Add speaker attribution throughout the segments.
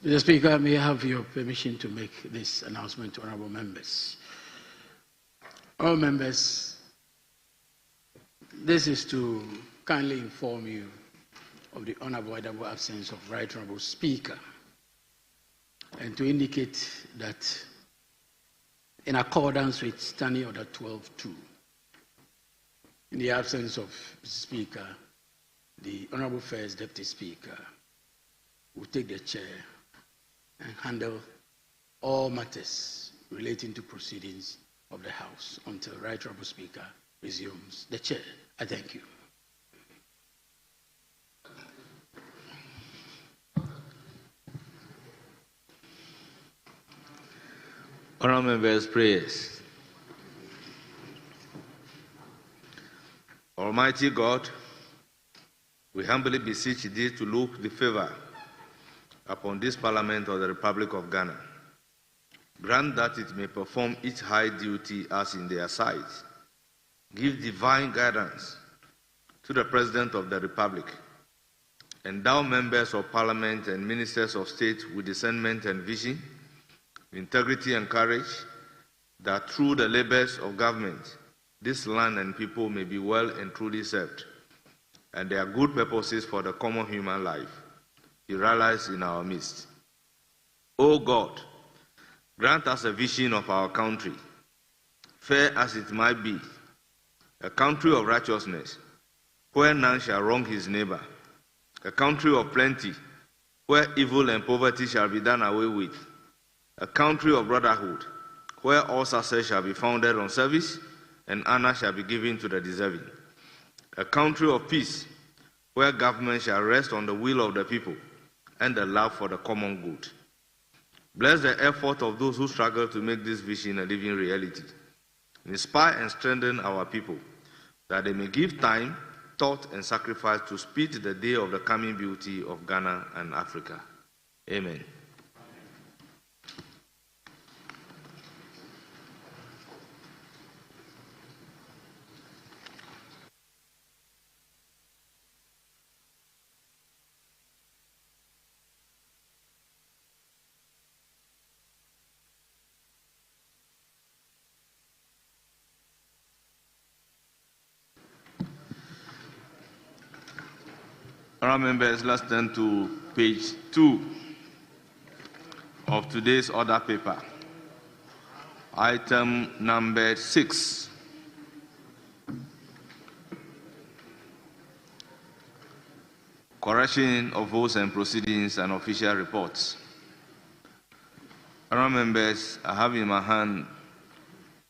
Speaker 1: Mr. Speaker, may I have your permission to make this announcement to honorable members? All members, this is to kindly inform you of the unavoidable absence of Right Honorable Speaker and to indicate that in accordance with Standing Order 12.2, in the absence of Speaker, the Honorable First Deputy Speaker will take the chair and handle all matters relating to proceedings of the House until Right Honorable Speaker resumes the chair. I thank you.
Speaker 2: Honourable members, prayers. Almighty God, we humbly beseech thee to look the favour upon this Parliament of the Republic of Ghana. Grant that it may perform its high duty as in their sight. Give divine guidance to the President of the Republic. Endow members of Parliament and ministers of state with discernment and vision, integrity and courage, that through the labors of government, this land and people may be well and truly served, and their good purposes for the common human life be realized in our midst. O God, grant us a vision of our country, fair as it might be, a country of righteousness, where none shall wrong his neighbor, a country of plenty, where evil and poverty shall be done away with, a country of brotherhood, where all success shall be founded on service and honor shall be given to the deserving, a country of peace, where government shall rest on the will of the people and the love for the common good. Bless the effort of those who struggle to make this vision a living reality. Inspire and strengthen our people, that they may give time, thought, and sacrifice to speed the day of the coming beauty of Ghana and Africa. Amen. Honourable members, let's turn to page 2 of today's order paper. Item number 6. Correction of votes and proceedings and official reports. Honourable members, I have in my hand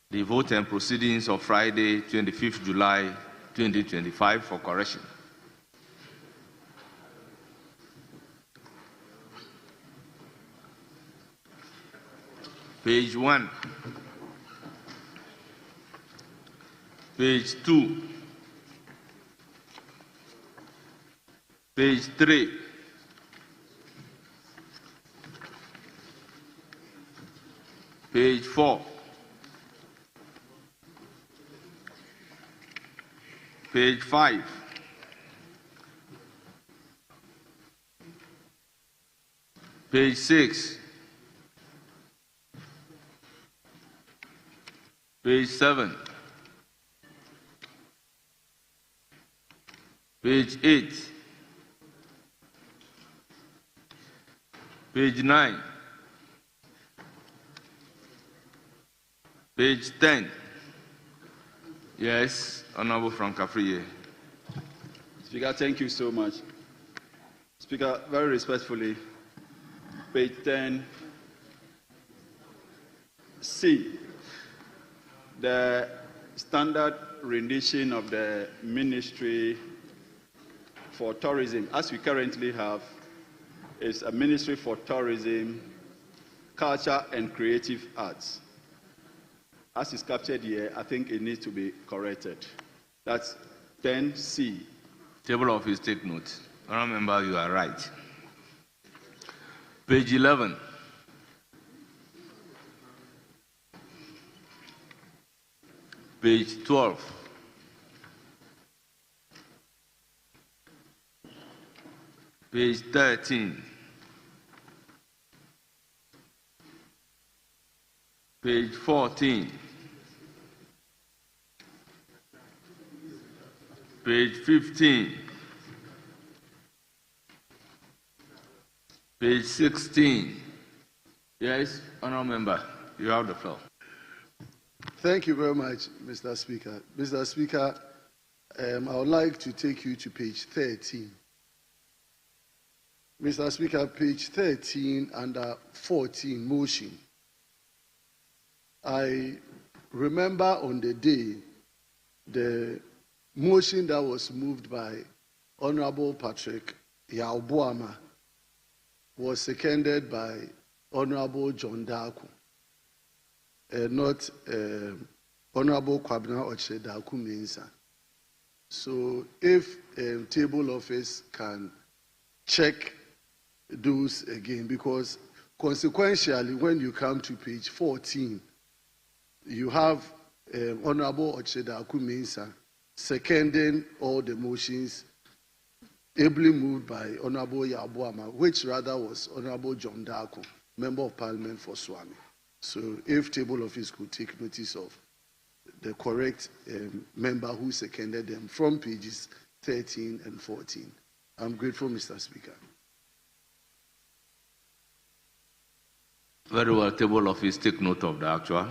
Speaker 2: the vote and proceedings of Friday, 25th July 2025 for correction. Page 1, page 2, page 3, page 4, page 5, page 6, page 7, page 8, page 9, page 10. Yes, Honorable Frank Afriye.
Speaker 3: Speaker, thank you so much. Speaker, very respectfully, page 10, C. The standard rendition of the Ministry for Tourism, as we currently have, is a Ministry for Tourism, Culture and Creative Arts. As is captured here, I think it needs to be corrected. That's 10C.
Speaker 2: Table of his take note. I remember you are right. Page 11. Page 12. Page 13. Page 14. Page 15. Page 16. Yes, Honourable Member, you have the floor.
Speaker 4: Thank you very much, Mr. Speaker. Mr. Speaker, I would like to take you to page 13. Mr. Speaker, page 13 under 14, motion. I remember on the day, the motion that was moved by Honorable Patrick Yaubuama was seconded by Honorable John Daku, not Honorable Kwabena Oche Daku Mensah. So if table office can check those again, because consequentially, when you come to page 14, you have Honorable Oche Daku Mensah seconding all the motions ably moved by Honorable Yabuama, which rather was Honorable John Daku, Member of Parliament for Swami. So if table office could take notice of the correct member who seconded them from pages 13 and 14. I'm grateful, Mr. Speaker.
Speaker 2: Very well, table office, take note of the actual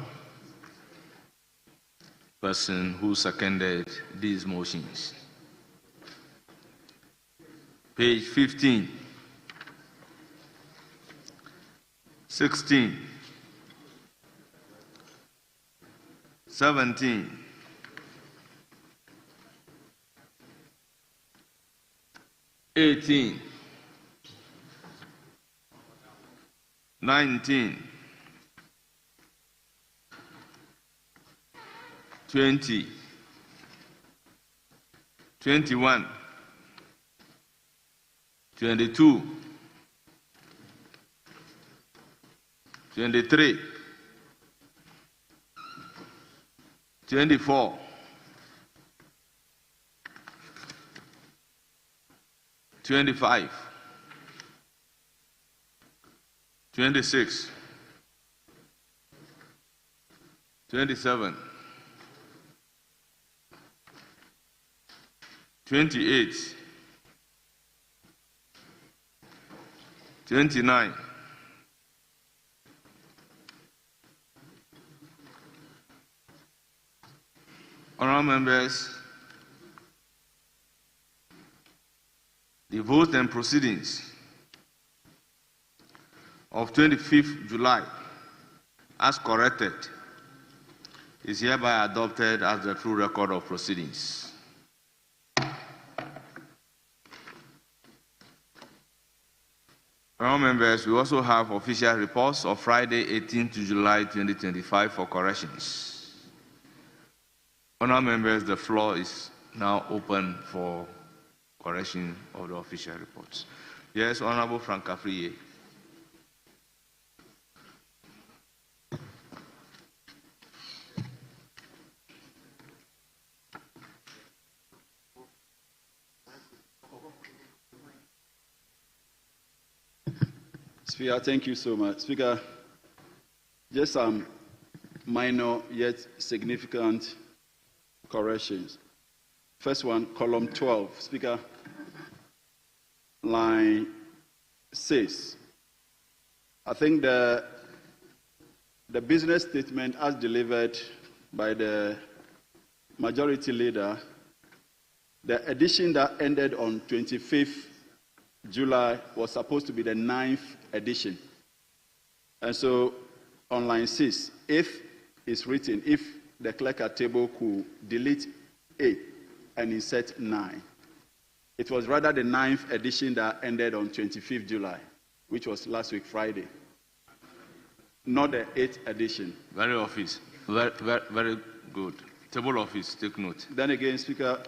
Speaker 2: person who seconded these motions. Page 15, 16, 17, 18, 19, 20, 21, 22, 23, 24, 25, 26, 27, 28, 29, 'Honourable members, the vote and proceedings of 25th July, as corrected, is hereby adopted as the true record of proceedings. Honourable members, we also have official reports of Friday, 18th July 2025 for corrections. Honourable members, the floor is now open for correction of the official reports. Yes, Honourable Frank Afriye.
Speaker 3: Speaker, thank you so much. Speaker, just some minor yet significant corrections. First one, column 12. Speaker, line 6. I think the business statement as delivered by the majority leader, the edition that ended on 25th July was supposed to be the 9th edition. And so on line 6, if it's written, if the clerk at table could delete 8 and insert 9. It was rather the 9th edition that ended on 25th July, which was last week, Friday. Not the 8th edition.
Speaker 2: Very office. Very good. Table office, take note.
Speaker 3: Then again, Speaker,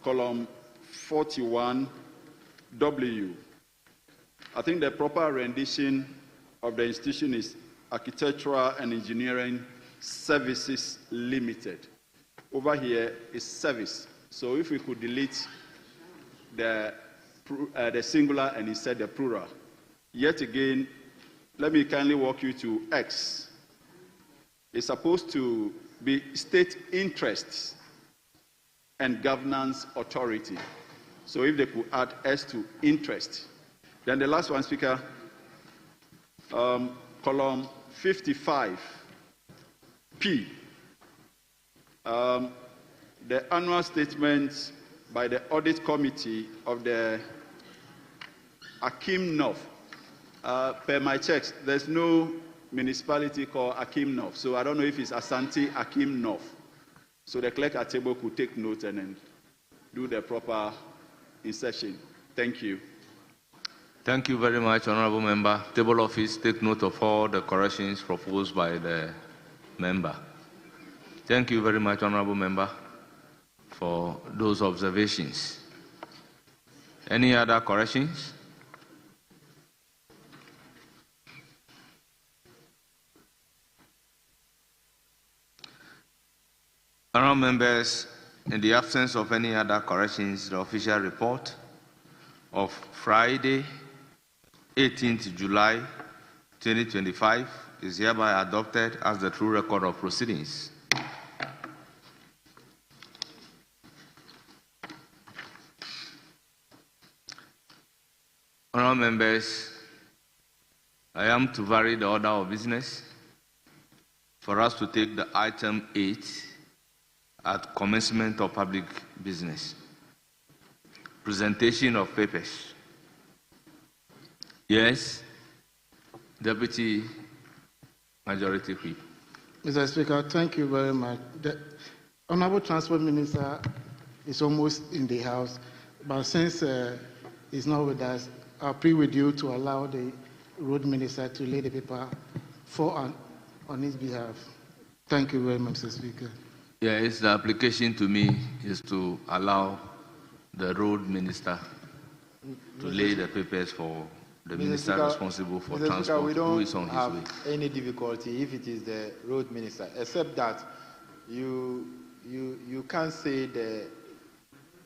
Speaker 3: column 41W. I think the proper rendition of the institution is Architectural and Engineering Services Limited. Over here is service. So if we could delete the singular and insert the plural. Yet again, let me kindly walk you to X. is supposed to be state interests and governance authority. So if they could add S to interest. Then the last one, Speaker, column 55, P. The annual statement by the audit committee of the Akim North. Per my checks, there's no municipality called Akim North. So I don't know if it's Asante Akim North. So the clerk at table could take note and then do the proper insertion. Thank you.
Speaker 2: Thank you very much, Honorable Member. Table office, take note of all the corrections proposed by the member. Thank you very much, Honorable Member, for those observations. Any other corrections? Honorable members, in the absence of any other corrections, the official report of Friday, 18th July 2025 is hereby adopted as the true record of proceedings. Honorable members, I am to vary the order of business for us to take the item 8 at commencement of public business. Presentation of papers. Yes, Deputy Majority Whip.
Speaker 5: Mr. Speaker, thank you very much. The Honorable Transport Minister is almost in the House, but since he's not with us, I'll plead with you to allow the Road Minister to lay the paper on his behalf. Thank you very much, Mr. Speaker.
Speaker 2: Yes, the application to me is to allow the Road Minister to lay the papers for the Minister responsible for transport, who is on his way.
Speaker 6: We don't have any difficulty if it is the Road Minister, except that you can't say the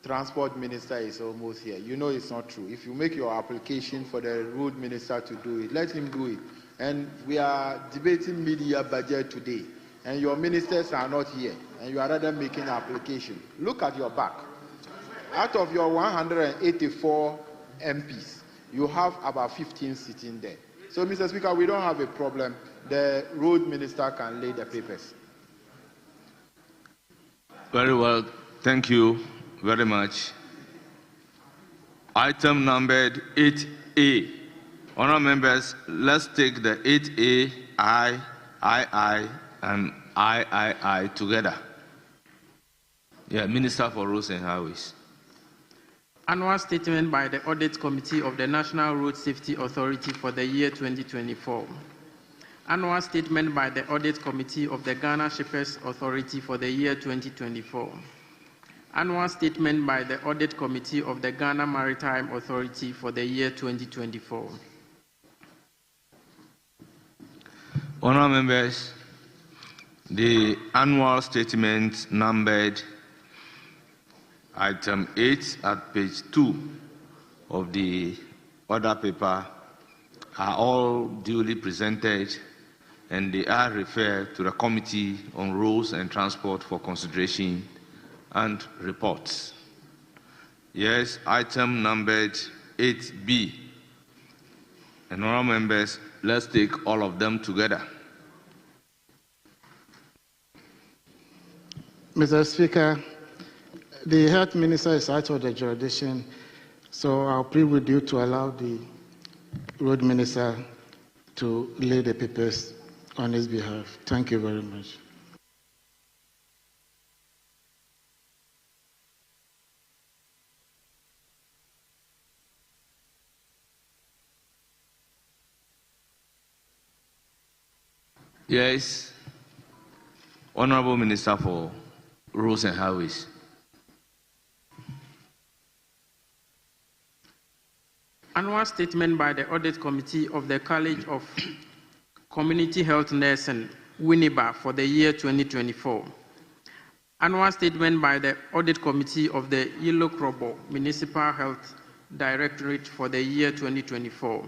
Speaker 6: Transport Minister is almost here. You know it's not true. If you make your application for the Road Minister to do it, let him do it. And we are debating media budget today, and your ministers are not here, and you are rather making an application. Look at your back. Out of your 184 MPs, you have about 15 sitting there. So, Mr. Speaker, we don't have a problem. The Road Minister can lay the papers.
Speaker 2: Very well. Thank you very much. Item numbered 8A. Honourable members, let's take the 8A, I, and I together. Yeah, Minister for Roads and Highways.
Speaker 7: Annual statement by the Audit Committee of the National Road Safety Authority for the year 2024. Annual statement by the Audit Committee of the Ghana Shippers Authority for the year 2024. Annual statement by the Audit Committee of the Ghana Maritime Authority for the year 2024.
Speaker 2: Honourable members, the annual statement numbered item 8 at page 2 of the order paper are all duly presented, and they are referred to the Committee on Roads and Transport for consideration and reports. Yes, item numbered 8B. And honourable members, let's take all of them together.
Speaker 5: Mr. Speaker, the Health Minister is out of the jurisdiction, so I'll plead with you to allow the Road Minister to lay the papers on his behalf. Thank you very much.
Speaker 2: Yes, Honourable Minister for Roads and Highways.
Speaker 7: Annual statement by the Audit Committee of the College of Community Health Nursing, Winneba, for the year 2024. Annual statement by the Audit Committee of the Yellow Krobo Municipal Health Directorate for the year 2024.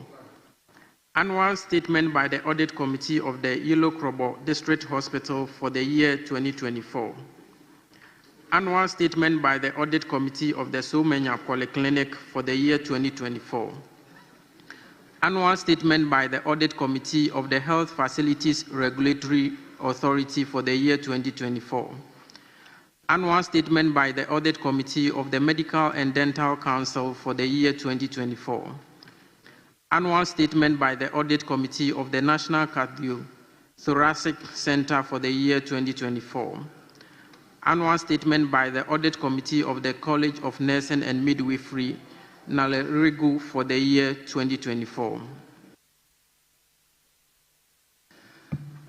Speaker 7: Annual statement by the Audit Committee of the Yellow-Krobo District Hospital for the year 2024. Annual statement by the Audit Committee of the Somenya Polyclinic for the year 2024. Annual statement by the Audit Committee of the Health Facilities Regulatory Authority for the year 2024. Annual statement by the Audit Committee of the Medical and Dental Council for the year 2024. Annual statement by the Audit Committee of the National Cardiothoracic Center for the year 2024. Annual statement by the Audit Committee of the College of Nursing and Midwifery, Nalerigu, for the year 2024.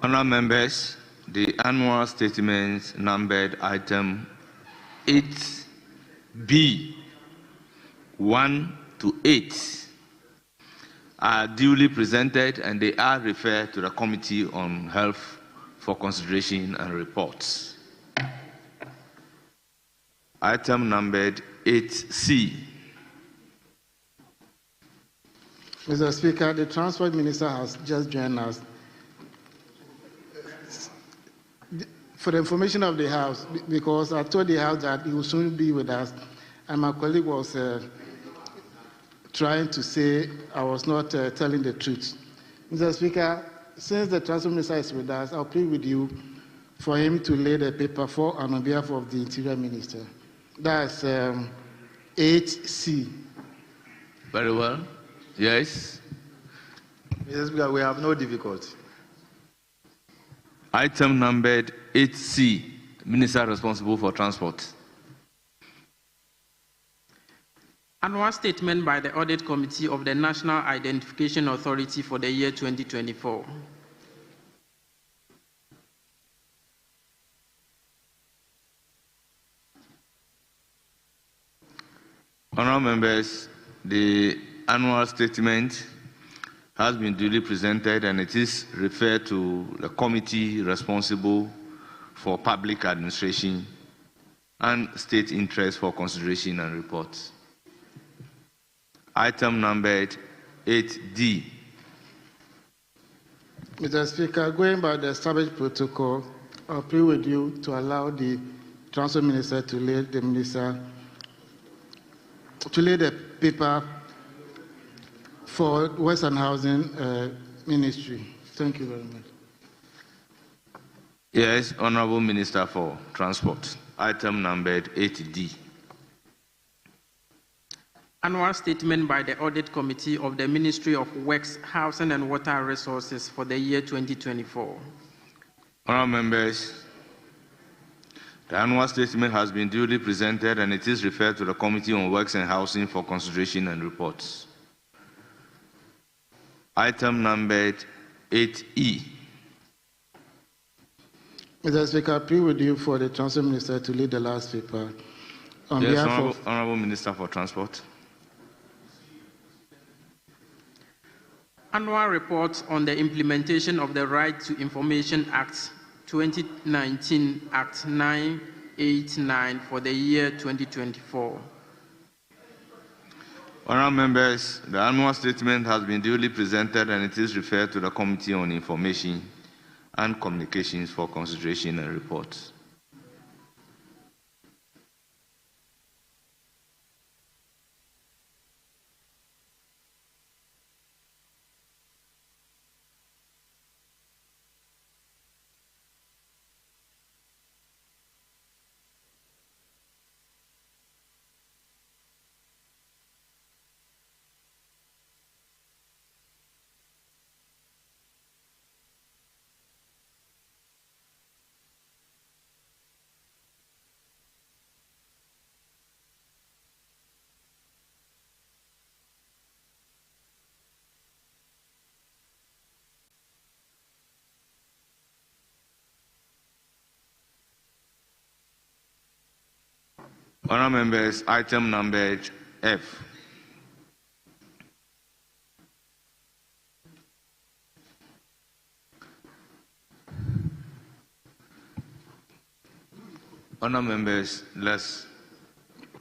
Speaker 2: Honourable members, the annual statements numbered item 8B 1 to 8 are duly presented and they are referred to the Committee on Health for consideration and reports. Item numbered 8C.
Speaker 5: Mr. Speaker, the Transport Minister has just joined us. For the information of the House, because I told the House that he will soon be with us, and my colleague was trying to say I was not telling the truth. Mr. Speaker, since the Transport Minister is with us, I'll plead with you for him to lay the paper for and on behalf of the Interior Minister. That's 8C.
Speaker 2: Very well. Yes.
Speaker 6: Mr. Speaker, we have no difficulty.
Speaker 2: Item numbered 8C, Minister responsible for transport.
Speaker 7: Annual statement by the Audit Committee of the National Identification Authority for the year 2024.
Speaker 2: Honourable members, the annual statement has been duly presented and it is referred to the committee responsible for public administration and state interest for consideration and reports. Item numbered 8D.
Speaker 5: Mr. Speaker, going by the established protocol, I'll plead with you to allow the Transport Minister to lay the paper for Western Housing Ministry. Thank you very much.
Speaker 2: Yes, Honourable Minister for Transport. Item numbered 8D.
Speaker 7: Annual statement by the Audit Committee of the Ministry of Works, Housing and Water Resources for the year 2024.
Speaker 2: Honourable members, the annual statement has been duly presented and it is referred to the Committee on Works and Housing for consideration and reports. Item numbered 8E.
Speaker 5: Mr. Speaker, I plead with you for the Transport Minister to lead the last paper. On
Speaker 2: yes,
Speaker 5: behalf of
Speaker 2: Honourable Minister for Transport.
Speaker 7: Annual report on the implementation of the Right to Information Act 2019, Act 989 for the year 2024.
Speaker 2: Honourable members, the annual statement has been duly presented and it is referred to the Committee on Information and Communications for consideration and reports. Honourable members, item numbered F. Honourable members, let's.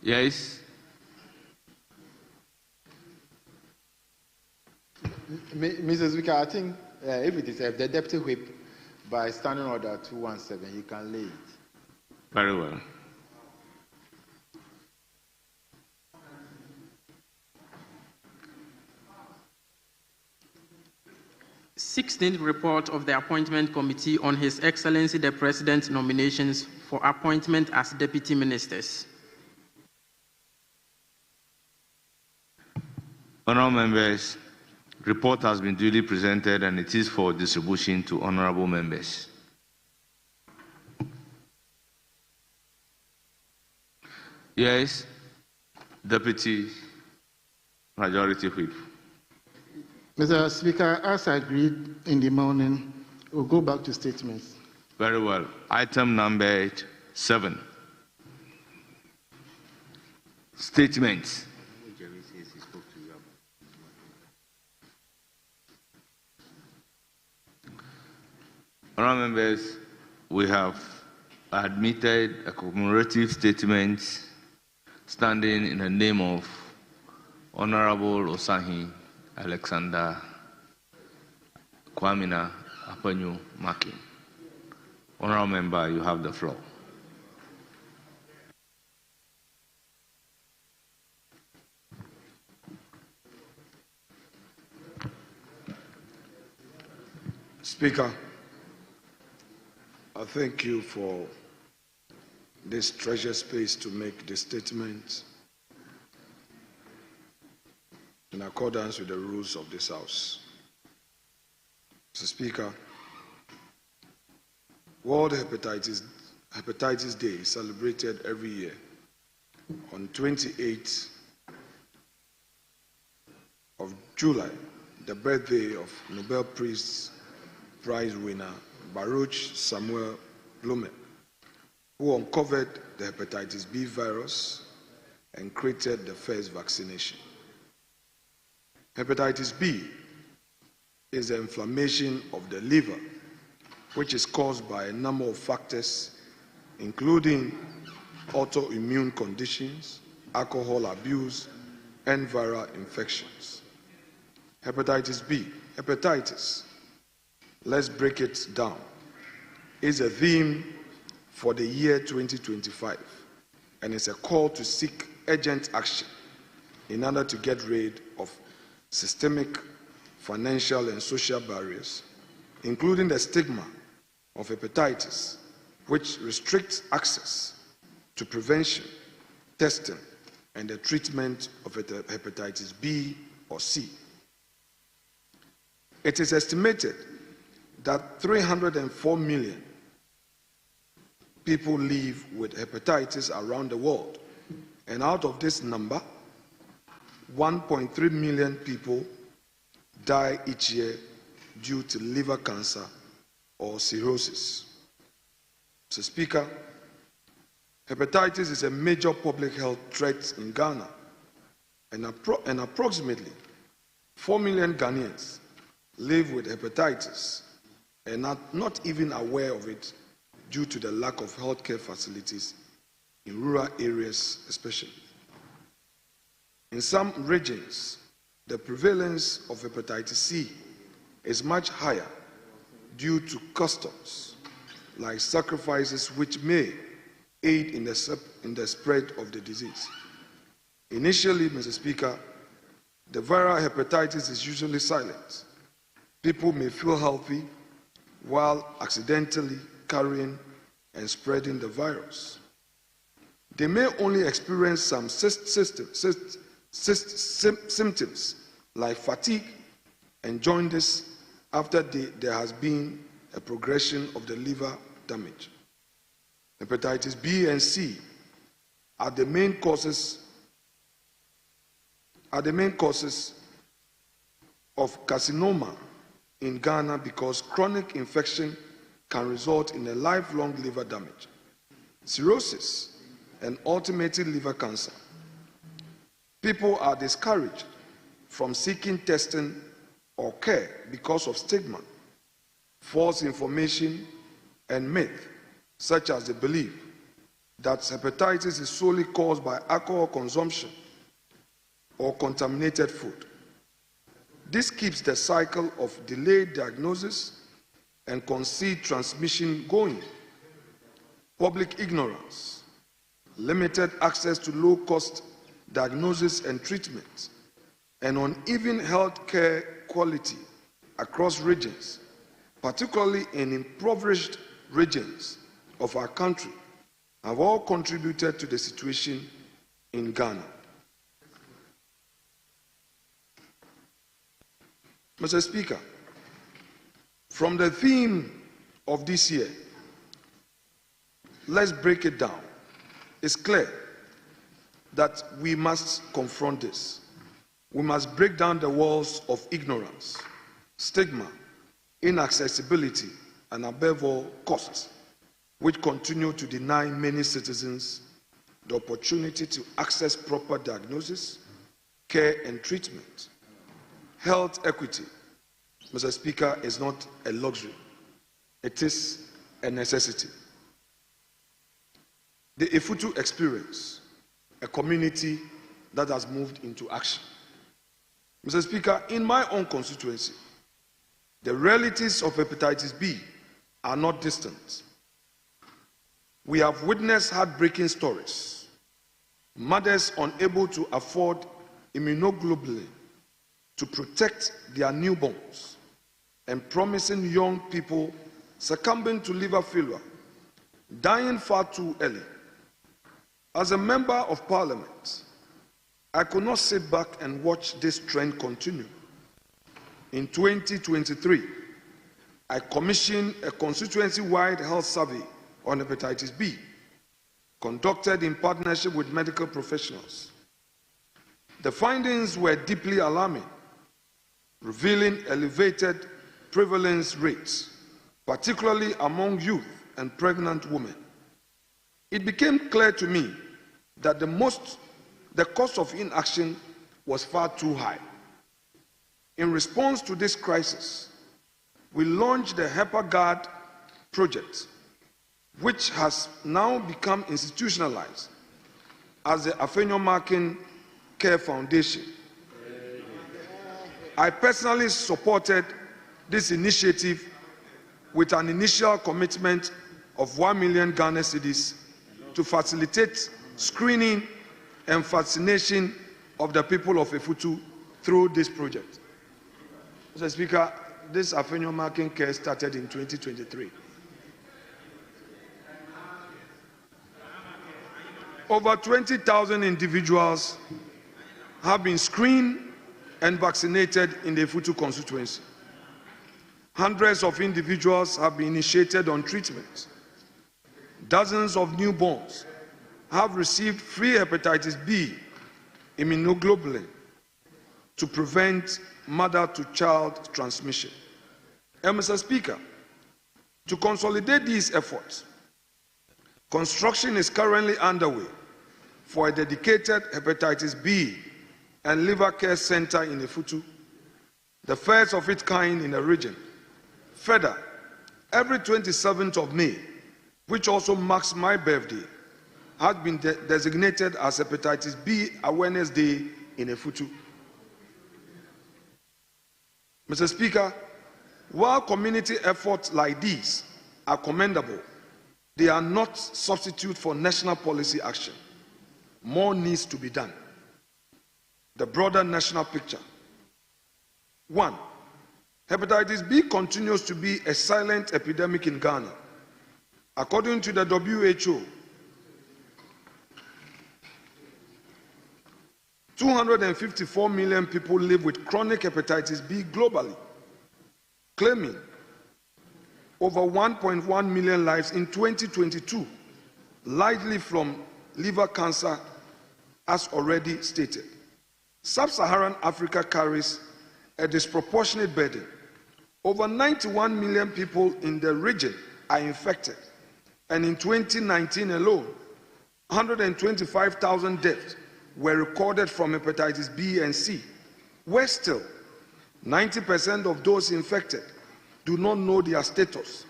Speaker 2: Yes.
Speaker 6: Mr. Speaker, I think if it is the deputy whip by standing order 217, you can lay it.
Speaker 2: Very well.
Speaker 7: Sixteenth report of the Appointment Committee on His Excellency the President's nominations for appointment as deputy ministers.
Speaker 2: Honourable members, report has been duly presented and it is for distribution to honourable members. Yes, Deputy Majority Whip.
Speaker 5: Mr. Speaker, as agreed in the morning, we'll go back to statements.
Speaker 2: Very well. Item number 7. Statements. Honourable members, we have admitted a commemorative statement standing in the name of Honourable Osahi Alexander Kwamina Apanyu Maki. Honourable member, you have the floor.
Speaker 4: Speaker, I thank you for this treasure space to make the statement in accordance with the rules of this House. Mr. Speaker, World Hepatitis Day is celebrated every year on 28th of July, the birthday of Nobel Prize winner Baruch Samuel Lumba, who uncovered the hepatitis B virus and created the first vaccination. Hepatitis B is the inflammation of the liver, which is caused by a number of factors, including autoimmune conditions, alcohol abuse, and viral infections. Hepatitis B, hepatitis, let's break it down, is a theme for the year 2025, and it's a call to seek urgent action in order to get rid of systemic, financial, and social barriers, including the stigma of hepatitis, which restricts access to prevention, testing, and the treatment of hepatitis B or C. It is estimated that 304 million people live with hepatitis around the world, and out of this number, 1.3 million people die each year due to liver cancer or cirrhosis. Mr. Speaker, hepatitis is a major public health threat in Ghana, and approximately 4 million Ghanaians live with hepatitis and are not even aware of it due to the lack of healthcare facilities in rural areas especially. In some regions, the prevalence of hepatitis C is much higher due to customs like sacrifices which may aid in the spread of the disease. Initially, Mr. Speaker, the viral hepatitis is usually silent. People may feel healthy while accidentally carrying and spreading the virus. They may only experience some symptoms like fatigue and jaundice after there has been a progression of the liver damage. Hepatitis B and C are the main causes of carcinoma in Ghana because chronic infection can result in a lifelong liver damage, cirrhosis, and ultimately liver cancer. People are discouraged from seeking testing or care because of stigma, false information, and myth, such as the belief that hepatitis is solely caused by alcohol consumption or contaminated food.
Speaker 8: This keeps the cycle of delayed diagnosis and concealed transmission going. Public ignorance, limited access to low-cost diagnosis and treatment, and uneven health care quality across regions, particularly in impoverished regions of our country, have all contributed to the situation in Ghana. Mr. Speaker, from the theme of this year, let's break it down. It's clear that we must confront this. We must break down the walls of ignorance, stigma, inaccessibility, and above all, costs, which continue to deny many citizens the opportunity to access proper diagnosis, care, and treatment. Health equity, Mr. Speaker, is not a luxury. It is a necessity. The Efutu experience, a community that has moved into action. Mr. Speaker, in my own constituency, the realities of hepatitis B are not distant. We have witnessed heartbreaking stories. Mothers unable to afford immunoglobulin to protect their newborns, and promising young people succumbing to liver failure, dying far too early. As a member of Parliament, I could not sit back and watch this trend continue. In 2023, I commissioned a constituency-wide health survey on hepatitis B, conducted in partnership with medical professionals. The findings were deeply alarming, revealing elevated prevalence rates, particularly among youth and pregnant women. It became clear to me that the cost of inaction was far too high. In response to this crisis, we launched the HepaGuard project, which has now become institutionalized as the Afenyomakin Care Foundation. I personally supported this initiative with an initial commitment of 1 million Ghana cedis to facilitate screening and vaccination of the people of Efutu through this project. Mr. Speaker, this Afenyomakin Care started in 2023. Over 20,000 individuals have been screened and vaccinated in the Efutu constituency. Hundreds of individuals have been initiated on treatment. Dozens of newborns have received free hepatitis B immunoglobulin to prevent mother-to-child transmission. And Mr. Speaker, to consolidate these efforts, construction is currently underway for a dedicated hepatitis B and liver care center in Efutu, the first of its kind in the region. Further, every 27th of May, which also marks my birthday, has been designated as Hepatitis B Awareness Day in Efutu. Mr. Speaker, while community efforts like these are commendable, they are not substitute for national policy action. More needs to be done. The broader national picture. 1. Hepatitis B continues to be a silent epidemic in Ghana. According to the WHO, 254 million people live with chronic hepatitis B globally, claiming over 1.1 million lives in 2022, largely from liver cancer, as already stated. Sub-Saharan Africa carries a disproportionate burden. Over 91 million people in the region are infected, and in 2019 alone, 125,000 deaths were recorded from hepatitis B and C. Worse still, 90% of those infected do not know their status,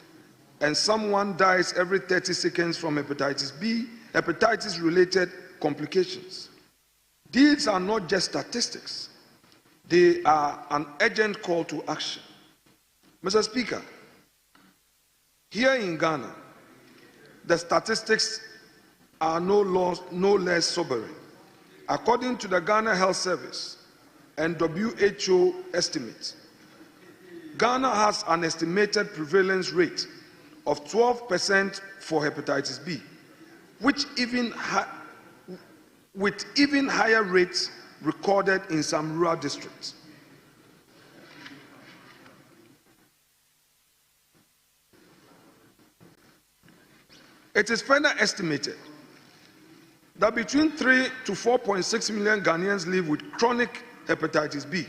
Speaker 8: and someone dies every 30 seconds from hepatitis B, hepatitis-related complications. These are not just statistics. They are an urgent call to action. Mr. Speaker, here in Ghana, the statistics are no less sobering. According to the Ghana Health Service and WHO estimates, Ghana has an estimated prevalence rate of 12% for hepatitis B, with even higher rates recorded in some rural districts. It is further estimated that between 3 to 4.6 million Ghanaians live with chronic hepatitis B,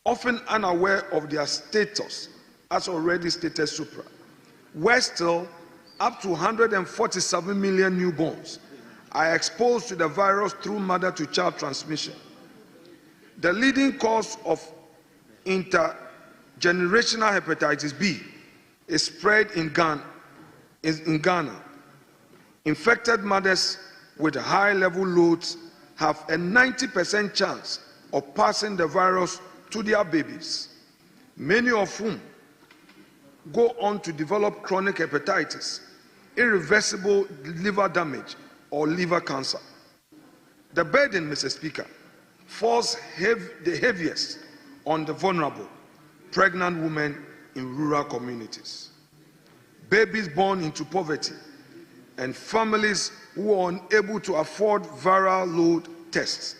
Speaker 8: often unaware of their status, as already stated supra. Where still, up to 147 million newborns are exposed to the virus through mother-to-child transmission. The leading cause of intergenerational hepatitis B is spread in Ghana. Infected mothers with high-level loads have a 90% chance of passing the virus to their babies, many of whom go on to develop chronic hepatitis, irreversible liver damage, or liver cancer. The burden, Mr. Speaker, falls the heaviest on the vulnerable, pregnant women in rural communities, babies born into poverty, and families who are unable to afford viral load tests,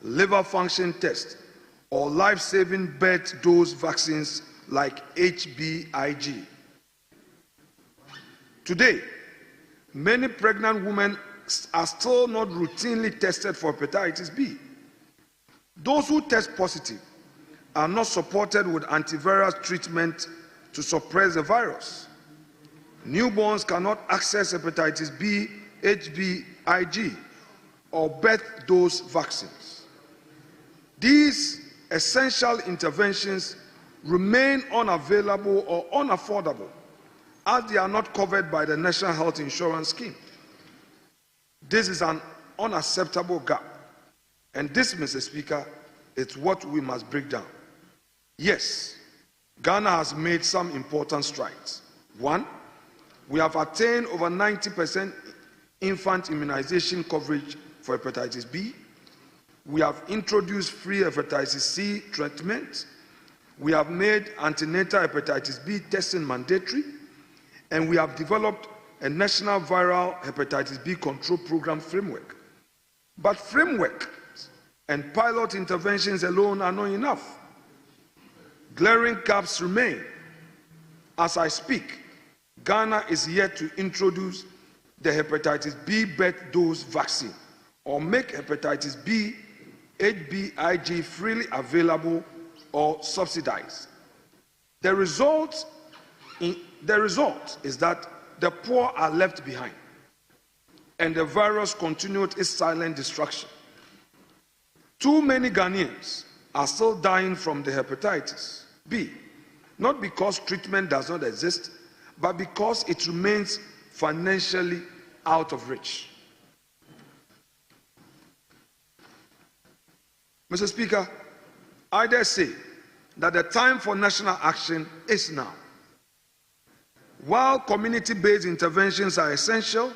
Speaker 8: liver function tests, or life-saving birth dose vaccines like HBIG. Today, many pregnant women are still not routinely tested for hepatitis B. Those who test positive are not supported with antiviral treatment to suppress the virus. Newborns cannot access hepatitis B, HBIG, or birth dose vaccines. These essential interventions remain unavailable or unaffordable as they are not covered by the National Health Insurance Scheme. This is an unacceptable gap, and this, Mr. Speaker, is what we must break down. Yes, Ghana has made some important strides. One, we have attained over 90% infant immunization coverage for hepatitis B. We have introduced free hepatitis C treatment. We have made antenatal hepatitis B testing mandatory. And we have developed a national viral hepatitis B control program framework. But framework and pilot interventions alone are not enough. Glaring gaps remain. As I speak, Ghana is yet to introduce the hepatitis B birth dose vaccine or make hepatitis B HBIG freely available or subsidized. The result is that the poor are left behind and the virus continued its silent destruction. Too many Ghanaians are still dying from the hepatitis B, not because treatment does not exist, but because it remains financially out of reach. Mr. Speaker, I dare say that the time for national action is now. While community-based interventions are essential,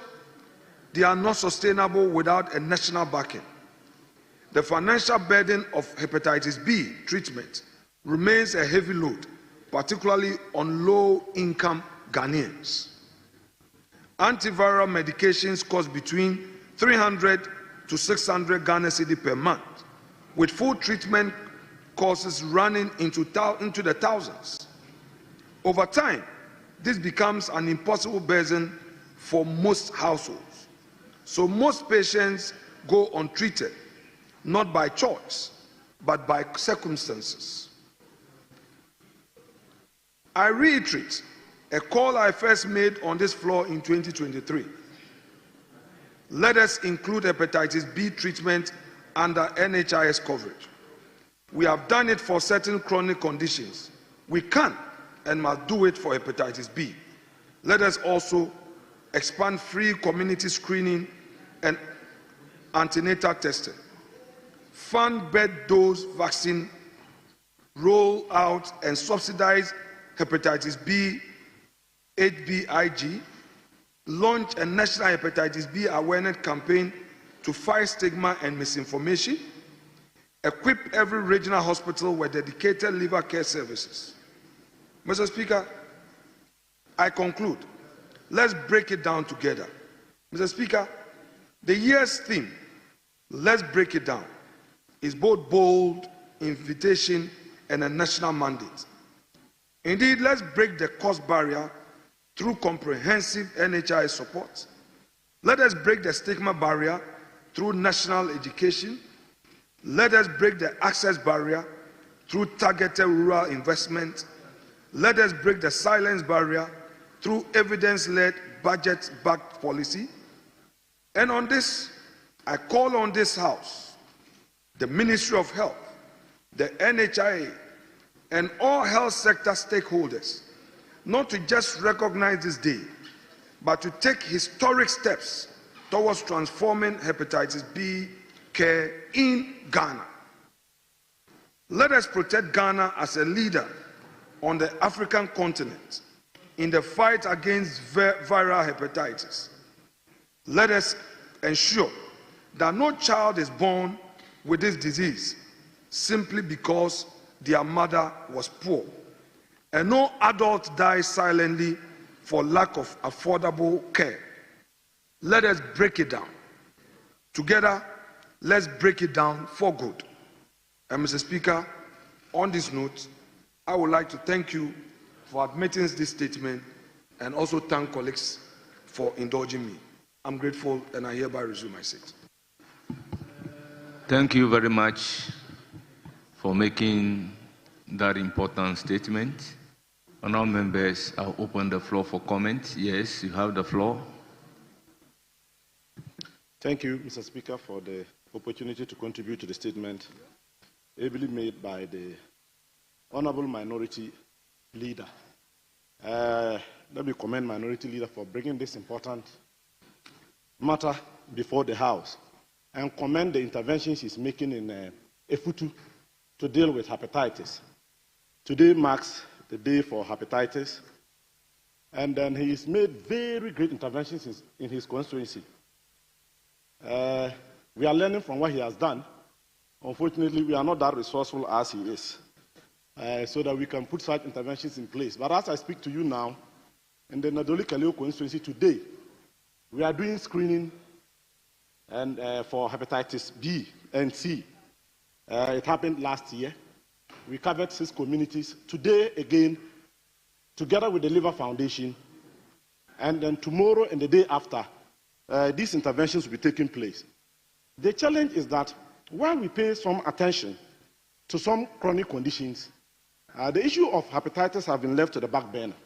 Speaker 8: they are not sustainable without a national backing. The financial burden of hepatitis B treatment remains a heavy load, particularly on low-income Ghanaians. Antiviral medications cost between 300 to 600 Ghana cedi per month, with full treatment costs running into the thousands. Over time, this becomes an impossible burden for most households. So most patients go untreated, not by choice, but by circumstances. I reiterate a call I first made on this floor in 2023. Let us include hepatitis B treatment under NHIS coverage. We have done it for certain chronic conditions. We can and must do it for hepatitis B. Let us also expand free community screening and antenatal testing, fund birth dose vaccine roll out and subsidize hepatitis B, HBIG, launch a national hepatitis B awareness campaign to fight stigma and misinformation, equip every regional hospital with dedicated liver care services. Mr. Speaker, I conclude. Let's break it down together. Mr. Speaker, the year's theme, let's break it down, is both bold invitation and a national mandate. Indeed, let's break the cost barrier through comprehensive NHI support. Let us break the stigma barrier through national education. Let us break the access barrier through targeted rural investment. Let us break the silence barrier through evidence-led, budget-backed policy. And on this, I call on this House, the Ministry of Health, the NHIA, and all health sector stakeholders not to just recognize this day, but to take historic steps towards transforming hepatitis B care in Ghana. Let us protect Ghana as a leader on the African continent in the fight against viral hepatitis. Let us ensure that no child is born with this disease simply because their mother was poor, and no adult dies silently for lack of affordable care. Let us break it down. Together, let's break it down for good. And Mr. Speaker, on this note, I would like to thank you for admitting this statement and also thank colleagues for indulging me. I'm grateful and I hereby resume my seat.
Speaker 2: Thank you very much for making that important statement. Honourable members, I'll open the floor for comment. Yes, you have the floor.
Speaker 9: Thank you, Mr. Speaker, for the opportunity to contribute to the statement ably made by the Honourable Minority Leader. Let me commend Minority Leader for bringing this important matter before the House and commend the interventions he's making in Efutu to deal with hepatitis. Today marks the day for hepatitis, and then he's made very great interventions in his constituency. We are learning from what he has done. Unfortunately, we are not that resourceful as he is, so that we can put such interventions in place. But as I speak to you now, in the Nadoli Kaleo constituency today, we are doing screening and for hepatitis B and C. It happened last year. We covered 6 communities. Today, again, together with the Liver Foundation, and then tomorrow and the day after, these interventions will be taking place. The challenge is that while we pay some attention to some chronic conditions, the issue of hepatitis has been left to the back burner.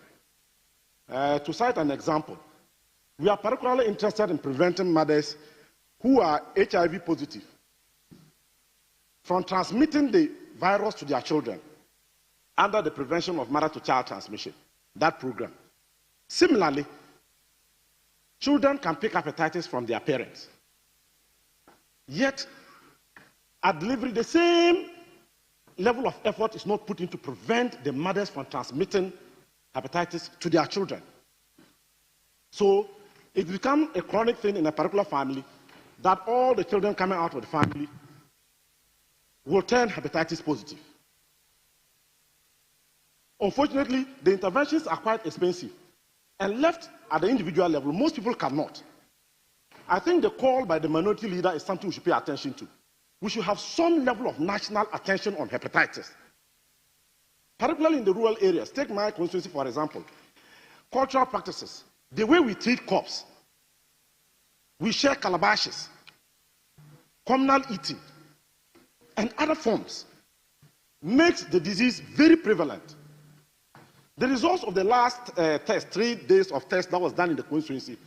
Speaker 9: To cite an example, we are particularly interested in preventing mothers who are HIV positive from transmitting the virus to their children under the prevention of mother-to-child transmission, that program. Similarly, children can pick hepatitis from their parents. Yet, at delivery, the same level of effort is not put in to prevent the mothers from transmitting hepatitis to their children. So, it becomes a chronic thing in a particular family that all the children coming out of the family will turn hepatitis positive. Unfortunately, the interventions are quite expensive, and left at the individual level, most people cannot. I think the call by the Minority Leader is something we should pay attention to. We should have some level of national attention on hepatitis, particularly in the rural areas. Take my constituency, for example. Cultural practices, the way we treat crops, we share calabashes, communal eating, and other forms makes the disease very prevalent. The results of the last test, 3 days of test that was done in the constituency,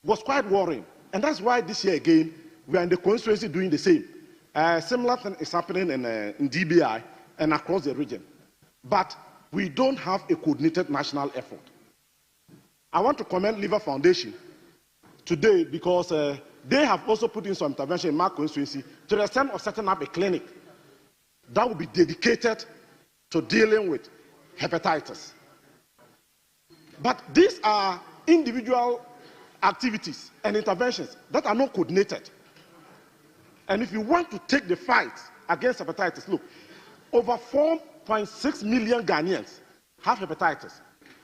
Speaker 9: was quite worrying. And that's why this year again, we are in the constituency doing the same. Similar thing is happening in DBI and across the region. But we don't have a coordinated national effort. I want to commend Liver Foundation today because they have also put in some intervention in my constituency to the extent of setting up a clinic that will be dedicated to dealing with hepatitis. But these are individual activities and interventions that are not coordinated. And if you want to take the fight against hepatitis, look, over 4.6 million Ghanaians have hepatitis.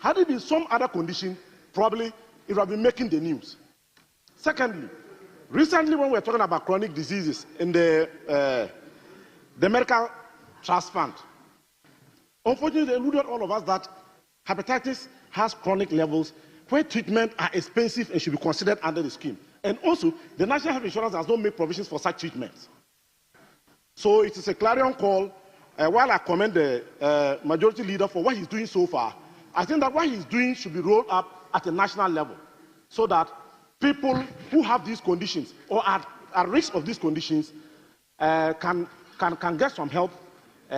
Speaker 9: Had it been some other condition, probably it would have been making the news. Secondly, recently when we were talking about chronic diseases in the medical trust fund, unfortunately they eluded all of us that hepatitis has chronic levels where treatment are expensive and should be considered under the scheme. And also, the National Health Insurance has not made provisions for such treatments. So it is a clarion call. While I commend the majority leader for what he's doing so far, I think that what he's doing should be rolled up at a national level so that people who have these conditions or are at risk of these conditions can get some help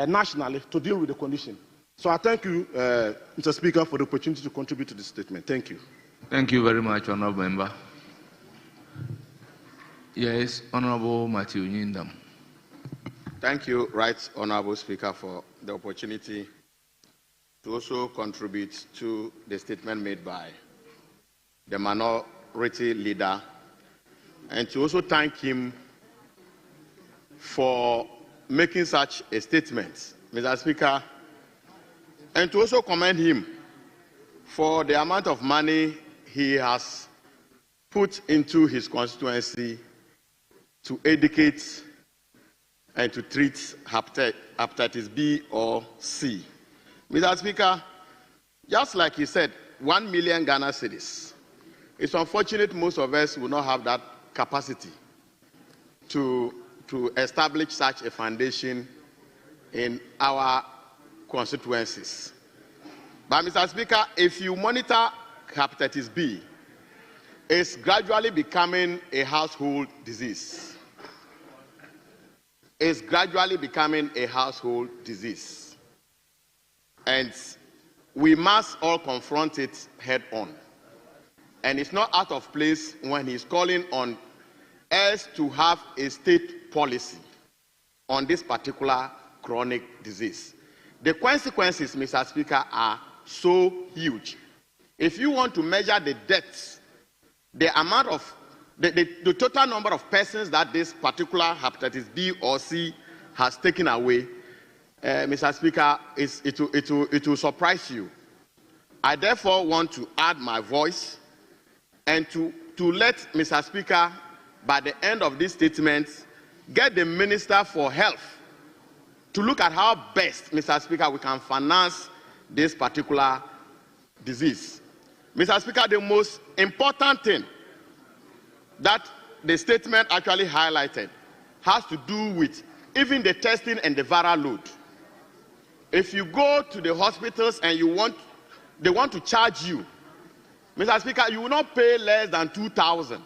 Speaker 9: nationally to deal with the condition. So I thank you, Mr. Speaker, for the opportunity to contribute to this statement. Thank you.
Speaker 2: Thank you very much, Honourable Member. Yes, Honourable Matthew Nyindam.
Speaker 10: Thank you, Right Honourable Speaker, for the opportunity to also contribute to the statement made by the minority leader, and to also thank him for making such a statement, Mr. Speaker, and to also commend him for the amount of money he has put into his constituency to educate and to treat hepatitis B or C. Mr. Speaker, just like he said, 1 million Ghana cedis. It's unfortunate most of us will not have that capacity to establish such a foundation in our constituencies. But Mr. Speaker, if you monitor hepatitis B, it's gradually becoming a household disease. It's gradually becoming a household disease. And we must all confront it head on. And it's not out of place when he's calling on us to have a state policy on this particular chronic disease. The consequences, Mr. Speaker, are so huge. If you want to measure the deaths, the amount of the total number of persons that this particular hepatitis B or C has taken away, Mr. Speaker, it will surprise you. I therefore want to add my voice and to let Mr. Speaker, by the end of this statement, get the Minister for Health to look at how best, Mr. Speaker, we can finance this particular disease. Mr. Speaker, the most important thing that the statement actually highlighted has to do with even the testing and the viral load. If you go to the hospitals and they want to charge you, Mr. Speaker, you will not pay less than 2,000.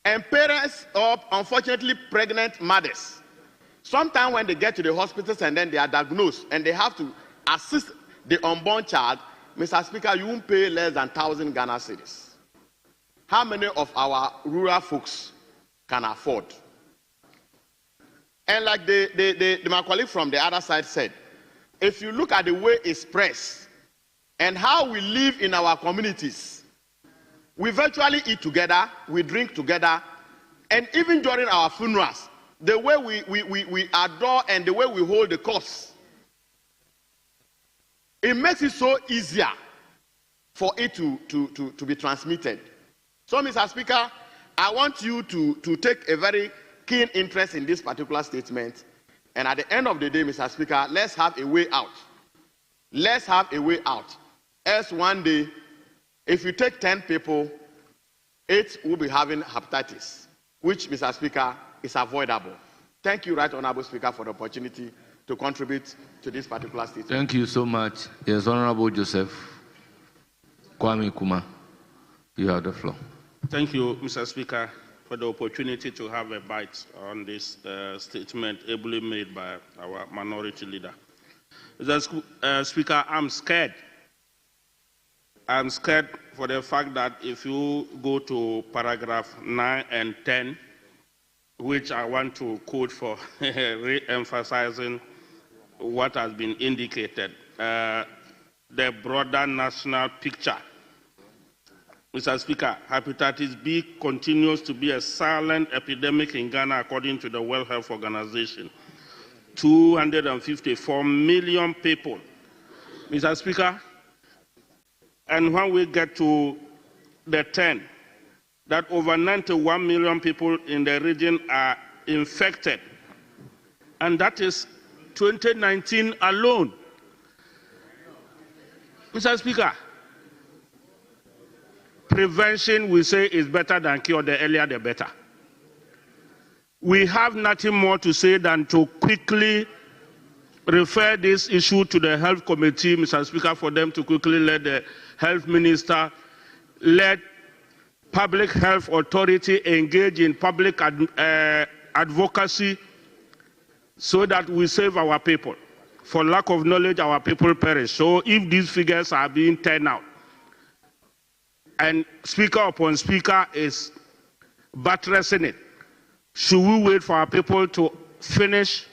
Speaker 10: And parents of, unfortunately, pregnant mothers, sometimes when they get to the hospitals and then they are diagnosed and they have to assist the unborn child, Mr. Speaker, you won't pay less than 1,000 Ghana cedis. How many of our rural folks can afford? And like my colleague from the other side said, if you look at the way it's pressed and how we live in our communities, we virtually eat together, we drink together, and even during our funerals, the way we adore and the way we hold the corpse, it makes it so easier for it to be transmitted. So, Mr. Speaker, I want you to take a very keen interest in this particular statement. And at the end of the day, Mr. Speaker, let's have a way out. Let's have a way out. Else one day, if you take 10 people, 8 will be having hepatitis, which, Mr. Speaker, is avoidable. Thank you, Right Honourable Speaker, for the opportunity to contribute to this particular statement.
Speaker 2: Thank you so much. Yes, Honourable Joseph Kwame Kuma, you have the floor.
Speaker 11: Thank you, Mr. Speaker, for the opportunity to have a bite on this statement ably made by our minority leader. Mr. Speaker, I'm scared. I'm scared for the fact that if you go to paragraph 9 and 10, which I want to quote for re-emphasizing what has been indicated, the broader national picture. Mr. Speaker, hepatitis B continues to be a silent epidemic in Ghana according to the World Health Organization. 254 million people. Mr. Speaker, and when we get to the 10, that over 91 million people in the region are infected, and that is 2019 alone. Mr. Speaker, prevention, we say, is better than cure. The earlier, the better. We have nothing more to say than to quickly refer this issue to the Health Committee, Mr. Speaker, for them to quickly let the Health Minister, let Public Health Authority engage in public advocacy so that we save our people. For lack of knowledge, our people perish. So if these figures are being turned out, and speaker upon speaker is buttressing it, should we wait for our people to finish?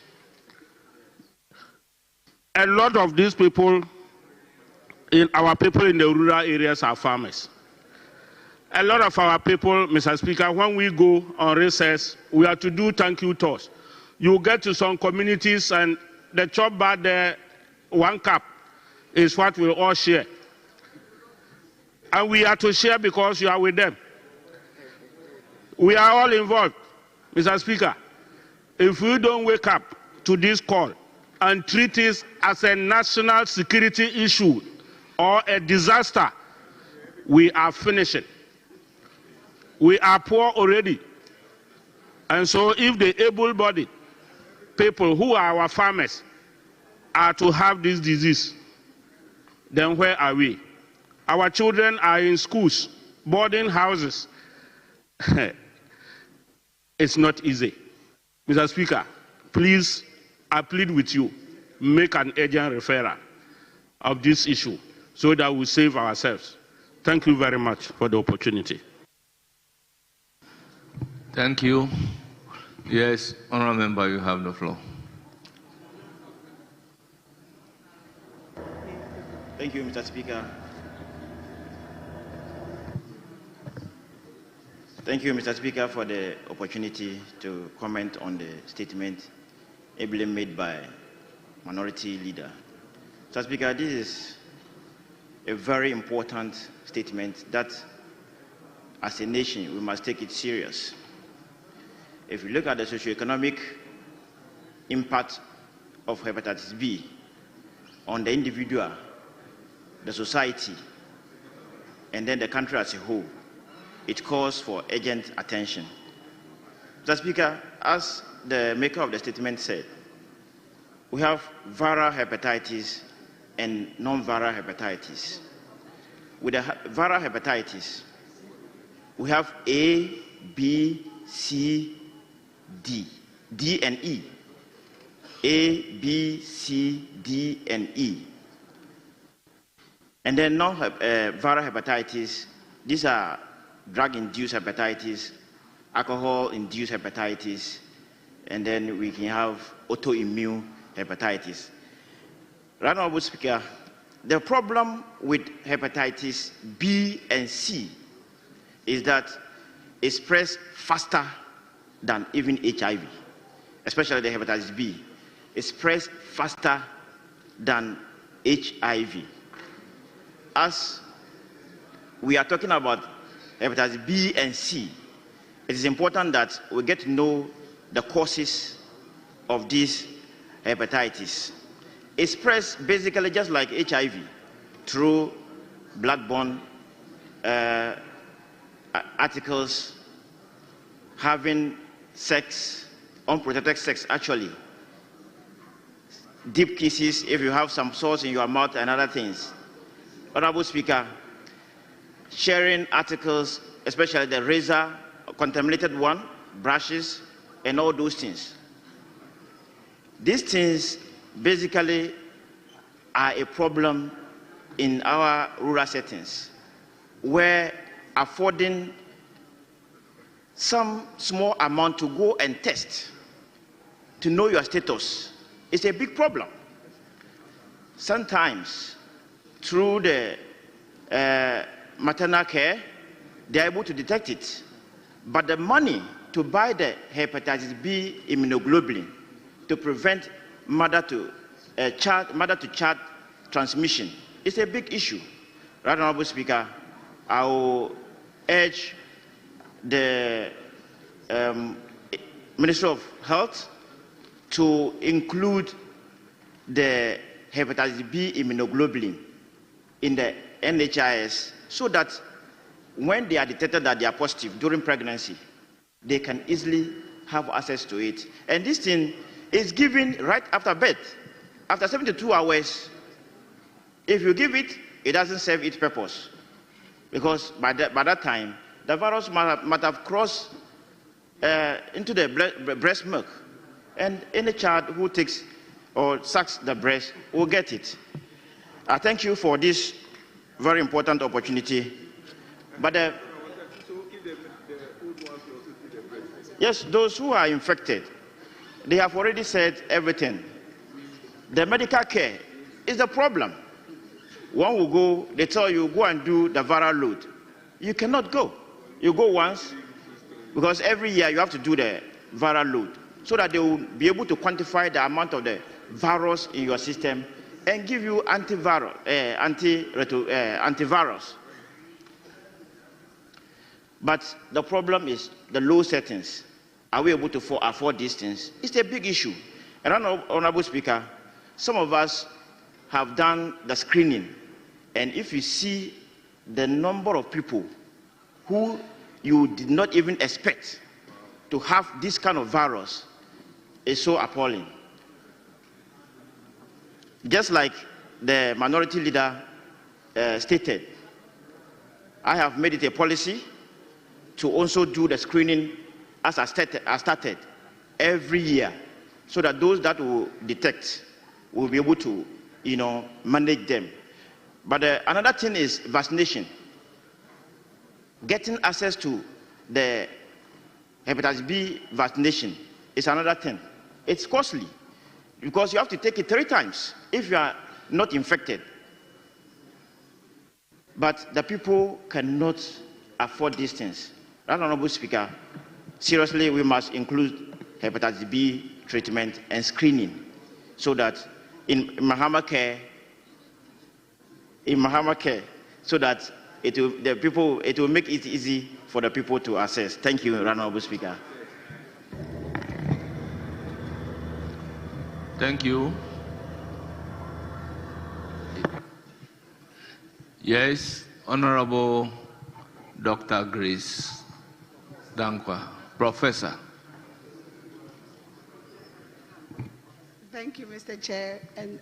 Speaker 11: A lot of these people, our people in the rural areas are farmers. A lot of our people, Mr. Speaker, when we go on recess, we have to do thank you tours. You get to some communities and the chop bag there, 1 cup is what we all share. And we are to share because you are with them. We are all involved, Mr. Speaker. If we don't wake up to this call and treat it as a national security issue or a disaster, we are finishing. We are poor already. And so if the able-bodied people who are our farmers are to have this disease, then where are we? Our children are in schools, boarding houses. It's not easy. Mr. Speaker, please, I plead with you, make an urgent referral of this issue so that we save ourselves. Thank you very much for the opportunity.
Speaker 2: Thank you. Yes, Honourable Member, you have the floor.
Speaker 12: Thank you, Mr. Speaker. Thank you, Mr. Speaker, for the opportunity to comment on the statement ably made by Minority Leader. Mr. Speaker, this is a very important statement that, as a nation, we must take it serious. If you look at the socioeconomic impact of hepatitis B on the individual, the society, and then the country as a whole, it calls for urgent attention. Mr. Speaker, as the maker of the statement said, we have viral hepatitis and non-viral hepatitis. With the viral hepatitis, we have A, B, C, D, D and E. A, B, C, D, and E. And then non-viral hepatitis, these are drug-induced hepatitis, alcohol-induced hepatitis, and then we can have autoimmune hepatitis. Right, Honorable Speaker, the problem with hepatitis B and C is that it spreads faster than even HIV, especially the hepatitis B. It spreads faster than HIV. As we are talking about hepatitis B and C, it is important that we get to know the causes of this hepatitis. It spreads basically just like HIV through blood-borne articles, having sex, unprotected sex actually, deep kisses if you have some sores in your mouth and other things. Honorable Speaker, sharing articles, especially the razor, contaminated one, brushes, and all those things. These things basically are a problem in our rural settings, where affording some small amount to go and test to know your status is a big problem. sometimes through the maternal care, they are able to detect it. But the money to buy the hepatitis B immunoglobulin to prevent mother-to-child transmission is a big issue. Right, Honorable Speaker, I will urge the Ministry of Health to include the hepatitis B immunoglobulin in the NHIS so that when they are detected that they are positive during pregnancy, they can easily have access to it. And this thing is given right after birth. After 72 hours, if you give it, it doesn't serve its purpose. Because by that time, the virus might have crossed into the breast milk. And any child who takes or sucks the breast will get it. I thank you for this very important opportunity. But yes, those who are infected, they have already said everything. The medical care is the problem. One will go, they tell you, go and do the viral load. You cannot go. You go once, because every year you have to do the viral load, so that they will be able to quantify the amount of the virus in your system and give you antivirus. But the problem is the low settings. Are we able to afford these things? It's a big issue. And Honorable Speaker, some of us have done the screening. And if you see the number of people who you did not even expect to have this kind of virus, is so appalling. Just like the minority leader stated, I have made it a policy to also do the screening as I started every year, so that those that will detect will be able to, manage them. But another thing is vaccination. Getting access to the hepatitis B vaccination is another thing. It's costly because you have to take it 3 times if you are not infected. But the people cannot afford these things. Right, Honorable Speaker, seriously, we must include hepatitis B treatment and screening so that in Mahama care, so that it will make it easy for the people to access. Thank you, Honorable Speaker.
Speaker 2: Thank you. Yes, Honorable Dr. Grace Dankwa, Professor.
Speaker 13: Thank you, Mr. Chair, and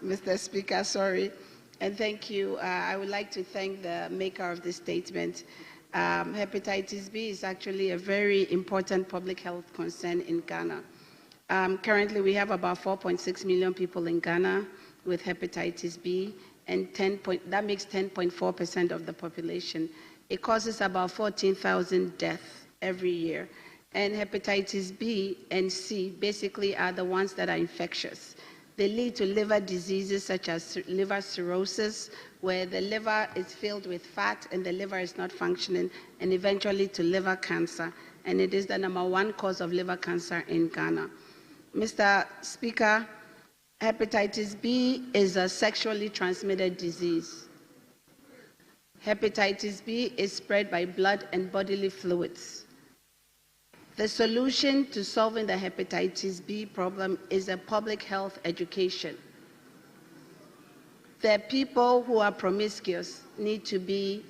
Speaker 13: Mr. Speaker, sorry. And thank you. I would like to thank the maker of this statement. Hepatitis B is actually a very important public health concern in Ghana. Currently, we have about 4.6 million people in Ghana with hepatitis B, and that makes 10.4% of the population. It causes about 14,000 deaths every year. And hepatitis B and C basically are the ones that are infectious. They lead to liver diseases such as liver cirrhosis, where the liver is filled with fat and the liver is not functioning, and eventually to liver cancer. And it is the #1 cause of liver cancer in Ghana. Mr. Speaker, hepatitis B is a sexually transmitted disease. Hepatitis B is spread by blood and bodily fluids. The solution to solving the hepatitis B problem is a public health education. The people who are promiscuous need to be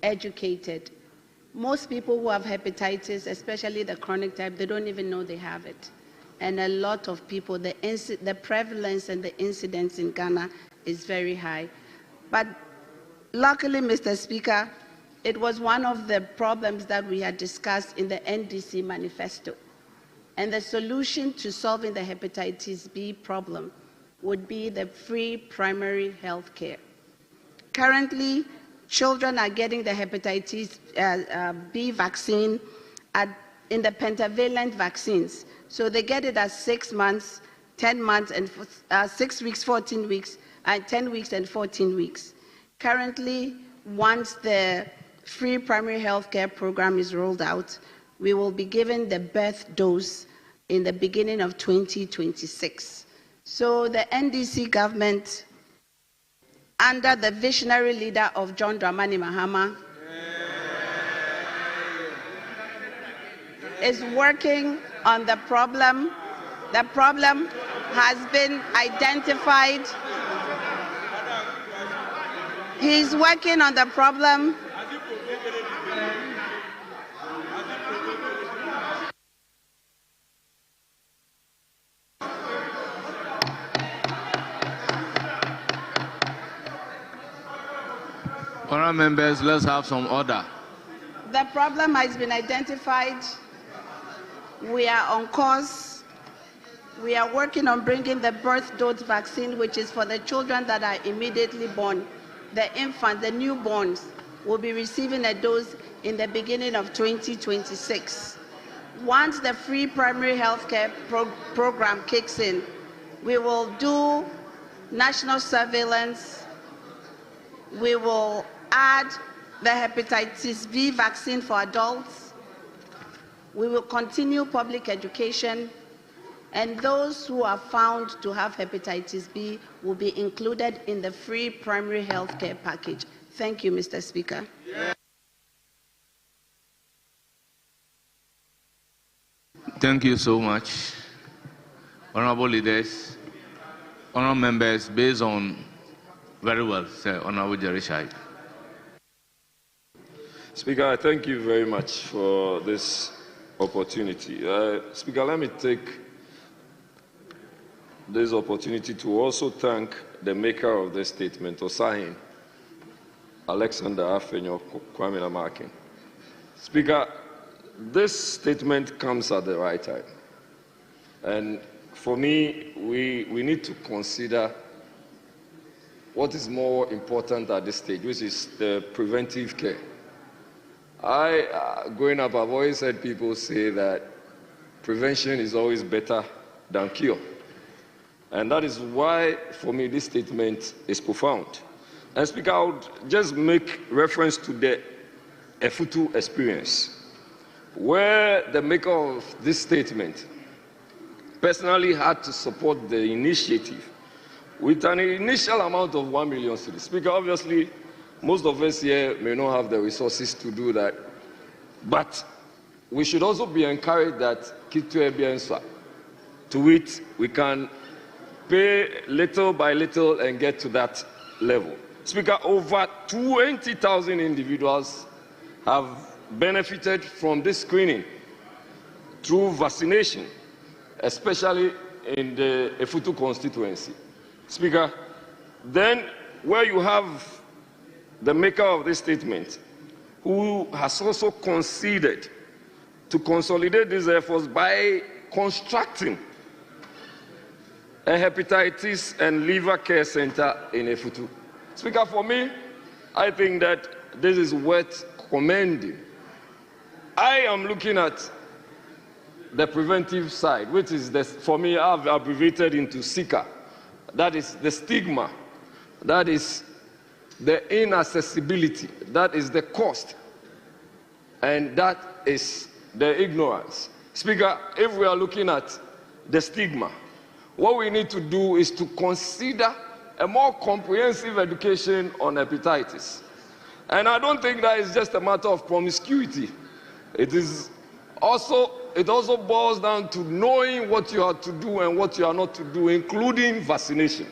Speaker 13: educated. Most people who have hepatitis, especially the chronic type, they don't even know they have it. And a lot of people, the prevalence and the incidence in Ghana is very high. But luckily, Mr. Speaker, it was one of the problems that we had discussed in the NDC manifesto. And the solution to solving the hepatitis B problem would be the free primary health care. Currently, children are getting the hepatitis B vaccine in the pentavalent vaccines. So they get it at 6 months, 10 months and 6 weeks, 14 weeks, and 10 weeks and 14 weeks. Currently, once the free primary health care program is rolled out, we will be given the birth dose in the beginning of 2026. So the NDC government, under the visionary leader of John Dramani Mahama, is working on the problem. The problem has been identified. He's working on the problem.
Speaker 2: Honourable members, let's have some order.
Speaker 13: The problem has been identified. We are on course. We are working on bringing the birth dose vaccine, which is for the children that are immediately born. The infants, the newborns, will be receiving a dose in the beginning of 2026. Once the free primary health care program kicks in, we will do national surveillance. We will add the hepatitis B vaccine for adults. We will continue public education, and those who are found to have hepatitis B will be included in the free primary health care package. Thank you, Mr. Speaker.
Speaker 2: Thank you so much. Honourable leaders, honourable members, based on very well, Sir Honourable Jerry Shai.
Speaker 8: Speaker, I thank you very much for this opportunity. Speaker, let me take this opportunity to also thank the maker of this statement, Osahin, Alexander Afenyo Kwame Namakin. Speaker, this statement comes at the right time. And for me, we need to consider what is more important at this stage, which is the preventive care. Growing up, I've always heard people say that prevention is always better than cure. And that is why, for me, this statement is profound. And Speaker, I would just make reference to the Efutu experience, where the maker of this statement personally had to support the initiative with an initial amount of 1 million cedis. Speaker, obviously, most of us here may not have the resources to do that, but we should also be encouraged that to which we can pay little by little and get to that level. Speaker, over 20,000 individuals have benefited from this screening through vaccination, especially in the Efutu constituency. Speaker, then where you have the maker of this statement, who has also conceded to consolidate these efforts by constructing a hepatitis and liver care center in Efutu. Speaker, for me, I think that this is worth commending. I am looking at the preventive side, which is, for me, I've abbreviated into SICA. That is the stigma. That is the inaccessibility. That is the cost. And that is the ignorance. Speaker, if we are looking at the stigma, what we need to do is to consider a more comprehensive education on hepatitis. And I don't think that is just a matter of promiscuity. It also boils down to knowing what you are to do and what you are not to do, including vaccination.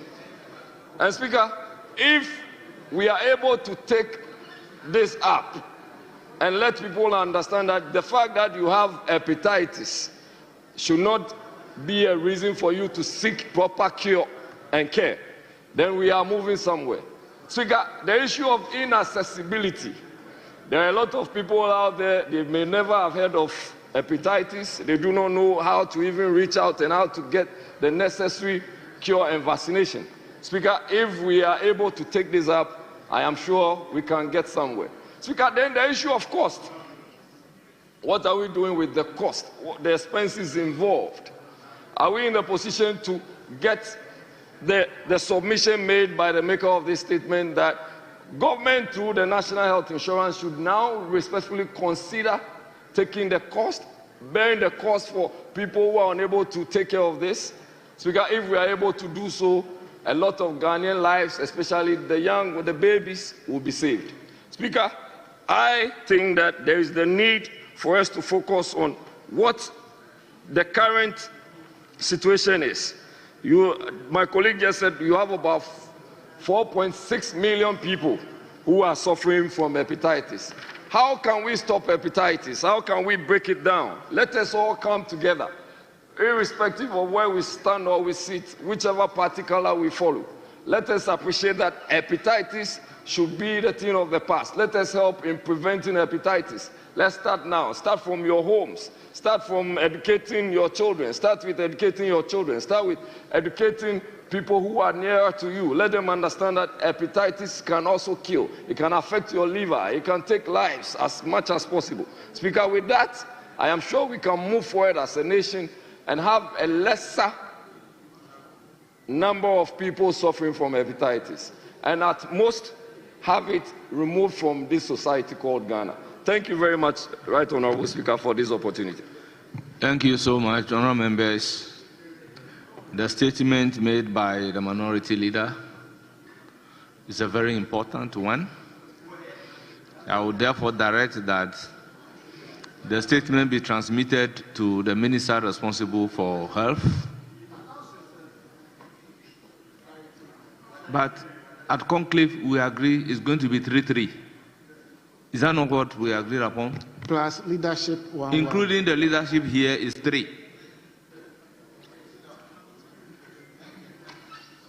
Speaker 8: And Speaker, if we are able to take this up and let people understand that the fact that you have hepatitis should not be a reason for you to seek proper cure and care, then we are moving somewhere. Speaker, the issue of inaccessibility. There are a lot of people out there, they may never have heard of hepatitis. They do not know how to even reach out and how to get the necessary cure and vaccination. Speaker, if we are able to take this up, I am sure we can get somewhere. Speaker, then the issue of cost. What are we doing with the cost? The expenses involved? Are we in a position to
Speaker 14: get the submission made by the maker of this statement that government through the National Health Insurance should now respectfully consider taking the cost, bearing the cost for people who are unable to take care of this. Speaker, if we are able to do so, a lot of Ghanaian lives, especially the young with the babies, will be saved. Speaker, I think that there is the need for us to focus on what the current situation is. My colleague just said you have about 4.6 million people who are suffering from hepatitis. How can we stop hepatitis? How can we break it down? Let us all come together, irrespective of where we stand or we sit, whichever party color we follow. Let us appreciate that hepatitis should be the thing of the past. Let us help in preventing hepatitis. Let's start now. Start from your homes. Start from educating your children. Start with educating your children. Start with educating people who are nearer to you. Let them understand that hepatitis can also kill. It can affect your liver. It can take lives as much as possible. Speaker, with that, I am sure we can move forward as a nation and have a lesser number of people suffering from hepatitis, and at most have it removed from this society called Ghana. Thank you very much, Right Honourable Speaker, for this opportunity.
Speaker 2: Thank you so much, honourable members. The statement made by the minority leader is a very important one. I would therefore direct that the statement be transmitted to the minister responsible for health. But at conclave, we agree it's going to be 3-3. Is that not what we agreed upon?
Speaker 5: Plus leadership 1-1.
Speaker 2: Including the leadership here is 3.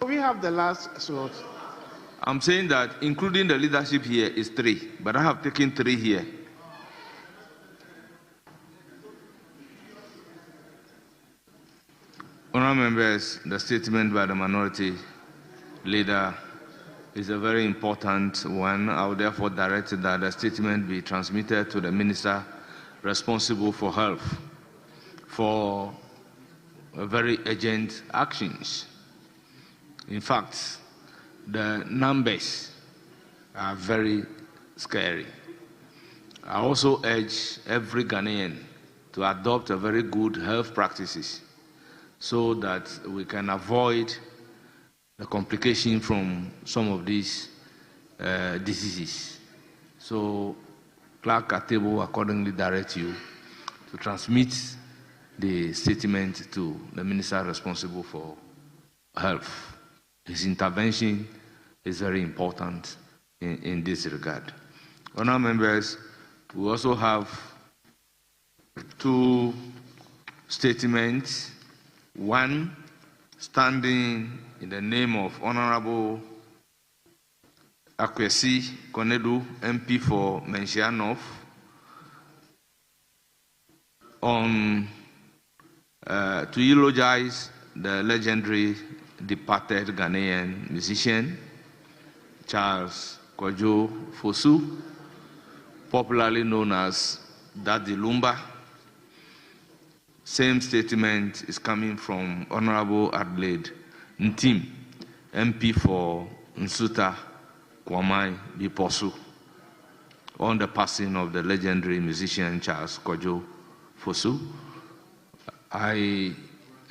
Speaker 5: We have the last slot.
Speaker 2: I'm saying that including the leadership here is 3, but I have taken 3 here. Honourable members, the statement by the minority leader is a very important one. I would therefore direct that the statement be transmitted to the minister responsible for health for very urgent actions. In fact, the numbers are very scary. I also urge every Ghanaian to adopt a very good health practices so that we can avoid the complication from some of these diseases. So, clerk at table accordingly direct you to transmit the statement to the minister responsible for health. His intervention is very important in this regard. Honourable members, we also have 2 statements. One, standing in the name of Honourable Akwesi Konedu, MP for Menchia North, to eulogize the legendary departed Ghanaian musician Charles Kojo Fosu, popularly known as Daddy Lumba. Same statement is coming from Honourable Adelaide Ntim, MP for Nsuta Kwamai Biposu, on the passing of the legendary musician Charles Kojo Fosu. I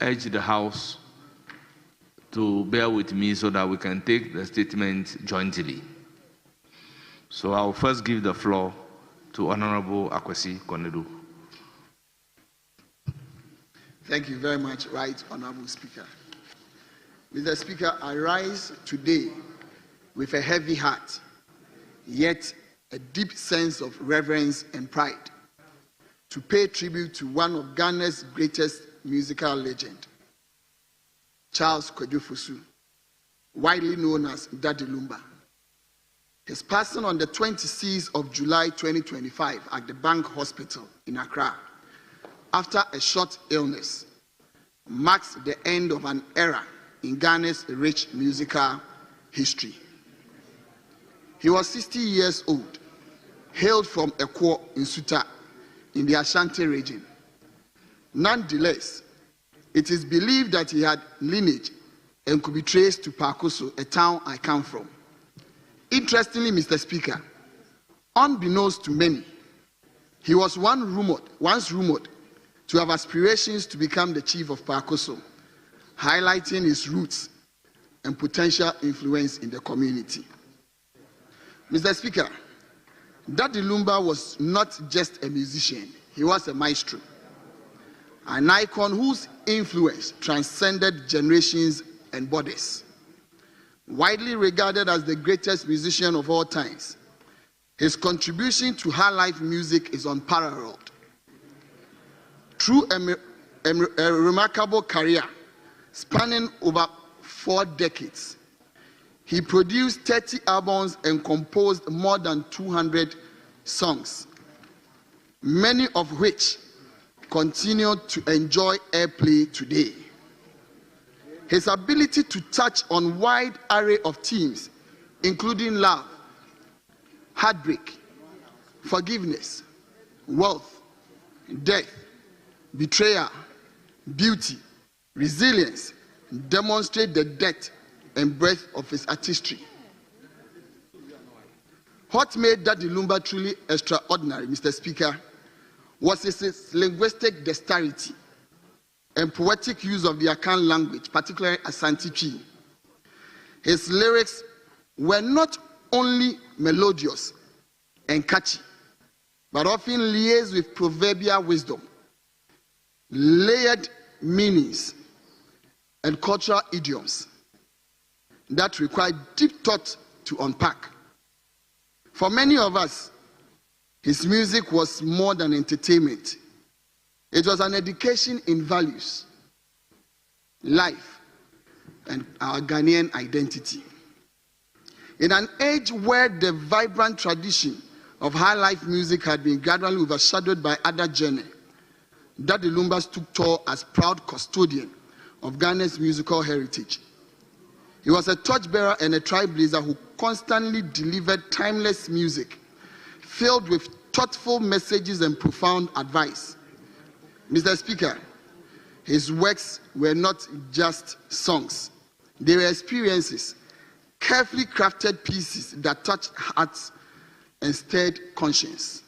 Speaker 2: urge the House to bear with me so that we can take the statement jointly. So I'll first give the floor to Honourable Akwesi Konedu.
Speaker 15: Thank you very much, Right Honourable Speaker. Mr. Speaker, I rise today with a heavy heart, yet a deep sense of reverence and pride, to pay tribute to one of Ghana's greatest musical legends, Charles Kojo Fosu, widely known as Daddy Lumba. His passing on the 26th of July 2025 at the Bank Hospital in Accra, after a short illness, marks the end of an era in Ghana's rich musical history. He was 60 years old, hailed from Ekwo in Suta in the Ashanti region. Nonetheless, it is believed that he had lineage and could be traced to Pakoso, a town I come from. Interestingly, Mr. Speaker, unbeknownst to many, he was once rumored to have aspirations to become the chief of Pakoso, highlighting his roots and potential influence in the community. Mr. Speaker, Daddy Lumba was not just a musician, he was a maestro, an icon whose influence transcended generations and borders. Widely regarded as the greatest musician of all times, his contribution to high life music is unparalleled. Through a remarkable career spanning over 4 decades, he produced 30 albums and composed more than 200 songs, many of which continue to enjoy airplay today. His ability to touch on a wide array of themes, including love, heartbreak, forgiveness, wealth, death, betrayal, beauty, resilience, demonstrate the depth and breadth of his artistry. What made Daddy Lumba truly extraordinary, Mr. Speaker, was his linguistic dexterity and poetic use of the Akan language, particularly Asante Twi. His lyrics were not only melodious and catchy, but often liaised with proverbial wisdom, layered meanings, and cultural idioms that require deep thought to unpack. For many of us, his music was more than entertainment. It was an education in values, life, and our Ghanaian identity. In an age where the vibrant tradition of high life music had been gradually overshadowed by other genres, Daddy Lumba took toll as proud custodian of Ghana's musical heritage. He was a torchbearer and a trailblazer who constantly delivered timeless music filled with thoughtful messages and profound advice. Mr. Speaker, his works were not just songs. They were experiences, carefully crafted pieces that touched hearts and stirred conscience.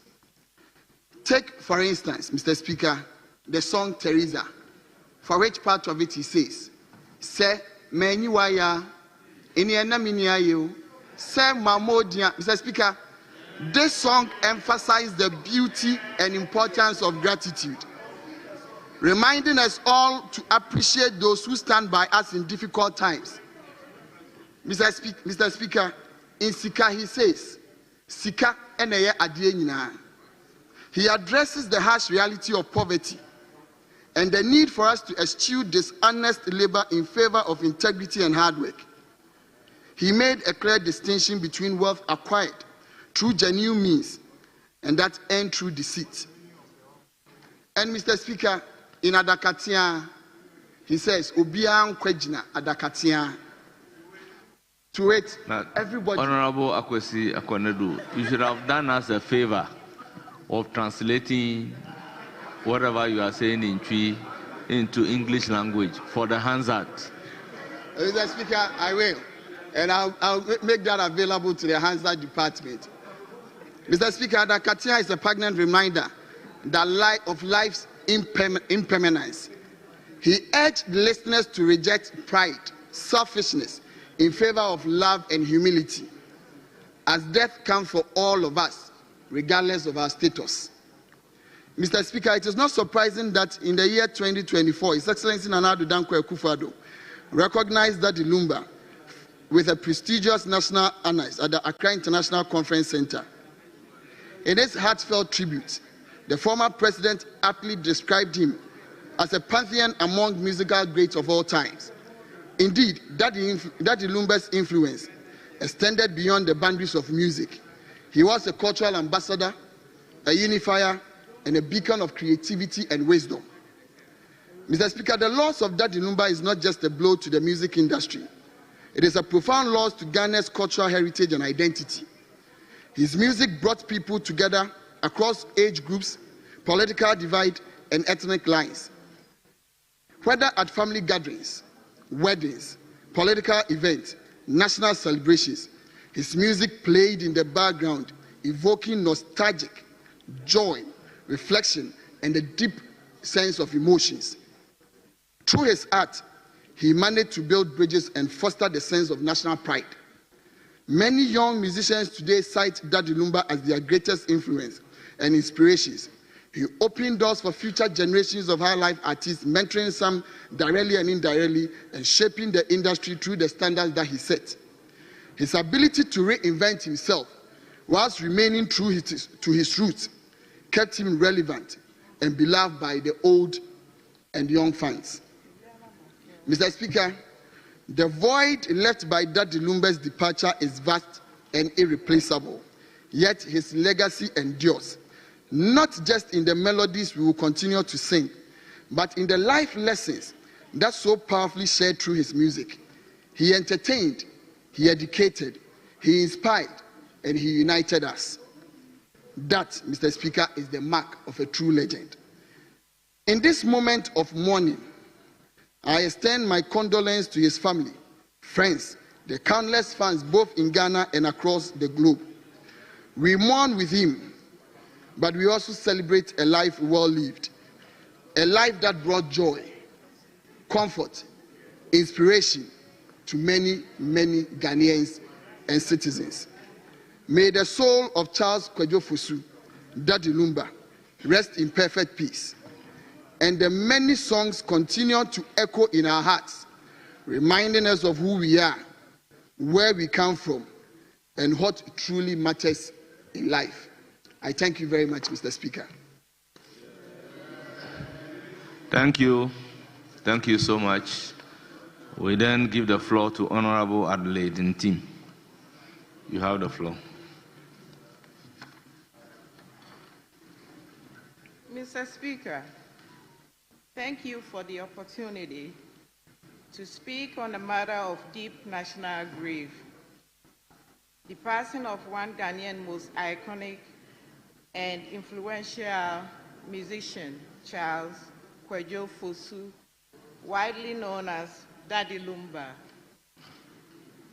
Speaker 15: Take, for instance, Mr. Speaker, the song Teresa, for which part of it he says, "Se menyuaya, eniena miniayo, se mamodia." Mr. Speaker, this song emphasized the beauty and importance of gratitude, reminding us all to appreciate those who stand by us in difficult times. Mr. Speaker, in Sika he says, "Sika eneye adie nyina." He addresses the harsh reality of poverty and the need for us to eschew dishonest labor in favor of integrity and hard work. He made a clear distinction between wealth acquired through genuine means and that earned through deceit. And Mr. Speaker, in Adakatia, he says, "Obiang kwejina Adakatia." To it, everybody.
Speaker 2: Honorable Akwesi Akwanedu, you should have done us a favor of translating whatever you are saying in Twi into English language for the Hansard.
Speaker 15: Mr. Speaker, I will. And I'll make that available to the Hansard department. Mr. Speaker, Adakatia is a poignant reminder that of life's impermanence. He urged listeners to reject pride, selfishness, in favor of love and humility, as death comes for all of us, regardless of our status. Mr. Speaker, it is not surprising that in the year 2024, His Excellency Nana Addo Dankwa Akufo-Addo recognized Daddy Lumba with a prestigious national honors at the Accra International Conference Center. In his heartfelt tribute, the former president aptly described him as a pantheon among musical greats of all times. Indeed, Daddy Lumba's influence extended beyond the boundaries of music. He was a cultural ambassador, a unifier, and a beacon of creativity and wisdom. Mr. Speaker, the loss of Daddy Lumba is not just a blow to the music industry. It is a profound loss to Ghana's cultural heritage and identity. His music brought people together across age groups, political divide, and ethnic lines. Whether at family gatherings, weddings, political events, national celebrations. His music played in the background, evoking nostalgic, joy, reflection, and a deep sense of emotions. Through his art, he managed to build bridges and foster the sense of national pride. Many young musicians today cite Daddy Lumba as their greatest influence and inspirations. He opened doors for future generations of high-life artists, mentoring some directly and indirectly, and shaping the industry through the standards that he set. His ability to reinvent himself whilst remaining true to his roots kept him relevant and beloved by the old and young fans. Mr. Speaker, the void left by Daddy Lumba's departure is vast and irreplaceable, yet his legacy endures, not just in the melodies we will continue to sing, but in the life lessons that so powerfully shared through his music. He entertained, he educated, he inspired, and he united us. That, Mr. Speaker, is the mark of a true legend. In this moment of mourning, I extend my condolence to his family, friends, the countless fans both in Ghana and across the globe. We mourn with him, but we also celebrate a life well lived, a life that brought joy, comfort, inspiration to many, many Ghanaians and citizens. May the soul of Charles Kwadwo Fosu, Daddy Lumba, rest in perfect peace, and the many songs continue to echo in our hearts, reminding us of who we are, where we come from, and what truly matters in life. I thank you very much, Mr. Speaker.
Speaker 2: Thank you. Thank you so much. We then give the floor to Honorable Adelaide Ntim. You have the floor.
Speaker 7: Mr. Speaker, thank you for the opportunity to speak on a matter of deep national grief. The passing of one Ghanaian most iconic and influential musician, Charles Kwadwo Fosu, widely known as Daddy Lumba.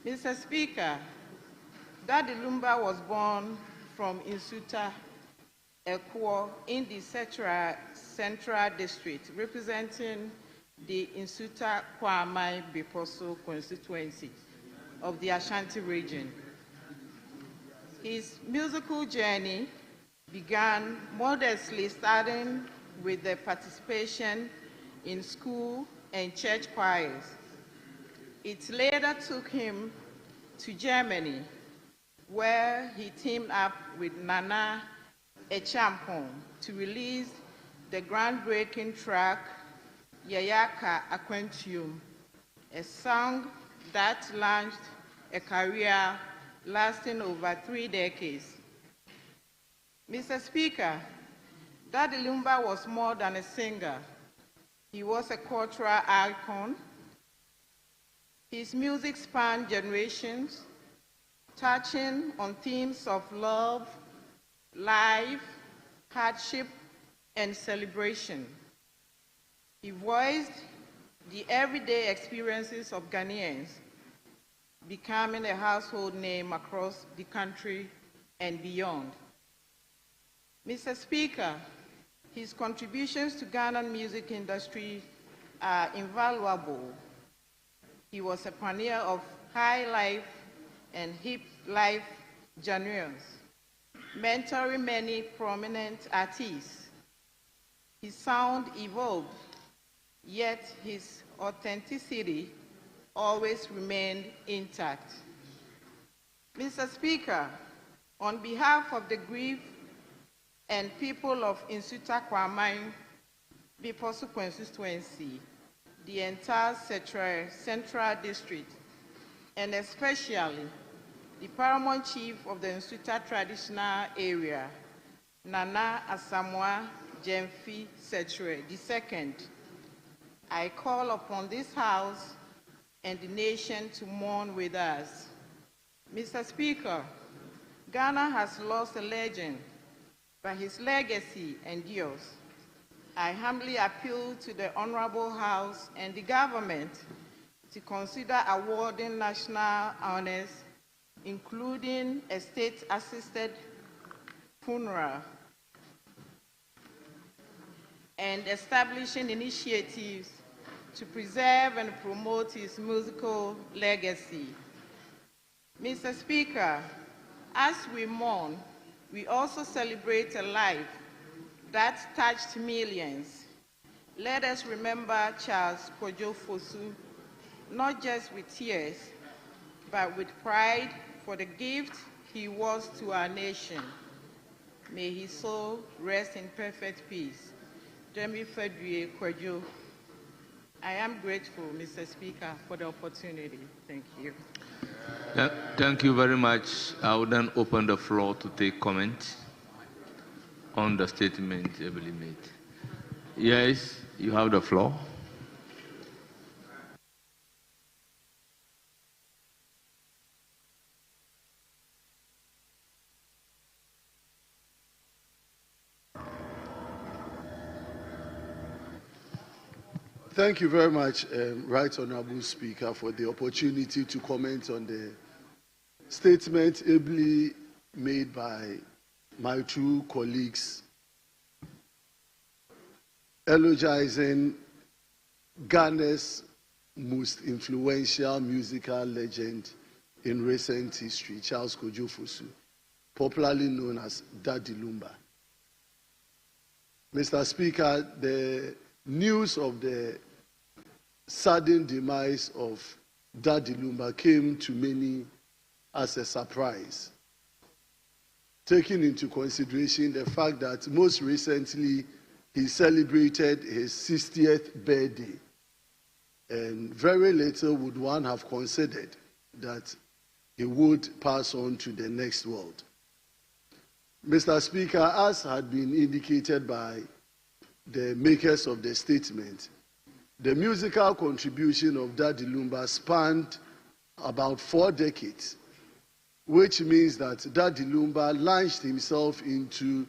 Speaker 7: Mr. Speaker, Daddy Lumba was born from Insuta, Ekuo, in the Central District, representing the Insuta Kwamai Biposo constituency of the Ashanti region. His musical journey began modestly, starting with the participation in school and church choirs. It later took him to Germany, where he teamed up with Nana Echampong to release the groundbreaking track Yayaka Aquentium, a song that launched a career lasting over 3 decades. Mr. Speaker, Daddy Lumba was more than a singer. He was a cultural icon. His music spanned generations, touching on themes of love, life, hardship, and celebration. He voiced the everyday experiences of Ghanaians, becoming a household name across the country and beyond. Mr. Speaker, his contributions to Ghanaian music industry are invaluable. He was a pioneer of high life and hip life genres, mentoring many prominent artists. His sound evolved, yet his authenticity always remained intact. Mr. Speaker, on behalf of the grief and people of Insuta Kwamai Biposo constituency, the entire Central District, and especially the paramount chief of the Insuta traditional area, Nana Asamoah Gyamfi Setre II, I call upon this House and the nation to mourn with us. Mr. Speaker, Ghana has lost a legend, but his legacy endures. I humbly appeal to the Honorable House and the government
Speaker 16: to consider awarding national honors, including a state-assisted funeral, and establishing initiatives to preserve and promote his musical legacy. Mr. Speaker, as we mourn, we also celebrate a life that touched millions. Let us remember Charles Kojo Fosu, not just with tears, but with pride for the gift he was to our nation. May his soul rest in perfect peace. Jemi Fedue Kojo. I am grateful, Mr. Speaker, for the opportunity. Thank you.
Speaker 2: Thank you very much. I will then open the floor to take comment on the statement ably made. Yes, you have the floor.
Speaker 4: Thank you very much, Right Honorable Speaker, for the opportunity to comment on the statement ably made by my two colleagues eulogizing Ghana's most influential musical legend in recent history, Charles Kojo Fosu, popularly known as Daddy Lumba. Mr. Speaker, the news of the sudden demise of Daddy Lumba came to many as a surprise, taking into consideration the fact that most recently he celebrated his 60th birthday, and very little would one have considered that he would pass on to the next world. Mr. Speaker, as had been indicated by the makers of the statement, the musical contribution of Daddy Lumba spanned about 4 decades, which means that Daddy Lumba launched himself into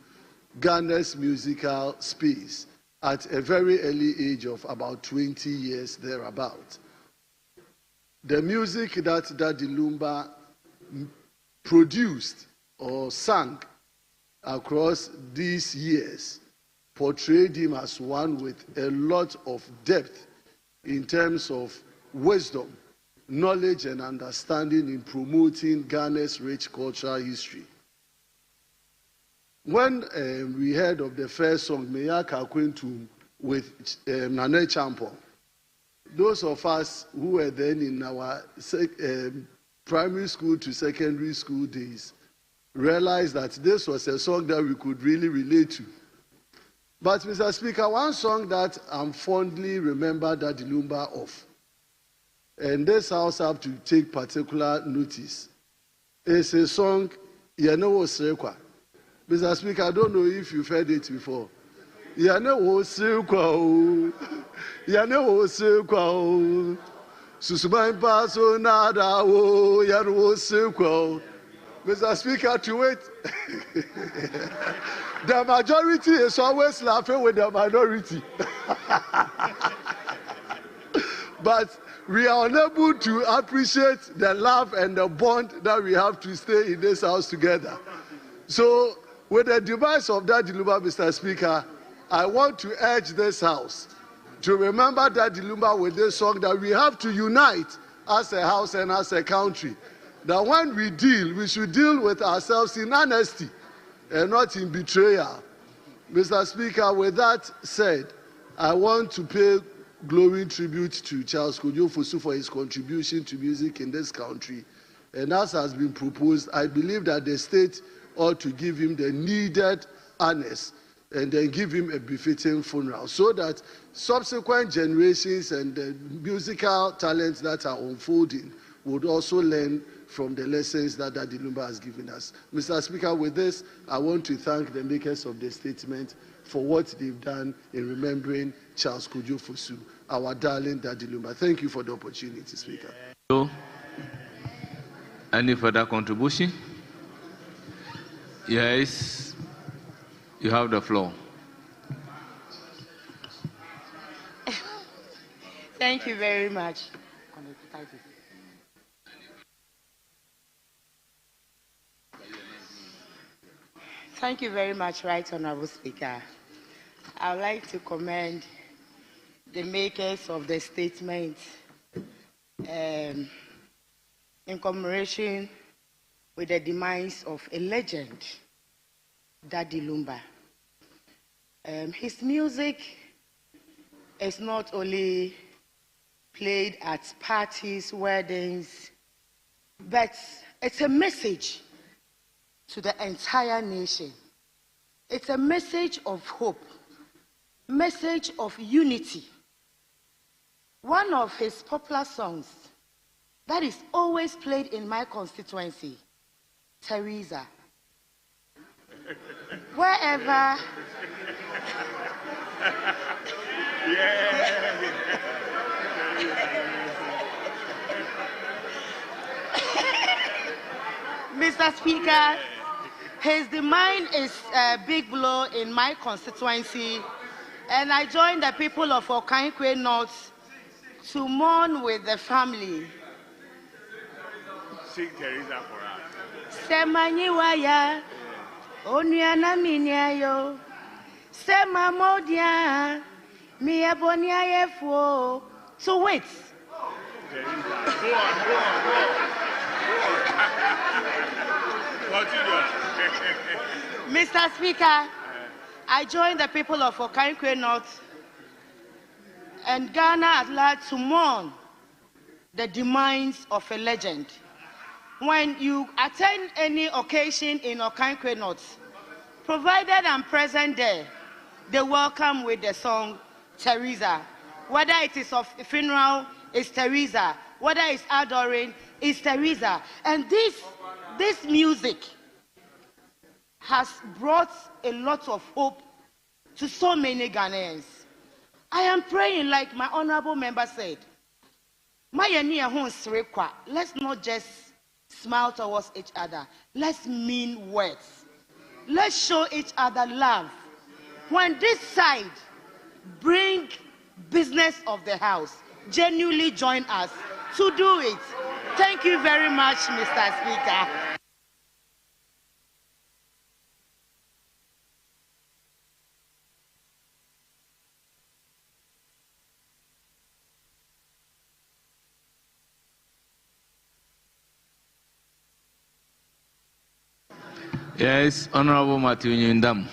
Speaker 4: Ghana's musical space at a very early age of about 20 years thereabout. The music that Daddy Lumba produced or sang across these years portrayed him as one with a lot of depth in terms of wisdom, knowledge, and understanding in promoting Ghana's rich cultural history. When we heard of the first song, Meyaka Kwentum, with Nane Champo, those of us who were then in our primary school to secondary school days realized that this was a song that we could really relate to. But, Mr. Speaker, one song that I'm fondly remember Daddy Lumba of, and this house have to take particular notice, is a song, Yano Sekwa. Mr. Speaker, I don't know if you've heard it before. Yano Sekwa, Yano Sekwa, Susuban Paso Nada, Yano Sekwa. Mr. Speaker, to wait. The majority is always laughing with the minority. But we are unable to appreciate the love and the bond that we have to stay in this house together. So, with the demise of Daddy Lumba, Mr. Speaker, I want to urge this house to remember Daddy Lumba with this song that we have to unite as a house and as a country. That when we deal, we should deal with ourselves in honesty and not in betrayal. Mr. Speaker, with that said, I want to pay glowing tribute to Charles Kojo Fosu for his contribution to music in this country. And as has been proposed, I believe that the state ought to give him the needed honors and then give him a befitting funeral so that subsequent generations and the musical talents that are unfolding would also learn from the lessons that Daddy Lumba has given us. Mr. Speaker, with this, I want to thank the makers of the statement for what they've done in remembering Charles Kojo Fosu, our darling Daddy Lumba. Thank you for the opportunity, Speaker.
Speaker 2: Any further contribution? Yes, you have the floor.
Speaker 17: Thank you very much. hepatitis. Thank you very much, Right Honorable Speaker. I would like to commend the makers of the statement in commemoration with the demise of a legend, Daddy Lumba. His music is not only played at parties, weddings, but it's a message to the entire nation. It's a message of hope, message of unity. One of his popular songs that is always played in my constituency, Teresa. Wherever Mr. Speaker, his demise is a big blow in my constituency, and I join the people of Okankwe North to mourn with the family.
Speaker 18: Sing Teresa for us.
Speaker 17: Semanyiwaya, Onyana Minyayo, Sema Modia, Miabonia Yefo. So wait.
Speaker 18: Teresa, go on.
Speaker 17: Mr. Speaker, I join the people of Okankwe North and Ghana at large to mourn the demise of a legend. When you attend any occasion in Okankwe North, provided I'm present there, they welcome with the song Teresa. Whether it is of a funeral, it's Teresa. Whether it's adoring, it's Teresa. And this music has brought a lot of hope to so many Ghanaians. I am praying, like my honorable member said, let's not just smile towards each other. Let's mean words. Let's show each other love. When this side bring business of the house, genuinely join us to do it. Thank you very much, Mr. Speaker.
Speaker 2: Yes, Honorable Matthew Nyundam.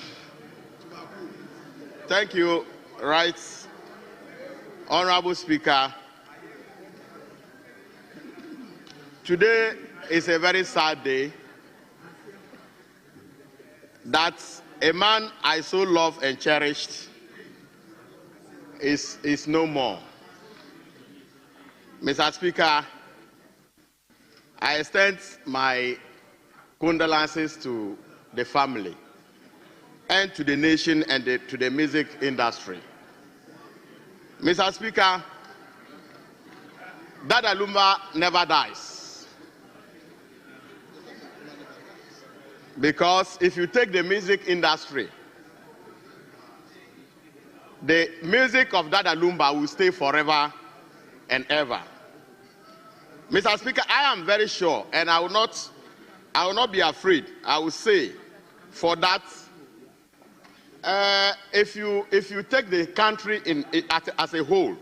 Speaker 10: Thank you, Right Honorable Speaker. Today is a very sad day that a man I so loved and cherished is no more. Mr. Speaker, I extend my condolences to the family and to the nation and to the music industry. Mr. Speaker, Dada Lumba never dies. Because if you take the music industry, the music of Dada Lumba will stay forever and ever. Mr. Speaker, I am very sure, and I will not be afraid. I will say, for that, if you take the country as a whole,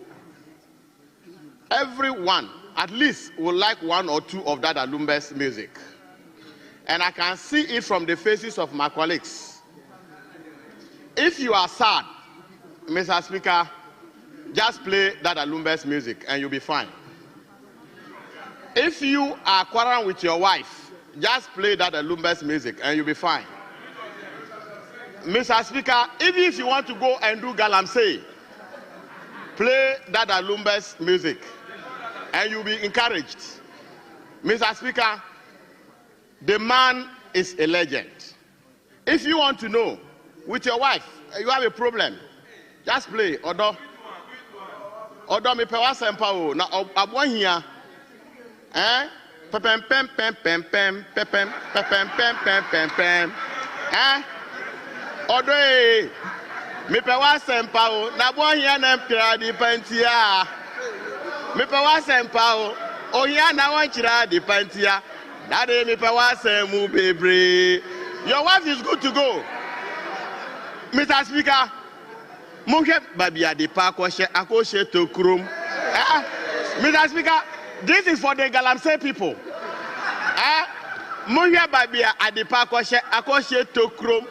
Speaker 10: everyone at least will like one or two of Dada Lumba's music, and I can see it from the faces of my colleagues. If you are sad, Mr. Speaker, just play Dada Lumba's music and you'll be fine. If you are quarreling with your wife, just play Dada Lumba's music and you'll be fine. Mr. Speaker, even if you want to go and do galamsey, play Dada Lumba's music and you'll be encouraged. Mr. Speaker, the man is a legend. If you want to know with your wife, you have a problem, just play Odo me pewa sempa o na abwa hia pem pem pem pem pem pem pem pem pem pem pem Odo me pewa sempa o na abwa hia na mpira di pantia me pewa sempa o Oya na wanchira the pantia. Daddy me pawase mu bebre. Your wife is good to go. Mr. Speaker, Munke Babia de Pakoshe Akoshe to Krum. Mr. Speaker, this is for the Galamsey people. Munke Babia at the Pakoshe Akoshe to Krum.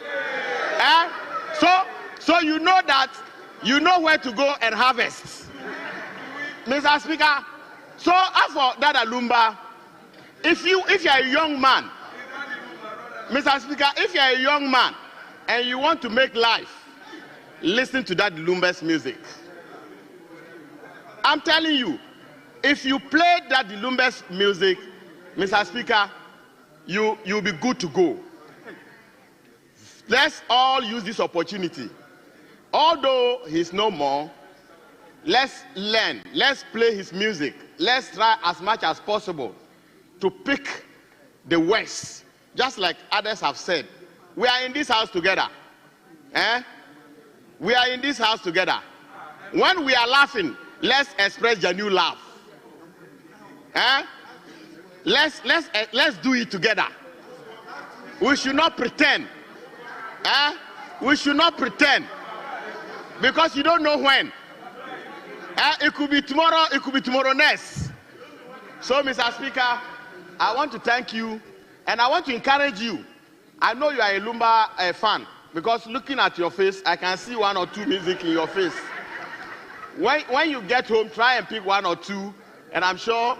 Speaker 10: So you know that you know where to go and harvest. Mr. Speaker, so for that Lumba, if you're a young man, Mr. Speaker, if you're a young man and you want to make life, listen to that Lumba's music. I'm telling you, if you play that Lumba's music, Mr. Speaker, you'll be good to go. Let's all use this opportunity. Although he's no more, let's learn, let's play his music. Let's try as much as possible to pick the West. Just like others have said, we are in this house together. We are in this house together. When we are laughing, let's express genuine laugh. Let's do it together. We should not pretend. We should not pretend. Because you don't know when. It could be tomorrow, it could be tomorrow next. So, Mr. Speaker, I want to thank you and I want to encourage you. I know you are a Lumba fan because looking at your face, I can see one or two music in your face. When you get home, try and pick one or two, and I'm sure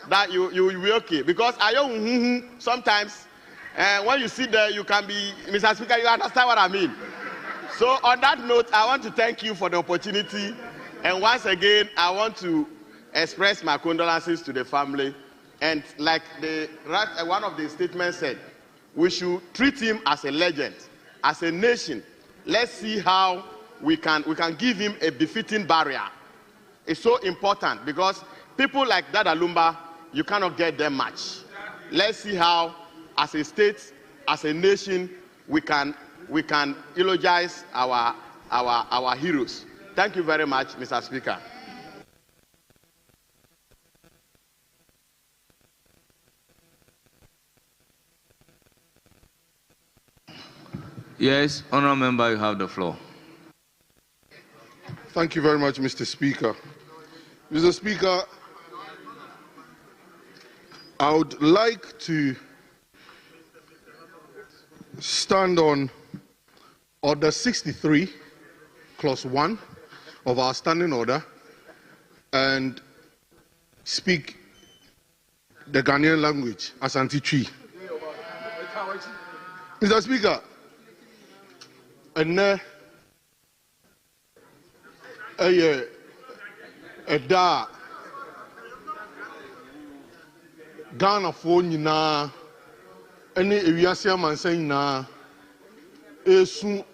Speaker 10: that you will be okay. Because sometimes when you sit there, you can be, Mr. Speaker, you understand what I mean. So on that note, I want to thank you for the opportunity. And once again, I want to express my condolences to the family. And like one of the statements said, we should treat him as a legend, as a nation. Let's see how we can give him a befitting barrier. It's so important because people like Dada Lumba, you cannot get them much. Let's see how, as a state, as a nation, we can eulogize our heroes. Thank you very much, Mr. Speaker.
Speaker 2: Yes, honourable member, you have the floor.
Speaker 8: Thank you very much, Mr. Speaker. Mr. Speaker, I would like to stand on Order 63, Clause 1 of our standing order and speak the Ghanaian language, Asante Twi. Mr. Speaker, and da Ghana for nyinaa ene ewiase amansa nyinaa esu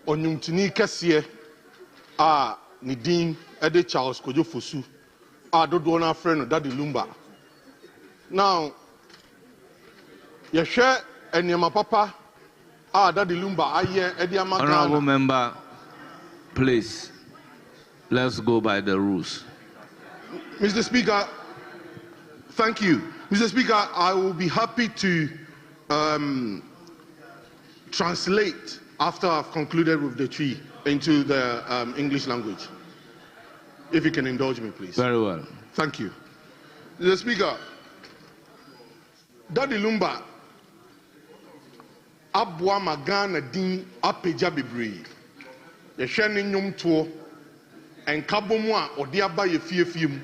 Speaker 8: onyumtini kese a ne din ede Charles Kojo Fosu a dodo na frɛ no Daddy Lumba. Now yɛhwɛ enema papa Daddy Lumba ayɛ ede ama Ghana.
Speaker 2: Honourable member, please, let's go by the rules.
Speaker 8: Mr. Speaker, thank you. Mr. Speaker, I will be happy to translate after I've concluded with the tree into the English language. If you can indulge me, please.
Speaker 2: Very well.
Speaker 8: Thank you. Mr. Speaker, Daddy Lumba abwa magana din apeja bebree. Yɛhwɛ ne nnwomtoɔ nkabom a ɔde aba yɛ fiefie mu.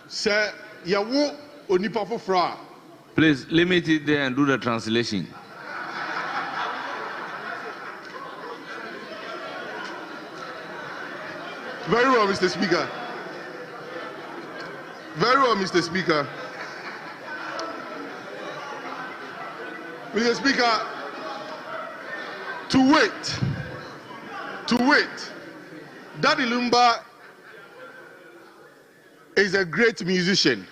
Speaker 8: Sɛ yɛwo onipa foforɔ a.
Speaker 2: Please limit it there and do the translation.
Speaker 8: Very well, Mr. Speaker. Very well, Mr. Speaker. Mr. Speaker, to wait. Daddy Lumba is a great musician.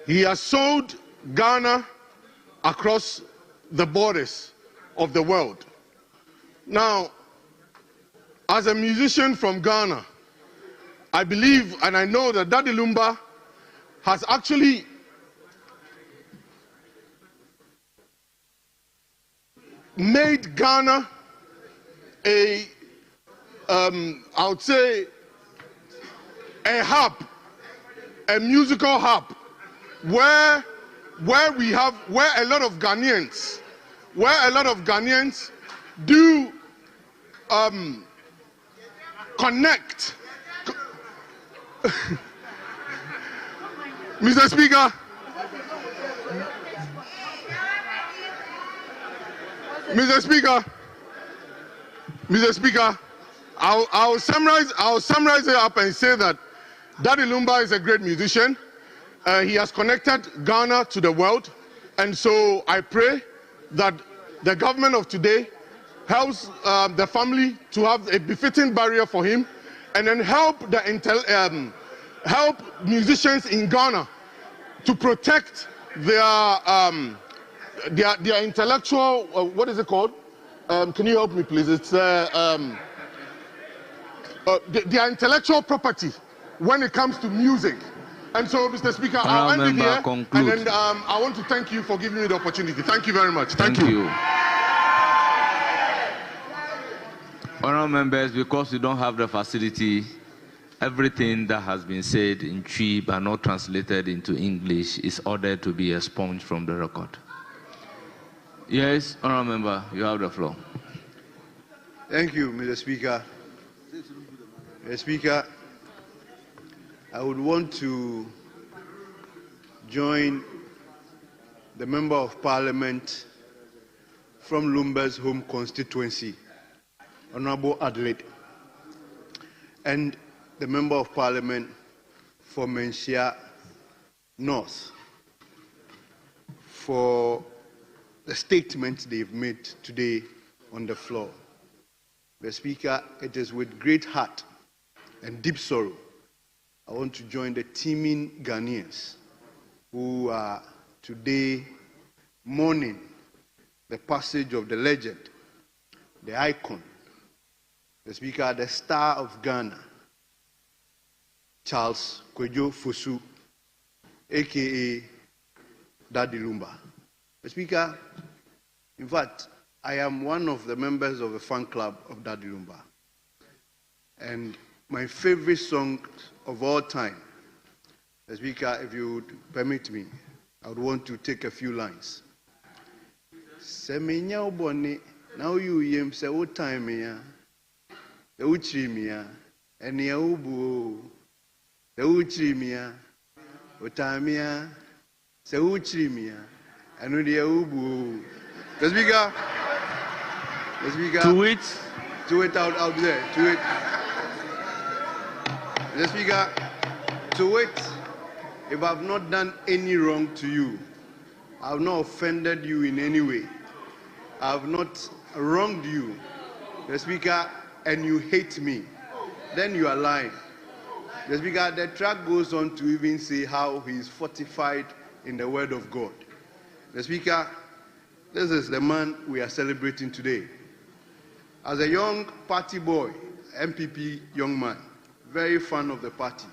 Speaker 8: He has sold Ghana across the borders of the world. Now, as a musician from Ghana, I believe and I know that Daddy Lumba
Speaker 9: has actually made Ghana a, I would say, a hub, a musical hub, where a lot of Ghanaians do connect. Mr. Speaker, I'll summarize it up and say that Daddy Lumba is a great musician. He has connected Ghana to the world, and so I pray that the government of today helps the family to have a befitting burial for him, and then help musicians in Ghana to protect their intellectual, what is it called? Can you help me, please? It's their intellectual property when it comes to music. And so, Mr. Speaker, I'll end it here. Conclude. And then I want to thank you for giving me the opportunity. Thank you very much. Thank you.
Speaker 2: Honourable members, because we don't have the facility, everything that has been said in Twi but not translated into English is ordered to be expunged from the record. Yes, Honourable Member, you have the floor.
Speaker 19: Thank you, Mr. Speaker. Mr. Speaker, I would want to join the Member of Parliament from Lumba's home constituency, Honourable Adelaide, and the Member of Parliament for Menchia North for the statement they've made today on the floor. Mr. Speaker, it is with great heart and deep sorrow I want to join the teeming Ghanaians who are today mourning the passage of the legend, the icon, the Speaker, the star of Ghana, Charles Kwadwo Fosu, a.k.a. Daddy Lumba. The Speaker, in fact, I am one of the members of the fan club of Daddy Lumba. And my favorite song of all time, the Speaker, if you would permit me, I would want to take a few lines. Semenya ubone, now you yem se o time ya, the uchrimia, and ya ubu, the uchrimia, utamia, se uchrimia, and the ubu. The Speaker, to it out there, to it. The Speaker, to it, if I have not done any wrong to you, I have not offended you in any way, I have not wronged you, the Speaker, and you hate me, then you are lying. The Speaker, the track goes on to even say how he is fortified in the word of God. The Speaker, this is the man we are celebrating today. As a young party boy, MPP young man, very fan of the party,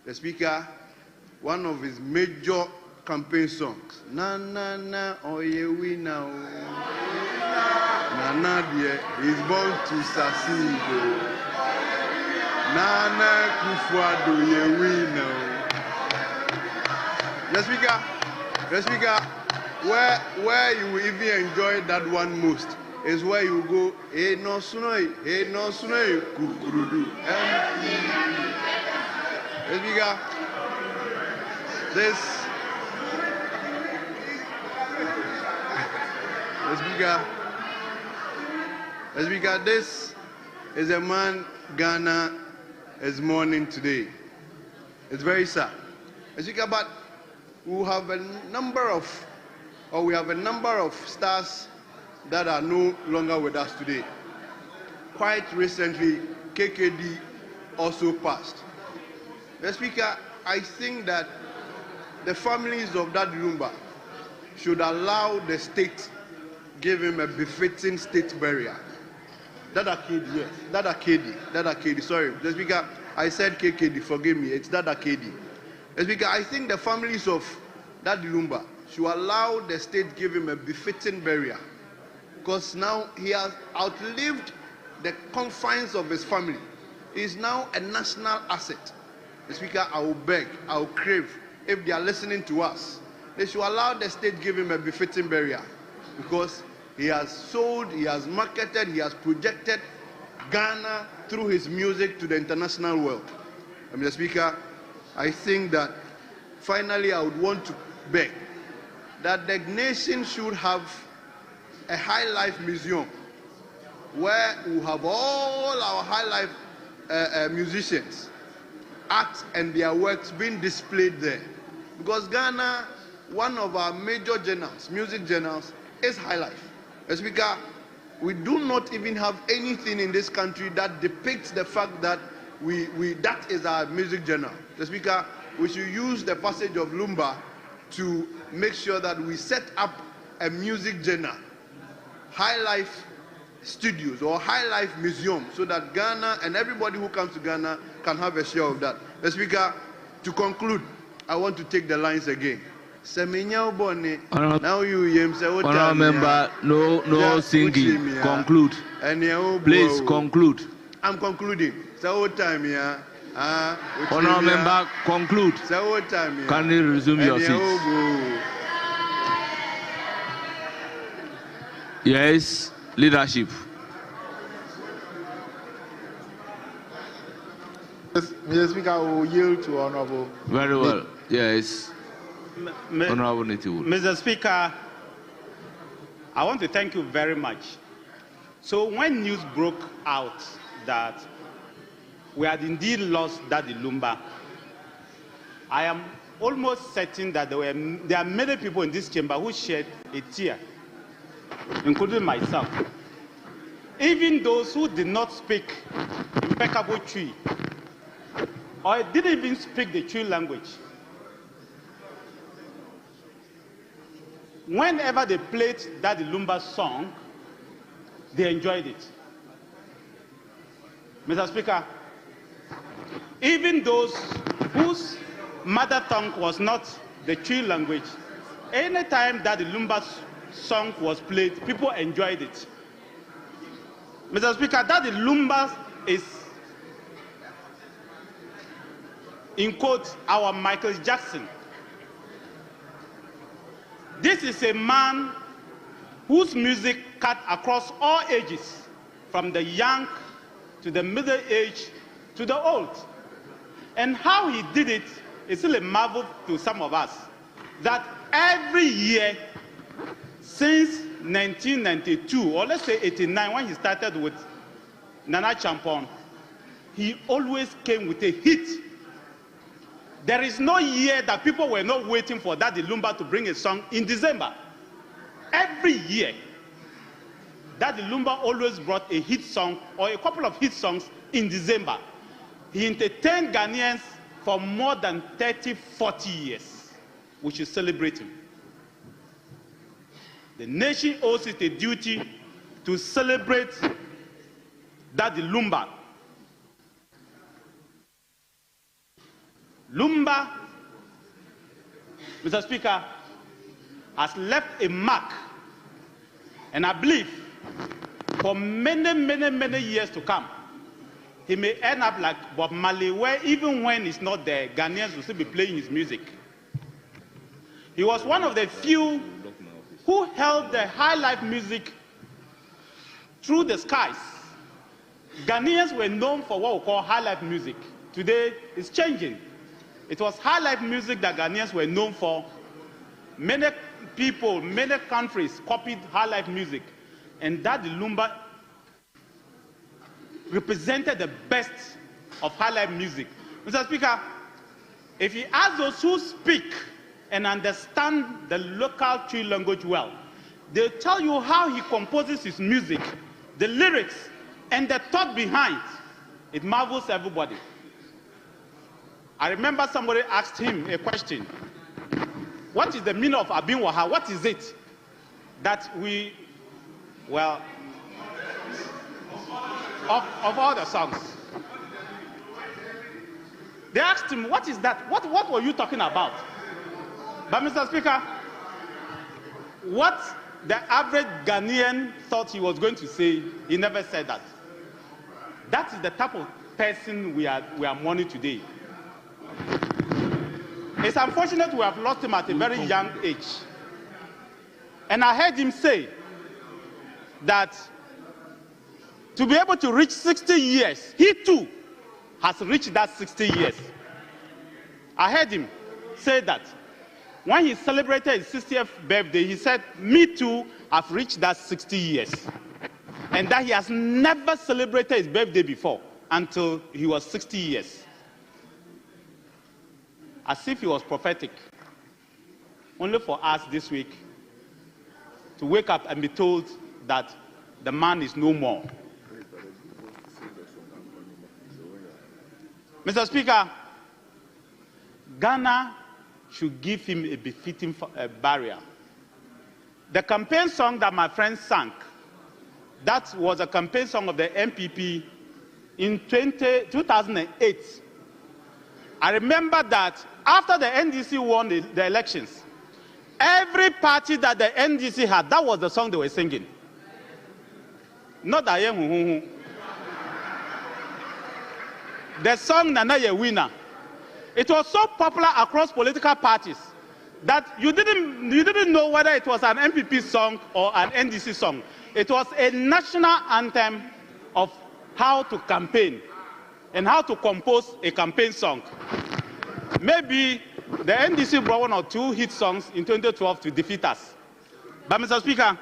Speaker 19: the Speaker, one of his major campaign songs, Na na na oye we now, na na dear, he's born to succeed. Na na kufuado ye we now. The Speaker, where you will even enjoy that one most is where you go, hey no sunoi, kukurudu. The Speaker, this is a man Ghana is mourning today. It's very sad. The Speaker, but we have a number of stars that are no longer with us today. Quite recently, KKD also passed. The Speaker, I think that the families of Daddy Lumba should allow the state give him a befitting state burial. Dada KD, yes. Dada KD, sorry. The Speaker, I said KKD, forgive me, it's Dada KD. Speaker, I think the families of that Lumba should allow the state give him a befitting burial, because now he has outlived the confines of his family. He is now a national asset. Speaker, I will beg, I will crave, if they are listening to us, they should allow the state give him a befitting burial, because he has sold, he has marketed, he has projected Ghana through his music to the international world. Mr. Speaker, I think that finally I would want to beg that the nation should have a high life museum where we have all our high life musicians, art and their works being displayed there. Because Ghana, one of our major journals, music journals, is high life. Mr. Speaker, we do not even have anything in this country that depicts the fact that that is our music journal. Mr. Speaker, we should use the passage of Lumba to make sure that we set up a music journal, high life studios or high life museum, so that Ghana and everybody who comes to Ghana can have a share of that. Mr. Speaker, to conclude, I want to take the lines again. Now you
Speaker 2: Honourable member, no singing. Conclude. Please conclude.
Speaker 19: I'm concluding. So time here.
Speaker 2: Honourable member, conclude. Can you resume your seat? Yes, leadership.
Speaker 6: Mr. Speaker, I will yield to Honourable.
Speaker 2: Very well. Yes. Honourable Nitiwood.
Speaker 20: Mr. Speaker, I want to thank you very much. So when news broke out that we had indeed lost Daddy Lumba, I am almost certain that there are many people in this chamber who shed a tear, including myself. Even those who did not speak impeccable Twi, or didn't even speak the Twi language. Whenever they played Daddy Lumba's song, they enjoyed it. Mr. Speaker, even those whose mother tongue was not the Twi language, anytime Daddy Lumba's song was played, people enjoyed it. Mr. Speaker, Daddy Lumba is, in quotes, our Michael Jackson. This is a man whose music cut across all ages, from the young to the middle age to the old. And how he did it is still a marvel to some of us, that every year since 1992, or let's say 89, when he started with Nana Champon, he always came with a hit. There is no year that people were not waiting for Daddy Lumba to bring a song in December. Every year, Daddy Lumba always brought a hit song or a couple of hit songs in December. He entertained Ghanaians for more than 30, 40 years. We should celebrate him. The nation owes it a duty to celebrate Daddy Lumba. Lumba, Mr. Speaker, has left a mark, and I believe for many, many, many years to come, he may end up like Bob Marley, where even when he's not there, Ghanaians will still be playing his music. He was one of the few who held the high life music through the skies. Ghanaians were known for what we call high life music. Today, it's changing. It was high life music that Ghanaians were known for. Many people, many countries copied high life music. And Daddy Lumba represented the best of high life music. Mr. Speaker, if you ask those who speak and understand the local Twi language well, they'll tell you how he composes his music, the lyrics, and the thought behind. It marvels everybody. I remember somebody asked him a question. What is the meaning of Abinwaha? What is it that we, well, of all the songs? They asked him, what is that? What were you talking about? But Mr. Speaker, what the average Ghanaian thought he was going to say, he never said that. That is the type of person we are mourning today. It's unfortunate we have lost him at a very young age. And I heard him say that to be able to reach 60 years, he too has reached that 60 years. I heard him say that when he celebrated his 60th birthday, he said, me too have reached that 60 years. And that he has never celebrated his birthday before until he was 60 years. As if he was prophetic. Only for us this week to wake up and be told that the man is no more. Mr. Speaker, Ghana should give him a befitting burial. The campaign song that my friend sang, that was a campaign song of the MPP in 2008. I remember that after the NDC won the elections, every party that the NDC had, that was the song they were singing. Not the Aye. The song Nana Ye Winner. It was so popular across political parties that you didn't know whether it was an MPP song or an NDC song. It was a national anthem of how to campaign and how to compose a campaign song. Maybe the NDC brought 1 or 2 hit songs in 2012 to defeat us. But Mr. Speaker,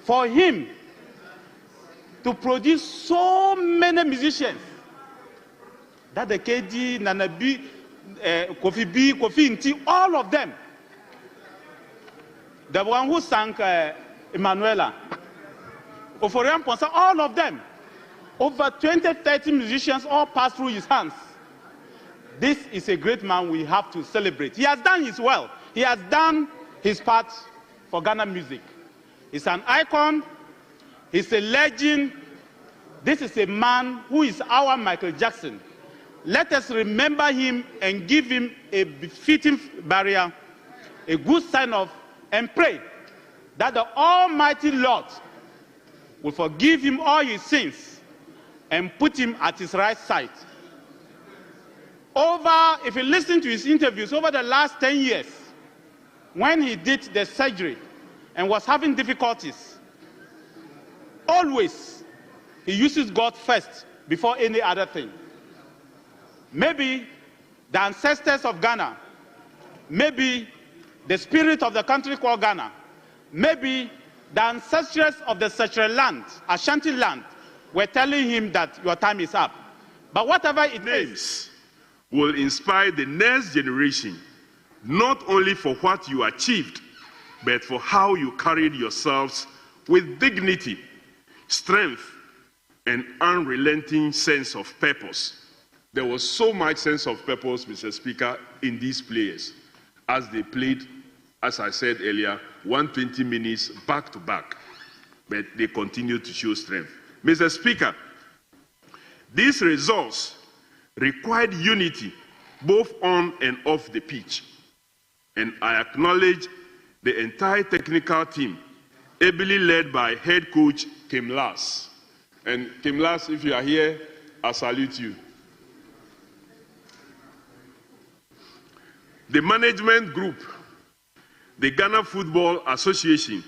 Speaker 20: for him to produce so many musicians, that the KD, Nana B, Kofi B, Kofi Nti, all of them, the one who sang Emanuela, Oforian Ponsa, all of them, over 20, 30 musicians all passed through his hands. This is a great man we have to celebrate. He has done his well. He has done his part for Ghana music. He's an icon. He's a legend. This is a man who is our Michael Jackson. Let us remember him and give him a befitting burial, a good sign of, and pray that the Almighty Lord will forgive him all his sins and put him at his right side. If you listen to his interviews over the last 10 years, when he did the surgery and was having difficulties, always he uses God first before any other thing. Maybe the ancestors of Ghana, maybe the spirit of the country called Ghana, maybe the ancestors of the Sechre land, Ashanti land, were telling him that your time is up. But whatever it is,
Speaker 21: will inspire the next generation, not only for what you achieved, but for how you carried yourselves with dignity, strength, and unrelenting sense of purpose. There was so much sense of purpose, Mr. Speaker, in these players, as they played, as I said earlier, 120 minutes back to back, but they continued to show strength. Mr. Speaker, these results required unity both on and off the pitch. And I acknowledge the entire technical team, ably led by head coach Kim Lass. And Kim Lass, if you are here, I salute you. The management group, the Ghana Football Association,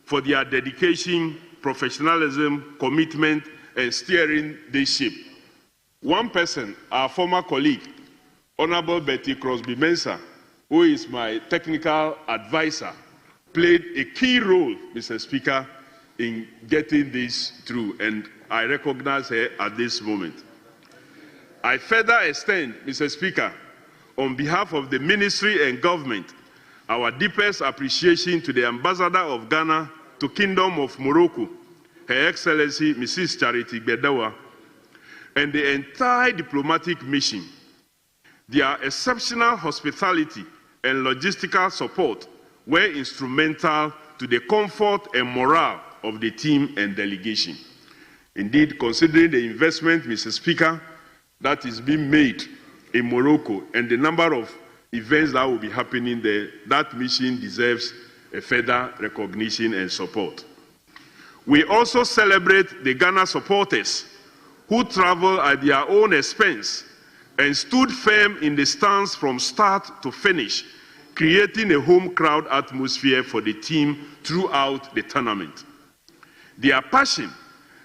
Speaker 21: for their dedication, professionalism, commitment, and steering this ship. One person, our former colleague, Honorable Betty Crosby-Mensah, who is my technical advisor, played a key role, Mr. Speaker, in getting this through, and I recognize her at this moment. I further extend, Mr. Speaker, on behalf of the Ministry and Government, our deepest appreciation to the Ambassador of Ghana to Kingdom of Morocco, Her Excellency Mrs. Charity Gbedawa, and the entire diplomatic mission. Their exceptional hospitality and logistical support were instrumental to the comfort and morale of the team and delegation. Indeed, considering the investment, Mr. Speaker, that is being made in Morocco and the number of events that will be happening there, that mission deserves a further recognition and support. We also celebrate the Ghana supporters who traveled at their own expense and stood firm in the stance from start to finish, creating a home crowd atmosphere for the team throughout the tournament. Their passion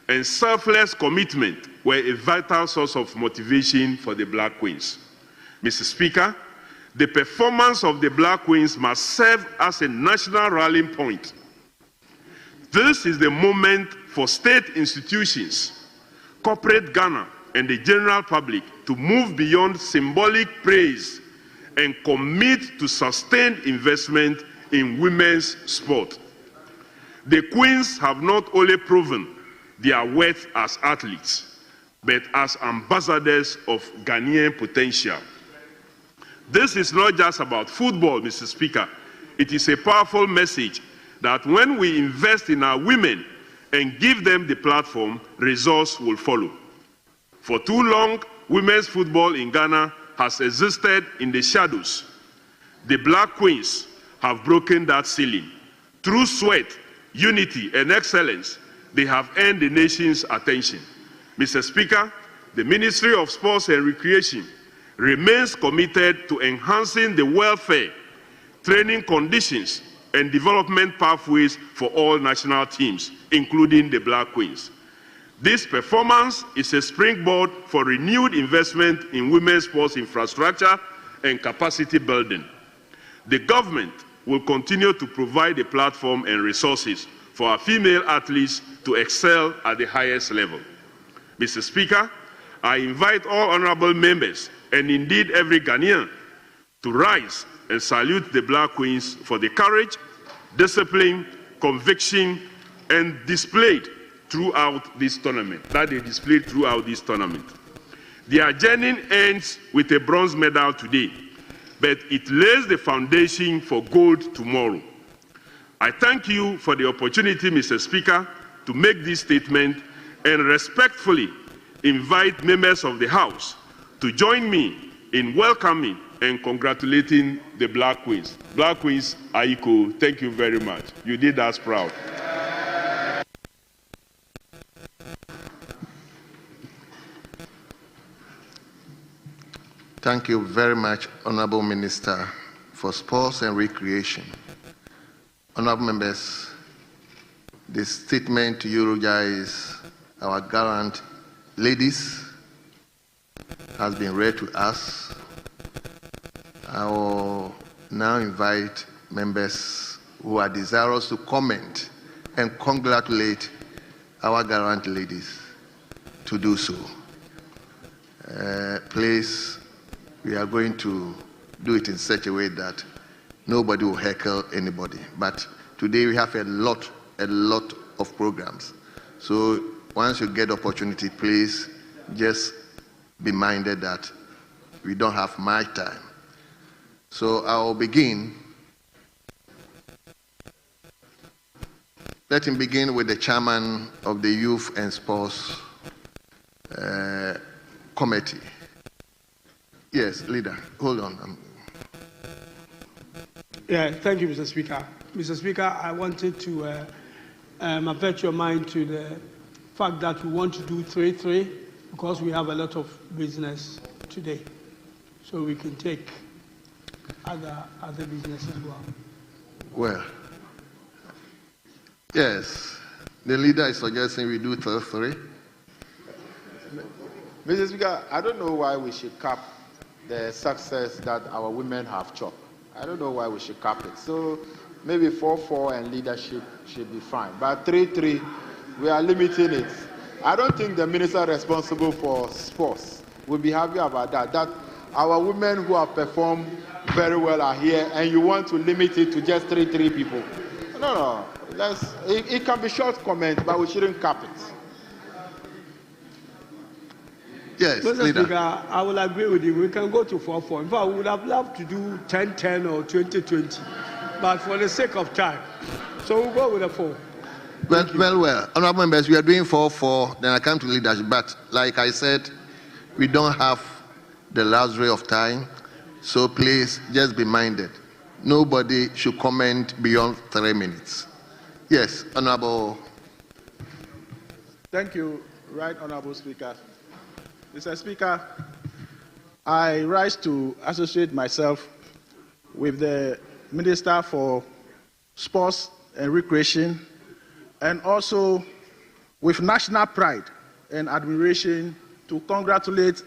Speaker 21: and selfless commitment were a vital source of motivation for the Black Queens. Mr. Speaker, the performance of the Black Queens must serve as a national rallying point. This is the moment for state institutions, corporate Ghana, and the general public to move beyond symbolic praise and commit to sustained investment in women's sport. The Queens have not only proven their worth as athletes, but as ambassadors of Ghanaian potential. This is not just about football, Mr. Speaker. It is a powerful message that when we invest in our women and give them the platform, results will follow. For too long, women's football in Ghana has existed in the shadows. The Black Queens have broken that ceiling. Through sweat, unity, and excellence, they have earned the nation's attention. Mr. Speaker, the Ministry of Sports and Recreation remains committed to enhancing the welfare, training conditions, and development pathways for all national teams, including the Black Queens. This performance is a springboard for renewed investment in women's sports infrastructure and capacity building. The government will continue to provide a platform and resources for our female athletes to excel at the highest level. Mr. Speaker, I invite all honorable members and indeed every Ghanaian to rise and salute the Black Queens for the courage, discipline, conviction, and displayed throughout this tournament, Their journey ends with a bronze medal today, but it lays the foundation for gold tomorrow. I thank you for the opportunity, Mr. Speaker, to make this statement and respectfully invite members of the House to join me in welcoming and congratulating the Black Queens. Black Queens, Aiko, thank you very much. You did us proud.
Speaker 1: Thank you very much, Honorable Minister for Sports and Recreation. Honorable members, the statement to you guys, our gallant ladies, has been read to us. I will now invite members who are desirous to comment and congratulate our gallant ladies to do so. Please, we are going to do it in such a way that nobody will heckle anybody. But today we have a lot of programs. So once you get the opportunity, please just be minded that we don't have much time. So I'll begin. Let him begin with the chairman of the Youth and Sports Committee. Yes, leader, hold on.
Speaker 22: Yeah, thank you, Mr. Speaker. Mr. Speaker, I wanted to avert your mind to the fact that we want to do 3-3 because we have a lot of business today. So we can take other business as well.
Speaker 1: Well, yes, the leader is suggesting we do 3-3.
Speaker 6: Mr. Speaker, I don't know why we should cap the success that our women have chopped. I don't know why we should cap it. So maybe 4-4 and leadership should be fine. But 3-3, we are limiting it. I don't think the minister responsible for sports will be happy about that. That our women who have performed very well are here, and you want to limit it to just 3 people. No. It can be short comment, but we shouldn't cap it.
Speaker 1: Yes,
Speaker 22: Mr.
Speaker 1: leader.
Speaker 22: Speaker, I will agree with you. We can go to 4-4. In fact, we would have loved to do 10-10 or 20-20, but for the sake of time, so we'll go with a 4.
Speaker 1: Well. Honorable members, we are doing 4-4, then I come to leadership. But like I said, We don't have the luxury of time, so please just be minded. Nobody should comment beyond 3 minutes. Yes, Honorable.
Speaker 9: Thank you, Right Honorable Speaker. Mr. Speaker, I rise to associate myself with the Minister for Sports and Recreation, and also with national pride and admiration to congratulate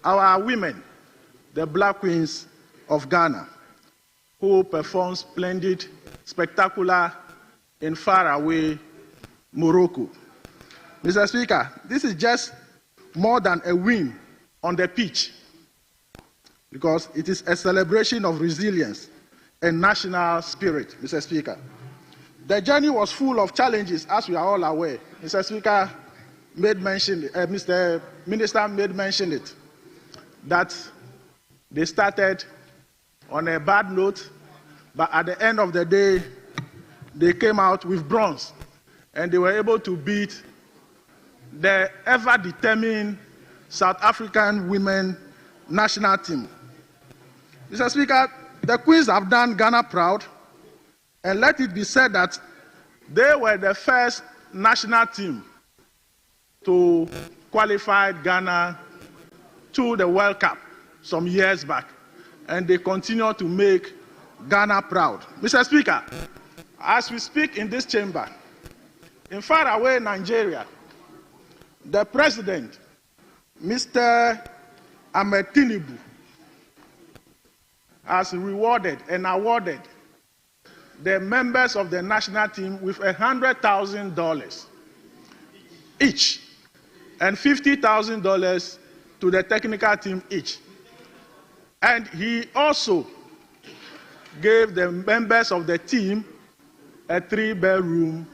Speaker 9: our women, the Black Queens of Ghana, who performed splendid, spectacular in faraway Morocco. Mr. Speaker, this is just more than a win on the pitch, because it is a celebration of resilience and national spirit, Mr. Speaker. The journey was full of challenges, as we are all aware. Mr. Speaker Mr. Minister made mention it, that they started on a bad note, but at the end of the day, they came out with bronze, and they were able to beat the ever-determined South African women national team. Mr. Speaker, the Queens have done Ghana proud, and let it be said that they were the first national team to qualify Ghana to the World Cup some years back, and they continue to make Ghana proud. Mr. Speaker, as we speak in this chamber, in faraway Nigeria, the President, Mr. Ahmed Tinubu, has rewarded and awarded the members of the national team with $100,000 each, and $50,000 to the technical team each. And he also gave the members of the team a 3-bedroom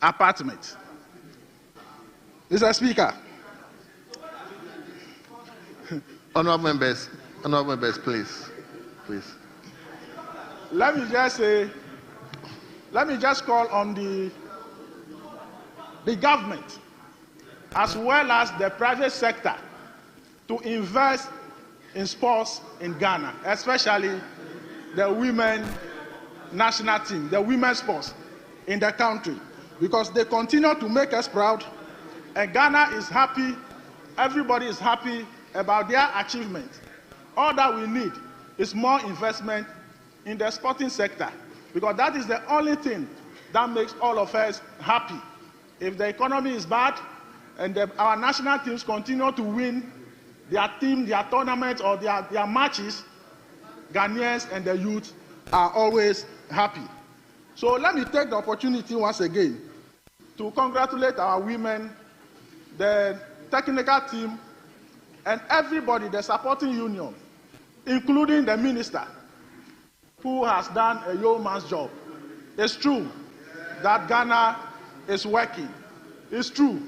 Speaker 9: apartment. Mr. Speaker.
Speaker 1: Honorable members, please.
Speaker 9: Let me just call on the government as well as the private sector to invest in sports in Ghana, especially the women national team, the women's sports in the country, because they continue to make us proud, and Ghana is happy, everybody is happy about their achievement. All that we need is more investment in the sporting sector, because that is the only thing that makes all of us happy. If the economy is bad and our national teams continue to win their tournaments or their matches, Ghanaians and the youth are always happy. So let me take the opportunity once again to congratulate our women, the technical team, and everybody, the supporting union, including the minister, who has done a yeoman's job. It's true that Ghana is working. It's true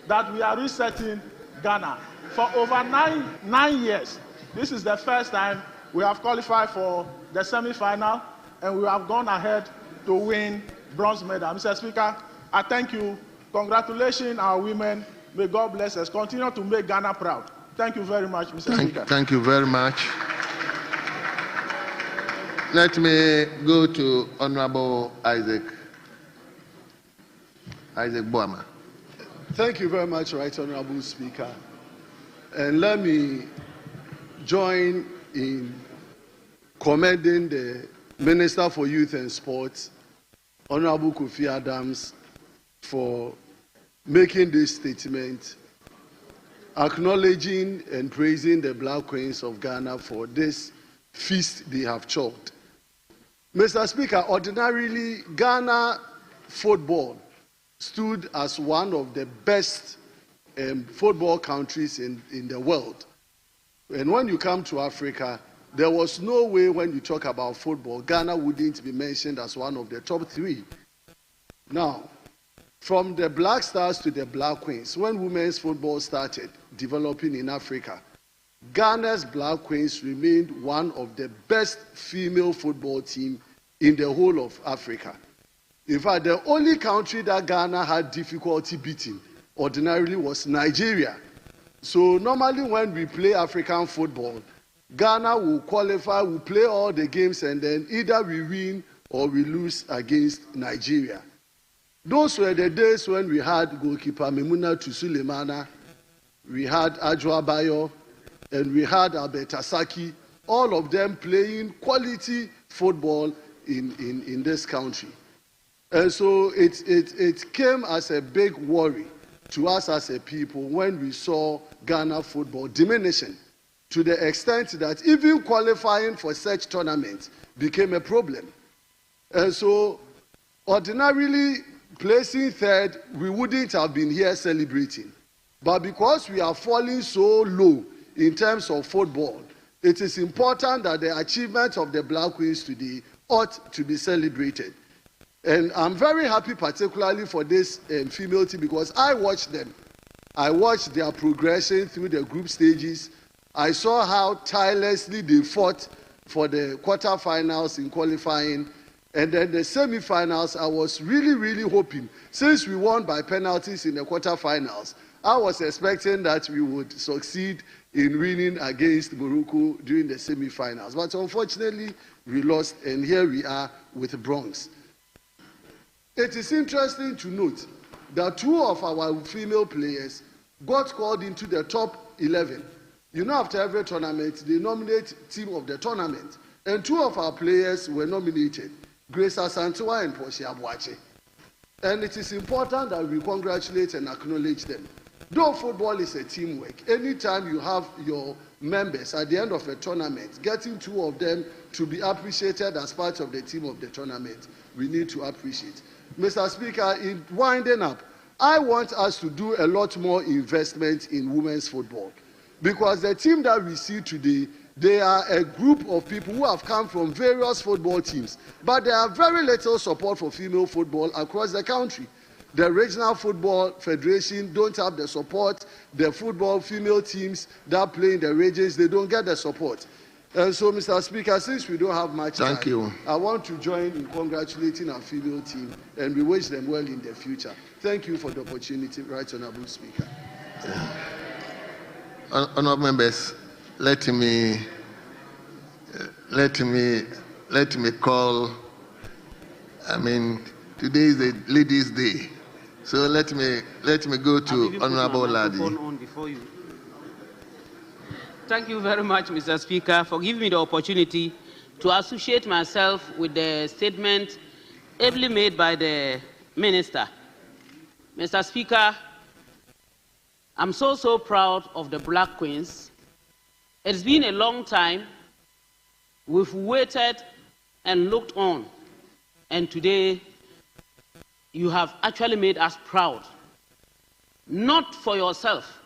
Speaker 9: that we are resetting Ghana. For over nine years, this is the first time we have qualified for the semi-final, and we have gone ahead to win bronze medal. Mr. Speaker, I thank you. Congratulations, our women. May God bless us. Continue to make Ghana proud. Thank you very much, Mr. Speaker.
Speaker 1: Thank you very much. Let me go to Honorable Isaac Boama.
Speaker 4: Thank you very much, Right Honorable Speaker. And let me join in commending the Minister for Youth and Sports, Honorable Kofi Adams, for making this statement, acknowledging and praising the Black Queens of Ghana for this feast they have chalked. Mr. Speaker, ordinarily, Ghana football stood as one of the best football countries in the world. And when you come to Africa, there was no way when you talk about football, Ghana wouldn't be mentioned as one of the top 3. Now, from the Black Stars to the Black Queens, when women's football started developing in Africa, Ghana's Black Queens remained one of the best female football teams in the whole of Africa. In fact, the only country that Ghana had difficulty beating ordinarily was Nigeria. So normally when we play African football, Ghana will qualify, will play all the games, and then either we win or we lose against Nigeria. Those were the days when we had goalkeeper Memuna Tusulemana, we had Ajwa Bayo, and we had Albert Asaki, all of them playing quality football in this country. And so it came as a big worry to us as a people when we saw Ghana football diminishing to the extent that even qualifying for such tournaments became a problem. And so ordinarily placing third, we wouldn't have been here celebrating. But because we are falling so low in terms of football, it is important that the achievements of the Black Queens today ought to be celebrated. And I'm very happy particularly for this female team because I watched them. I watched their progression through the group stages. I saw how tirelessly they fought for the quarterfinals in qualifying. And then the semi-finals, I was really hoping, since we won by penalties in the quarterfinals, I was expecting that we would succeed in winning against Morocco during the semi-finals. But unfortunately, we lost, and here we are with bronze. It is interesting to note that 2 of our female players got called into the top 11. You know, after every tournament, they nominate team of the tournament. And 2 of our players were nominated, Grace Asantewa and Portia Abuache. And it is important that we congratulate and acknowledge them. Though football is a teamwork, anytime you have your members at the end of a tournament, getting 2 of them to be appreciated as part of the team of the tournament, we need to appreciate. Mr. Speaker, in winding up, I want us to do a lot more investment in women's football. Because the team that we see today, they are a group of people who have come from various football teams, but there are very little support for female football across the country. The Regional Football Federation don't have the support. The football female teams that play in the regions, they don't get the support. And so, Mr. Speaker, since we don't have much time, I want to join in congratulating our female team, and we wish them well in the future. Thank you for the opportunity, Right Honourable Speaker.
Speaker 1: Honourable members, let me call. I mean, today is the Ladies' Day, so let me go to Honourable Ladi.
Speaker 3: Thank you very much, Mr. Speaker, for giving me the opportunity to associate myself with the statement ably made by the Minister. Mr. Speaker, I'm so proud of the Black Queens. It's been a long time. We've waited and looked on, and today you have actually made us proud. Not for yourself,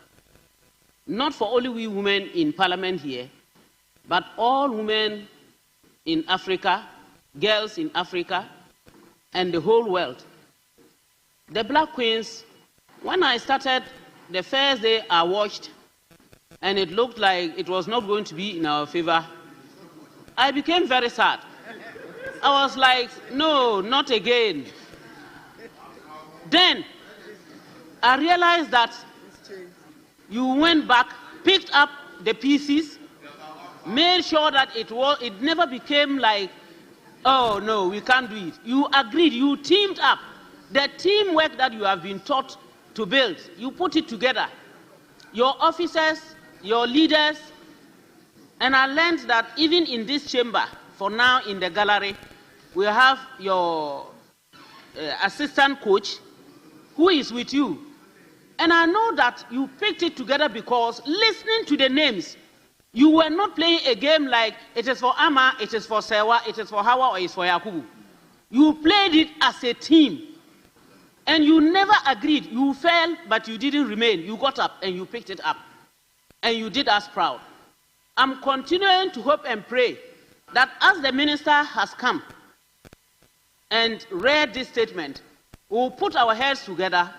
Speaker 3: not for only we women in Parliament here, but all women in Africa, girls in Africa, and the whole world. The Black Queens, when I started, the first day I watched, and it looked like it was not going to be in our favor, I became very sad. I was like, no, not again. Then I realized that you went back, picked up the pieces, made sure that it never became like, oh no, we can't do it. You agreed, you teamed up. The teamwork that you have been taught to build, you put it together. Your officers, your leaders, and I learned that even in this chamber, for now in the gallery, we have your assistant coach who is with you. And I know that you picked it together because listening to the names, you were not playing a game like it is for Ama, it is for Sewa, it is for Hawa, or it is for Yakubu. You played it as a team. And you never agreed. You fell, but you didn't remain. You got up and you picked it up. And you did us proud. I'm continuing to hope and pray that as the minister has come and read this statement, we'll put our heads together,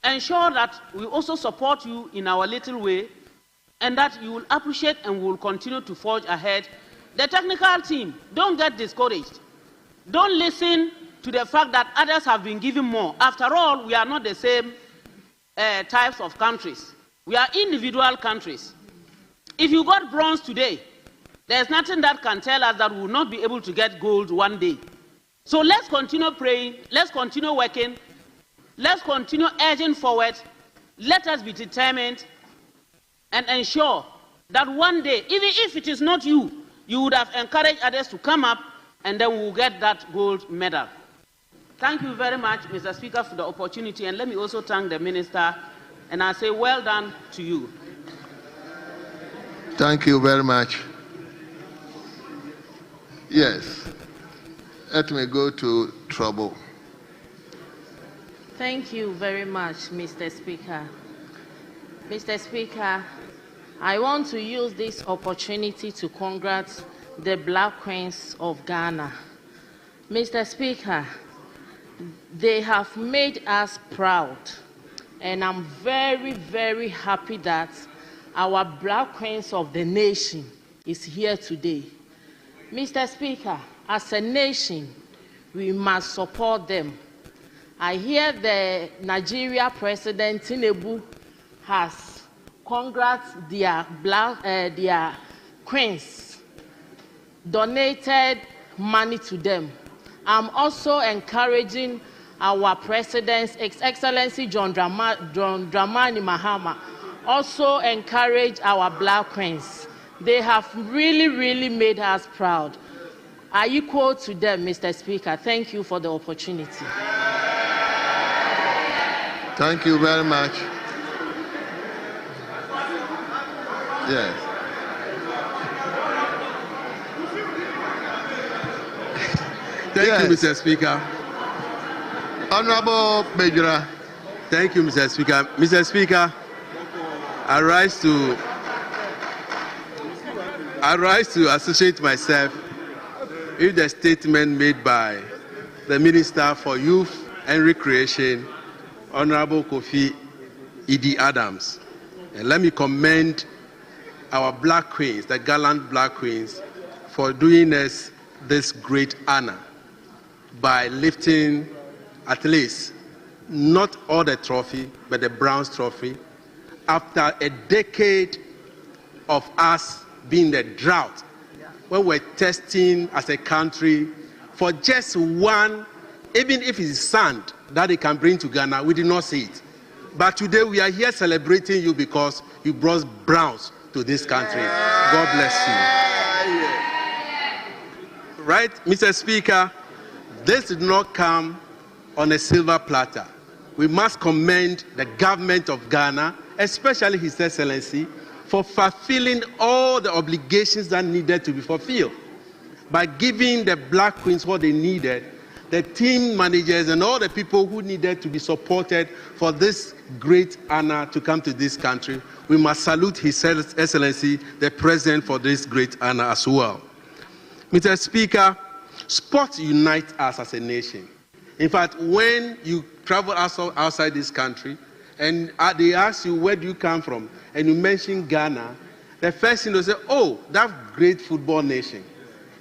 Speaker 3: ensure that we also support you in our little way, and that you will appreciate and will continue to forge ahead. The technical team, don't get discouraged. Don't listen to the fact that others have been given more. After all, we are not the same types of countries. We are individual countries. If you got bronze today, there's nothing that can tell us that we will not be able to get gold one day. So let's continue praying, let's continue working, let's continue edging forward. Let us be determined and ensure that one day, even if it is not you, you would have encouraged others to come up, and then we will get that gold medal. Thank you very much, Mr. Speaker, for the opportunity, and let me also thank the Minister, and I say well done to you.
Speaker 1: Thank you very much. Yes. Let me go to Trouble.
Speaker 11: Thank you very much, Mr. Speaker. Mr. Speaker, I want to use this opportunity to congratulate the Black Queens of Ghana. Mr. Speaker, they have made us proud, and I'm very, very happy that our Black Queens of the nation is here today. Mr. Speaker, as a nation, we must support them. I hear the Nigeria President Tinubu has congratulated their queens, donated money to them. I'm also encouraging our President, His Excellency John Dramani Mahama, also encourage our Black queens. They have really, really made us proud. I equal to them, Mr. Speaker. Thank you for the opportunity.
Speaker 1: Thank you very much. Yes.
Speaker 12: Thank you, Mr. Speaker.
Speaker 1: Honorable Bejura.
Speaker 12: Thank you, Mr. Speaker. Mr. Speaker, I rise to associate myself with the statement made by the Minister for Youth and Recreation, Honorable Kofi Idi Adams. And let me commend our Black Queens, the gallant Black Queens, for doing us this great honor by lifting at least not all the trophy, but the bronze trophy, after a decade of us being the drought, when we're testing as a country for just one, even if it's sand that they can bring to Ghana, we did not see it. But today we are here celebrating you because you brought bronze to this country. God bless you. Right, Mr. Speaker, this did not come on a silver platter. We must commend the government of Ghana, especially His Excellency, for fulfilling all the obligations that needed to be fulfilled by giving the Black Queens what they needed, the team managers and all the people who needed to be supported for this great honor to come to this country. We must salute His Excellency, the President, for this great honor as well. Mr. Speaker, sports unite us as a nation. In fact, when you travel outside this country and they ask you, where do you come from? And you mention Ghana, the first thing they say, oh, that great football nation.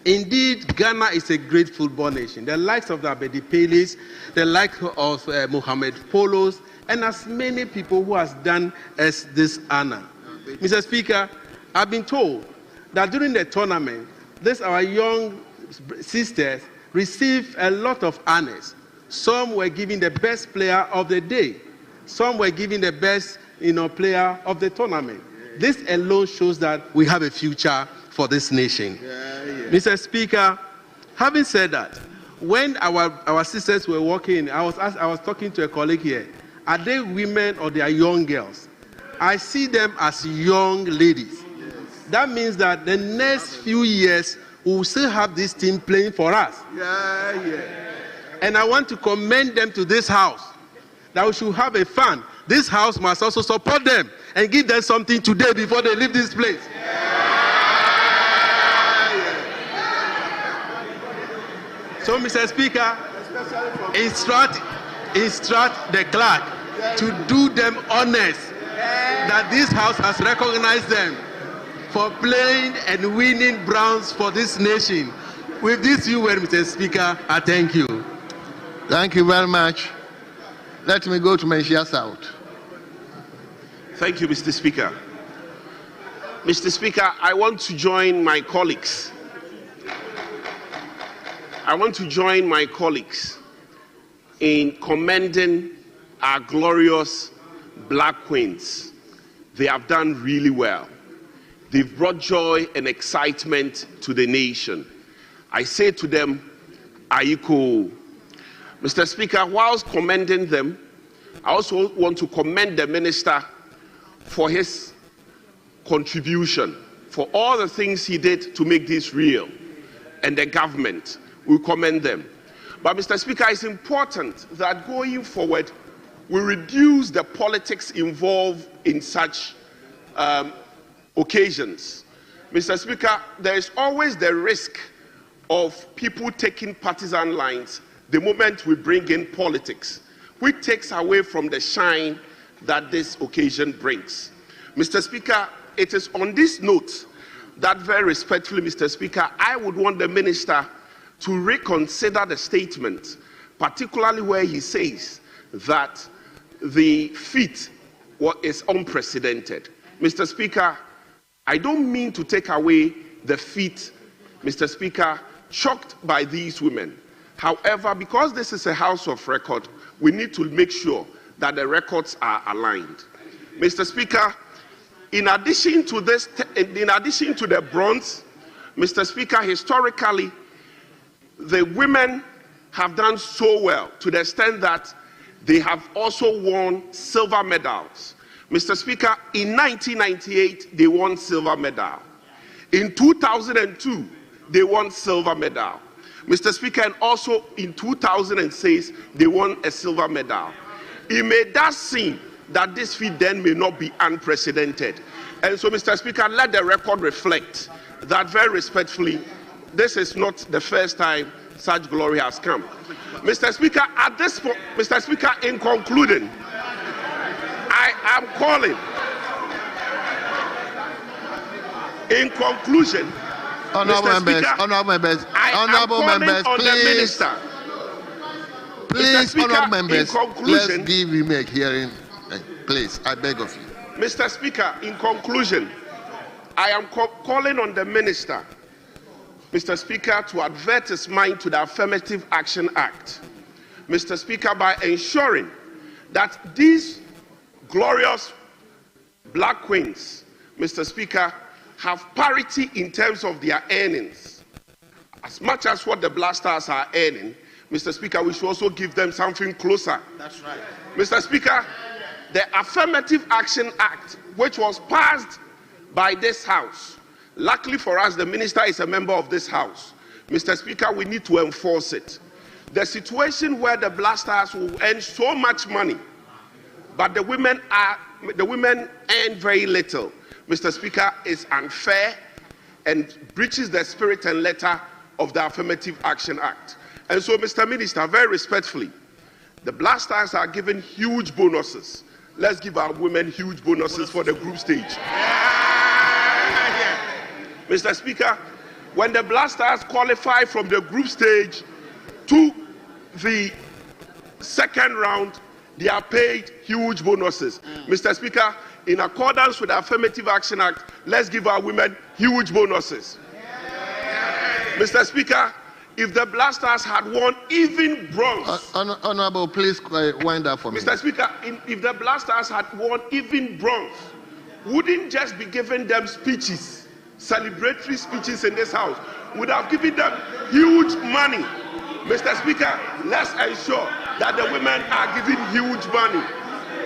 Speaker 12: Indeed, Ghana is a great football nation. The likes of the Abedi Peles, the likes of Mohamed Polos, and as many people who has done us this honor. Mr. Speaker, I've been told that during the tournament, our young sisters received a lot of honors. Some were given the best player of the day. Some were given the best player of the tournament. This alone shows that we have a future for this nation. Mr. Speaker, having said that, when our sisters were walking, I was talking to a colleague here. Are they women or they are young girls? I see them as young ladies. That means that the next few years, we will still have this team playing for us. And I want to commend them to this house, that we should have a fund. This house must also support them and give them something today before they leave this place. So, Mr. Speaker, instruct the clerk to do them honors that this house has recognized them for playing and winning bronze for this nation. With this few words, Mr. Speaker, I thank you.
Speaker 1: Thank you very much. Let me go to Menchia South.
Speaker 13: Thank you, Mr. Speaker. Mr. Speaker, I want to join my colleagues. In commending our glorious Black Queens. They have done really well. They've brought joy and excitement to the nation. I say to them, Aiko. Mr. Speaker, whilst commending them, I also want to commend the minister for his contribution, for all the things he did to make this real, and the government. We commend them. But Mr. Speaker, it's important that going forward, we reduce the politics involved in such occasions. Mr. Speaker, there is always the risk of people taking partisan lines the moment we bring in politics, which takes away from the shine that this occasion brings. Mr. Speaker, it is on this note that very respectfully, Mr. Speaker, I would want the minister to reconsider the statement, particularly where he says that the feat is unprecedented. Mr. Speaker, I don't mean to take away the feat, Mr. Speaker, chalked by these women. However, because this is a house of record, we need to make sure that the records are aligned. Mr. Speaker, in addition to the bronze, Mr. Speaker, historically, the women have done so well to the extent that they have also won silver medals. Mr. Speaker, in 1998, they won silver medal. In 2002, they won silver medal. Mr. Speaker, and also in 2006, they won a silver medal. It may thus seem that this feat then may not be unprecedented. And so, Mr. Speaker, let the record reflect that very respectfully, this is not the first time such glory has come. Mr. Speaker, at this point, Mr. Speaker, in concluding, I am calling. In conclusion,
Speaker 1: honorable members,
Speaker 13: Speaker,
Speaker 1: honorable members,
Speaker 13: honorable members,
Speaker 1: please, please,
Speaker 13: Speaker,
Speaker 1: honorable members, let's
Speaker 13: conclusion,
Speaker 1: give him a hearing, please. I beg of you.
Speaker 13: Mr. Speaker, in conclusion, I am calling on the minister, Mr. Speaker, to advert his mind to the Affirmative Action Act. Mr. Speaker, by ensuring that these glorious Black Queens, Mr. Speaker, have parity in terms of their earnings. As much as what the Black Stars are earning, Mr. Speaker, we should also give them something closer.
Speaker 14: That's right.
Speaker 13: Mr. Speaker, the Affirmative Action Act, which was passed by this House, luckily for us, the minister is a member of this House. Mr. Speaker, we need to enforce it. The situation where the Black Stars will earn so much money, but the women earn very little, Mr. Speaker, is unfair and breaches the spirit and letter of the Affirmative Action Act. And so, Mr. Minister, very respectfully, the Black Stars are given huge bonuses. Let's give our women huge bonuses for the group stage. Mr. Speaker, when the Black Stars qualify from the group stage to the second round, they are paid huge bonuses. Mr. Speaker, in accordance with the Affirmative Action Act, let's give our women huge bonuses. Mr. Speaker, if the Black Stars had won even bronze...
Speaker 1: Honorable, please wind up for me.
Speaker 13: Mr. Speaker, if the Black Stars had won even bronze, wouldn't just be giving them speeches, celebratory speeches in this House, would have given them huge money. Mr. Speaker, let's ensure that the women are given huge money,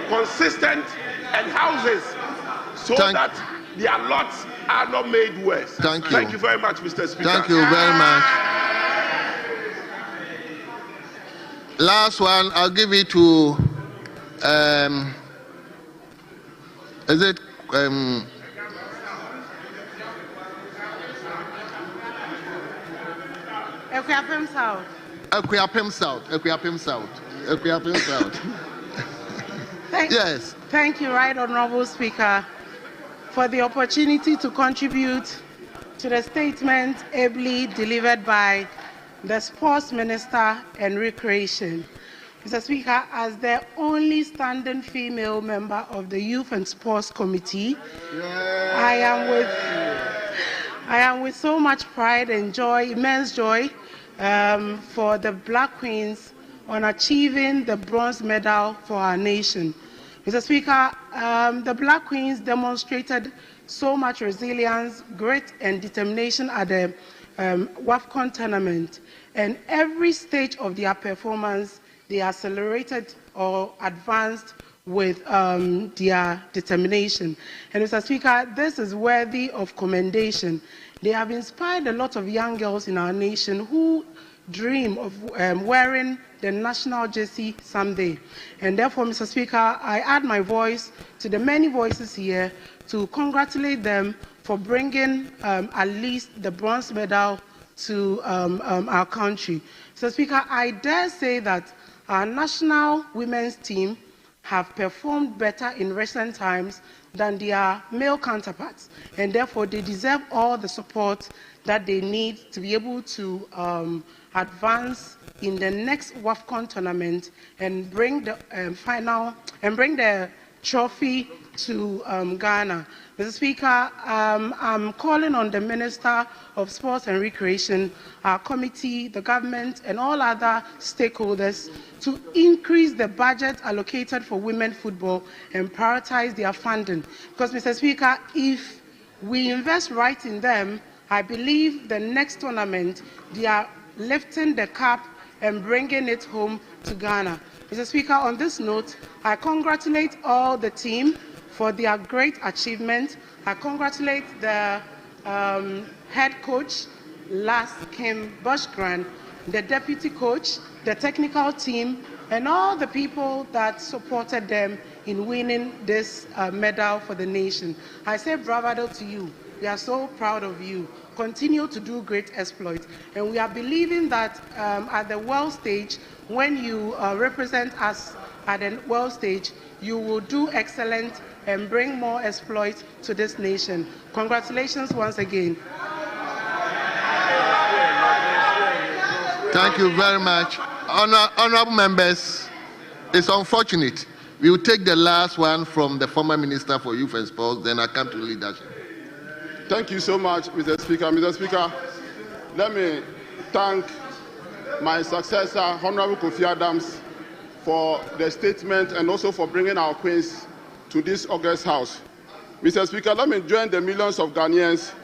Speaker 13: consistent, and houses, so that their lots are not made worse.
Speaker 1: Thank you.
Speaker 13: Thank you very much, Mr. Speaker.
Speaker 1: Thank you very much. Last one, I'll give it to, is it,
Speaker 17: Equiapem South.
Speaker 1: Equiapem South, Equiapem South, Equiapem South. Yes.
Speaker 17: Thank you, Right Honorable Speaker, for the opportunity to contribute to the statement ably delivered by the Sports Minister and Recreation. Mr. Speaker, as the only standing female member of the Youth and Sports Committee, I am with so much pride and joy, immense joy, for the Black Queens on achieving the bronze medal for our nation. Mr. Speaker, the Black Queens demonstrated so much resilience, grit, and determination at the WAFCON tournament, and every stage of their performance, they accelerated or advanced with their determination. And Mr. Speaker, this is worthy of commendation. They have inspired a lot of young girls in our nation who dream of wearing the national jersey someday. And therefore, Mr. Speaker, I add my voice to the many voices here to congratulate them for bringing at least the bronze medal to our country. Mr. Speaker, I dare say that our national women's team have performed better in recent times than their male counterparts, and therefore they deserve all the support that they need to be able to advance in the next WAFCON tournament and bring the bring the trophy to Ghana. Mr. Speaker, I'm calling on the Minister of Sports and Recreation, our committee, the government, and all other stakeholders to increase the budget allocated for women football and prioritize their funding. Because, Mr. Speaker, if we invest right in them, I believe the next tournament, they are lifting the cup and bringing it home to Ghana. Mr. Speaker, on this note, I congratulate all the team for their great achievement. I congratulate the head coach, Las Kim Bushgrant, the deputy coach, the technical team, and all the people that supported them in winning this medal for the nation. I say bravado to you. We are so proud of you. Continue to do great exploits. And we are believing that at the world stage, when you represent us at the world stage, you will do excellent and bring more exploits to this nation. Congratulations once again.
Speaker 1: Thank you very much. Honorable members, it's unfortunate. We will take the last one from the former Minister for Youth and Sports, then I come to leadership.
Speaker 9: Thank you so much, Mr. Speaker. Mr. Speaker, let me thank my successor, Honorable Kofi Adams, for the statement and also for bringing our queens to this August House. Mr. Speaker, let me join the millions of Ghanaians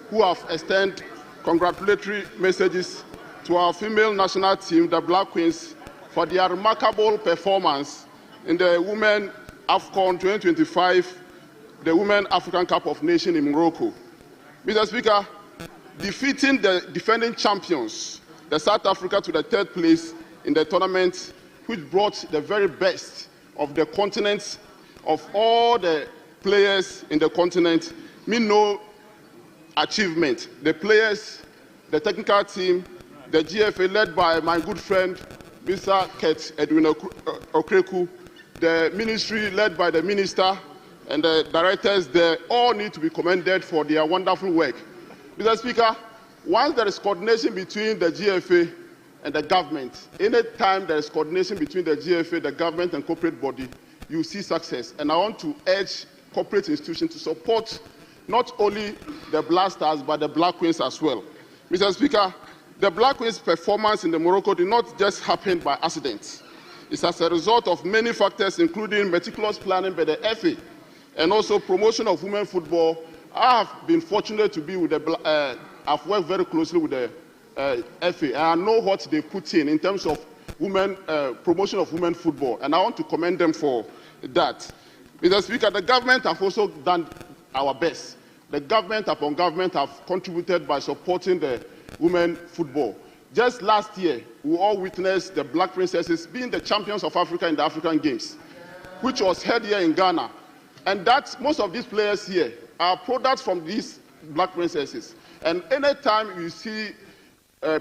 Speaker 9: who have extended congratulatory messages to our female national team, the Black Queens, for their remarkable performance in the Women AFCON 2025, the Women African Cup of Nations in Morocco. Mr. Speaker, defeating the defending champions, the South Africa, to the third place in the tournament, which brought the very best of the continent, of all the players in the continent, mean no achievement. The players, the technical team, the GFA led by my good friend, Mr. Ket Edwin Okreku, the ministry led by the minister, and the directors, they all need to be commended for their wonderful work. Mr. Speaker, once there is coordination between the GFA and the government, any time there is coordination between the GFA, the government, and corporate body, you see success. And I want to urge corporate institutions to support not only the Black Stars, but the Black Queens as well. Mr. Speaker, the Black Queens' performance in the Morocco did not just happen by accident. It's as a result of many factors, including meticulous planning by the FA, and also promotion of women football. I have been fortunate to be with the, I've worked very closely with the FA, and I know what they put in terms of women, promotion of women football, and I want to commend them for that. Mr. Speaker, the government have also done our best. The government upon government have contributed by supporting the women football. Just last year, we all witnessed the Black Princesses being the champions of Africa in the African Games, which was held here in Ghana. And that most of these players here are products from these Black Princesses. And anytime you see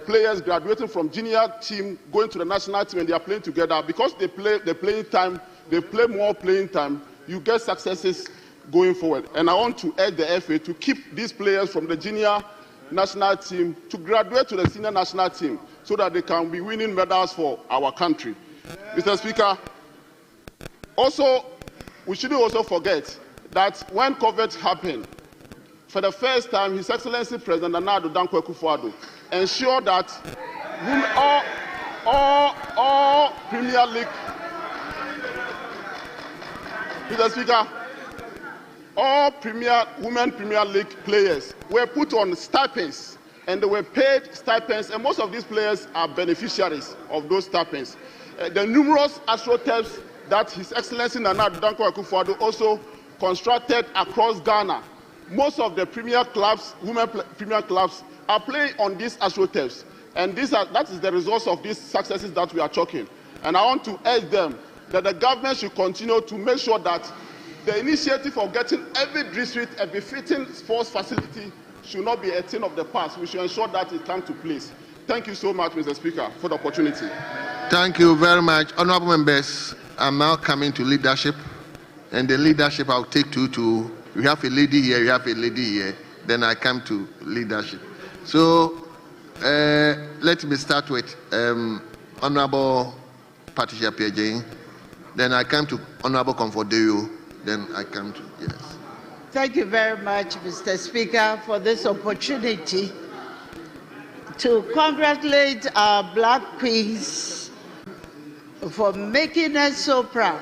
Speaker 9: players graduating from junior team going to the national team and they are playing together, because they play the playing time, they play more playing time, you get successes going forward. And I want to urge the FA to keep these players from the junior national team to graduate to the senior national team so that they can be winning medals for our country.
Speaker 13: Mr. Speaker, also, we shouldn't also forget that when COVID happened, for the first time, His Excellency President Nana Addo Dankwa Akufo-Addo ensured that all Premier League, Mr. Speaker, all women Premier League players were put on stipends, and they were paid stipends, and most of these players are beneficiaries of those stipends. The numerous astroturfs that His Excellency Nana Addo Dankwa Akufo-Addo also constructed across Ghana, most of the premier clubs, premier clubs, are playing on these astroturfs, and that is the result of these successes that we are talking. And I want to urge them that the government should continue to make sure that the initiative of getting every district a befitting sports facility should not be a thing of the past. We should ensure that it comes to place. Thank you so much, Mr. Speaker, for the opportunity.
Speaker 1: Thank you very much. Honorable members, I'm now coming to leadership. And the leadership I'll take to we have a lady here, you have a lady here. Then I come to leadership. So let me start with Honorable Patricia Pierre. Then I come to Honorable Comfortdeo. Then I come to, yes.
Speaker 5: Thank you very much, Mr. Speaker, for this opportunity to congratulate our Black Queens for making us so proud.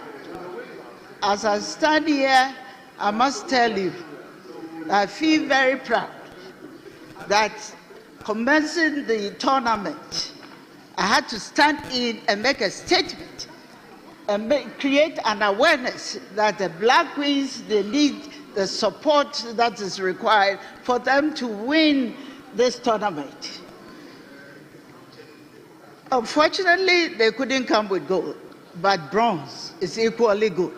Speaker 5: As I stand here, I must tell you, I feel very proud that commencing the tournament, I had to stand in and make a statement and create an awareness that the Black Queens, they need the support that is required for them to win this tournament. Unfortunately, they couldn't come with gold, but bronze is equally good.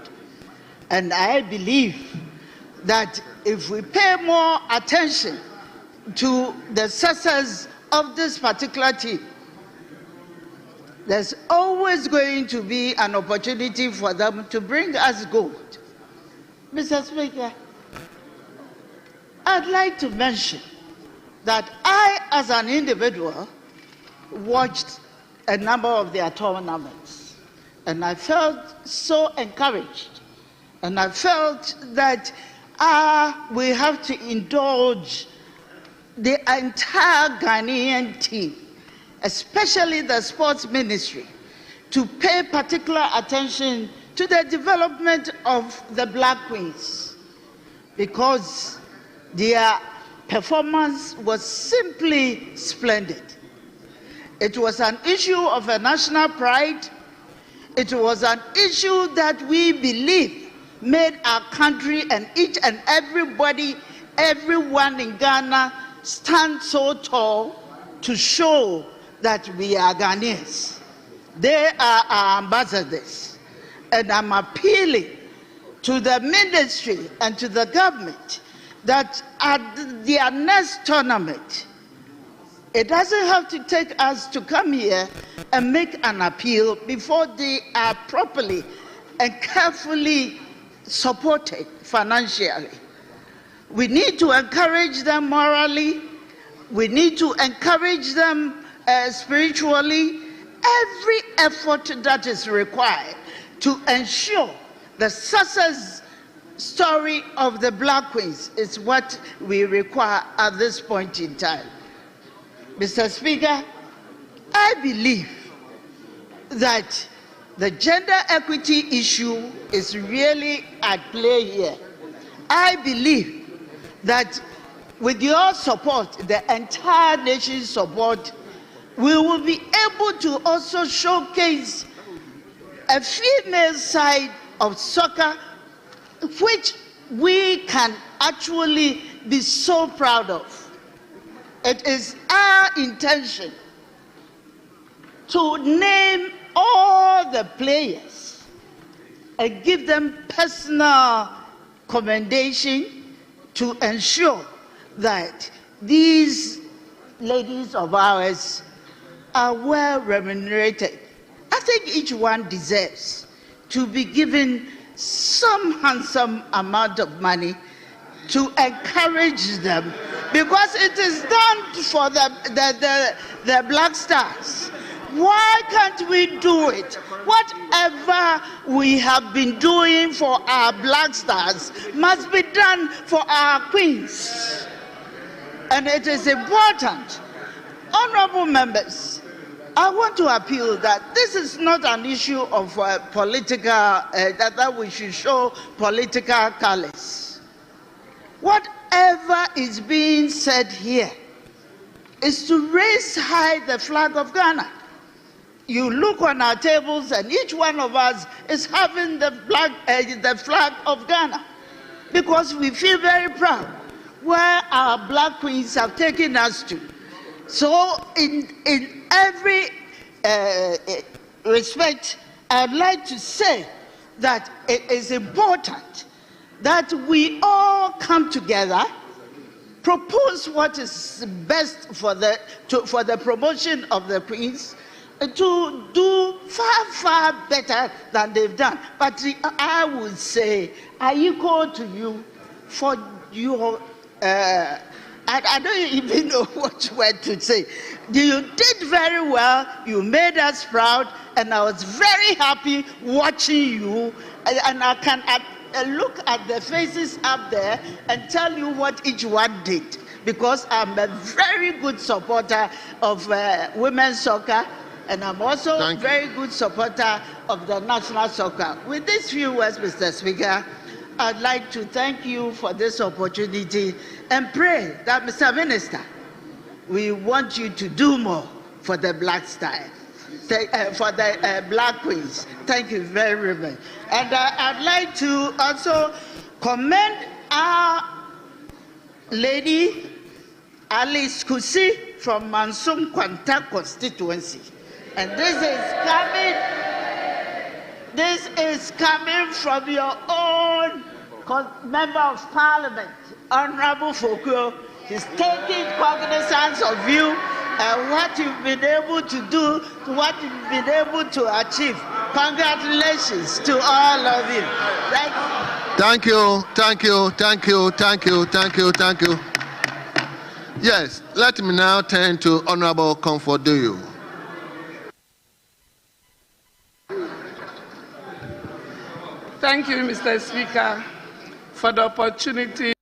Speaker 5: And I believe that if we pay more attention to the success of this particular team, there's always going to be an opportunity for them to bring us gold. Mr. Speaker, I'd like to mention that I, as an individual, watched a number of their tournaments, and I felt so encouraged. And I felt that we have to indulge the entire Ghanaian team, especially the sports ministry, to pay particular attention to the development of the Black Queens, because their performance was simply splendid. It was an issue of a national pride. It was an issue that we believe made our country and each and everybody, everyone in Ghana stand so tall to show that we are Ghanaians. They are our ambassadors. And I'm appealing to the ministry and to the government that at their next tournament, it doesn't have to take us to come here and make an appeal before they are properly and carefully supported financially. We need to encourage them morally. We need to encourage them spiritually. Every effort that is required to ensure the success story of the Black Queens is what we require at this point in time. Mr. Speaker, I believe that the gender equity issue is really at play here. I believe that with your support, the entire nation's support, we will be able to also showcase a female side of soccer, which we can actually be so proud of. It is our intention to name all the players and give them personal commendation to ensure that these ladies of ours are well remunerated. I think each one deserves to be given some handsome amount of money to encourage them, because it is done for the Black Stars. Why can't we do it? Whatever we have been doing for our black stars must be done for our queens. And it is important. Honorable members, I want to appeal that this is not an issue of political, that we should show political colors. Whatever is being said here is to raise high the flag of Ghana. You look on our tables and each one of us is having the flag of Ghana, because we feel very proud where our black queens have taken us to. So in every respect, I'd like to say that it is important that we all come together, propose what is best for the promotion of the queens, to do far, far better than they've done. But I would say, I equal to you for your, I don't even know what word to say. You did very well, you made us proud, and I was very happy watching you, and I can look at the faces up there and tell you what each one did, because I'm a very good supporter of women's soccer, and I'm also a very good supporter of the national soccer. With these few words, Mr. Speaker, I'd like to thank you for this opportunity and pray that, Mr. Minister, we want you to do more for the black style, for the black queens. Thank you very much. And I'd like to also commend our lady, Alice Kusi from Mansum Kwanta constituency. And this is coming from your own member of parliament, Honorable Foucault. He's taking cognizance of you and what you've been able to do, what you've been able to achieve. Congratulations to all of you.
Speaker 1: Thank you, thank you, thank you, thank you, thank you, thank you. Yes, let me now turn to Honorable Comfort Duyu.
Speaker 14: Thank you, Mr. Speaker, for the opportunity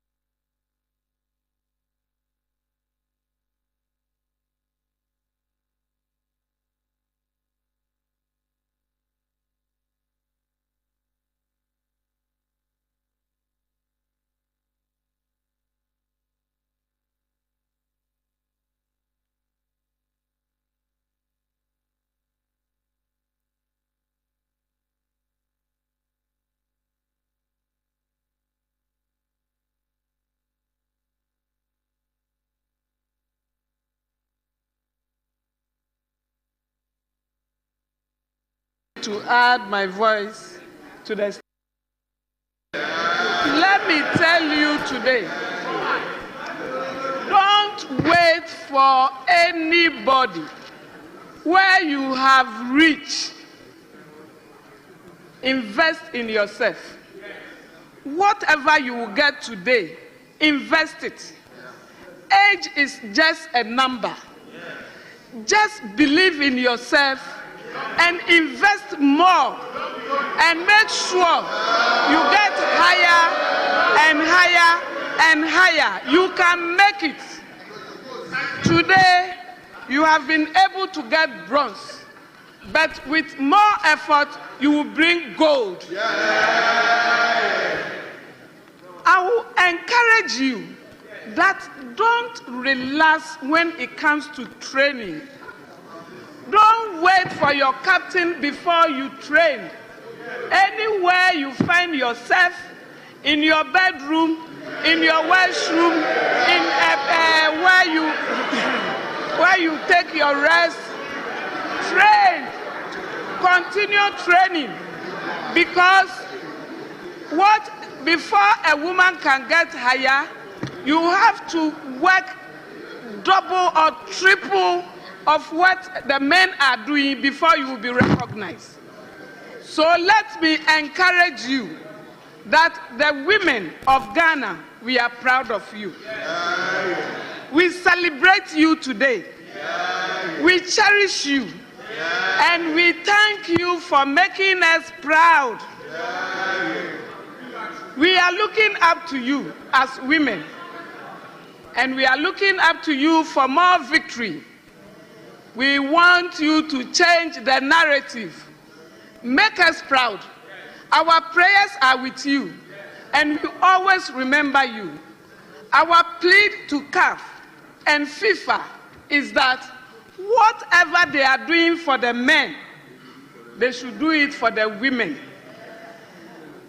Speaker 14: to add my voice to the. Let me tell you today, don't wait for anybody. Where you have reached, invest in yourself. Whatever you will get today, invest it. Age is just a number. Just believe in yourself and invest more, and make sure you get higher and higher and higher. You can make it. Today, you have been able to get bronze, but with more effort, you will bring gold. I will encourage you that don't relax when it comes to training. Don't wait for your captain before you train. Anywhere you find yourself, in your bedroom, in your washroom, in where you take your rest, train. Continue training, because before a woman can get higher, you have to work double or triple of what the men are doing before you will be recognized. So let me encourage you that the women of Ghana, we are proud of you. We celebrate you today. We cherish you. And we thank you for making us proud. We are looking up to you as women. And we are looking up to you for more victory. We want you to change the narrative. Make us proud. Our prayers are with you, and we always remember you. Our plea to CAF and FIFA is that whatever they are doing for the men, they should do it for the women.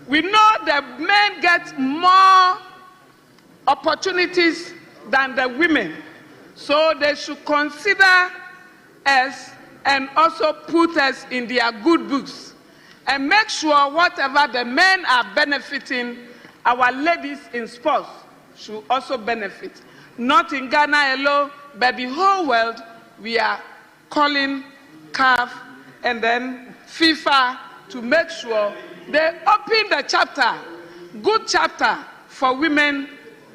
Speaker 14: We know that men get more opportunities than the women, so they should consider us and also put us in their good books and make sure whatever the men are benefiting, our ladies in sports should also benefit. Not in Ghana alone, but the whole world. We are calling CAF and then FIFA to make sure they open the chapter, good chapter, for women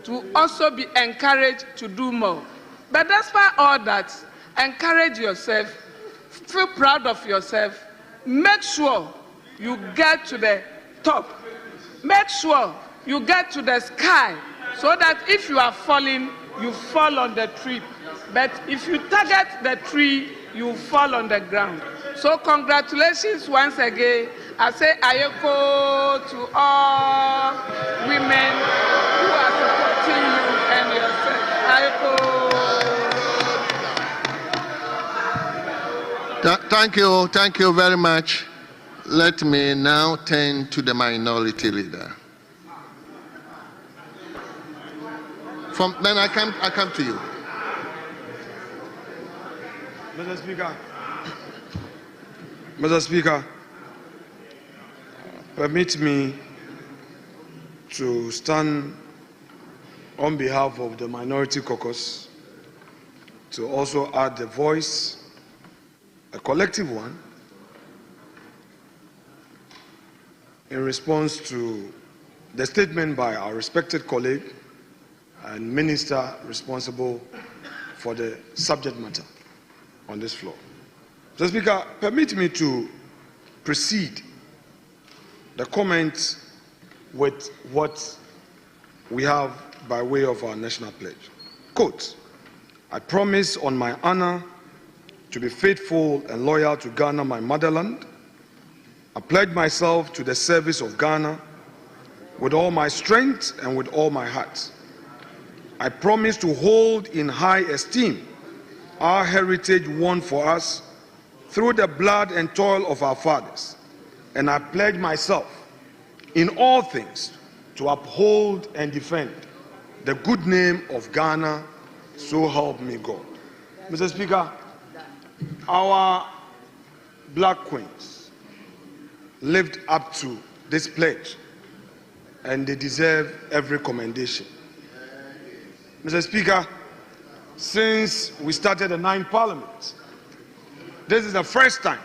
Speaker 14: to also be encouraged to do more. But despite all that, encourage yourself, feel proud of yourself, make sure you get to the top, make sure you get to the sky, so that if you are falling, you fall on the tree. But if you target the tree, you fall on the ground. So congratulations once again. I say ayeko to all women who are supporting you and yourself. Ayeko.
Speaker 1: Thank you very much. Let me now turn to the minority leader. Then I come to you.
Speaker 8: Mr. Speaker, permit me to stand on behalf of the Minority Caucus to also add a voice, a collective one, in response to the statement by our respected colleague and minister responsible for the subject matter on this floor. Mr. Speaker, permit me to precede the comment with what we have by way of our national pledge. Quote, I promise on my honor to be faithful and loyal to Ghana, my motherland. I pledge myself to the service of Ghana with all my strength and with all my heart. I promise to hold in high esteem our heritage won for us through the blood and toil of our fathers. And I pledge myself in all things to uphold and defend the good name of Ghana, so help me God. Mr. Speaker, our black queens lived up to this pledge and they deserve every commendation. Mr. Speaker, since we started the 9th Parliament, this is the first time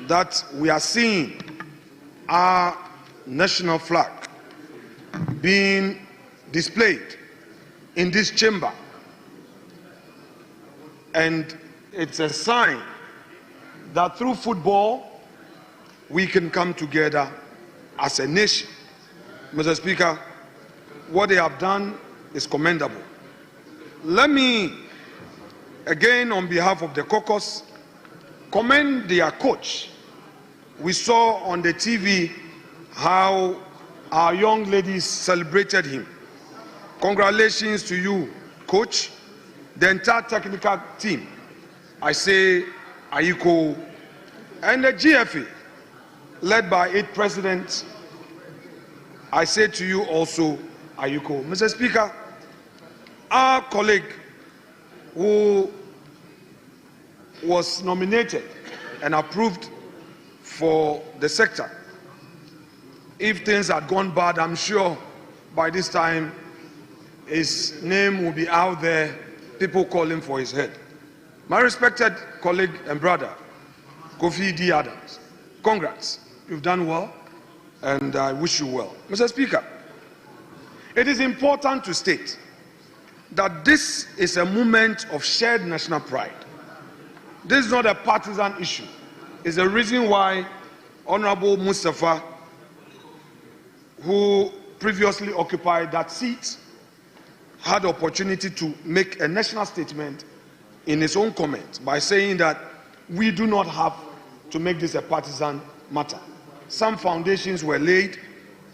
Speaker 8: that we are seeing our national flag being displayed in this chamber. And it's a sign that through football, we can come together as a nation. Mr. Speaker, what they have done is commendable. Let me, again, on behalf of the caucus, commend their coach. We saw on the TV how our young ladies celebrated him. Congratulations to you, coach, the entire technical team. I say Ayiko, and the GFA, led by its president, I say to you also, Ayiko. Mr. Speaker, our colleague who was nominated and approved for the sector, if things had gone bad, I'm sure by this time his name will be out there, people calling for his head. My respected colleague and brother, Kofi D. Adams, congrats, you've done well, and I wish you well. Mr. Speaker, it is important to state that this is a moment of shared national pride. This is not a partisan issue. is the reason why Honorable Mustafa, who previously occupied that seat, had the opportunity to make a national statement in his own comment by saying that we do not have to make this a partisan matter. Some foundations were laid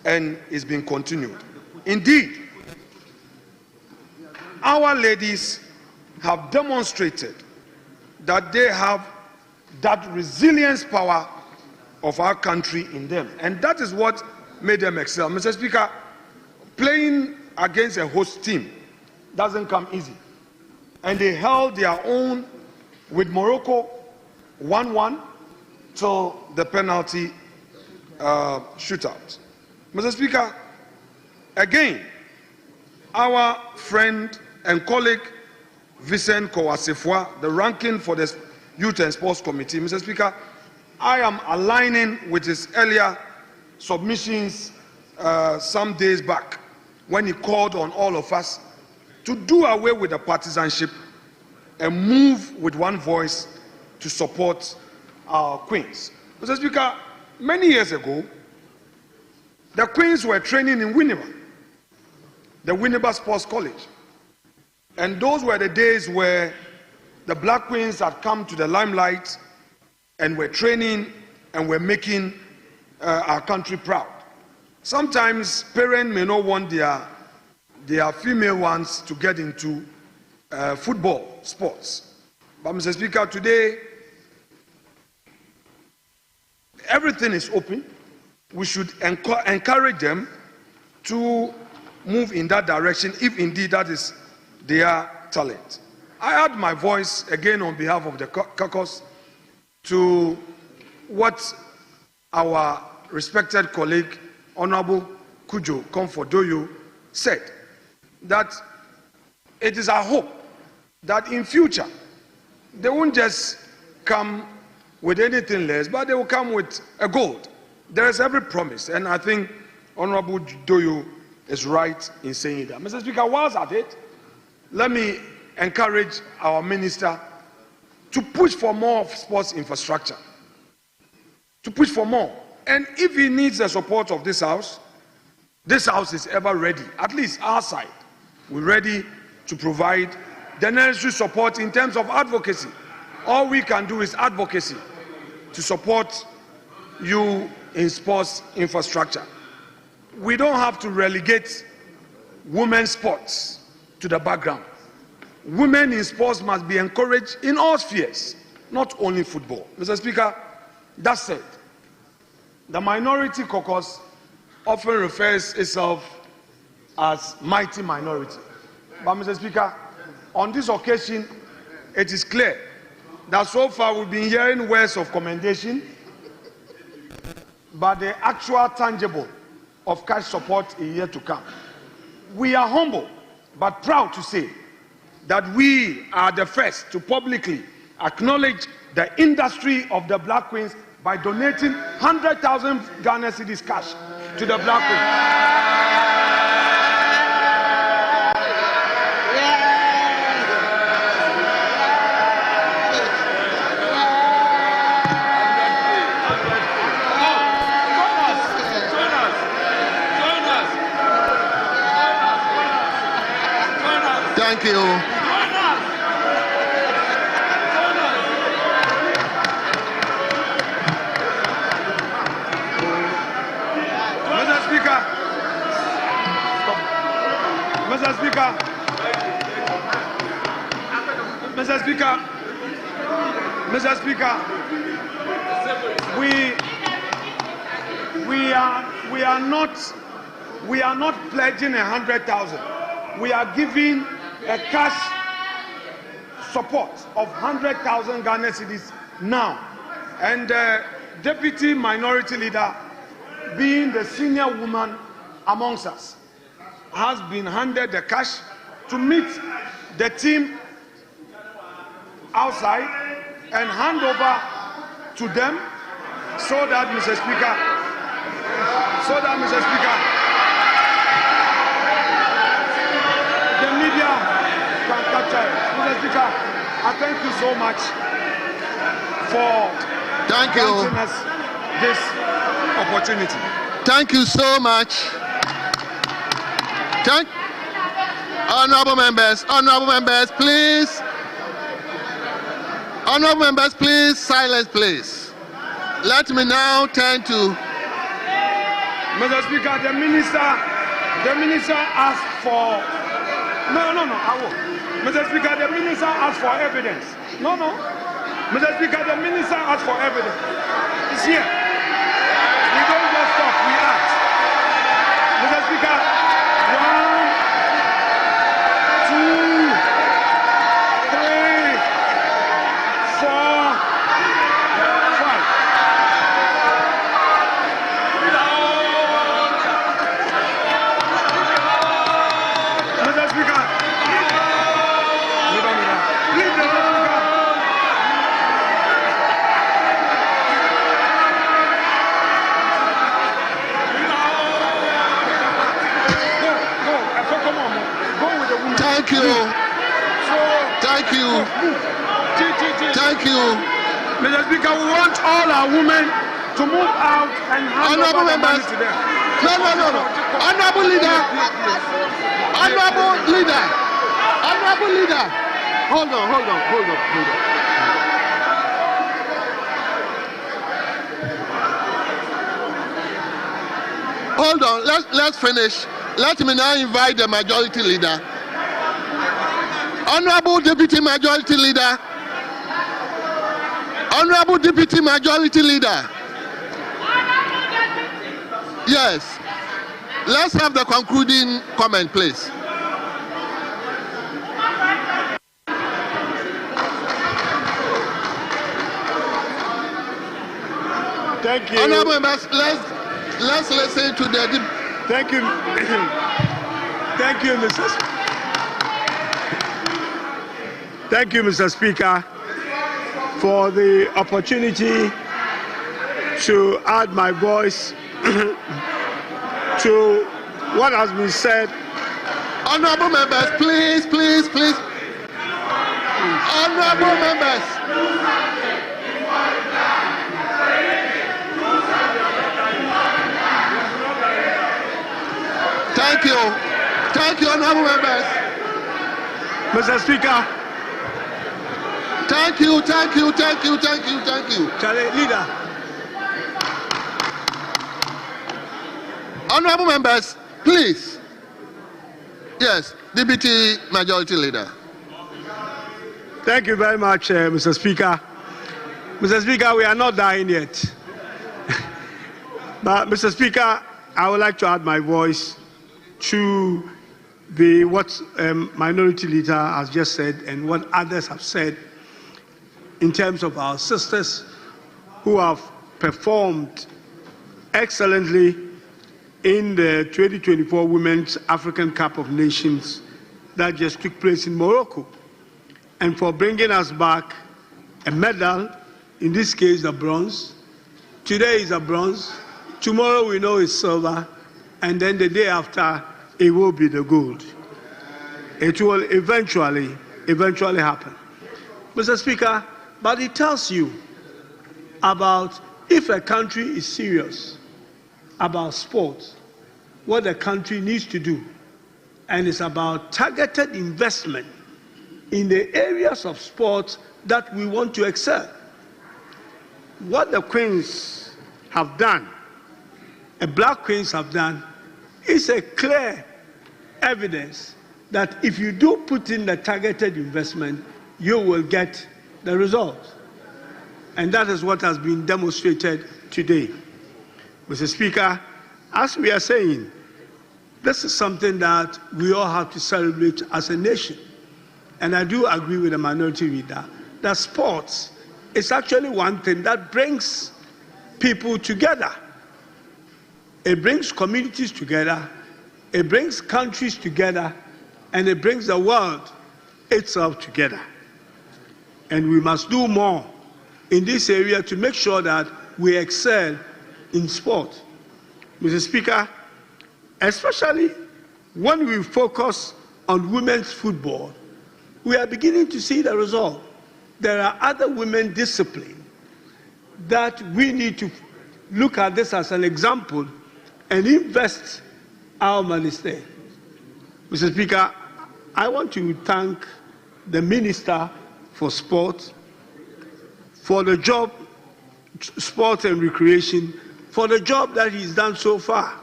Speaker 8: and it's been continued. Indeed, our ladies have demonstrated that they have that resilience power of our country in them. And that is what made them excel. Mr. Speaker, playing against a host team doesn't come easy. And they held their own with Morocco 1-1 till the penalty shootout. Mr. Speaker, again, our friend and colleague Vincent Kowasifwa, the ranking for the Youth and Sports Committee, Mr. Speaker, I am aligning with his earlier submissions some days back when he called on all of us to do away with the partisanship and move with one voice to support our queens. Mr. Speaker, many years ago, the queens were training in Winneba, the Winneba Sports College. And those were the days where the black queens had come to the limelight and were training and were making our country proud. Sometimes parents may not want their female ones to get into football sports. But Mr. Speaker, today, everything is open. We should encourage them to move in that direction if indeed that is their talent. I add my voice again on behalf of the caucus to what our respected colleague, Honorable Kujo Comfort-Doyo, said, that it is our hope that in future they won't just come with anything less, but they will come with a goal. There is every promise, and I think Honorable Doyo is right in saying that. Mr. Speaker, whilst at it, let me encourage our minister to push for more of sports infrastructure, to push for more. And if he needs the support of this house is ever ready, at least our side. We're ready to provide the necessary support in terms of advocacy. All we can do is advocacy to support you in sports infrastructure. We don't have to relegate women's sports to the background. Women in sports must be encouraged in all spheres, not only football. Mr. Speaker, that said, the minority caucus often refers itself as mighty minority. But Mr. Speaker, on this occasion, it is clear that so far we've been hearing words of commendation, but the actual tangible of cash support is yet to come. We are humble but proud to say that we are the first to publicly acknowledge the industry of the Black Queens by donating 100,000 Ghana cedis cash to the Black Queens.
Speaker 1: Thank you.
Speaker 8: Mr. Speaker, we are not pledging 100,000. We are giving a cash support of 100,000 Ghana cedis now. And the Deputy Minority Leader, being the senior woman amongst us, has been handed the cash to meet the team outside and hand over to them so that, Mr. Speaker, the media can capture it. Mr. Speaker, I thank you so much for granting us this opportunity.
Speaker 1: Thank you so much. Honorable members, please. Honorable members, please, silence, please. Let me now turn to...
Speaker 8: Mr. Speaker, the minister asked for... No, I will. Mr. Speaker, the minister asked for evidence. No. Mr. Speaker, the minister asked for evidence. It's here. We don't just talk, we act. Mr. Speaker, 1, 2, 3, 4, 5. Mr. Speaker, please, Mr. Speaker.
Speaker 1: Thank you.
Speaker 8: Mr. Speaker, we want all our women to move out and hand over the money to them.
Speaker 1: No. Honorable leader. Hold on. Let's finish. Let me now invite the majority leader. Honorable Deputy Majority Leader. Honorable Deputy Majority Leader. Yes. Let's have the concluding comment, please.
Speaker 9: Thank you.
Speaker 1: Honorable members, let's listen to the...
Speaker 9: Thank you. Thank you, Mr. Speaker. Thank you, Mr. Speaker, for the opportunity to add my voice to what has been said.
Speaker 1: Honorable members, please. Honorable members. Thank you, honorable members.
Speaker 9: Mr. Speaker.
Speaker 1: Thank you.
Speaker 9: Charlie, leader.
Speaker 1: Honorable members, please. Yes, Deputy Majority Leader.
Speaker 9: Thank you very much, Mr. Speaker. Mr. Speaker, we are not dying yet. But, Mr. Speaker, I would like to add my voice to what Minority Leader has just said and what others have said in terms of our sisters who have performed excellently in the 2024 Women's African Cup of Nations that just took place in Morocco, and for bringing us back a medal, in this case a bronze. Today is a bronze, tomorrow we know it's silver, and then the day after it will be the gold. It will eventually happen. Mr. Speaker, but it tells you about if a country is serious about sports, what the country needs to do. And it's about targeted investment in the areas of sports that we want to excel. What the Queens have done, the Black Queens have done, is a clear evidence that if you do put in the targeted investment, you will get the results. And that is what has been demonstrated today. Mr. Speaker, as we are saying, this is something that we all have to celebrate as a nation. And I do agree with the Minority Leader that sports is actually one thing that brings people together. It brings communities together, it brings countries together, and it brings the world itself together. And we must do more in this area to make sure that we excel in sport. Mr. Speaker, especially when we focus on women's football, we are beginning to see the result. There are other women disciplines
Speaker 22: that we need to look at this as an example and invest our money there. Mr. Speaker, I want to thank the Minister for Sport, for the job, Sport and Recreation, for the job that he's done so far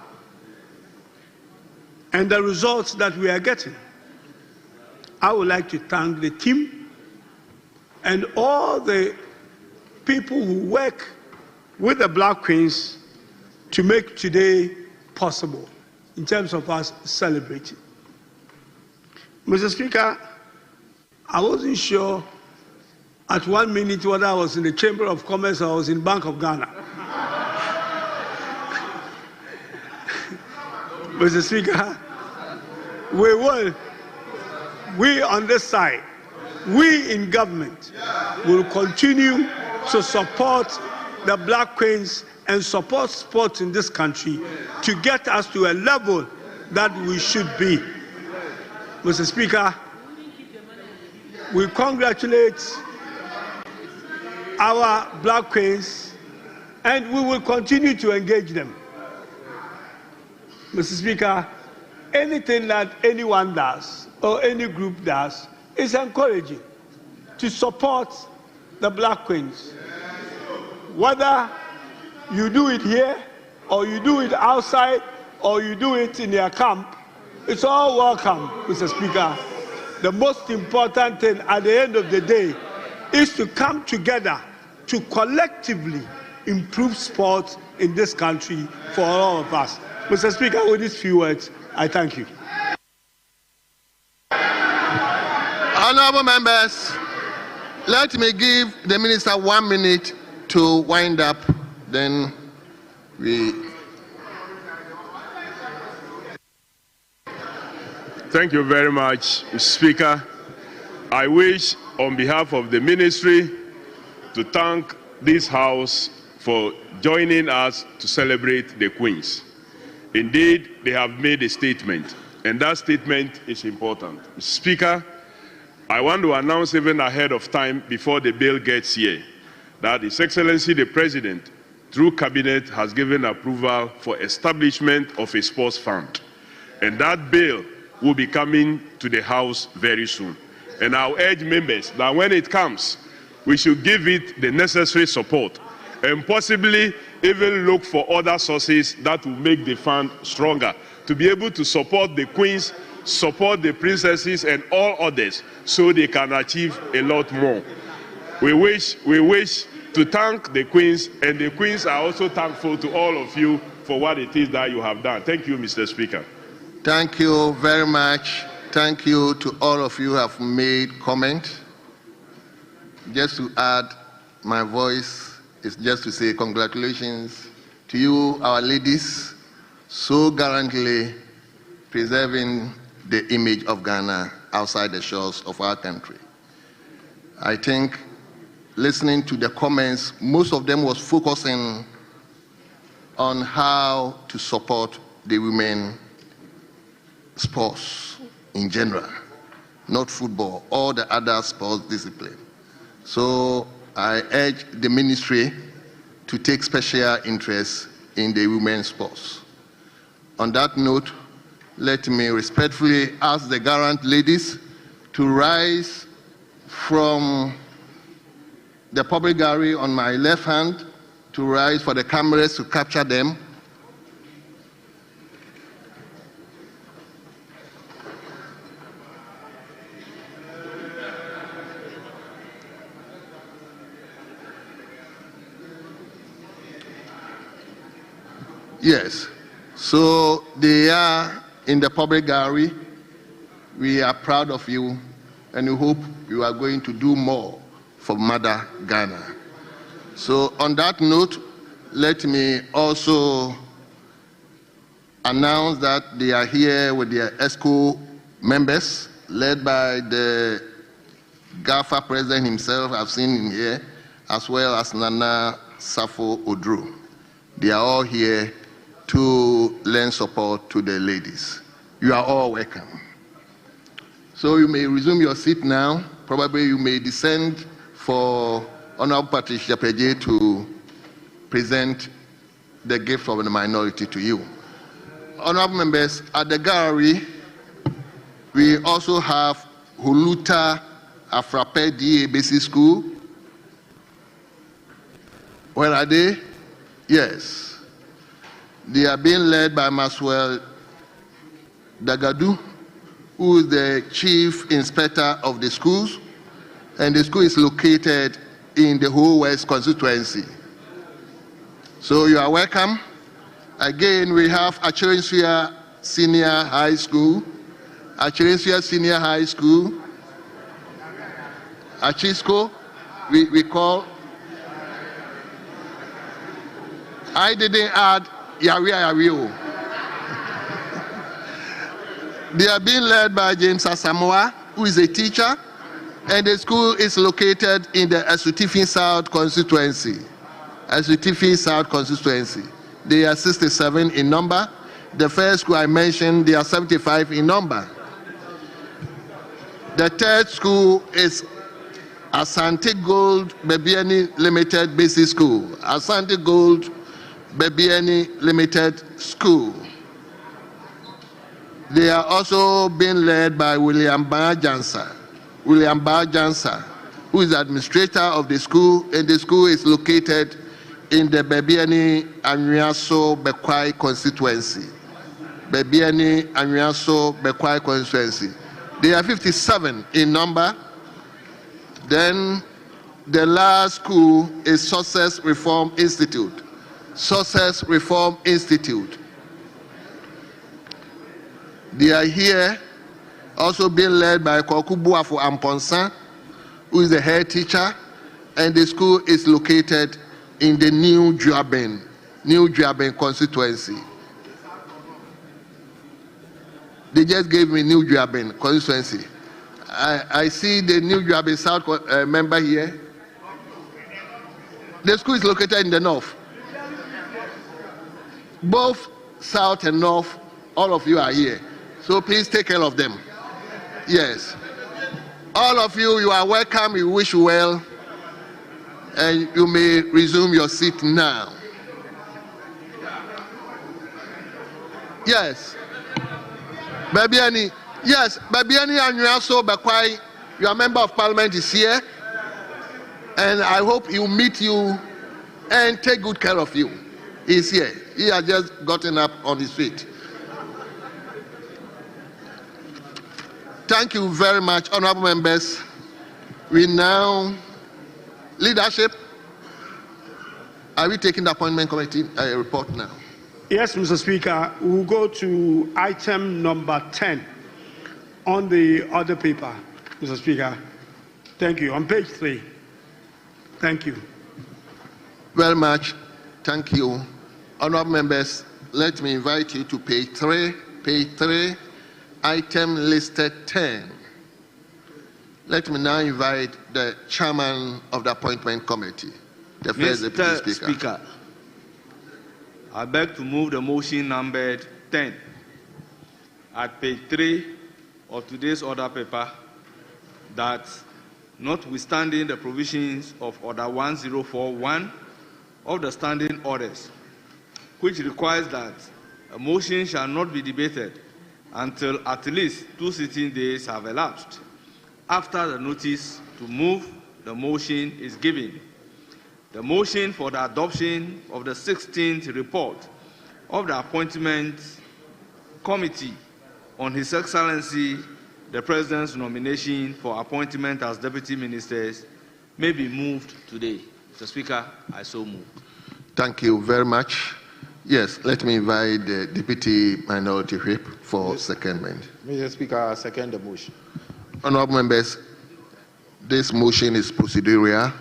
Speaker 22: and the results that we are getting. I would like to thank the team and all the people who work with the Black Queens to make today possible in terms of us celebrating. Mr. Speaker, I wasn't sure at 1 minute whether I was in the Chamber of Commerce or I was in Bank of Ghana. Mr. Speaker, we on this side, we in government will continue to support the Black Queens and support sports in this country to get us to a level that we should be. Mr. Speaker, we congratulate our Black Queens and we will continue to engage them. Mr. Speaker, anything that anyone does or any group does is encouraging to support the Black Queens. Whether you do it here or you do it outside or you do it in your camp, it's all welcome, Mr. Speaker. The most important thing at the end of the day is to come together to collectively improve sport in this country for all of us. Mr. Speaker, with these few words, I thank you.
Speaker 1: Honourable members, let me give the Minister 1 minute to wind up, then we...
Speaker 21: Thank you very much, Mr. Speaker. I wish, on behalf of the Ministry, to thank this House for joining us to celebrate the Queens. Indeed, they have made a statement, and that statement is important. Mr. Speaker, I want to announce even ahead of time, before the bill gets here, that His Excellency the President, through Cabinet, has given approval for establishment of a sports fund. And that bill will be coming to the House very soon. And I'll urge members that when it comes, we should give it the necessary support and possibly even look for other sources that will make the fund stronger, to be able to support the Queens, support the princesses and all others so they can achieve a lot more. We wish to thank the Queens, and the Queens are also thankful to all of you for what it is that you have done. Thank you, Mr. Speaker.
Speaker 1: Thank you very much. Thank you to all of you who have made comment. Just to add, my voice is just to say congratulations to you, our ladies, so gallantly preserving the image of Ghana outside the shores of our country. I think listening to the comments, most of them was focusing on how to support the women sports in general, not football, all the other sports disciplines. So I urge the ministry to take special interest in the women's sports. On that note, let me respectfully ask the gallant ladies to rise from the public gallery on my left hand, to rise for the cameras to capture them. Yes, so they are in the public gallery. We are proud of you, and we hope you are going to do more for Mother Ghana. So on that note, let me also announce that they are here with their ESCO members, led by the GAFA president himself, I've seen him here, as well as Nana Safo Odro. They are all here to lend support to the ladies. You are all welcome. So you may resume your seat now. Probably you may descend for Honorable Patricia Peje to present the gift of the minority to you. Honorable members, at the gallery, we also have Huluta Afrape DA Basic School. Where are they? Yes. They are being led by Maswell Dagadu, who is the Chief Inspector of the schools, and the school is located in the whole West constituency. So you are welcome. Again, we have Achirensia Senior High School, Achirensia Senior High School, Achisco, we call. I didn't add Yario. They are being led by James Asamoah, who is a teacher, and the school is located in the Asutifin South constituency. Asutifin South constituency. They are 67 in number. The first school I mentioned, they are 75 in number. The third school is Asante Gold Bebiani Limited Basic School. Asante Gold Bebiani Limited School. They are also being led by William Bajansa. William Bajansa, who is the administrator of the school, and the school is located in the Bebiani Anyaso Bekwai constituency. Bebiani Anyaso Bekwai constituency. They are 57 in number. Then the last school is Success Reform Institute. Success Reform Institute. They are here, also being led by Kokubuafo Amponsa, who is the head teacher, and the school is located in the New Juaben constituency. They just gave me New Juaben constituency. I see the New Juaben South member here. The school is located in the north. Both South and North, all of you are here. So please take care of them. Yes. All of you, you are welcome. We wish you well. And you may resume your seat now. Yes. Babiani. Yes, Babiani and you also, Bakwai, your member of parliament is here. And I hope he'll meet you and take good care of you. He's here. He has just gotten up on his feet. Thank you very much, honorable members. We now, leadership, are we taking the appointment committee report now?
Speaker 22: Yes, Mr. Speaker. We'll go to item number 10 on the other paper, Mr. Speaker. Thank you. On page 3. Thank you.
Speaker 1: Very much. Thank you. Honorable members, let me invite you to page 3. Page 3. Item listed 10. Let me now invite the chairman of the appointment committee, the first deputy speaker.
Speaker 2: I beg to move the motion numbered 10 at page 3 of today's order paper that, notwithstanding the provisions of Order 1041 of the standing orders, which requires that a motion shall not be debated until at least 2 sitting days have elapsed after the notice to move the motion is given. The motion for the adoption of the 16th report of the appointment committee on His Excellency the President's nomination for appointment as deputy ministers may be moved today. Mr. Speaker, I so move.
Speaker 1: Thank you very much. Yes, let me invite the Deputy Minority Whip for secondment.
Speaker 6: Mr. Speaker, I second the motion.
Speaker 1: Honorable members, this motion is procedural,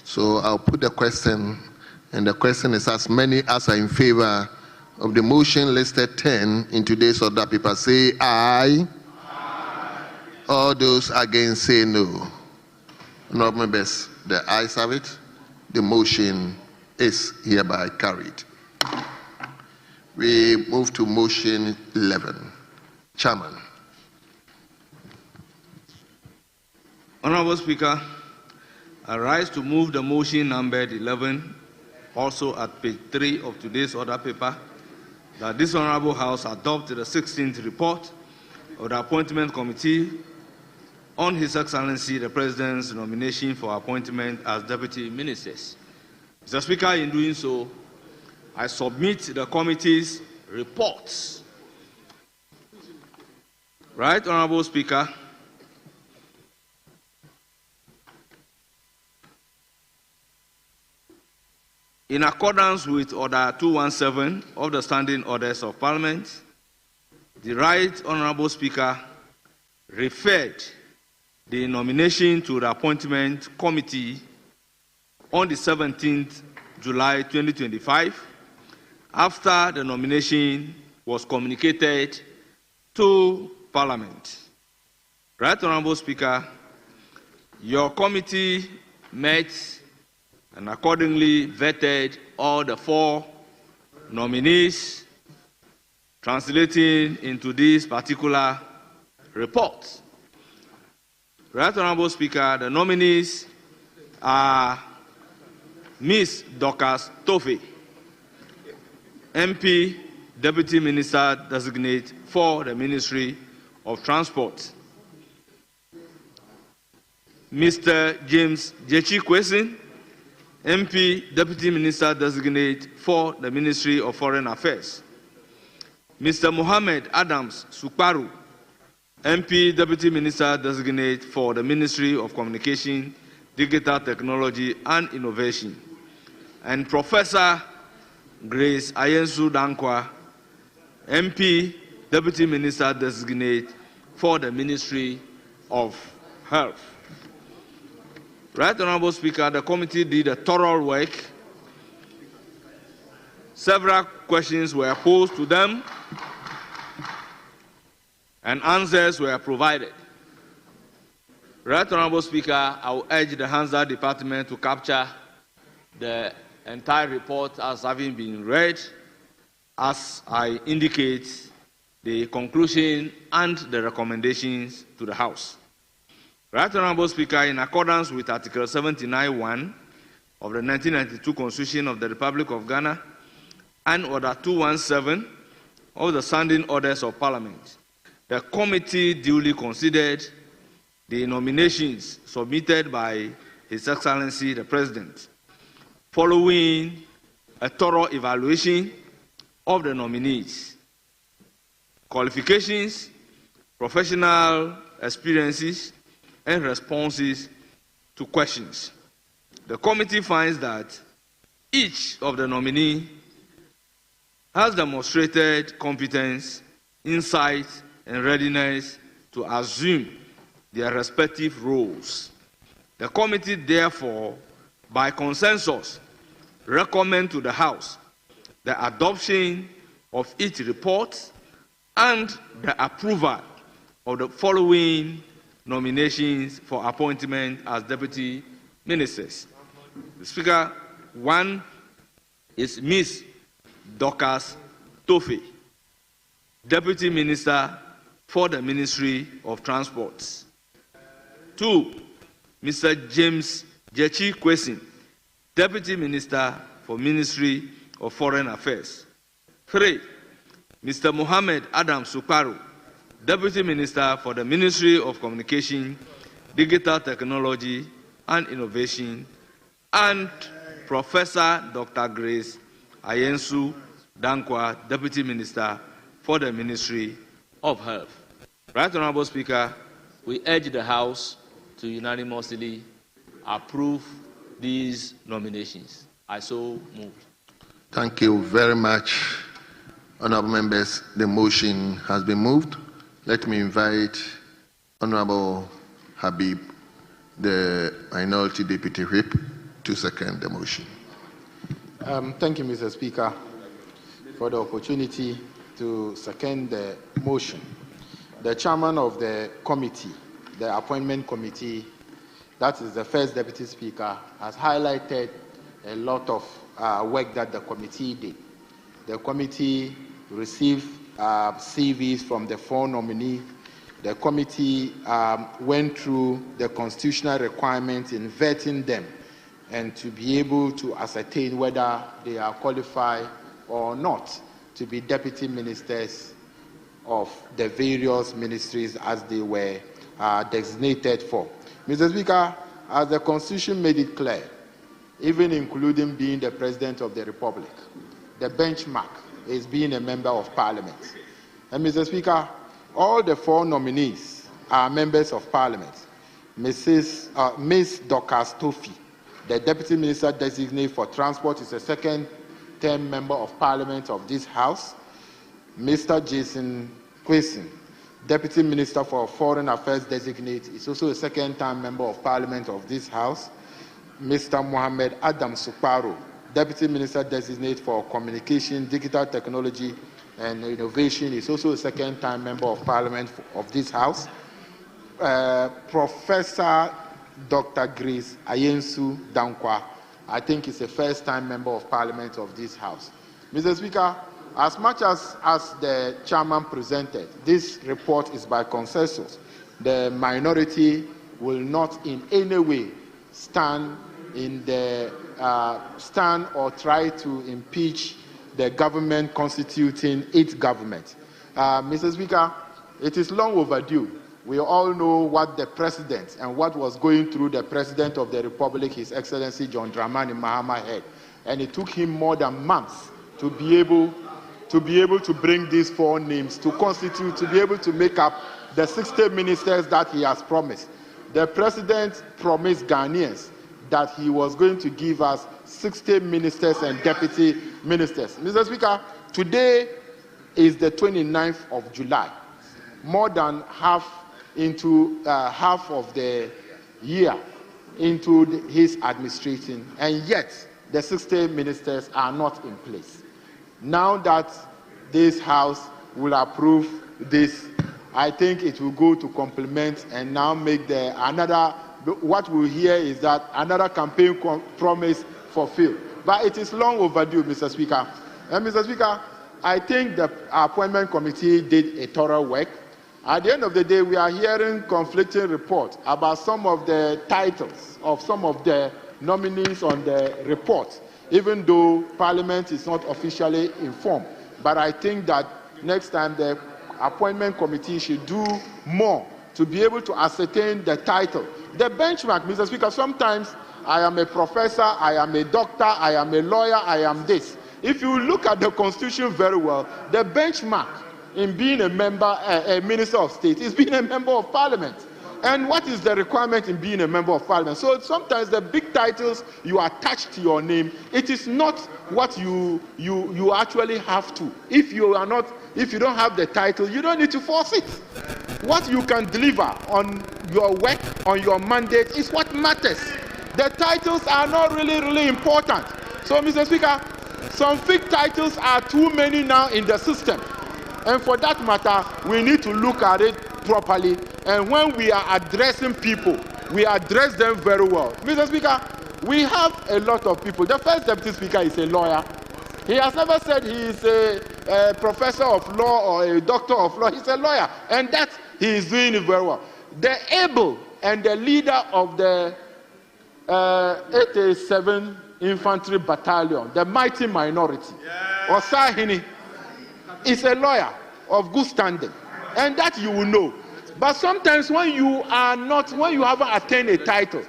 Speaker 1: so I'll put the question, and the question is as many as are in favor of the motion listed 10 in today's order paper say aye. Aye. All those against say no. Honorable members, the ayes have it. The motion is hereby carried. We move to motion 11. Chairman.
Speaker 2: Honorable Speaker, I rise to move the motion numbered 11 also at page 3 of today's order paper, that this Honorable House adopt the 16th report of the Appointment Committee on His Excellency the President's nomination for appointment as Deputy Ministers. Mr. Speaker, in doing so, I submit the committee's reports. Right, Honorable Speaker. In accordance with Order 217 of the Standing Orders of Parliament, the Right Honorable Speaker referred the nomination to the Appointment Committee on the 17th July 2025 after the nomination was communicated to Parliament. Right Honorable Speaker, your committee met and accordingly vetted all the 4 nominees, translating into this particular report. Right Honorable Speaker, the nominees are Ms. Dorcas Tofe, MP, Deputy Minister Designate for the Ministry of Transport. Mr. James Jechi Kwesin, MP, Deputy Minister Designate for the Ministry of Foreign Affairs. Mr. Mohammed Adams Sukparu, MP, Deputy Minister Designate for the Ministry of Communication, Digital Technology and Innovation. And Professor Grace Ayensu Dankwa, MP, Deputy Minister Designate for the Ministry of Health. Right Honorable Speaker, the committee did a thorough work. Several questions were posed to them and answers were provided. Right Honorable Speaker, I will urge the Hansard Department to capture the entire report as having been read, as I indicate the conclusion and the recommendations to the House. Right Honorable Speaker, in accordance with Article 79(1) of the 1992 Constitution of the Republic of Ghana and Order 217 of the Standing Orders of Parliament, the committee duly considered the nominations submitted by His Excellency the President. Following a thorough evaluation of the nominees, qualifications, professional experiences, and responses to questions, the committee finds that each of the nominees has demonstrated competence, insight, and readiness to assume their respective roles. The committee, therefore, by consensus, recommend to the House the adoption of each report and the approval of the following nominations for appointment as deputy ministers. Speaker, 1 is Ms. Dorcas Tofe, Deputy Minister for the Ministry of Transport. 2, Mr. James Jechi Kwesin, Deputy Minister for Ministry of Foreign Affairs. 3, Mr. Mohammed Adam Sukparu, Deputy Minister for the Ministry of Communication, Digital Technology and Innovation, and Professor Dr. Grace Ayensu Dankwa, Deputy Minister for the Ministry of Health. Right Honorable Speaker, we urge the House to unanimously approve these nominations. I so move.
Speaker 1: Thank you very much, honorable members. The motion has been moved. Let me invite Honorable Habib, the Minority Deputy Whip, to second the motion.
Speaker 6: Thank you, Mr. Speaker, for the opportunity to second the motion. The chairman of the committee, the appointment committee, that is the first deputy speaker, has highlighted a lot of work that the committee did. The committee received CVs from the 4 nominees. The committee went through the constitutional requirements in vetting them and to be able to ascertain whether they are qualified or not to be deputy ministers of the various ministries as they were designated for. Mr. Speaker, as the Constitution made it clear, even including being the President of the Republic, the benchmark is being a member of Parliament. And Mr. Speaker, all the 4 nominees are members of Parliament. Ms. Dorcas Tofi, the Deputy Minister Designate for Transport, is a second-term member of Parliament of this House. Mr. Jason Kwesi, Deputy Minister for Foreign Affairs Designate, is also a second-term member of Parliament of this House. Mr. Mohammed Adam Sukparo, Deputy Minister Designate for Communication, Digital Technology and Innovation, is also a second-time member of Parliament of this House. Professor Dr. Grace Ayensu Dankwa, I think is a first-time member of Parliament of this House. Mr. Speaker, as much as the chairman presented, this report is by consensus. The minority will not in any way stand or try to impeach the government constituting its government. Mr. Speaker, it is long overdue. We all know what the president and what was going through the president of the Republic, His Excellency John Dramani Mahama, had. And it took him more than months to be able to bring these 4 names to constitute, to be able to make up the 60 ministers that he has promised. The president promised Ghanaians that he was going to give us 60 ministers and deputy ministers. Mr. Speaker, today is the 29th of July, more than half of the year into his administration, and yet the 60 ministers are not in place. Now that this House will approve this, I think it will go to complement and now make what we'll hear is that another campaign promise fulfilled. But it is long overdue, Mr. Speaker. And Mr. Speaker, I think the appointment committee did a thorough work. At the end of the day, we are hearing conflicting reports about some of the titles of some of the nominees on the report, even though Parliament is not officially informed. But I think that next time the appointment committee should do more to be able to ascertain the title. The benchmark, Mr. Speaker, sometimes I am a professor, I am a doctor, I am a lawyer, I am this. If you look at the Constitution very well, the benchmark in being a minister of state is being a member of Parliament. And what is the requirement in being a member of Parliament? So sometimes the big titles you attach to your name, it is not what you actually have to. If you don't have the title, you don't need to force it. What you can deliver on your work, on your mandate, is what matters. The titles are not really important. So, Mr. Speaker, some fake titles are too many now in the system. And for that matter, we need to look at it properly. And when we are addressing people, we address them very well. Mr. Speaker, we have a lot of people. The first deputy speaker is a lawyer. He has never said he is a professor of law or a doctor of law. He's a lawyer. And that he is doing it very well. The able and the leader of the 87 Infantry Battalion, the mighty minority, Osahini, is a lawyer of good standing. And that you will know. But sometimes when you haven't attained a title,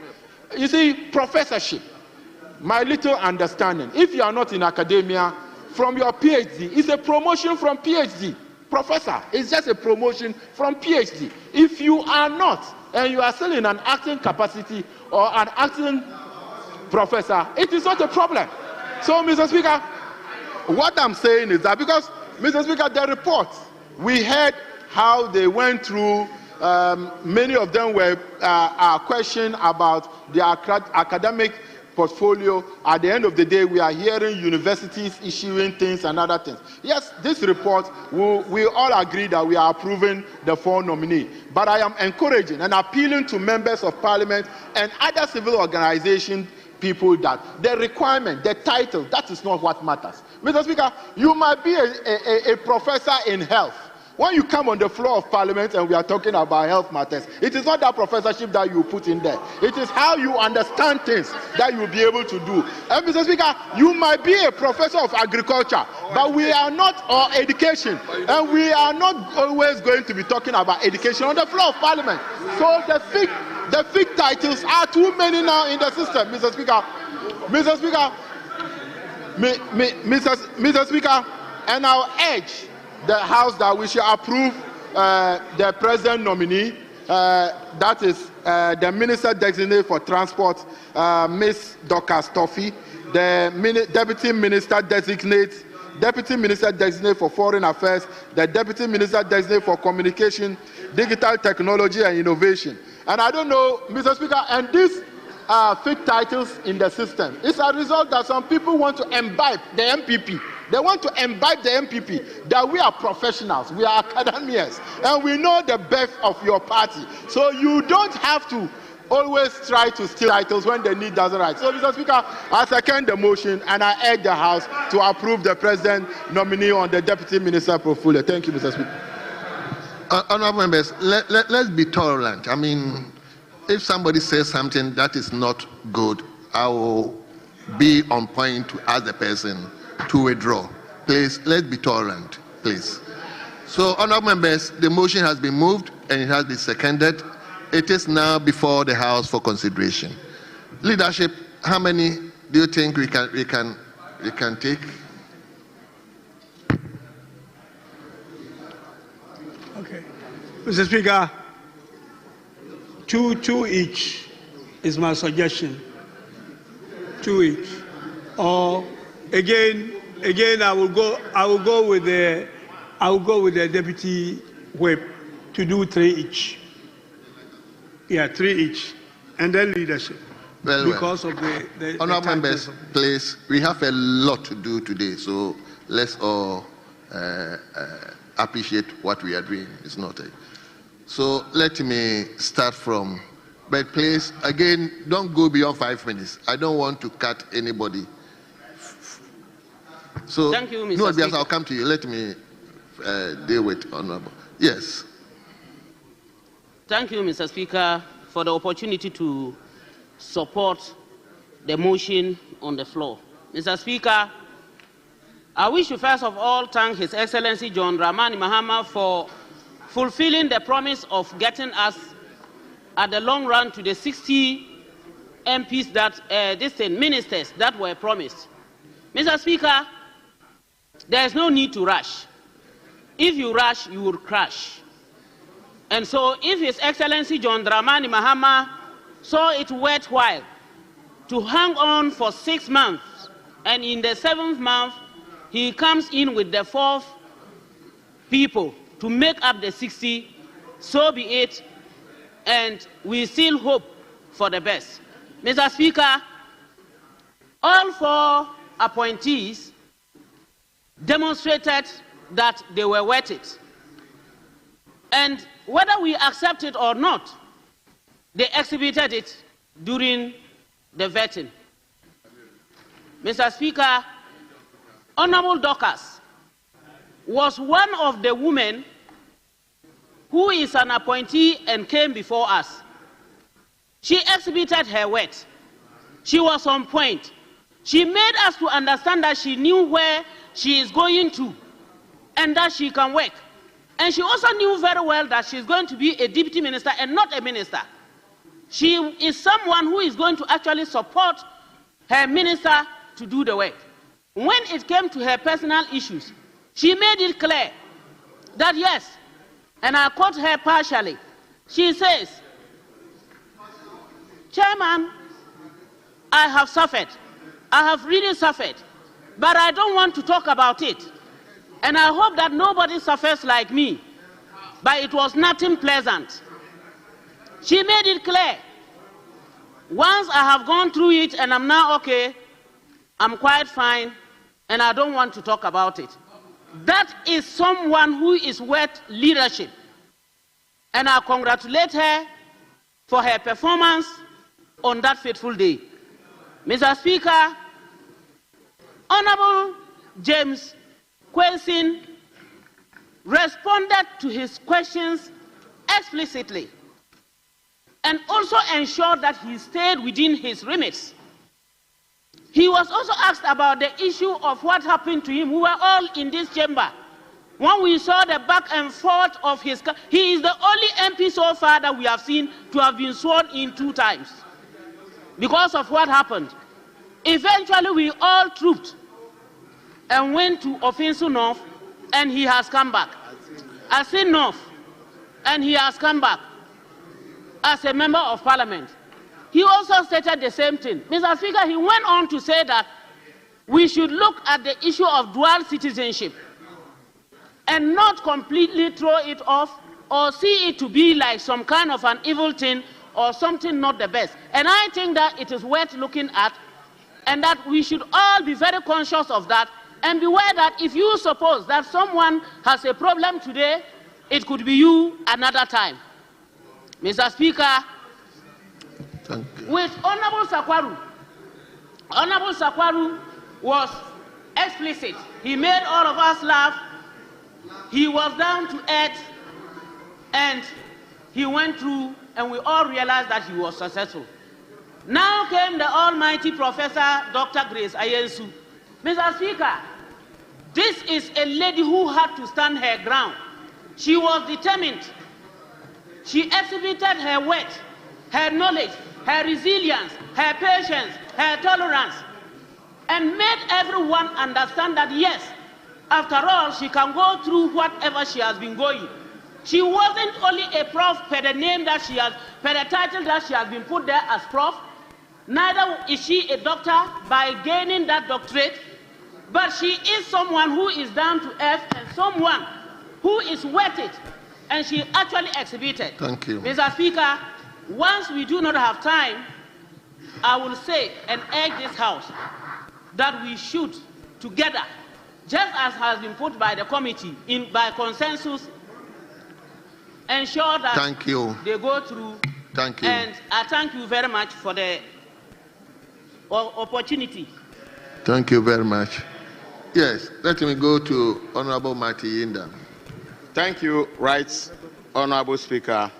Speaker 6: you see, professorship, my little understanding, if you are not in academia, from your PhD, it's a promotion from PhD. Professor, it's just a promotion from PhD. If you are not, and you are still in an acting capacity or an acting professor, it is not a problem. So, Mr. Speaker, what I'm saying is that because, Mr. Speaker, the report, we heard how they went through, many of them were questioned about their academic portfolio. At the end of the day, we are hearing universities issuing things and other things. Yes, this report, we all agree that we are approving the 4 nominees. But I am encouraging and appealing to members of Parliament and other civil organization people that the requirement, the title, that is not what matters. Mr. Speaker, you might be a professor in health. When you come on the floor of Parliament and we are talking about health matters, it is not that professorship that you put in there. It is how you understand things that you will be able to do. And Mr. Speaker, you might be a professor of agriculture, but we are not, or education, and we are not always going to be talking about education on the floor of Parliament. So the fig titles are too many now in the system, Mr. Speaker. Mr. Speaker, and I'll urge the House that we should approve the President nominee, that is the Minister Designate for Transport, Ms. Dorcas Toffee, the Deputy Minister Designate for Foreign Affairs, the Deputy Minister Designate for Communication, Digital Technology and Innovation. And I don't know, Mr. Speaker, and these fake titles in the system, it's a result that some people want to imbibe the MPP. They want to imbibe the MPP that we are professionals, we are academics, and we know the birth of your party. So you don't have to always try to steal titles when the need doesn't rise. So, Mr. Speaker, I second the motion and I urge the House to approve the President nominee on the Deputy Minister portfolio. Thank you, Mr. Speaker.
Speaker 1: Honourable members, let's be tolerant. I mean, if somebody says something that is not good, I will be on point to ask the person to withdraw. Please, let's be tolerant, please. So, honourable members, the motion has been moved and it has been seconded. It is now before the House for consideration. Leadership, how many do you think we can take?
Speaker 22: Okay, Mr. Speaker, two each is my suggestion. 2 each, or again I will go with the Deputy Whip to do 3 each. Yeah, 3 each, and then leadership. Because of the
Speaker 1: honourable members, please, we have a lot to do today, so let's all appreciate what we are doing. It's not a. So let me start from, but please, again, don't go beyond 5 minutes. I don't want to cut anybody. So,
Speaker 3: thank you, Mr.
Speaker 1: No,
Speaker 3: Speaker.
Speaker 1: because I'll come to you. Let me deal with honourable. Yes.
Speaker 3: Thank you, Mr. Speaker, for the opportunity to support the motion on the floor. Mr. Speaker, I wish to first of all thank His Excellency John Dramani Mahama for fulfilling the promise of getting us at the long run to the 60 MPs that, ministers that were promised. Mr. Speaker, there is no need to rush. If you rush, you will crash. And so if His Excellency John Dramani Mahama saw it worthwhile to hang on for 6 months, and in the 7th month, he comes in with the 4th people to make up the 60, so be it, and we still hope for the best. Mr. Speaker, all 4 appointees demonstrated that they were worth it. And whether we accept it or not, they exhibited it during the vetting. Mr. Speaker, Honorable Dorcas was one of the women who is an appointee and came before us. She exhibited her worth. She was on point. She made us to understand that she knew where she is going to and that she can work. And she also knew very well that she's going to be a deputy minister and not a minister. She is someone who is going to actually support her minister to do the work. When it came to her personal issues, she made it clear that yes, and I quote her partially, she says, Chairman, I have suffered. I have really suffered, but I don't want to talk about it. And I hope that nobody suffers like me, but it was nothing pleasant. She made it clear. Once I have gone through it and I'm now okay, I'm quite fine, and I don't want to talk about it. That is someone who is worth leadership. And I congratulate her for her performance on that fateful day. Mr. Speaker, Honorable James Kwelson responded to his questions explicitly, and also ensured that he stayed within his remits. He was also asked about the issue of what happened to him. We were all in this chamber when we saw the back and forth of his... He is the only MP so far that we have seen to have been sworn in 2 times because of what happened. Eventually, we all trooped and went to Offensive North, and he has come back. Asin North, and he has come back as a member of Parliament. He also stated the same thing. Mr. Speaker, he went on to say that we should look at the issue of dual citizenship and not completely throw it off or see it to be like some kind of an evil thing or something not the best. And I think that it is worth looking at, and that we should all be very conscious of that, and beware that if you suppose that someone has a problem today, it could be you another time. Mr. Speaker, with Honorable Sakwaru was explicit. He made all of us laugh. He was down to earth, and he went through, and we all realized that he was successful. Now came the almighty Professor Dr. Grace Ayensu. Mr. Speaker, this is a lady who had to stand her ground. She was determined. She exhibited her wit, her knowledge, her resilience, her patience, her tolerance, and made everyone understand that yes, after all, she can go through whatever she has been going. She wasn't only a prof per the name that she has, per the title that she has been put there as prof, neither is she a doctor by gaining that doctorate, but she is someone who is down to earth and someone who is worth it, and she actually exhibited.
Speaker 1: Thank you.
Speaker 3: Mr. Speaker, once we do not have time, I will say and urge this House that we should together, just as has been put by the committee by consensus, ensure that they go through.
Speaker 1: Thank you.
Speaker 3: And I thank you very much for the opportunity.
Speaker 1: Thank you very much. Yes, let me go to Honorable Marty Yinda.
Speaker 10: Thank you, Right Honorable Speaker,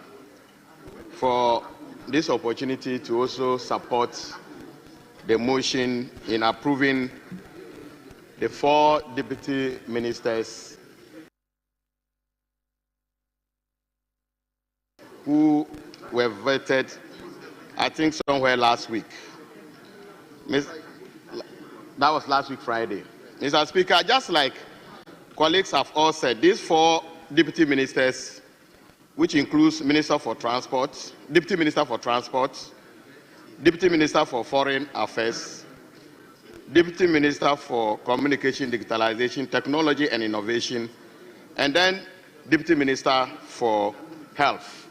Speaker 10: for this opportunity to also support the motion in approving the 4 deputy ministers who were vetted, I think, somewhere last week. That was last week, Friday. Mr. Speaker, just like colleagues have all said, these 4 deputy ministers, which includes Minister for Transport, Deputy Minister for Transport, Deputy Minister for Foreign Affairs, Deputy Minister for Communication, Digitalization, Technology and Innovation, and then Deputy Minister for Health.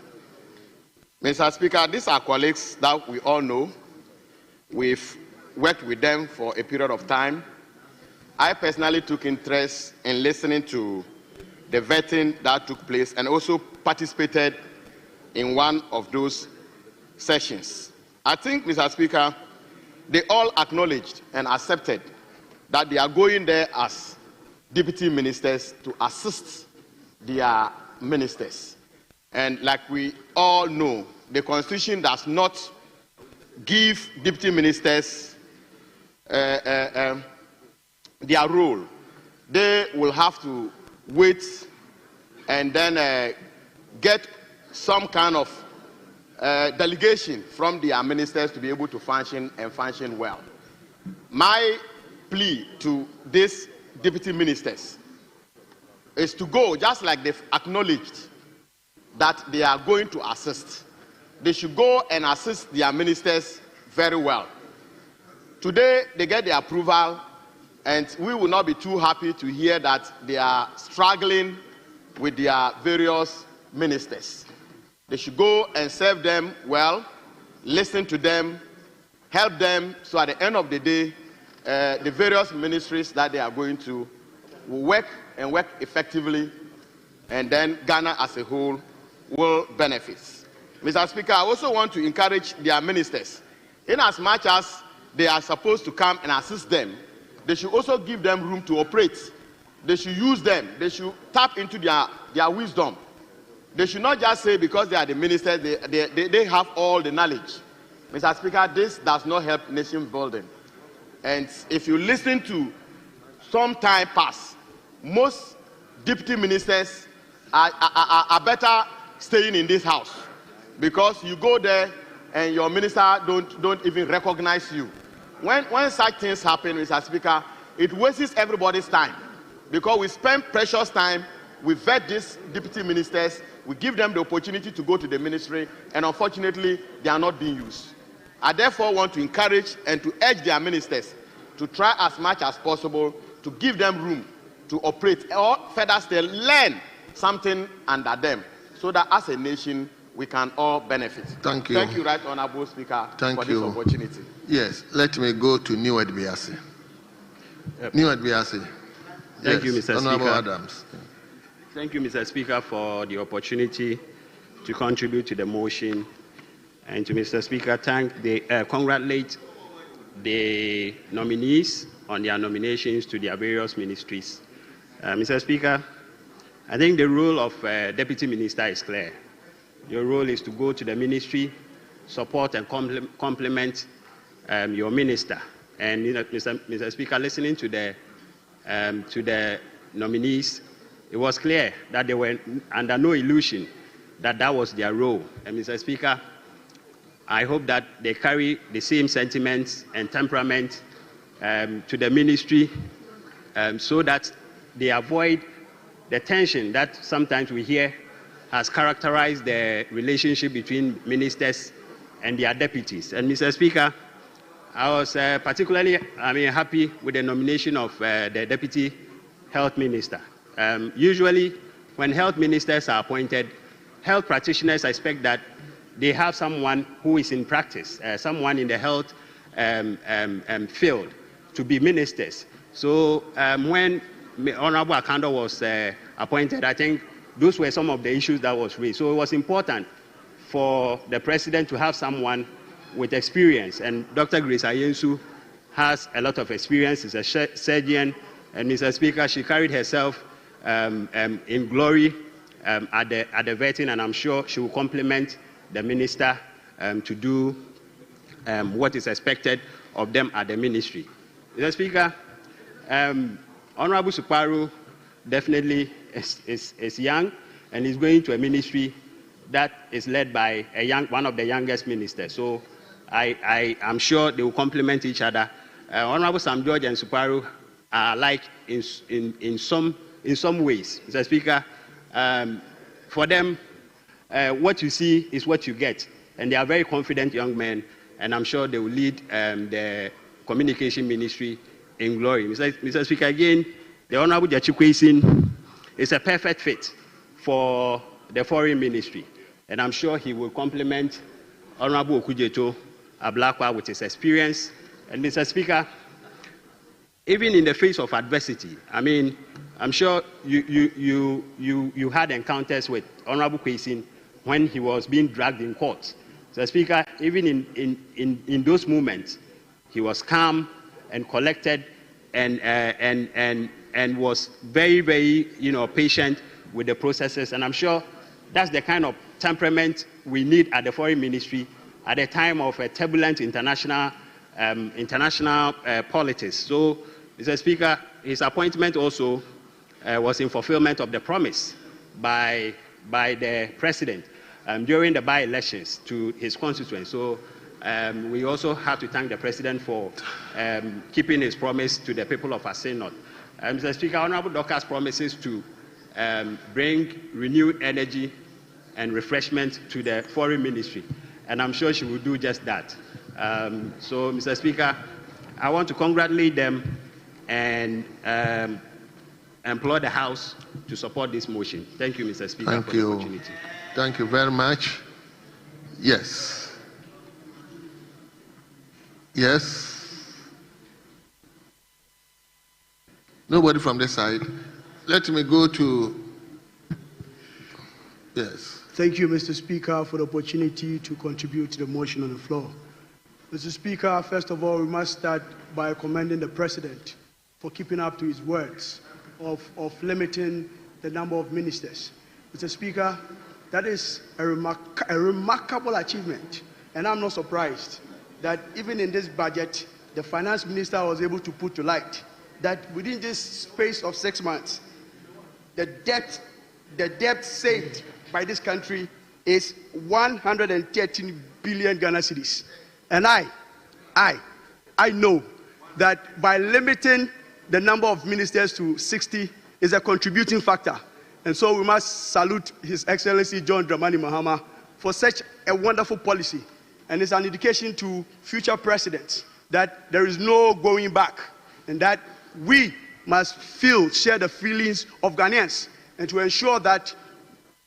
Speaker 10: Mr. Speaker, these are colleagues that we all know. We've worked with them for a period of time. I personally took interest in listening to the vetting that took place and also participated in one of those sessions. I think, Mr. Speaker, they all acknowledged and accepted that they are going there as deputy ministers to assist their ministers. And like we all know, the Constitution does not give deputy ministers their role. They will have to wait and then get some kind of delegation from their ministers to be able to function and function well. My plea to these deputy ministers is to go, just like they've acknowledged that they are going to assist. They should go and assist their ministers very well. Today, they get the approval, and we will not be too happy to hear that they are struggling with their various ministers. They should go and serve them well, listen to them, help them, so at the end of the day, the various ministries that they are going to will work and work effectively, and then Ghana as a whole will benefit. Mr. Speaker, I also want to encourage their ministers, in as much as they are supposed to come and assist them, they should also give them room to operate. they should use them. They should tap into their wisdom. They should not just say because they are the ministers, they have all the knowledge. Mr. Speaker, this does not help nation building. And if you listen to some time past, most deputy ministers are better staying in this house, because you go there and your minister don't even recognize you. When such things happen, Mr. Speaker, it wastes everybody's time, because we spend precious time, we vet these deputy ministers, we give them the opportunity to go to the ministry, and unfortunately, they are not being used. I therefore want to encourage and to urge their ministers to try as much as possible to give them room to operate, or further still learn something under them, so that as a nation we can all benefit.
Speaker 1: Thank you.
Speaker 10: Thank you, Right Honorable Speaker, for this opportunity.
Speaker 1: Yes, let me go to New Edbiasi. New Edbiasi.
Speaker 7: Thank you, Mr.
Speaker 1: Honorable
Speaker 7: Speaker.
Speaker 1: Adams.
Speaker 7: Thank you, Mr. Speaker, for the opportunity to contribute to the motion. And to Mr. Speaker, congratulate the nominees on their nominations to their various ministries. Mr. Speaker, I think the role of Deputy Minister is clear. Your role is to go to the ministry, support and complement your minister. And Mr. Speaker, listening to the nominees, it was clear that they were under no illusion that that was their role. And Mr. Speaker, I hope that they carry the same sentiments and temperament to the ministry, so that they avoid the tension that sometimes we hear has characterized the relationship between ministers and their deputies. And Mr. Speaker, I was particularly happy with the nomination of the Deputy Health Minister. Usually, when health ministers are appointed, health practitioners expect that they have someone who is in practice, someone in the health field to be ministers. So when Honorable Akando was appointed, I think those were some of the issues that was raised. So it was important for the president to have someone with experience. And Dr. Grace Ayensu has a lot of experience. She's a surgeon. And Mr. Speaker, she carried herself in glory at the vetting, and I'm sure she will complement the minister to do what is expected of them at the ministry. Mr. Speaker, Honorable Suparu definitely is young and is going to a ministry that is led by one of the youngest ministers. So I am sure they will complement each other. Honorable Sam George and Suparu are alike in some ways. Mr. Speaker, for them, what you see is what you get, and they are very confident young men, and I'm sure they will lead the communication ministry in glory. Mr. Speaker, again, the Honorable Jachikwesin is a perfect fit for the foreign ministry, and I'm sure he will complement Honorable Okujeto Ablakwa with his experience. And Mr. Speaker, even in the face of adversity, I'm sure you had encounters with Honorable Kwesin when he was being dragged in court. Mr. Speaker, even in those moments, he was calm and collected and was very, very patient with the processes. And I'm sure that's the kind of temperament we need at the foreign ministry at a time of a turbulent international politics. So, Mr. Speaker, his appointment also was in fulfillment of the promise by the president during the by-elections to his constituents. So we also have to thank the president for keeping his promise to the people of Asin North. Mr. Speaker, Honorable Dorcas promises to bring renewed energy and refreshment to the foreign ministry, and I'm sure she will do just that. So, Mr. Speaker, I want to congratulate them and implore the House to support this motion. Thank you, Mr. Speaker, for the opportunity.
Speaker 1: Thank you very much. Yes. Yes. Nobody from this side. Let me go to... Yes.
Speaker 15: Thank you, Mr. Speaker, for the opportunity to contribute to the motion on the floor. Mr. Speaker, first of all, we must start by commending the President for keeping up to his words of limiting the number of ministers. Mr. Speaker, that is a remarkable achievement, and I'm not surprised that even in this budget, the finance minister was able to put to light that within this space of 6 months, the debt saved by this country is 113 billion Ghana cedis. And I know that by limiting the number of ministers to 60 is a contributing factor. And so we must salute His Excellency John Dramani Mahama for such a wonderful policy. And it's an indication to future presidents that there is no going back, and that we must share the feelings of Ghanaians, and to ensure that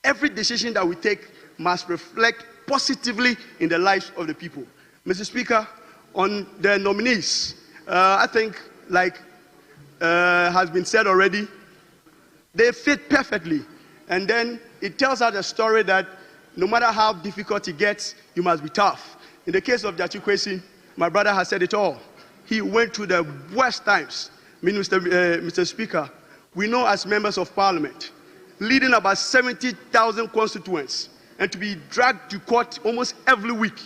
Speaker 15: every decision that we take must reflect positively in the lives of the people. Mr. Speaker, on the nominees, I think, like has been said already, they fit perfectly. And then it tells us a story that no matter how difficult it gets, you must be tough. In the case of Jatu Kwesi, my brother has said it all. He went through the worst times. Mr. Speaker, we know as members of Parliament, leading about 70,000 constituents, and to be dragged to court almost every week.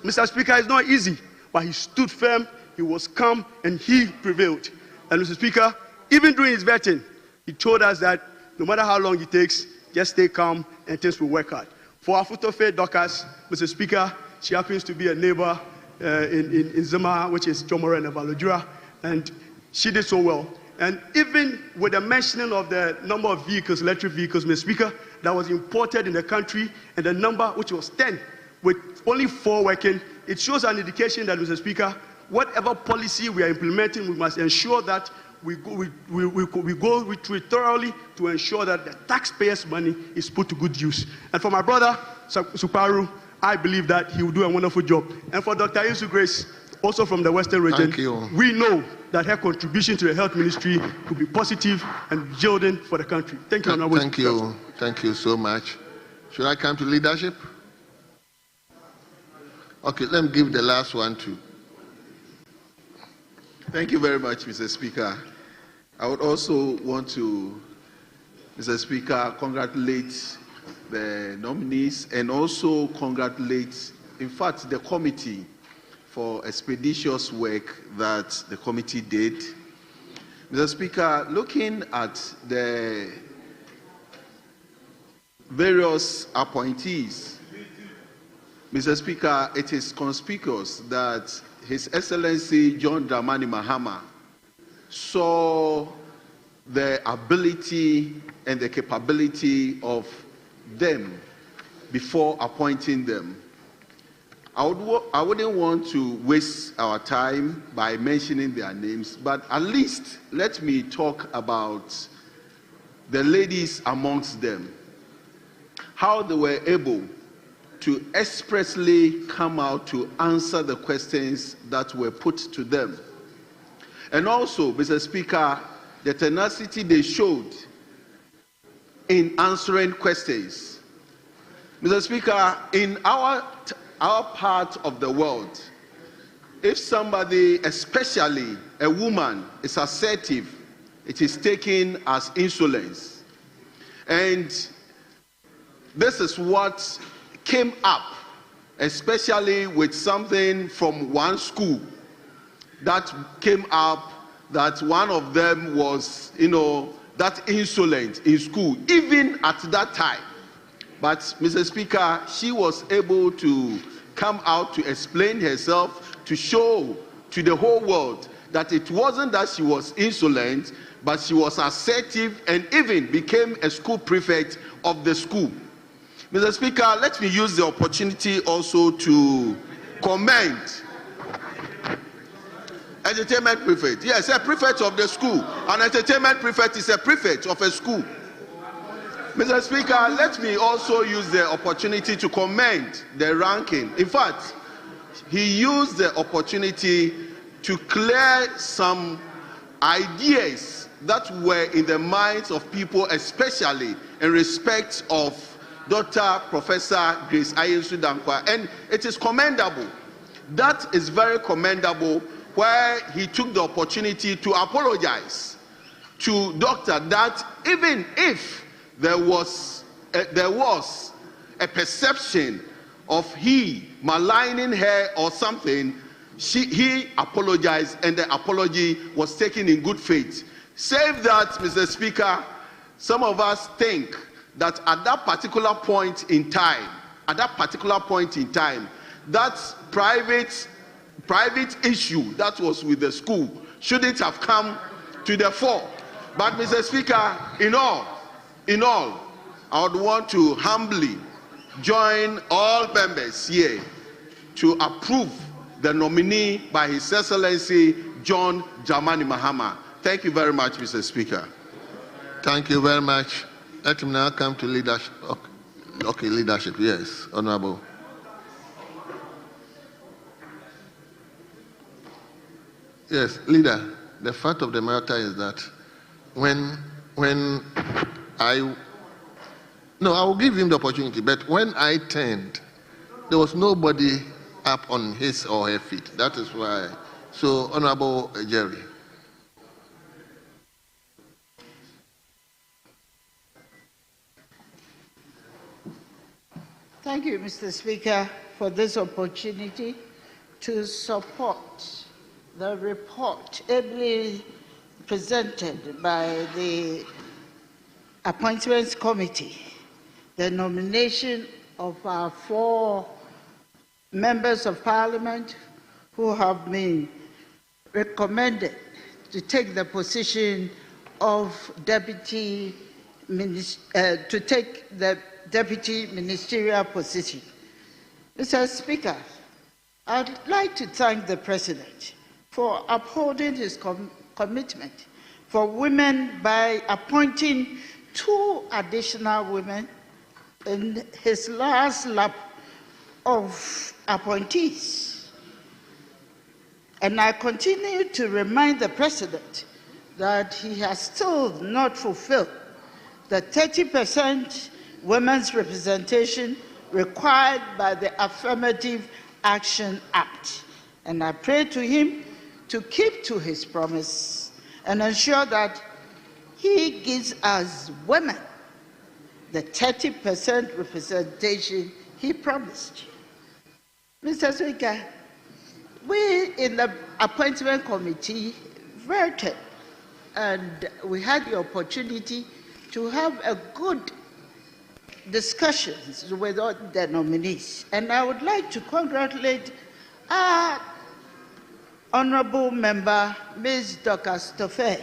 Speaker 15: Mr. Speaker, it's not easy, but he stood firm, he was calm, and he prevailed. And Mr. Speaker, even during his vetting, he told us that no matter how long it takes, just stay calm and things will work out. For Afutofe Dorcas, Mr. Speaker, she happens to be a neighbor in Zuma, which is Chomoro and Avalodura, and she did so well. And even with the mentioning of the number of vehicles, electric vehicles, Mr. Speaker, that was imported in the country, and the number, which was 10, with only 4 working, it shows an indication that, Mr. Speaker, whatever policy we are implementing, we must ensure that we go through it thoroughly to ensure that the taxpayers' money is put to good use. And for my brother, Suparu, I believe that he will do a wonderful job. And for Dr. Yusu Grace, also from the Western region, we know that her contribution to the health ministry will be positive and yielding for the country. Thank you, Honorable.
Speaker 1: Thank you. Thank you so much. Should I come to leadership? Okay, let me give the last one to.
Speaker 16: Thank you very much, Mr. Speaker. I would also want to, Mr. Speaker, congratulate the nominees and also congratulate, in fact, the committee for expeditious work that the committee did. Mr. Speaker, looking at the various appointees, Mr. Speaker, it is conspicuous that His Excellency John Dramani Mahama saw the ability and the capability of them before appointing them. I wouldn't want to waste our time by mentioning their names, but at least let me talk about the ladies amongst them, how they were able to expressly come out to answer the questions that were put to them. And also, Mr. Speaker, the tenacity they showed in answering questions. Mr. Speaker, in our part of the world, if somebody, especially a woman, is assertive, it is taken as insolence. And this is what came up, especially with something from one school that came up, that one of them was, that insolent in school, even at that time. But, Mr. Speaker, she was able to come out to explain herself, to show to the whole world that it wasn't that she was insolent, but she was assertive and even became a school prefect of the school. Mr. Speaker, let me use the opportunity also to commend entertainment prefect. Yes, a prefect of the school. An entertainment prefect is a prefect of a school. Mr. Speaker, let me also use the opportunity to commend the ranking. In fact, he used the opportunity to clear some ideas that were in the minds of people, especially in respect of Dr. Professor Grace Ayensu Dankwa, and it is commendable. That is very commendable, where he took the opportunity to apologize to doctor that even if there was a perception of he maligning her or something, he apologized and the apology was taken in good faith. Save that, Mr. Speaker, some of us think that at that particular point in time, that private issue that was with the school shouldn't have come to the fore. But Mr. Speaker, in all, I would want to humbly join all members here to approve the nominee by His Excellency John Dramani Mahama. Thank you very much, Mr. Speaker.
Speaker 1: Thank you very much. Let him now come to leadership. Okay, leadership, yes, Honorable. Yes, leader, the fact of the matter is that I will give him the opportunity, but when I turned, there was nobody up on his or her feet. That is why. So, Honorable Jerry.
Speaker 5: Thank you, Mr. Speaker, for this opportunity to support the report ably presented by the Appointments Committee, the nomination of our 4 members of Parliament who have been recommended to take the position of deputy ministerial position. Mr. Speaker, I'd like to thank the President for upholding his commitment for women by appointing 2 additional women in his last lap of appointees. And I continue to remind the President that he has still not fulfilled the 30% women's representation required by the Affirmative Action Act. And I pray to him to keep to his promise and ensure that he gives us women the 30% representation he promised. Mr. Speaker, we in the Appointment Committee voted and we had the opportunity to have a good discussions with all the nominees. And I would like to congratulate our Honorable Member, Ms. Dr. Stofe,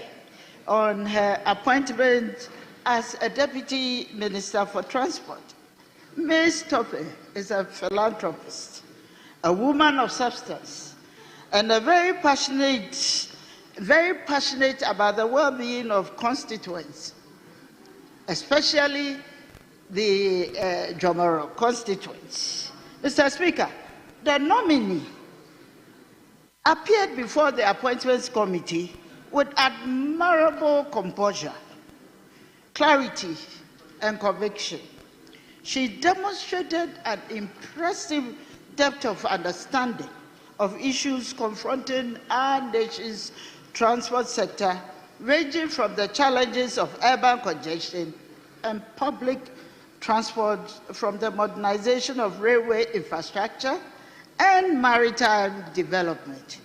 Speaker 5: on her appointment as a Deputy Minister for Transport. Ms. Stofe is a philanthropist, a woman of substance, and very passionate about the well-being of constituents, especially the Jomoro constituents. Mr. Speaker, the nominee appeared before the Appointments Committee with admirable composure, clarity, and conviction. She demonstrated an impressive depth of understanding of issues confronting our nation's transport sector, ranging from the challenges of urban congestion and public transport, from the modernization of railway infrastructure and maritime development.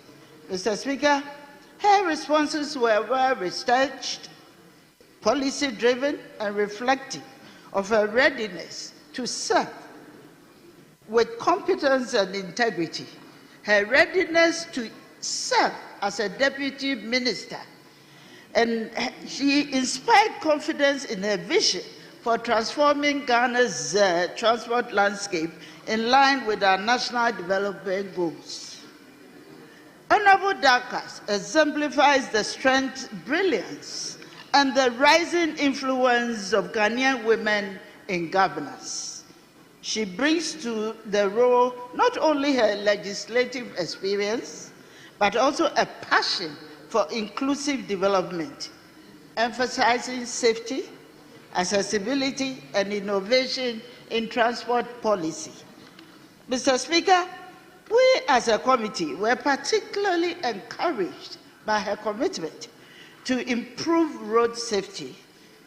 Speaker 5: Mr. Speaker, her responses were well researched, policy-driven, and reflective of her readiness to serve with competence and integrity, her readiness to serve as a deputy minister, and she inspired confidence in her vision for transforming Ghana's transport landscape in line with our national development goals. Honorable Darkas exemplifies the strength, brilliance, and the rising influence of Ghanaian women in governance. She brings to the role not only her legislative experience, but also a passion for inclusive development, emphasizing safety, accessibility, and innovation in transport policy. Mr. Speaker, we as a committee were particularly encouraged by her commitment to improve road safety,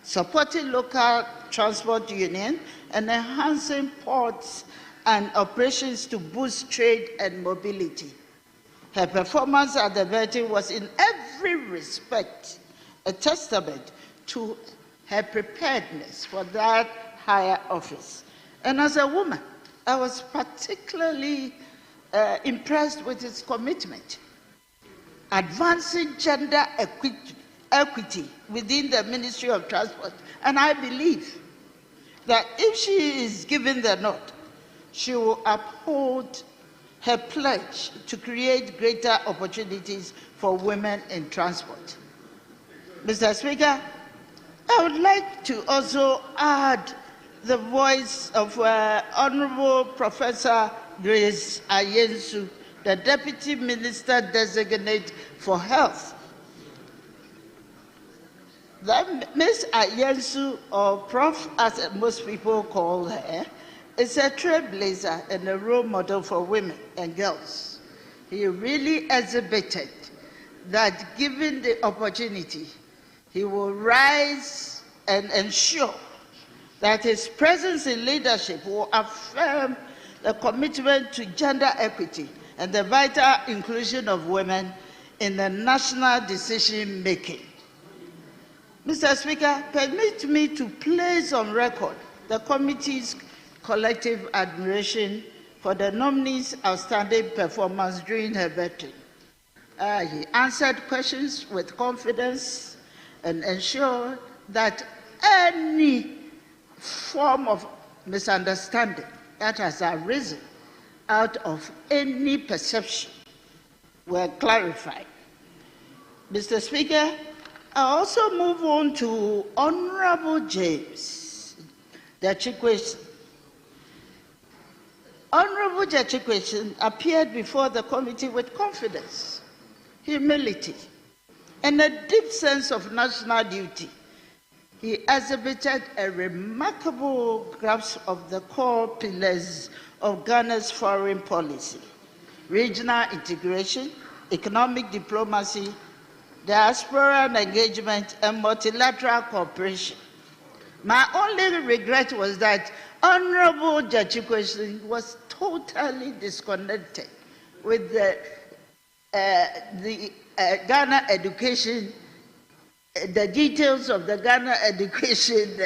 Speaker 5: supporting local transport union, and enhancing ports and operations to boost trade and mobility. Her performance at the vetting was in every respect a testament to her preparedness for that higher office. And as a woman, I was particularly impressed with its commitment. Advancing gender equity within the Ministry of Transport. And I believe that if she is given the nod, she will uphold her pledge to create greater opportunities for women in transport. Mr. Speaker, I would like to also add the voice of Honorable Professor Grace Ayensu, the Deputy Minister Designate for Health. Ms. Ayensu, or Prof, as most people call her, is a trailblazer and a role model for women and girls. He really exhibited that given the opportunity, he will rise and ensure that his presence in leadership will affirm the commitment to gender equity and the vital inclusion of women in the national decision-making. Mr. Speaker, permit me to place on record the committee's collective admiration for the nominee's outstanding performance during her vetting. He answered questions with confidence and ensured that any form of misunderstanding that has arisen out of any perception were clarified. Mr. Speaker, I also move on to Honorable James Dachikwe. Honorable Dachikwe appeared before the committee with confidence, humility, and a deep sense of national duty. He exhibited a remarkable grasp of the core pillars of Ghana's foreign policy: regional integration, economic diplomacy, diaspora engagement, and multilateral cooperation. My only regret was that Honorable Dachikwe was totally disconnected with the Ghana education, the details of the Ghana education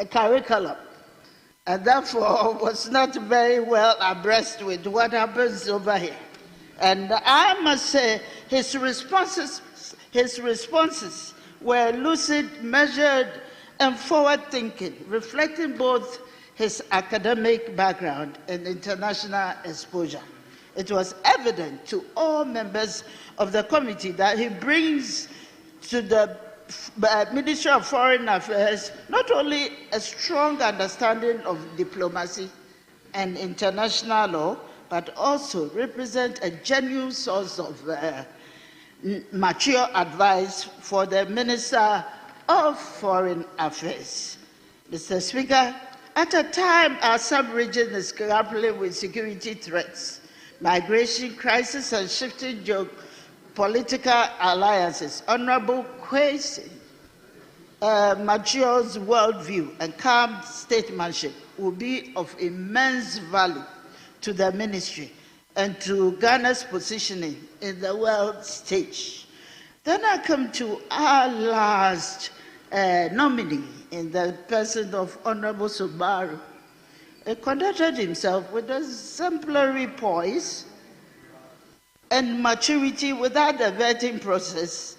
Speaker 5: curriculum, and therefore was not very well abreast with what happens over here. And I must say his responses were lucid, measured, and forward-thinking, reflecting both his academic background and international exposure. It was evident to all members of the committee that he brings to the Ministry of Foreign Affairs not only a strong understanding of diplomacy and international law, but also represent a genuine source of mature advice for the Minister of Foreign Affairs. Mr. Speaker, at a time our sub-region is grappling with security threats, migration crisis, and shifting geopolitical alliances, Honorable Kwesi Mature's worldview and calm statesmanship will be of immense value to the ministry and to Ghana's positioning in the world stage. Then I come to our last nominee in the person of Honorable Subaru. He conducted himself with exemplary poise and maturity without the vetting process.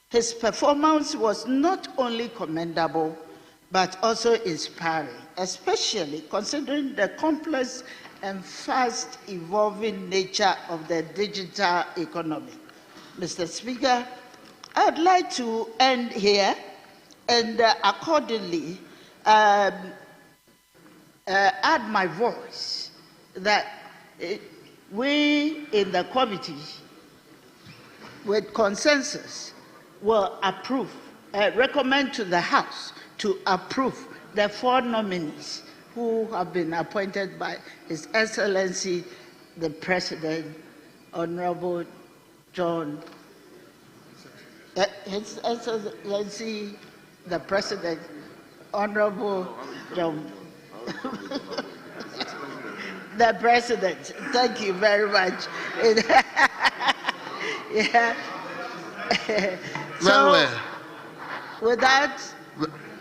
Speaker 5: His performance was not only commendable, but also inspiring, especially considering the complex and fast-evolving nature of the digital economy. Mr. Speaker, I'd like to end here and accordingly add my voice that we in the committee, with consensus, will approve, recommend to the House to approve the 4 nominees who have been appointed by His Excellency the President, Honorable John His Excellency, the President, Honorable the President, thank you very much. Yeah. So,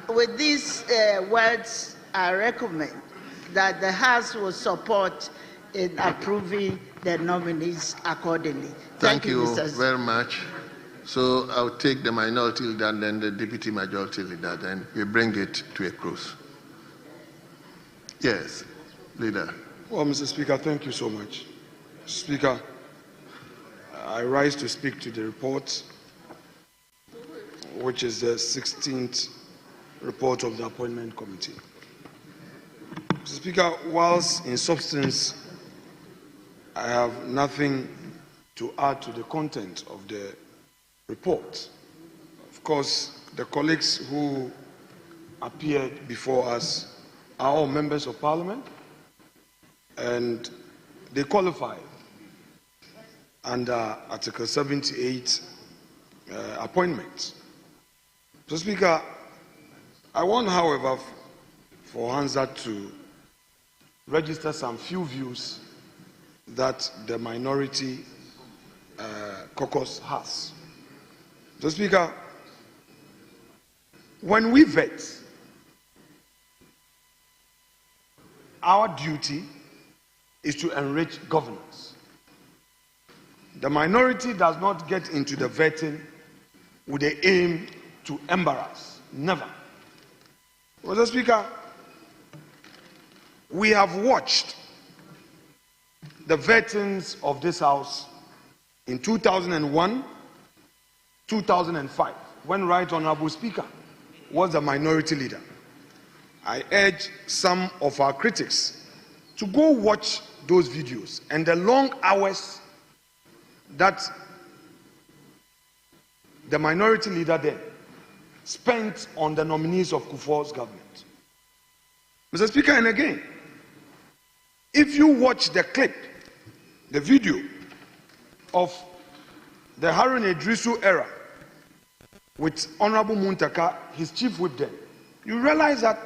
Speaker 5: with these words, I recommend that the House will support in approving the nominees accordingly.
Speaker 1: Thank you
Speaker 5: Mr.
Speaker 1: very much. So I'll take the minority leader and then the deputy majority leader, then we bring it to a close. Yes, leader.
Speaker 8: Well, Mr. Speaker, thank you so much. Speaker, I rise to speak to the report, which is the 16th report of the Appointment Committee. Mr. Speaker, whilst in substance I have nothing to add to the content of the report, of course, the colleagues who appeared before us are all members of Parliament, and they qualify under Article 78 appointments. So, Speaker, I want, however, for Hansa to register some few views that the minority caucus has. So, Speaker, when we vet, our duty is to enrich governance. The minority does not get into the vetting with the aim to embarrass. Never. Mr. Speaker, we have watched the vettings of this House in 2001, 2005, when Right Honorable Speaker was the minority leader. I urge some of our critics to go watch those videos and the long hours that the minority leader then spent on the nominees of Kufuor's government. Mr. Speaker, and again, if you watch the clip, the video of the Harun Idrisu era with Honorable Muntaka, his chief whip then, you realize that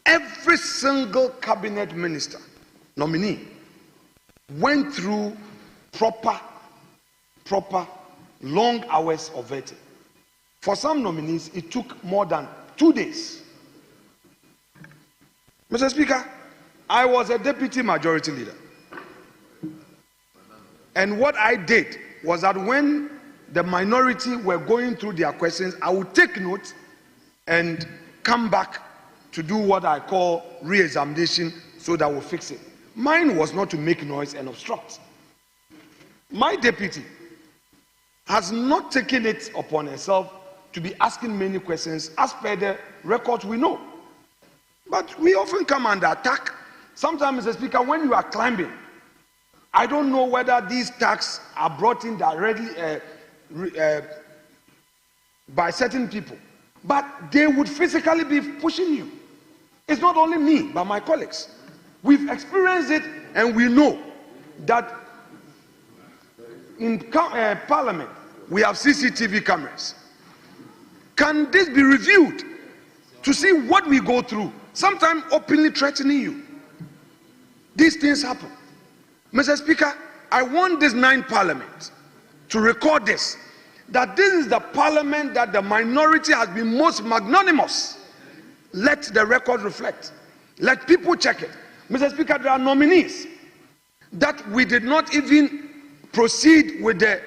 Speaker 8: every single cabinet minister nominee went through proper long hours of vetting. For some nominees, it took more than 2 days. Mr. Speaker, I was a deputy majority leader. And what I did was that when the minority were going through their questions, I would take note and come back to do what I call re-examination so that we'll fix it. Mine was not to make noise and obstruct. My deputy has not taken it upon herself to be asking many questions as per the records we know. But we often come under attack. Sometimes, Mr. Speaker, when you are climbing, I don't know whether these attacks are brought in directly by certain people, but they would physically be pushing you. It's not only me, but my colleagues. We've experienced it, and we know that in Parliament, we have CCTV cameras. Can this be reviewed to see what we go through? Sometimes openly threatening you. These things happen. Mr. Speaker, I want this 9th Parliament to record this, that this is the Parliament that the minority has been most magnanimous. Let the record reflect. Let people check it. Mr. Speaker, there are nominees that we did not even proceed with the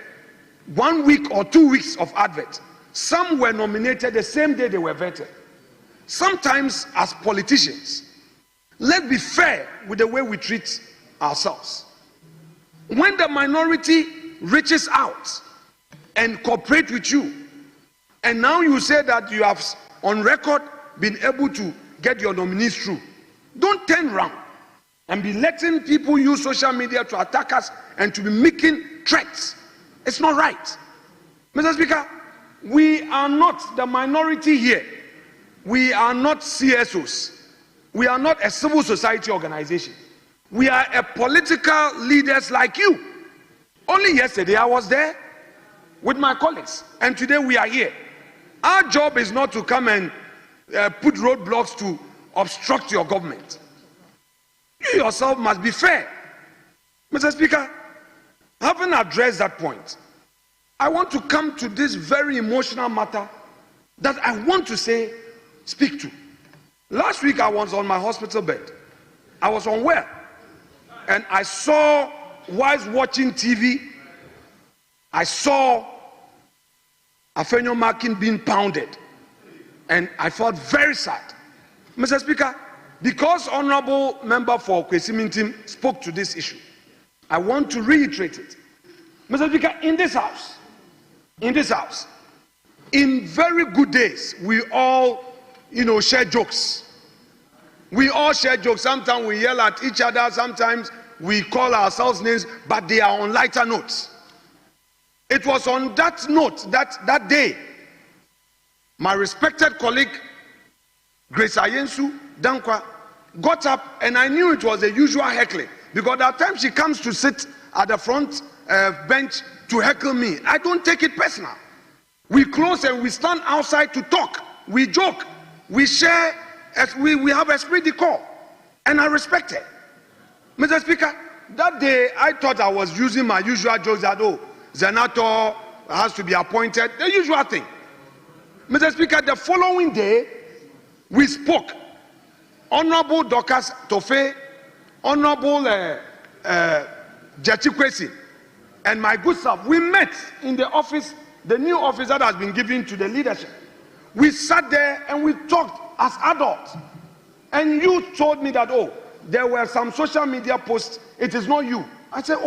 Speaker 8: 1 week or 2 weeks of advert. Some were nominated the same day they were vetted. Sometimes, as politicians, let's be fair with the way we treat ourselves. When the minority reaches out and cooperate with you, and now you say that you have on record been able to get your nominees through, don't turn around and be letting people use social media to attack us and to be making threats. It's not right. Mr. Speaker, we are not the minority here. We are not CSOs. We are not a civil society organization. We are a political leaders like you. Only yesterday I was there. with my colleagues, and today we are here. Our job is not to come and put roadblocks to obstruct your government. You yourself must be fair. Mr. Speaker, having addressed that point, I want to come to this very emotional matter that I want to speak to. Last week I was on my hospital bed. I was unwell, and I saw, whilst watching TV, I saw Afenyo Makin being pounded, and I felt very sad. Mr. Speaker, because Honorable Member for Kwesimintim spoke to this issue, I want to reiterate it. Mr. Speaker, in this house, in very good days, we all, share jokes. We all share jokes. Sometimes we yell at each other. Sometimes we call ourselves names, but they are on lighter notes. It was on that note that day, my respected colleague, Grace Ayensu Dankwa, got up, and I knew it was the usual heckling, because at times she comes to sit at the front bench to heckle me. I don't take it personal. We close and we stand outside to talk. We joke. We share. We have esprit de corps, and I respect her. Mr. Speaker, that day I thought I was using my usual jokes that, Senator has to be appointed, the usual thing. Mr. Speaker, the following day, we spoke. Honorable Dorcas Tofe, Honorable Jechi Kwesi, and my good self, we met in the office, the new office that has been given to the leadership. We sat there and we talked as adults. And you told me that, there were some social media posts, it is not you. I said,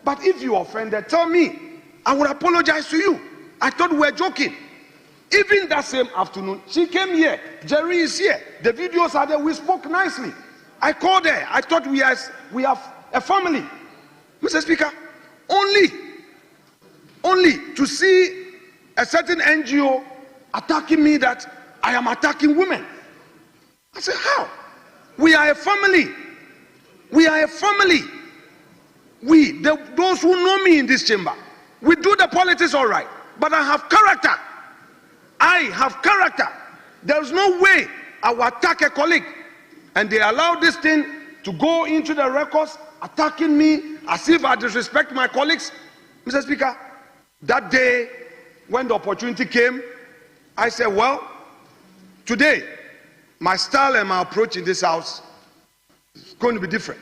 Speaker 8: but if you offended, tell me. I would apologize to you. I thought we were joking. Even that same afternoon, she came here. Jerry is here. The videos are there. We spoke nicely. I called her. I thought we have a family. Mr. Speaker, only to see a certain NGO attacking me that I am attacking women. I said, how? We are a family. We are a family. Those who know me in this chamber, we do the politics all right, but I have character. I have character. There's no way I will attack a colleague. And they allow this thing to go into the records, attacking me as if I disrespect my colleagues. Mr. Speaker, that day when the opportunity came, I said, well, today, my style and my approach in this house is going to be different.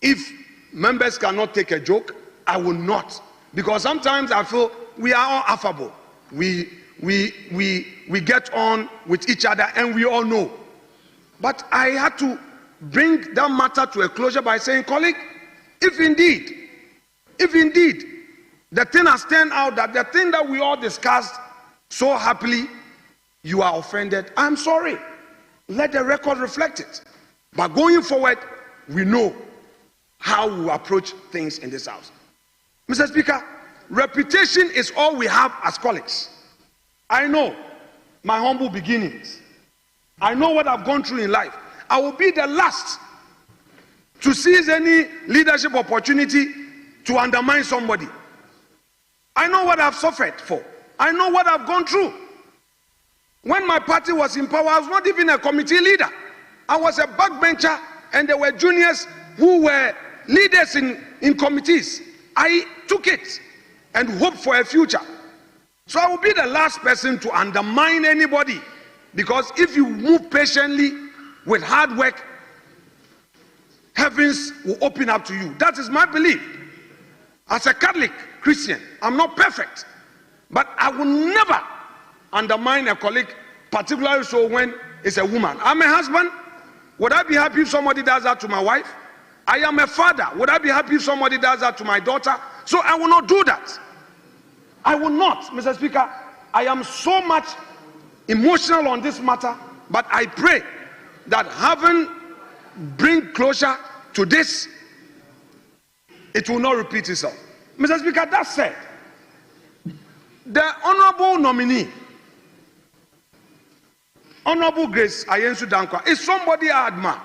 Speaker 8: If members cannot take a joke, I will not. Because sometimes I feel we are all affable. We get on with each other, and we all know. But I had to bring that matter to a closure by saying, colleague, if indeed the thing has turned out that the thing that we all discussed so happily, you are offended, I'm sorry. Let the record reflect it. But going forward, we know how we approach things in this house. Mr. Speaker, reputation is all we have as colleagues. I know my humble beginnings. I know what I've gone through in life. I will be the last to seize any leadership opportunity to undermine somebody. I know what I've suffered for. I know what I've gone through. When my party was in power, I was not even a committee leader. I was a backbencher, and there were juniors who were leaders in committees. I took it and hoped for a future. So I will be the last person to undermine anybody, because if you move patiently with hard work, heavens will open up to you. That is my belief. As a Catholic Christian, I'm not perfect, but I will never undermine a colleague, particularly so when it's a woman. I'm a husband. Would I be happy if somebody does that to my wife? I am a father. Would I be happy if somebody does that to my daughter? So I will not do that. I will not, Mr. Speaker. I am so much emotional on this matter, but I pray that having bring closure to this, it will not repeat itself. Mr. Speaker, that said, the honorable nominee, Honorable Grace Ayensu Dankwa, is somebody I admire.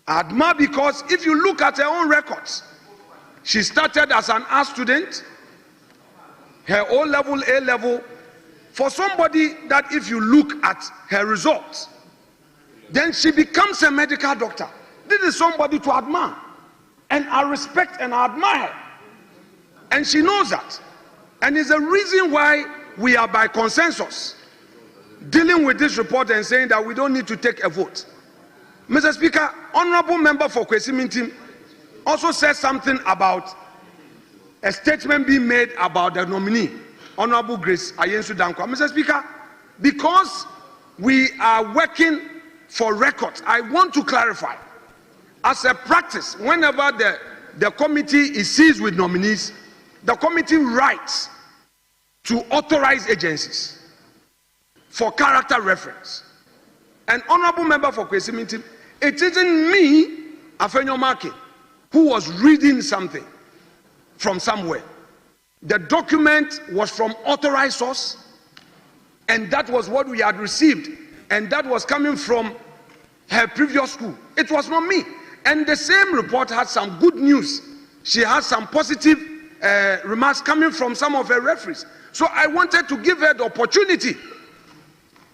Speaker 8: I admire because if you look at her own records, she started as an art student. her O-level, A-level, for somebody that if you look at her results, then she becomes a medical doctor. This is somebody to admire. And I respect and I admire her. And she knows that. And it's a reason why we are by consensus dealing with this report and saying that we don't need to take a vote. Mr. Speaker, Honorable Member for Kwesi Mintim also said something about a statement being made about the nominee, Honorable Grace Ayensu Dankwa. Mr. Speaker, because we are working for records, I want to clarify, as a practice, whenever the committee is seized with nominees, the committee writes to authorized agencies for character reference. And Honorable Member for Kwesi Mintim, it isn't me, Afenyo Maki, who was reading something from somewhere. The document was from authorized source, and that was what we had received, and that was coming from her previous school. It was not me. And the same report had some good news. She had some positive remarks coming from some of her referees. So I wanted to give her the opportunity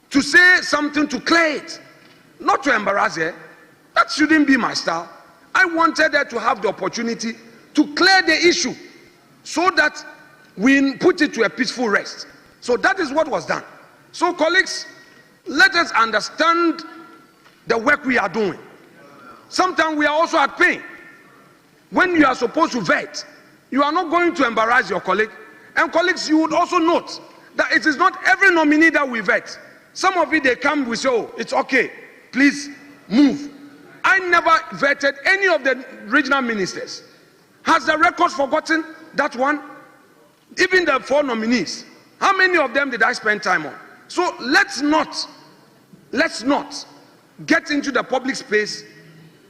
Speaker 8: to say something to clear it, not to embarrass her. That shouldn't be my style. I wanted her to have the opportunity to clear the issue so that we put it to a peaceful rest. So that is what was done. So colleagues, let us understand the work we are doing. Sometimes we are also at pain. When you are supposed to vet, you are not going to embarrass your colleague. And colleagues, you would also note that it is not every nominee that we vet. Some of it, they come, we say, oh, it's okay, please move. I never vetted any of the regional ministers. Has the records forgotten that one? Even the 4 nominees, how many of them did I spend time on? So let's not get into the public space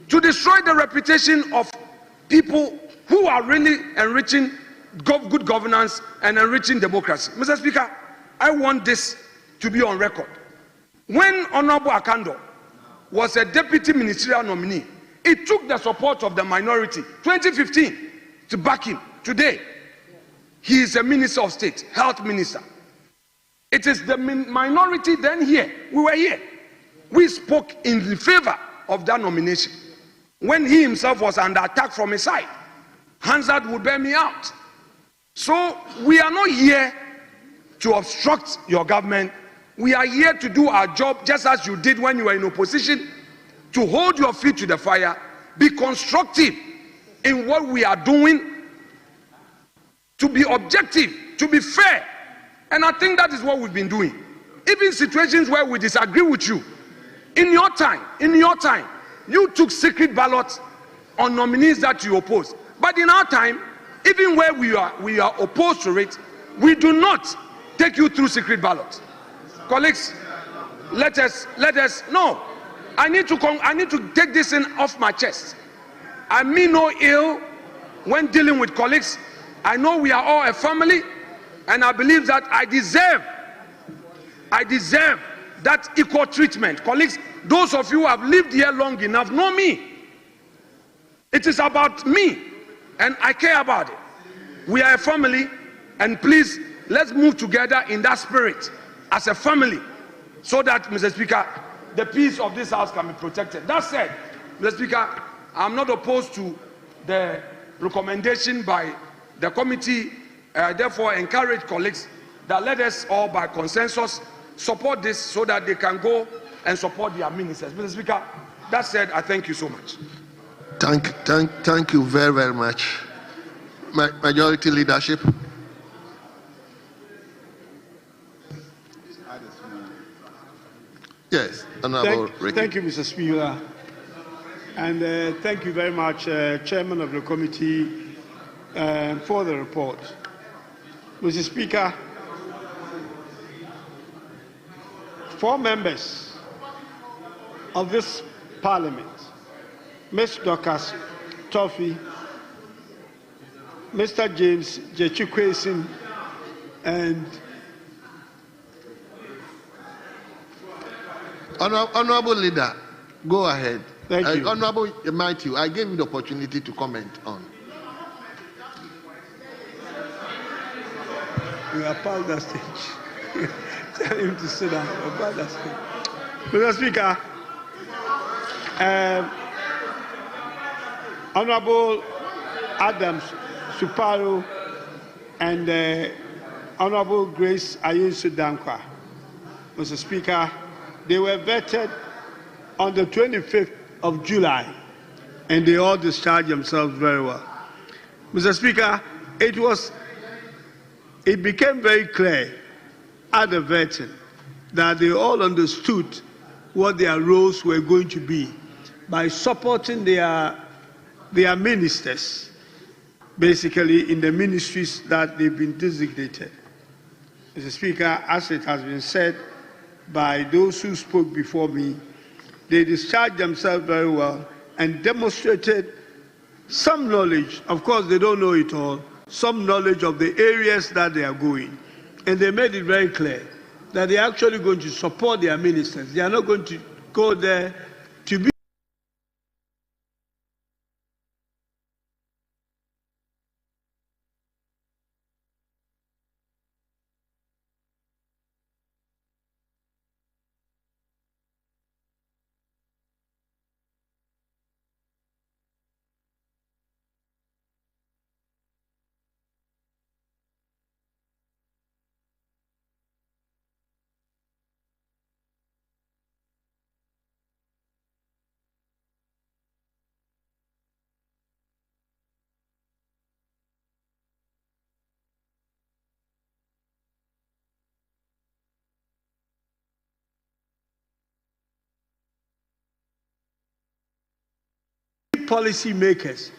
Speaker 8: to destroy the reputation of people who are really enriching good governance and enriching democracy. Mr. Speaker, I want this to be on record. When Honorable Akando was a deputy ministerial nominee, it took the support of the minority, 2015, to back him. Today, he is a minister of state, health minister. It is the minority then here. We were here. We spoke in the favor of that nomination. When he himself was under attack from his side, Hansard would bear me out. So we are not here to obstruct your government. We are here to do our job just as you did when you were in opposition, to hold your feet to the fire, be constructive in what we are doing, to be objective, to be fair. And I think that is what we've been doing. Even situations where we disagree with you, in your time, you took secret ballots on nominees that you opposed. But in our time, even where we are opposed to it, we do not take you through secret ballots. Colleagues, let us, no, I need to take this in off my chest. I mean no ill when dealing with colleagues. I know we are all a family, and I believe that I deserve that equal treatment. Colleagues, those of you who have lived here long enough know me. It is about me, and I care about it. We are a family, and please, let's move together in that spirit as a family, so that, Mr. Speaker, the peace of this house can be protected. That said, Mr. Speaker, I'm not opposed to the recommendation by the committee. Therefore, encourage colleagues that let us all, by consensus, support this so that they can go and support their ministers. Mr. Speaker, that said, I thank you so much.
Speaker 1: Thank you very, very much. Majority leadership. Yes, Honorable Ricky.
Speaker 22: Thank you, Mr. Speaker. And thank you very much, Chairman of the committee, for the report. Mr. Speaker, 4 members of this Parliament, Ms. Dorcas Toffee, Mr. James Jechukwesin, and
Speaker 1: Honorable Leader, go ahead.
Speaker 22: Thank you.
Speaker 1: Honorable Matthew, I gave you the opportunity to comment on.
Speaker 22: We are past that stage. Tell him to sit down. We are past that stage. Mr. Speaker, Honorable Adams Suparo and Honorable Grace Ayinsu Dankwa, Mr. Speaker, they were vetted on the 25th of July, and they all discharged themselves very well. Mr. Speaker, it became very clear at the vetting that they all understood what their roles were going to be by supporting their ministers, basically in the ministries that they've been designated. Mr. Speaker, as it has been said by those who spoke before me, they discharged themselves very well and demonstrated some knowledge. Of course, they don't know it all, some knowledge of the areas that they are going. And they made it very clear that they are actually going to support their ministers. They are not going to go there to be policy makers.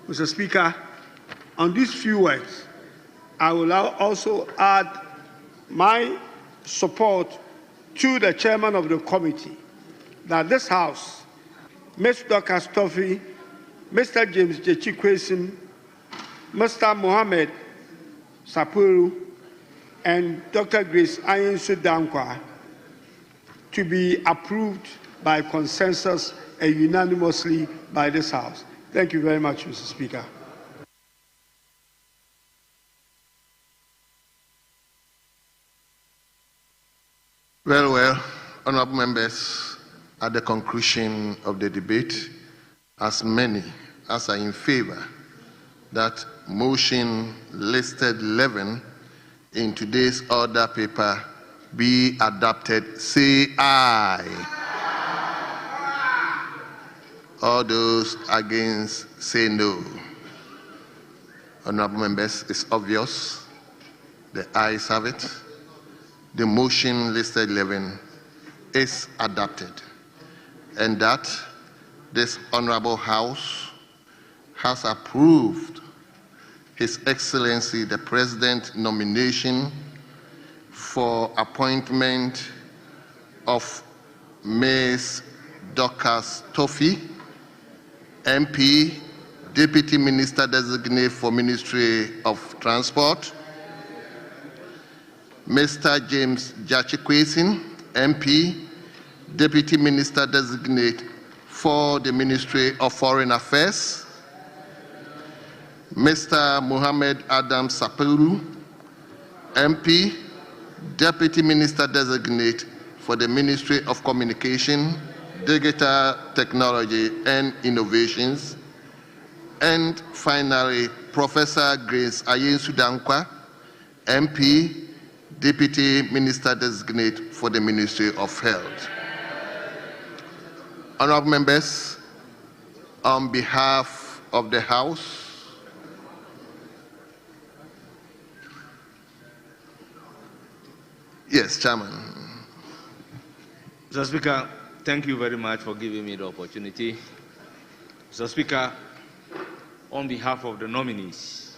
Speaker 22: Mr. Speaker, on these few words, I will also add my support to the chairman of the committee that this House, Ms. Dr. Stoffy, Mr. James Jechikwesin, Mr. Mohammed Sapuru, and Dr. Grace Ayinsu Dankwa to be approved by consensus and unanimously by this House. Thank you very much, Mr. Speaker.
Speaker 1: Well, honorable members, at the conclusion of the debate, as many as are in favor that motion listed 11 in today's order paper be adopted, say aye. All those against, say no. Honorable members, it's obvious. The ayes have it. The motion listed 11 is adopted, and that this honorable House has approved His Excellency the President nomination for appointment of Ms. Dorcas Toffee, MP, Deputy Minister Designate for Ministry of Transport, Mr. James Jachikwesin, MP, Deputy Minister Designate for the Ministry of Foreign Affairs, Mr. Mohammed Adam Sapuru, MP, Deputy Minister Designate for the Ministry of Communication, Digital Technology and Innovations, and finally, Professor Grace Ayinsu Dankwa, MP, Deputy Minister Designate for the Ministry of Health. Honorable members, on behalf of the House, yes, Chairman.
Speaker 2: Mr. Speaker, thank you very much for giving me the opportunity. Mr. Speaker, on behalf of the nominees,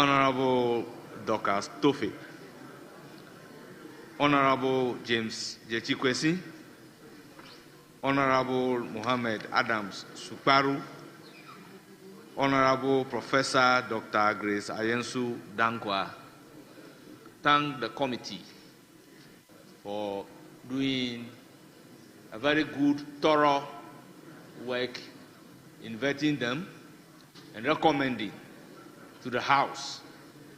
Speaker 2: Honorable Dorcas Tofe, Honorable James Jechikwesi, Honorable Mohammed Adams Suparu, Honorable Professor Dr. Grace Ayensu Dankwa, thank the committee for doing a very good, thorough work in vetting them and recommending to the House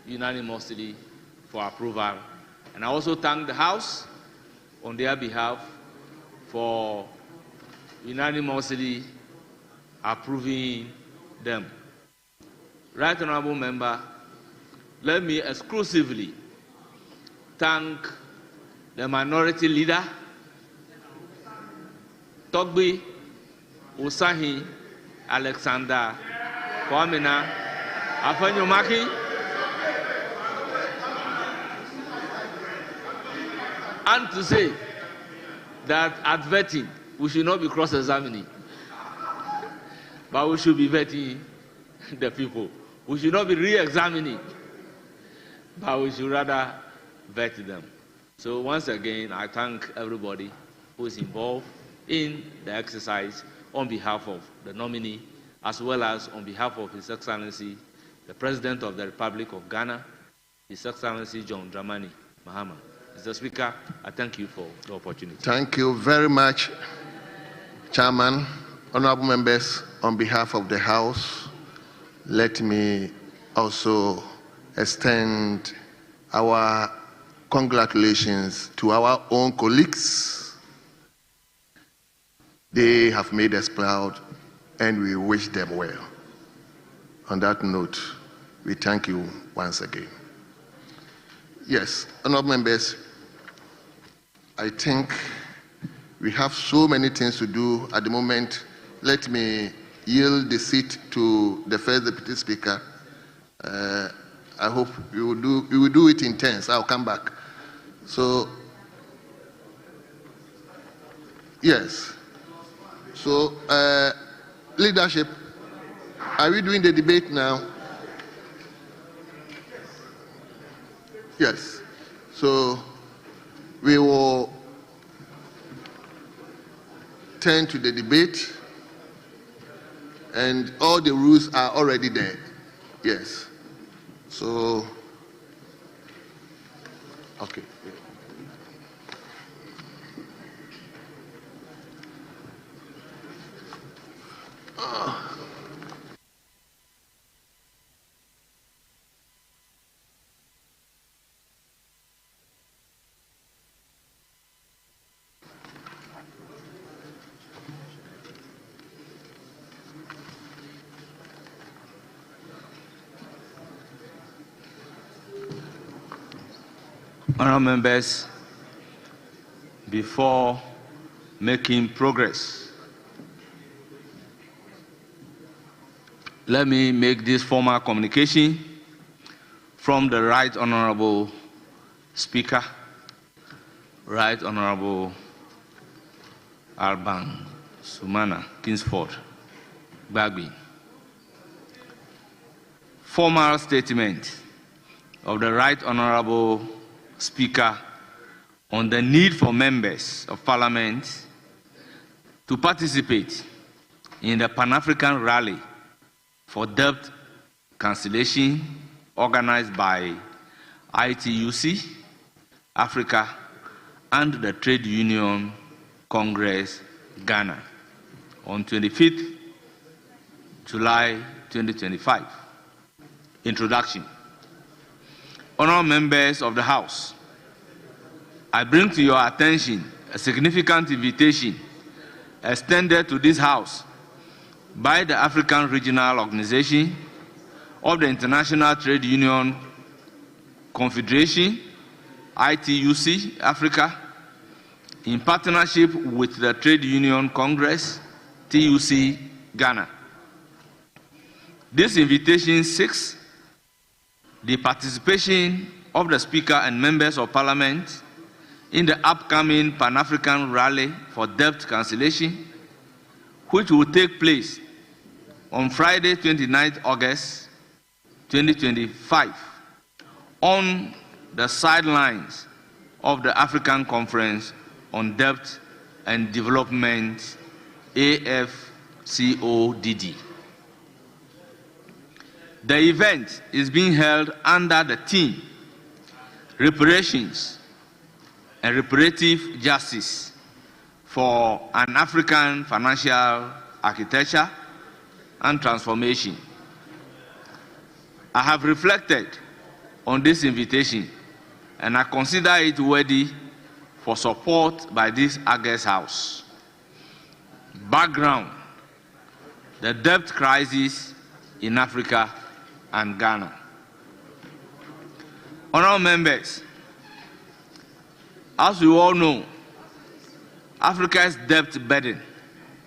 Speaker 2: unanimously for approval. And I also thank the House on their behalf for unanimously approving them. Right Honorable Member, let me exclusively thank the Minority Leader, Togbi Usahi Alexander Kwamina Afanyomaki, and to say that at vetting, we should not be cross-examining, but we should be vetting the people. We should not be re-examining, but we should rather vet them. So once again, I thank everybody who is involved in the exercise on behalf of the nominee, as well as on behalf of His Excellency, the President of the Republic of Ghana, His Excellency John Dramani Mahama. Mr. Speaker, I thank you for the opportunity.
Speaker 1: Thank you very much, Chairman. Honorable members, on behalf of the House, let me also extend our congratulations to our own colleagues. They have made us proud, and we wish them well. On that note, we thank you once again. Yes, honorable members, I think we have so many things to do at the moment. Let me yield the seat to the first Deputy Speaker. I hope you will do it in turns. I'll come back. So, yes. So, leadership, are we doing the debate now? Yes. So, we will turn to the debate, and all the rules are already there. Yes. So, okay.
Speaker 2: Honourable members, before making progress, let me make this formal communication from the Right Honourable Speaker, Right Honourable Alban Sumana Kingsford Bagby. Formal statement of the Right Honourable Speaker on the need for members of Parliament to participate in the Pan-African Rally for Debt Cancellation organized by ITUC, Africa, and the Trade Union Congress, Ghana, on 25th July 2025. Introduction. Honourable members of the House, I bring to your attention a significant invitation extended to this House by the African Regional Organization of the International Trade Union Confederation, ITUC, Africa, in partnership with the Trade Union Congress, TUC, Ghana. This invitation seeks the participation of the Speaker and members of Parliament in the upcoming Pan-African Rally for Debt Cancellation, which will take place on Friday, 29th August 2025 on the sidelines of the African Conference on Debt and Development, AFCODD. The event is being held under the theme Reparations and Reparative Justice for an African Financial Architecture and Transformation. I have reflected on this invitation and I consider it worthy for support by this August House. Background: the debt crisis in Africa and Ghana. Honourable members, as we all know, Africa's debt burden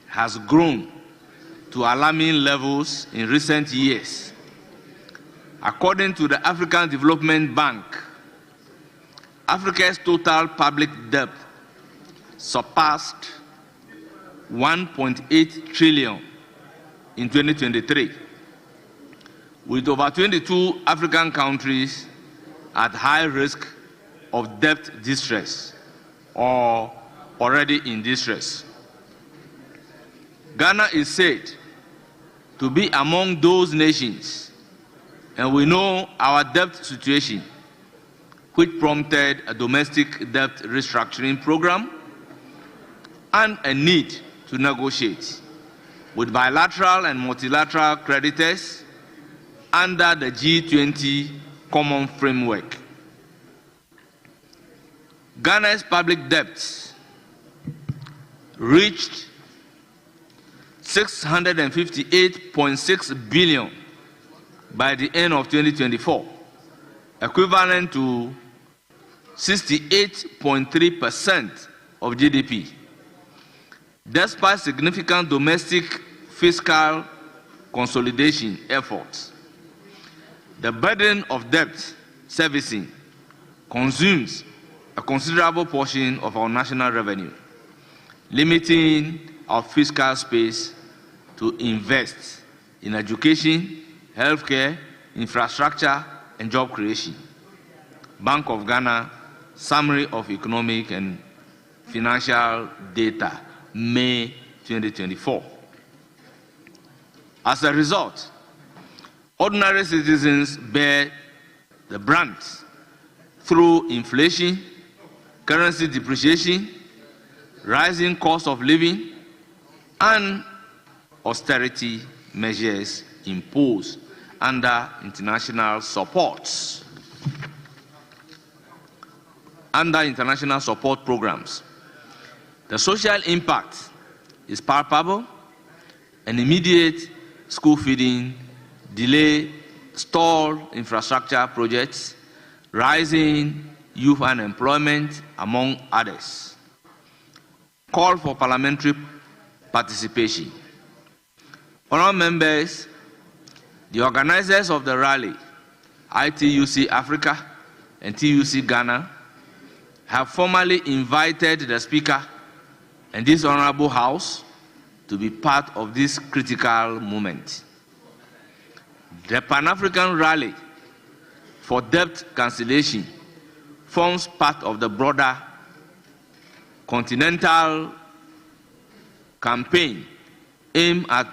Speaker 2: has grown to alarming levels in recent years. According to the African Development Bank, Africa's total public debt surpassed 1.8 trillion in 2023, with over 22 African countries at high risk of debt distress or already in distress. Ghana is said to be among those nations, and we know our debt situation, which prompted a domestic debt restructuring program and a need to negotiate with bilateral and multilateral creditors under the G20 Common Framework. Ghana's public debts reached 658.6 billion by the end of 2024, equivalent to 68.3% of GDP. Despite significant domestic fiscal consolidation efforts, the burden of debt servicing consumes a considerable portion of our national revenue, limiting our fiscal space to invest in education, healthcare, infrastructure, and job creation. Bank of Ghana, Summary of Economic and Financial Data, May 2024. As a result, ordinary citizens bear the brunt through inflation, currency depreciation, rising cost of living, and austerity measures imposed under international support programs. The social impact is palpable, and immediate school feeding, delay, stalled infrastructure projects, rising youth unemployment, among others. Call for parliamentary participation. Honourable members, the organizers of the rally, ITUC Africa and TUC Ghana, have formally invited the Speaker and this Honourable House to be part of this critical moment. The Pan-African Rally for Debt Cancellation forms part of the broader continental campaign aimed at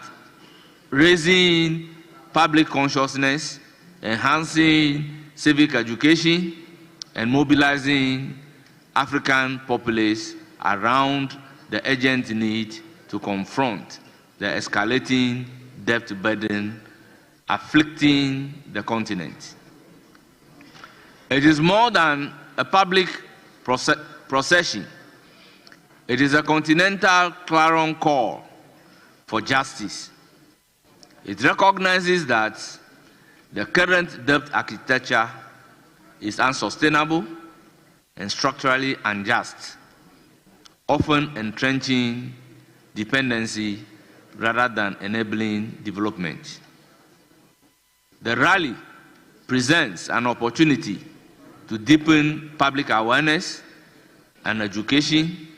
Speaker 2: raising public consciousness, enhancing civic education, and mobilizing African populace around the urgent need to confront the escalating debt burden afflicting the continent. It is more than a public procession. It is a continental clarion call for justice. It recognizes that the current debt architecture is unsustainable and structurally unjust, often entrenching dependency rather than enabling development. The rally presents an opportunity to deepen public awareness and education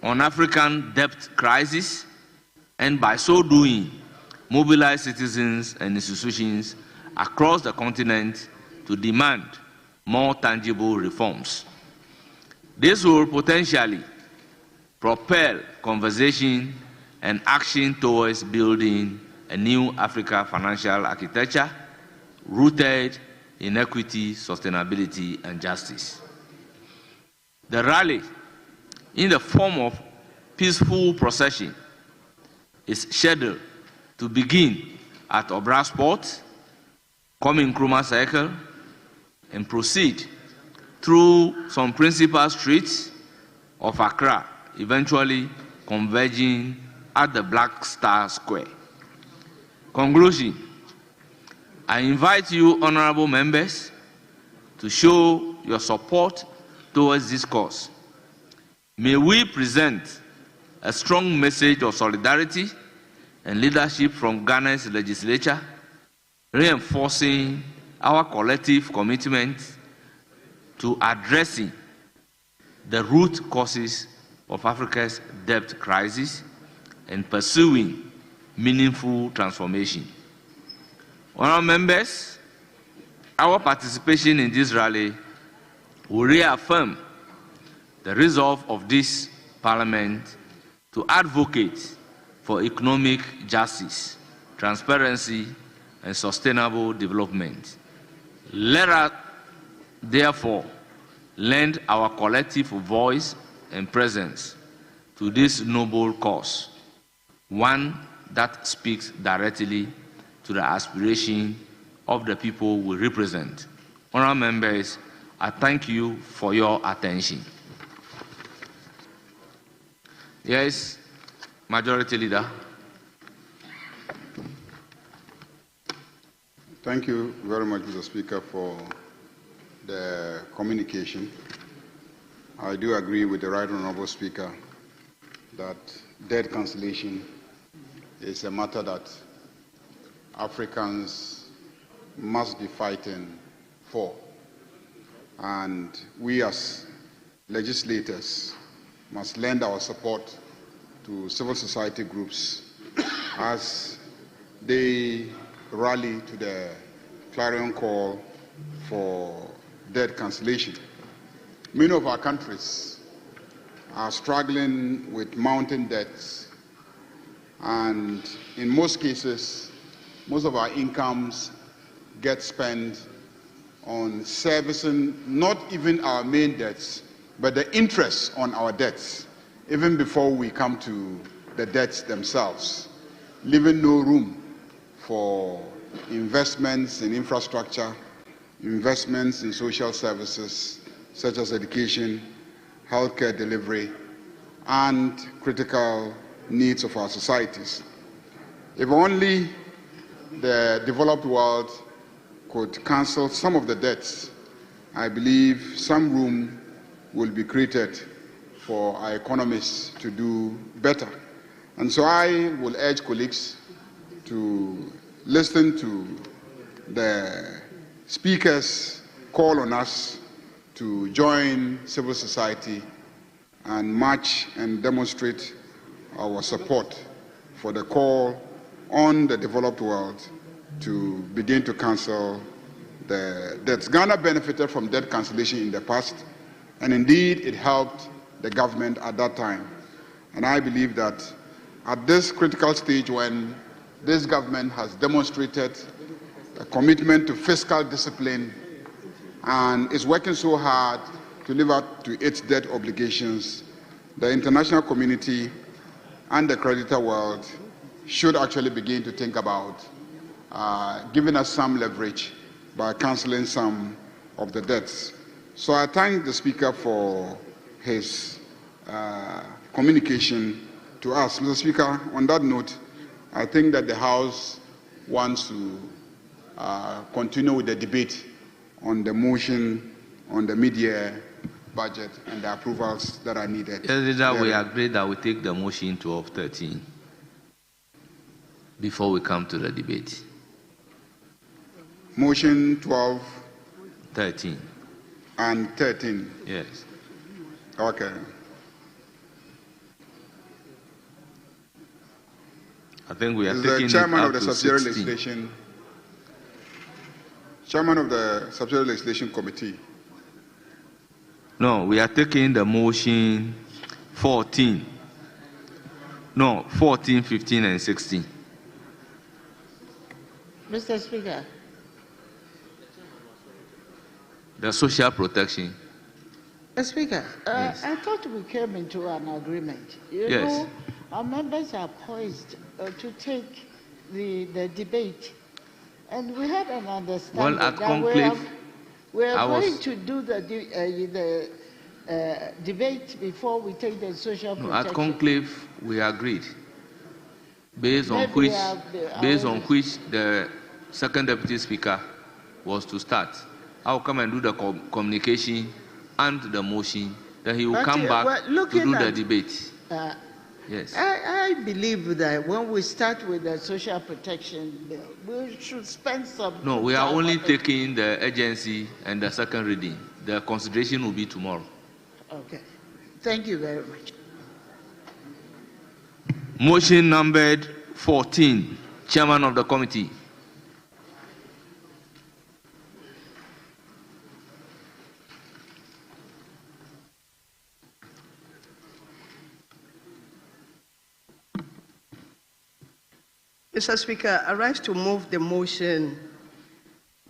Speaker 2: on African debt crisis, and by so doing, mobilize citizens and institutions across the continent to demand more tangible reforms. This will potentially propel conversation and action towards building a new Africa financial architecture rooted in equity, sustainability, and justice. The rally, in the form of peaceful procession, is scheduled to begin at Obra Sport, come in Nkrumah Circle, and proceed through some principal streets of Accra, eventually converging at the Black Star Square. Conclusion, I invite you, honorable members, to show your support towards this cause. May we present a strong message of solidarity and leadership from Ghana's legislature, reinforcing our collective commitment to addressing the root causes of Africa's debt crisis and pursuing meaningful transformation. Honourable members, our participation in this rally will reaffirm the resolve of this Parliament to advocate for economic justice, transparency, and sustainable development. Let us, therefore, lend our collective voice and presence to this noble cause, one that speaks directly to the aspiration of the people we represent. Honourable members, I thank you for your attention. Yes, Majority Leader.
Speaker 18: Thank you very much, Mr. Speaker, for the communication. I do agree with the Right Honourable Speaker that debt cancellation is a matter that Africans must be fighting for. And we as legislators must lend our support to civil society groups as they rally to the clarion call for debt cancellation. Many of our countries are struggling with mounting debts, and in most cases, most of our incomes get spent on servicing not even our main debts, but the interest on our debts, even before we come to the debts themselves, leaving no room for investments in infrastructure, investments in social services such as education, healthcare delivery, and critical needs of our societies. If only the developed world could cancel some of the debts, I believe some room will be created for our economies to do better. And so I will urge colleagues to listen to the Speaker's call on us to join civil society and march and demonstrate our support for the call on the developed world to begin to cancel the debts. Ghana benefited from debt cancellation in the past, and indeed it helped the government at that time. And I believe that at this critical stage, when this government has demonstrated a commitment to fiscal discipline and is working so hard to live up to its debt obligations, the international community and the creditor world should actually begin to think about giving us some leverage by cancelling some of the debts. So I thank the Speaker for his communication to us. Mr. Speaker, on that note, I think that the House wants to continue with the debate on the motion on the mid-year budget and the approvals that are needed.
Speaker 2: Yes, Leader, we agree that we take the motion 12-13 before we come to the debate.
Speaker 18: Motion 12-13 and 13.
Speaker 2: Yes.
Speaker 18: Okay.
Speaker 2: I think we are
Speaker 18: Is
Speaker 2: taking
Speaker 18: the chairman
Speaker 2: it
Speaker 18: of
Speaker 2: up
Speaker 18: the
Speaker 2: to
Speaker 18: subsidiary
Speaker 2: 16.
Speaker 18: legislation, chairman of the subsidiary legislation committee.
Speaker 2: No, we are taking the motion 14. No, 14, 15, and 16.
Speaker 5: Mr. Speaker.
Speaker 2: The social protection.
Speaker 5: Mr. Speaker,
Speaker 2: Yes.
Speaker 5: I thought we came into an agreement. You
Speaker 2: Yes.
Speaker 5: know, our members are poised to take the debate. And we had an understanding
Speaker 2: Well, at
Speaker 5: that
Speaker 2: conclave,
Speaker 5: we are
Speaker 2: I was-
Speaker 5: going to do the debate before we take the social
Speaker 2: No,
Speaker 5: protection.
Speaker 2: at conclave, we agreed. Based on
Speaker 5: Maybe
Speaker 2: which,
Speaker 5: we have the-
Speaker 2: based on which the second deputy speaker was to start. I'll come and do the communication and the motion. Then he will
Speaker 5: But,
Speaker 2: come back
Speaker 5: well,
Speaker 2: to
Speaker 5: looking
Speaker 2: do the
Speaker 5: at-
Speaker 2: debate.
Speaker 5: Uh,
Speaker 2: Yes.
Speaker 5: I believe that when we start with the social protection bill, we should spend some.
Speaker 2: No, we are
Speaker 5: time
Speaker 2: only
Speaker 5: on it.
Speaker 2: taking the agency and the second reading. The consideration will be tomorrow.
Speaker 5: Okay. Thank you very much.
Speaker 2: Motion numbered 14, Chairman of the committee.
Speaker 15: Mr. Speaker, I rise to move the motion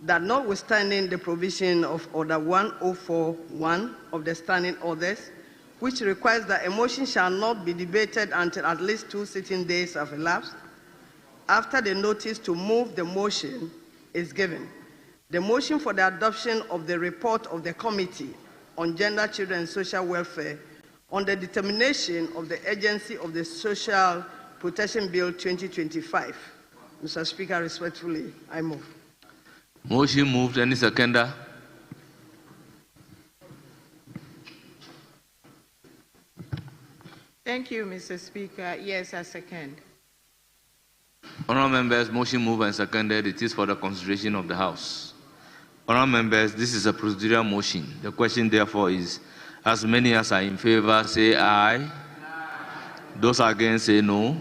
Speaker 15: that notwithstanding the provision of Order 1041 of the Standing Orders, which requires that a motion shall not be debated until at least 2 sitting days have elapsed, after the notice to move the motion is given, the motion for the adoption of the report of the Committee on Gender, Children and Social Welfare on the determination of the agency of the Social Protection Bill 2025. Mr. Speaker, respectfully, I move.
Speaker 2: Motion moved. Any seconder?
Speaker 11: Thank you, Mr. Speaker. Yes, I second.
Speaker 2: Honourable members, motion moved and seconded. It is for the consideration of the House. Honourable members, this is a procedural motion. The question, therefore, is as many as are in favour say aye. Those against say no.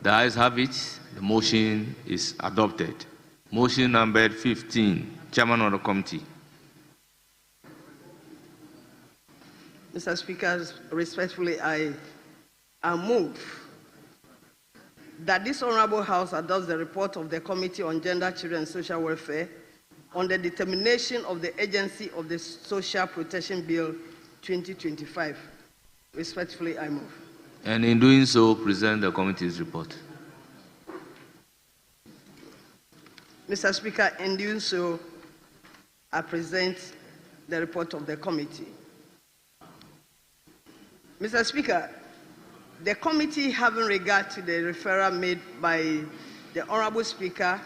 Speaker 2: The ayes have it. The motion is adopted. Motion numbered 15, Chairman of the committee.
Speaker 15: Mr. Speaker, respectfully, I move that this Honorable House adopts the report of the Committee on Gender, Children and Social Welfare on the determination of the agency of the Social Protection Bill 2025. Respectfully, I move.
Speaker 2: And in doing so, present the committee's report.
Speaker 15: Mr. Speaker, in doing so, I present the report of the committee. Mr. Speaker, the committee, having regard to the referral made by the Honorable Speaker,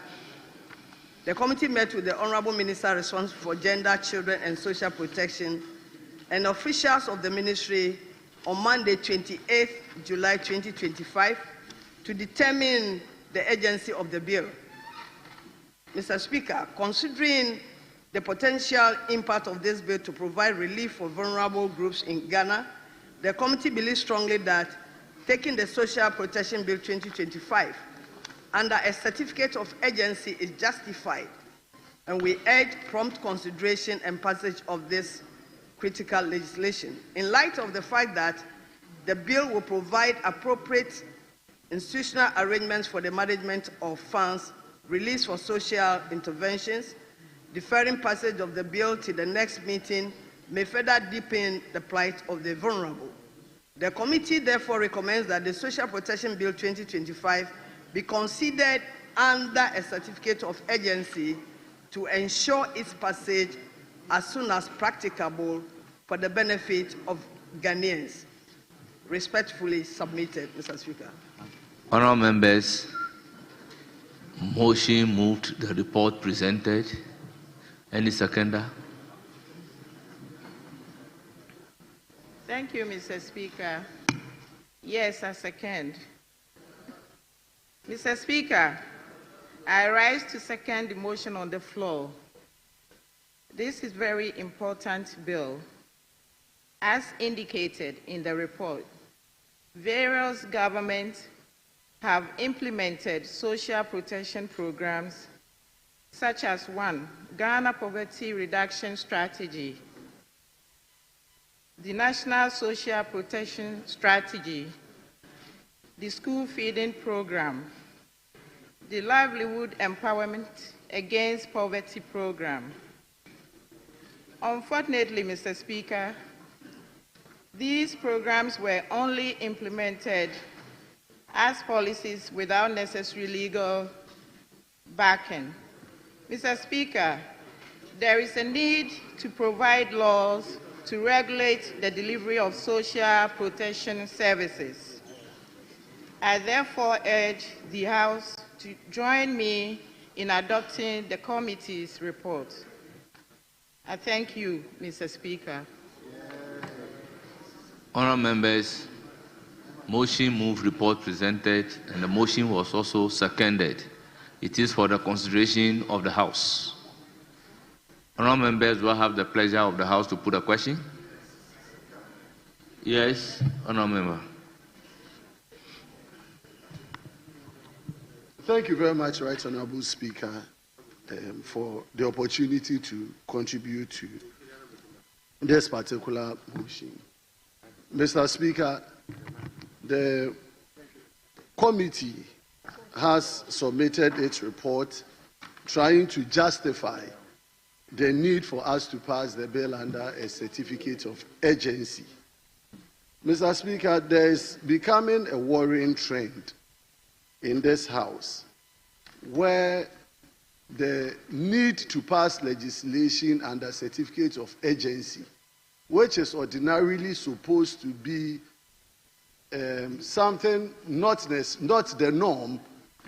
Speaker 15: the committee met with the Honorable Minister responsible for Gender, Children and Social Protection and officials of the ministry on Monday, 28th July 2025, to determine the agency of the bill. Mr. Speaker, considering the potential impact of this bill to provide relief for vulnerable groups in Ghana, the committee believes strongly that taking the Social Protection Bill 2025 under a certificate of agency is justified, and we urge prompt consideration and passage of this critical legislation in light of the fact that the bill will provide appropriate institutional arrangements for the management of funds released for social interventions. Deferring passage of the bill to the next meeting may further deepen the plight of the vulnerable. The committee therefore recommends that the Social Protection Bill 2025 be considered under a certificate of agency to ensure its passage as soon as practicable for the benefit of Ghanaians. Respectfully submitted, Mr. Speaker.
Speaker 2: Honourable members, motion moved, the report presented. Any seconder?
Speaker 11: Thank you, Mr. Speaker. Yes, I second. Mr. Speaker, I rise to second the motion on the floor. This is a very important bill. As indicated in the report, various government have implemented social protection programs such as 1. Ghana Poverty Reduction Strategy, the National Social Protection Strategy, the School Feeding Program, the Livelihood Empowerment Against Poverty Program. Unfortunately, Mr. Speaker, these programs were only implemented as policies without necessary legal backing. Mr. Speaker, there is a need to provide laws to regulate the delivery of social protection services. I therefore urge the House to join me in adopting the committee's report. I thank you, Mr. Speaker.
Speaker 2: Honourable members, motion moved, report presented, and the motion was also seconded. It is for the consideration of the House. Honourable members, do I have the pleasure of the House to put a question? Yes, Honourable member.
Speaker 4: Thank you very much, Right Honourable Speaker, for the opportunity to contribute to this particular motion. Mr. Speaker, the committee has submitted its report trying to justify the need for us to pass the bill under a certificate of urgency. Mr. Speaker, there is becoming a worrying trend in this House where the need to pass legislation under certificate of urgency, which is ordinarily supposed to be something not the norm,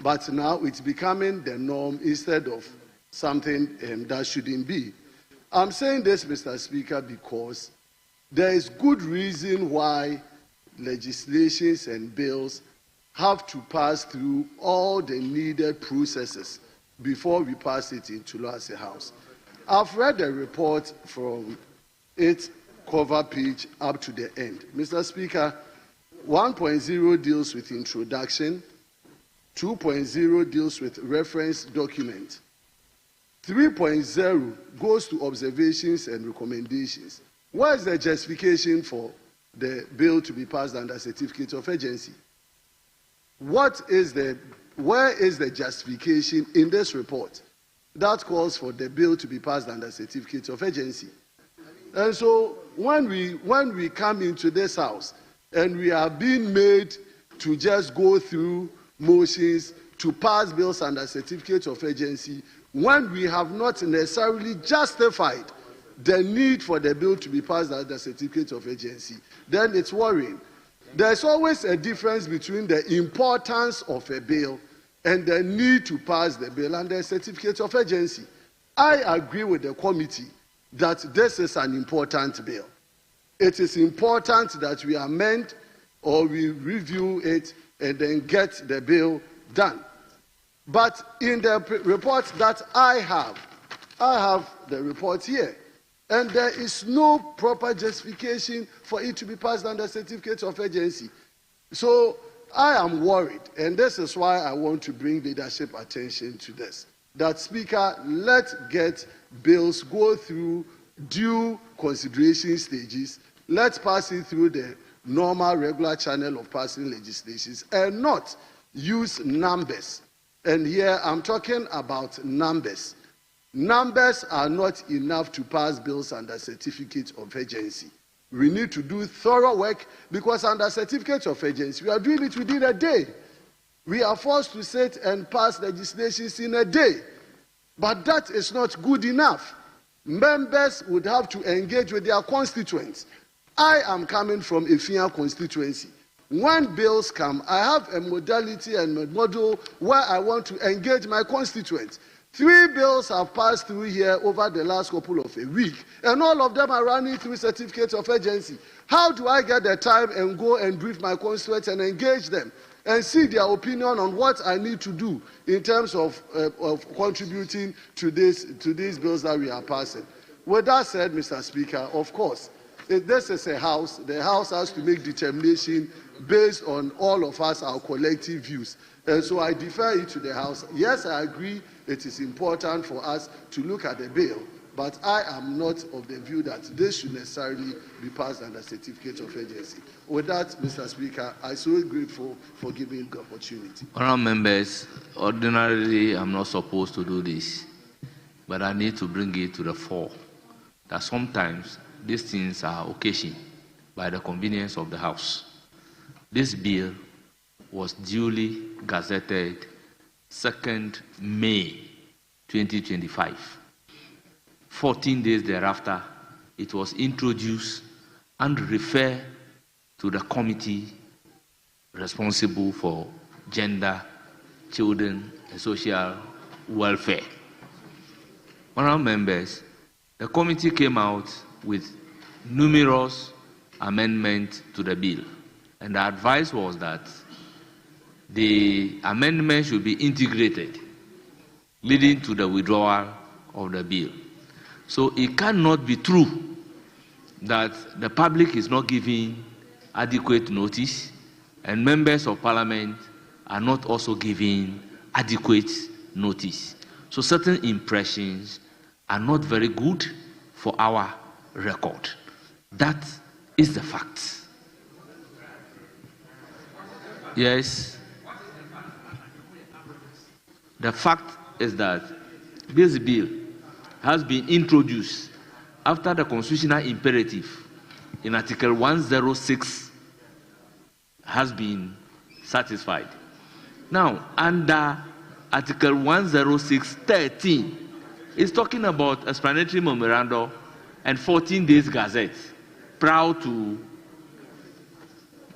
Speaker 4: but now it's becoming the norm instead of something that shouldn't be. I'm saying this, Mr. Speaker, because there is good reason why legislations and bills have to pass through all the needed processes before we pass it into law as a House. I've read the report from its cover page up to the end. Mr. Speaker, 1.0 deals with introduction, 2.0 deals with reference document, 3.0 goes to observations and recommendations. What is the justification for the bill to be passed under certificate of urgency? Where is the justification in this report that calls for the bill to be passed under certificate of urgency? And so when we come into this House and we are being made to just go through motions to pass bills under certificate of urgency, when we have not necessarily justified the need for the bill to be passed under certificate of urgency, then it's worrying. There's always a difference between the importance of a bill and the need to pass the bill under certificate of urgency. I agree with the committee that this is an important bill. It is important that we amend or we review it and then get the bill done. But in the report that I have the report here, and there is no proper justification for it to be passed under certificate of urgency. So I am worried, and this is why I want to bring leadership attention to this. That, Speaker, let's get bills go through due consideration stages. Let's pass it through the normal, regular channel of passing legislations and not use numbers. And here I'm talking about numbers. Numbers are not enough to pass bills under certificate of urgency. We need to do thorough work because under certificate of urgency, we are doing it within a day. We are forced to sit and pass legislations in a day. But that is not good enough. Members would have to engage with their constituents. I am coming from a Efia constituency. When bills come, I have a modality and a model where I want to engage my constituents. 3 bills have passed through here over the last couple of a week, and all of them are running through certificates of urgency. How do I get the time and go and brief my constituents and engage them and see their opinion on what I need to do in terms of contributing to these bills that we are passing? With that said, Mr. Speaker, of course, This is a house. The house has to make determination based on all of us, our collective views. And so I defer it to the House. Yes, I agree it is important for us to look at the bill, but I am not of the view that this should necessarily be passed under certificate of urgency. With that, Mr. Speaker, I'm so grateful for giving the opportunity.
Speaker 2: Honourable members, ordinarily I'm not supposed to do this, but I need to bring it to the fore that sometimes these things are occasioned by the convenience of the House. This bill was duly gazetted 2nd May 2025. 14 days thereafter, it was introduced and referred to the committee responsible for gender, children, and social welfare. Honourable members, the committee came out with numerous amendments to the bill, and the advice was that the amendment should be integrated, leading to the withdrawal of the bill. So it cannot be true that the public is not giving adequate notice and members of parliament are not also giving adequate notice. So certain impressions are not very good for our record. That is the fact. Yes. The fact is that this bill has been introduced after the constitutional imperative in Article 106 has been satisfied. Now, under Article 106(13), it's talking about explanatory memorandum and 14 days gazette prior to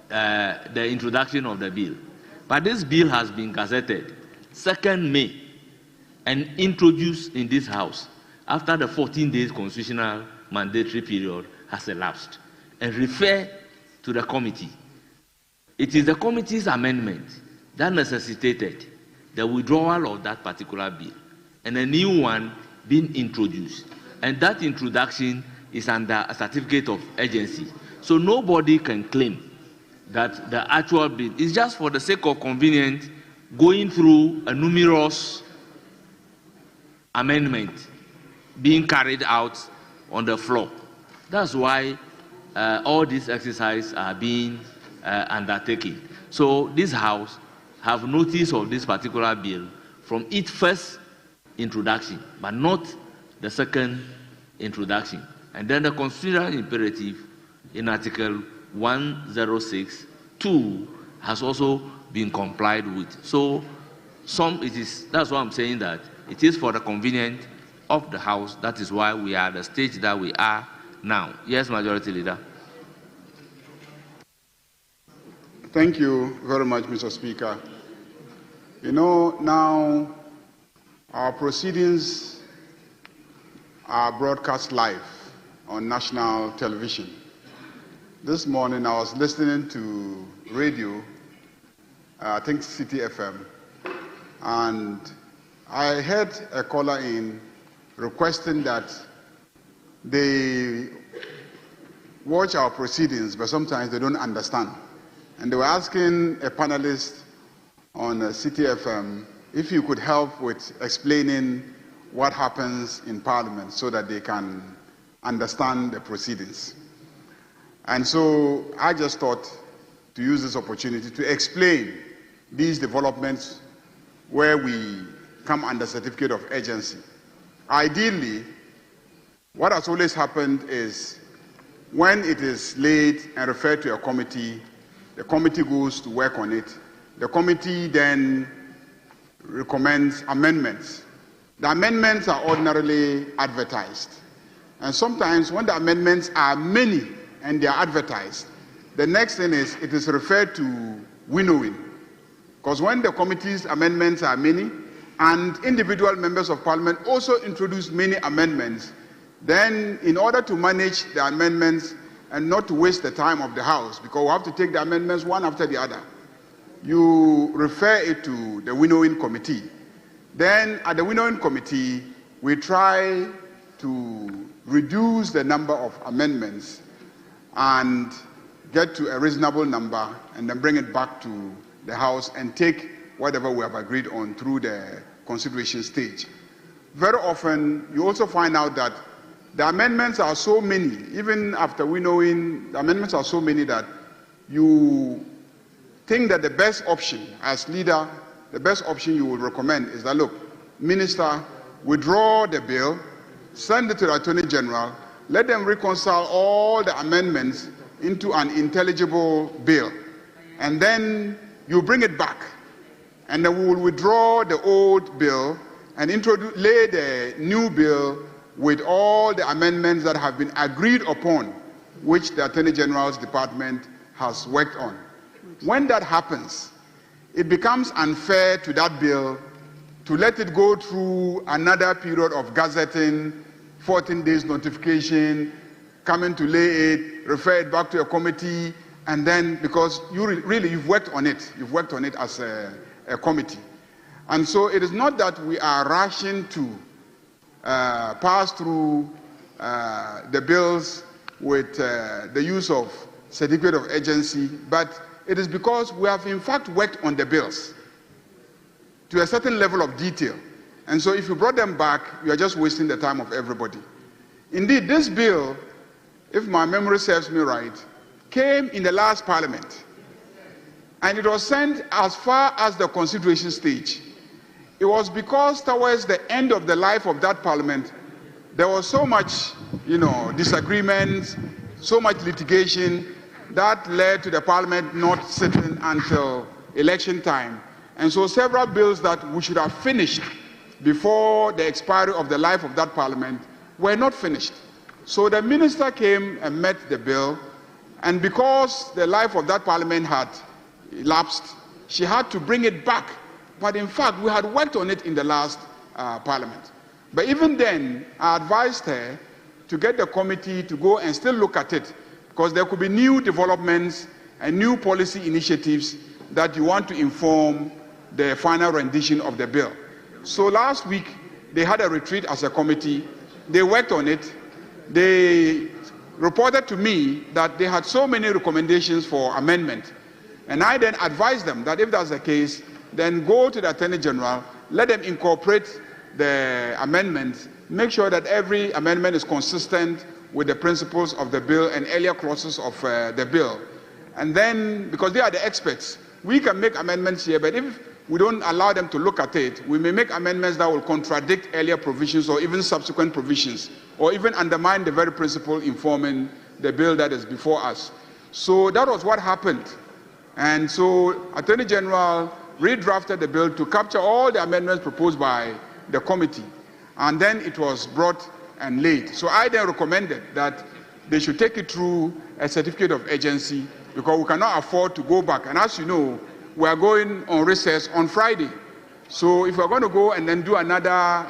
Speaker 2: the introduction of the bill. But this bill has been gazetted 2nd May and introduced in this House after the 14 days constitutional mandatory period has elapsed and refer to the committee. It is the committee's amendment that necessitated the withdrawal of that particular bill and a new one being introduced. And that introduction is under a certificate of urgency. So nobody can claim that the actual bill is just for the sake of convenience going through a numerous amendment being carried out on the floor. That's why all these exercises are being undertaken. So this House have notice of this particular bill from its first introduction, but not the second introduction. And then the constitutional imperative in Article 106(2) has also been complied with. So that's why I'm saying that it is for the convenience of the House. That is why we are at the stage that we are now. Yes, Majority Leader.
Speaker 18: Thank you very much, Mr. Speaker. You know, now our proceedings are broadcast live on national television. This morning I was listening to radio, I think City FM, and I heard a caller in requesting that they watch our proceedings, but sometimes they don't understand. And they were asking a panelist on City FM if you could help with explaining what happens in Parliament so that they can understand the proceedings. And so I just thought to use this opportunity to explain these developments where we come under certificate of urgency. Ideally, what has always happened is when it is laid and referred to a committee, the committee goes to work on it. The committee then recommends amendments. The amendments are ordinarily advertised. And sometimes when the amendments are many and they are advertised, the next thing is it is referred to winnowing. Because when the committee's amendments are many and individual members of parliament also introduce many amendments, then in order to manage the amendments and not to waste the time of the House, because we have to take the amendments one after the other, you refer it to the winnowing committee. Then at the winnowing committee, we try to reduce the number of amendments and get to a reasonable number and then bring it back to the House and take whatever we have agreed on through the consideration stage. Very often, you also find out that the amendments are so many, even after winnowing, the amendments are so many that you think that the best option as leader, the best option you would recommend is that, look, Minister, withdraw the bill, send it to the Attorney General, let them reconcile all the amendments into an intelligible bill, and then you bring it back, and then we will withdraw the old bill and lay the new bill with all the amendments that have been agreed upon, which the Attorney General's department has worked on. When that happens, it becomes unfair to that bill to let it go through another period of gazetting, 14 days notification, coming to lay it, refer it back to a committee, and then, because you've worked on it as a committee. And so it is not that we are rushing to pass through the bills with the use of certificate of urgency, but it is because we have in fact worked on the bills to a certain level of detail. And so if you brought them back, you are just wasting the time of everybody. Indeed, this bill, if my memory serves me right, came in the last Parliament, and it was sent as far as the consideration stage. It was because towards the end of the life of that Parliament, there was so much, disagreement, so much litigation that led to the Parliament not sitting until election time. And so several bills that we should have finished before the expiry of the life of that Parliament were not finished. So the minister came and met the bill, and because the life of that Parliament had elapsed, she had to bring it back. But in fact, we had worked on it in the last Parliament. But even then, I advised her to get the committee to go and still look at it, because there could be new developments and new policy initiatives that you want to inform the final rendition of the bill. So last week, they had a retreat as a committee. They worked on it. They reported to me that they had so many recommendations for amendment. And I then advised them that if that's the case, then go to the Attorney General, let them incorporate the amendments, make sure that every amendment is consistent with the principles of the bill and earlier clauses of the bill. And then, because they are the experts, we can make amendments here, but if we don't allow them to look at it, we may make amendments that will contradict earlier provisions or even subsequent provisions, or even undermine the very principle informing the bill that is before us. So that was what happened. And so Attorney General redrafted the bill to capture all the amendments proposed by the committee. And then it was brought and laid. So I then recommended that they should take it through a certificate of urgency, because we cannot afford to go back. And as you know, we are going on recess on Friday. So if we're going to go and then do another,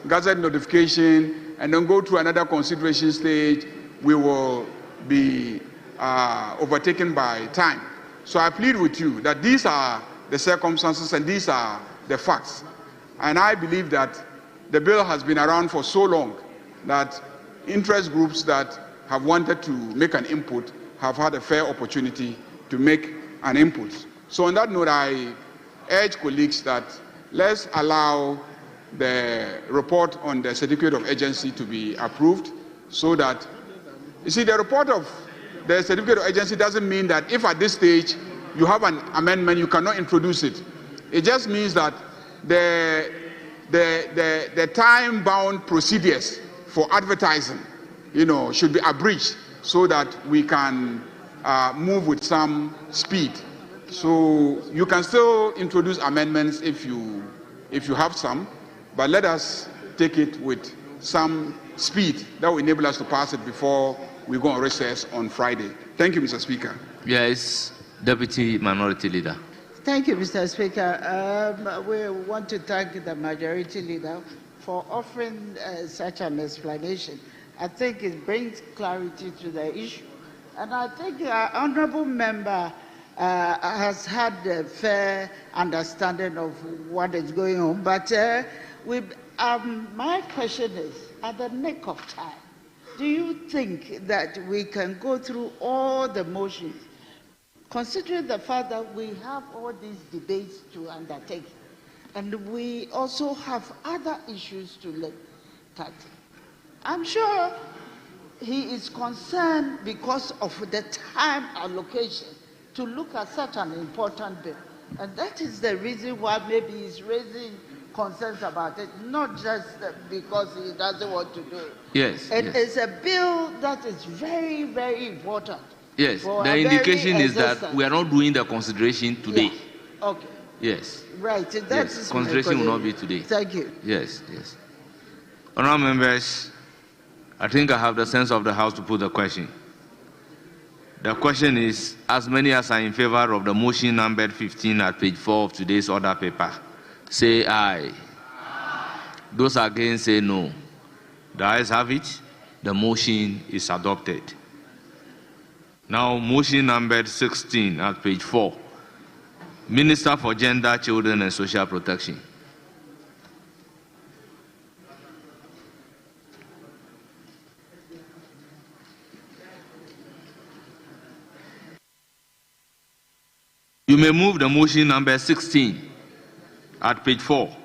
Speaker 18: gazette notification and then go through another consideration stage, we will be overtaken by time. So I plead with you that these are the circumstances and these are the facts. And I believe that the bill has been around for so long that interest groups that have wanted to make an input have had a fair opportunity to make an input. So on that note, I urge colleagues that let's allow the report on the certificate of urgency to be approved, so that, you see, the report of the certificate of urgency doesn't mean that if at this stage you have an amendment, you cannot introduce it. It just means that the time-bound procedures for advertising, should be abridged so that we can move with some speed. So you can still introduce amendments if you have some, but let us take it with some speed that will enable us to pass it before we go on recess on Friday. Thank you, Mr. Speaker.
Speaker 2: Yes, Deputy Minority Leader.
Speaker 5: Thank you, Mr. Speaker. We want to thank the Majority Leader for offering such an explanation. I think it brings clarity to the issue. And I think our honourable member has had a fair understanding of what is going on. But my question is, at the nick of time, do you think that we can go through all the motions, considering the fact that we have all these debates to undertake, and we also have other issues to look at? I'm sure he is concerned because of the time allocation to look at such an important bill. And that is the reason why maybe he's raising concerns about it, not just because he doesn't want to do it.
Speaker 19: Yes.
Speaker 5: It
Speaker 19: yes.
Speaker 5: is a bill that is very, very important.
Speaker 19: Yes, the indication is that we are not doing the consideration today.
Speaker 5: Yeah. Okay.
Speaker 19: Yes.
Speaker 5: Right. That
Speaker 19: yes.
Speaker 5: is
Speaker 19: Consideration will not be today.
Speaker 5: Thank you.
Speaker 19: Yes, yes. Honourable members, I think I have the sense of the House to put the question. The question is, as many as are in favor of the motion numbered 15 at page 4 of today's order paper, say aye. Those against say no. The ayes have it. The motion is adopted. Now, motion numbered 16 at page 4. Minister for Gender, Children and Social Protection. You may move the motion number 16 at page 4.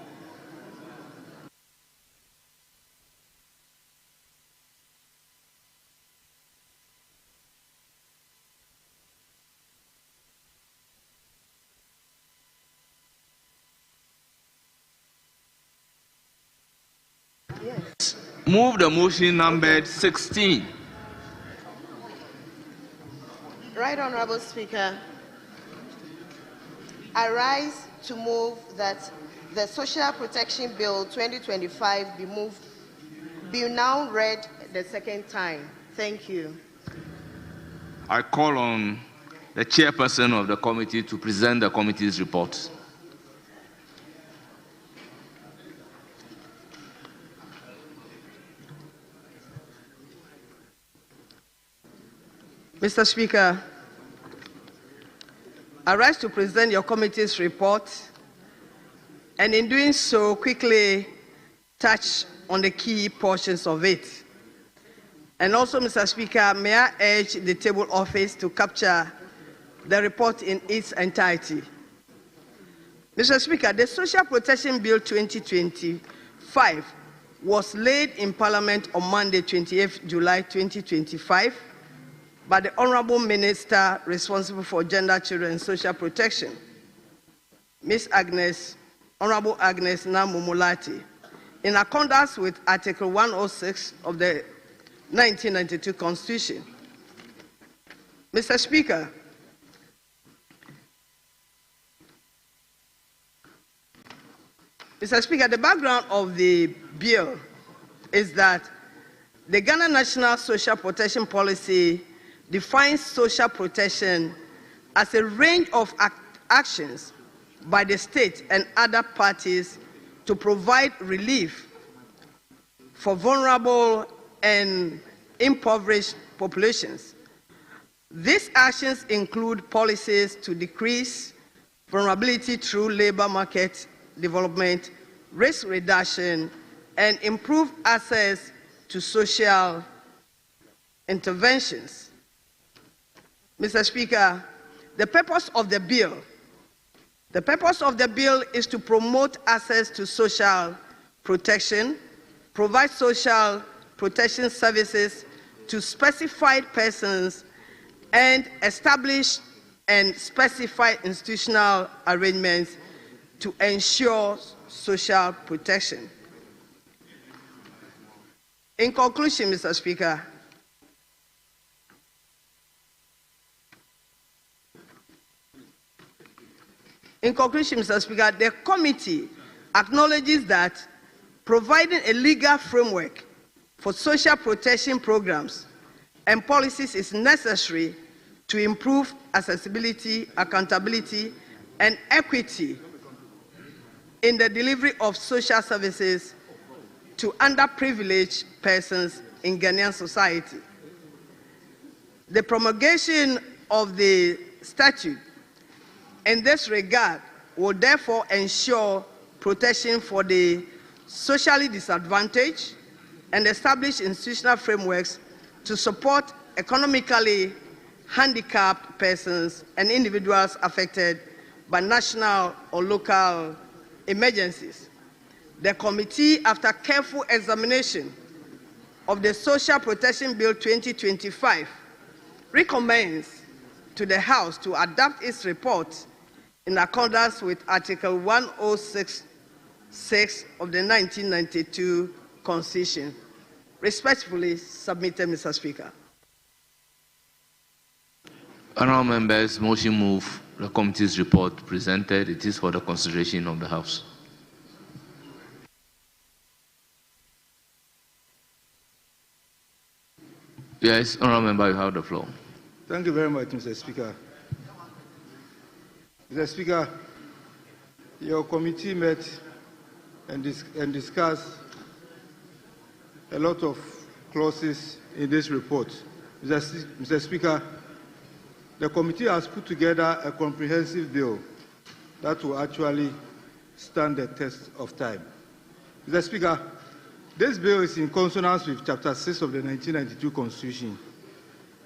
Speaker 19: Yes. Move the motion numbered 16.
Speaker 17: Right, Honorable Speaker. I rise to move that the Social Protection Bill 2025 be now read the second time. Thank you.
Speaker 19: I call on the chairperson of the committee to present the committee's report.
Speaker 20: Mr. Speaker, I rise to present your committee's report, and in doing so, quickly touch on the key portions of it. And also, Mr. Speaker, may I urge the table office to capture the report in its entirety. Mr. Speaker, the Social Protection Bill 2025 was laid in Parliament on Monday, 28 July 2025, by the Honourable Minister responsible for Gender, Children and Social Protection, Honourable Agnes Namumulati, in accordance with Article 106 of the 1992 Constitution. Mr. Speaker, the background of the bill is that the Ghana National Social Protection Policy defines social protection as a range of actions by the state and other parties to provide relief for vulnerable and impoverished populations. These actions include policies to decrease vulnerability through labor market development, risk reduction, and improve access to social interventions. Mr. Speaker, the purpose of the bill is to promote access to social protection, provide social protection services to specified persons, and establish and specify institutional arrangements to ensure social protection. In conclusion, Mr. Speaker, the committee acknowledges that providing a legal framework for social protection programs and policies is necessary to improve accessibility, accountability, and equity in the delivery of social services to underprivileged persons in Ghanaian society. The promulgation of the statute in this regard will therefore ensure protection for the socially disadvantaged, and establish institutional frameworks to support economically handicapped persons and individuals affected by national or local emergencies. The committee, after careful examination of the Social Protection Bill 2025, recommends to the House to adopt its report in accordance with Article 106(6) of the 1992 Constitution. Respectfully submitted, Mr. Speaker.
Speaker 19: Honourable members, motion move the committee's report presented. It is for the consideration of the House. Yes, honourable member, you have the floor.
Speaker 12: Thank you very much, Mr. Speaker. Mr. Speaker, your committee met and discussed a lot of clauses in this report. Mr. Speaker, the committee has put together a comprehensive bill that will actually stand the test of time. Mr. Speaker, this bill is in consonance with Chapter 6 of the 1992 Constitution,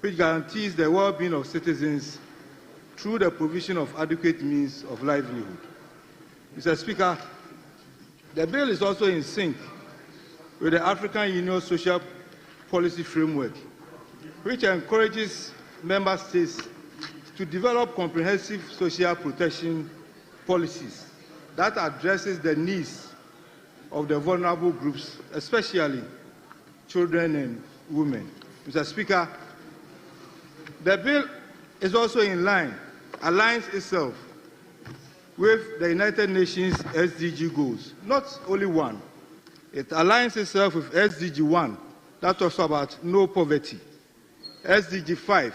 Speaker 12: which guarantees the well-being of citizens through the provision of adequate means of livelihood. Mr. Speaker, the bill is also in sync with the African Union Social Policy Framework, which encourages member states to develop comprehensive social protection policies that addresses the needs of the vulnerable groups, especially children and women. Mr. Speaker, the bill is also aligns itself with the United Nations SDG goals. Not only one, it aligns itself with SDG 1, that talks about no poverty, SDG 5,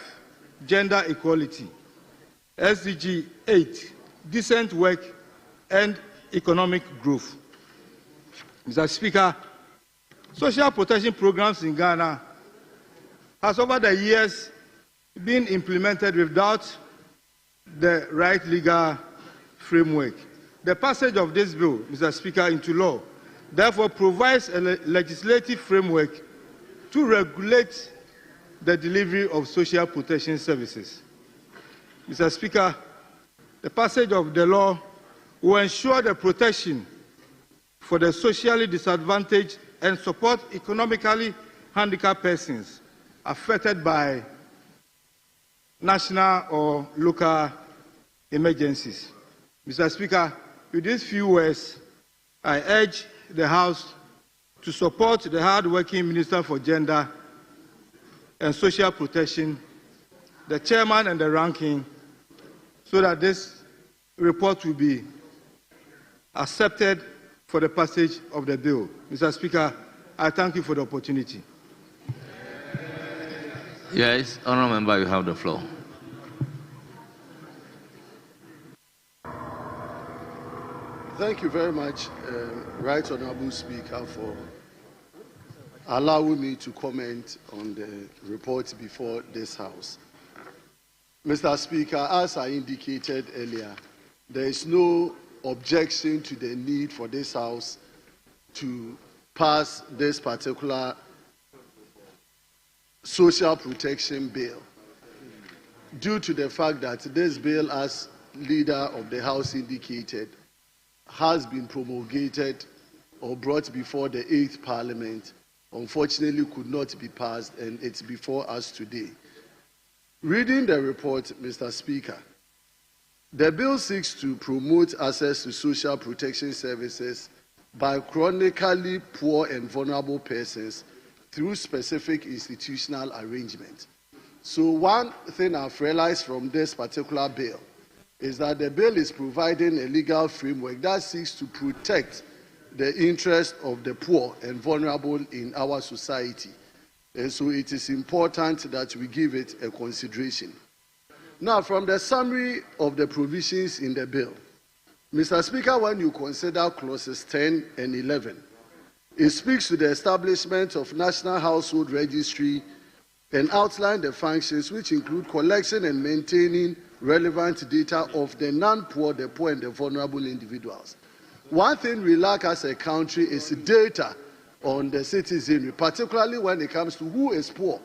Speaker 12: gender equality, SDG 8, decent work and economic growth. Mr. Speaker, social protection programs in Ghana has over the years been implemented without the right legal framework. The passage of this bill, Mr. Speaker, into law, therefore provides a legislative framework to regulate the delivery of social protection services. Mr. Speaker, the passage of the law will ensure the protection for the socially disadvantaged and support economically handicapped persons affected by national or local emergencies. Mr. Speaker, with these few words, I urge the House to support the hard-working Minister for Gender and Social Protection, the Chairman and the Ranking, so that this report will be accepted for the passage of the bill. Mr. Speaker, I thank you for the opportunity.
Speaker 19: Yes, honourable member, you have the floor.
Speaker 4: Thank you very much, Right Honourable Speaker, for allowing me to comment on the report before this House. Mr. Speaker, as I indicated earlier, there is no objection to the need for this House to pass this particular social protection bill, due to the fact that this bill, as leader of the House indicated, has been promulgated or brought before the 8th Parliament, unfortunately could not be passed, and it's before us today. Reading the report, Mr. Speaker, the bill seeks to promote access to social protection services by chronically poor and vulnerable persons through specific institutional arrangements. So one thing I've realized from this particular bill is that the bill is providing a legal framework that seeks to protect the interests of the poor and vulnerable in our society. And so it is important that we give it a consideration. Now, from the summary of the provisions in the bill, Mr. Speaker, when you consider clauses 10 and 11, it speaks to the establishment of National Household Registry and outline the functions which include collection and maintaining relevant data of the non-poor, the poor, and the vulnerable individuals. One thing we lack as a country is data on the citizenry, particularly when it comes to who is poor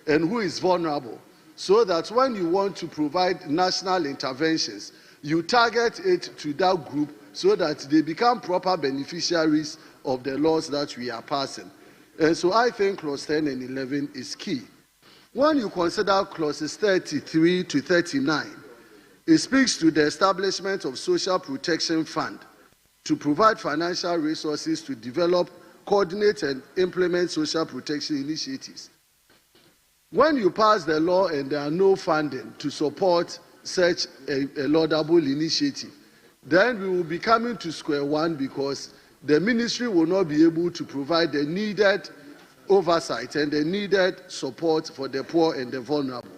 Speaker 4: and who is vulnerable, so that when you want to provide national interventions, you target it to that group so that they become proper beneficiaries of the laws that we are passing. And so I think clause 10 and 11 is key. When you consider clauses 33 to 39, it speaks to the establishment of social protection fund to provide financial resources to develop, coordinate, and implement social protection initiatives. When you pass the law and there are no funding to support such a laudable initiative, then we will be coming to square one, because the ministry will not be able to provide the needed oversight and the needed support for the poor and the vulnerable.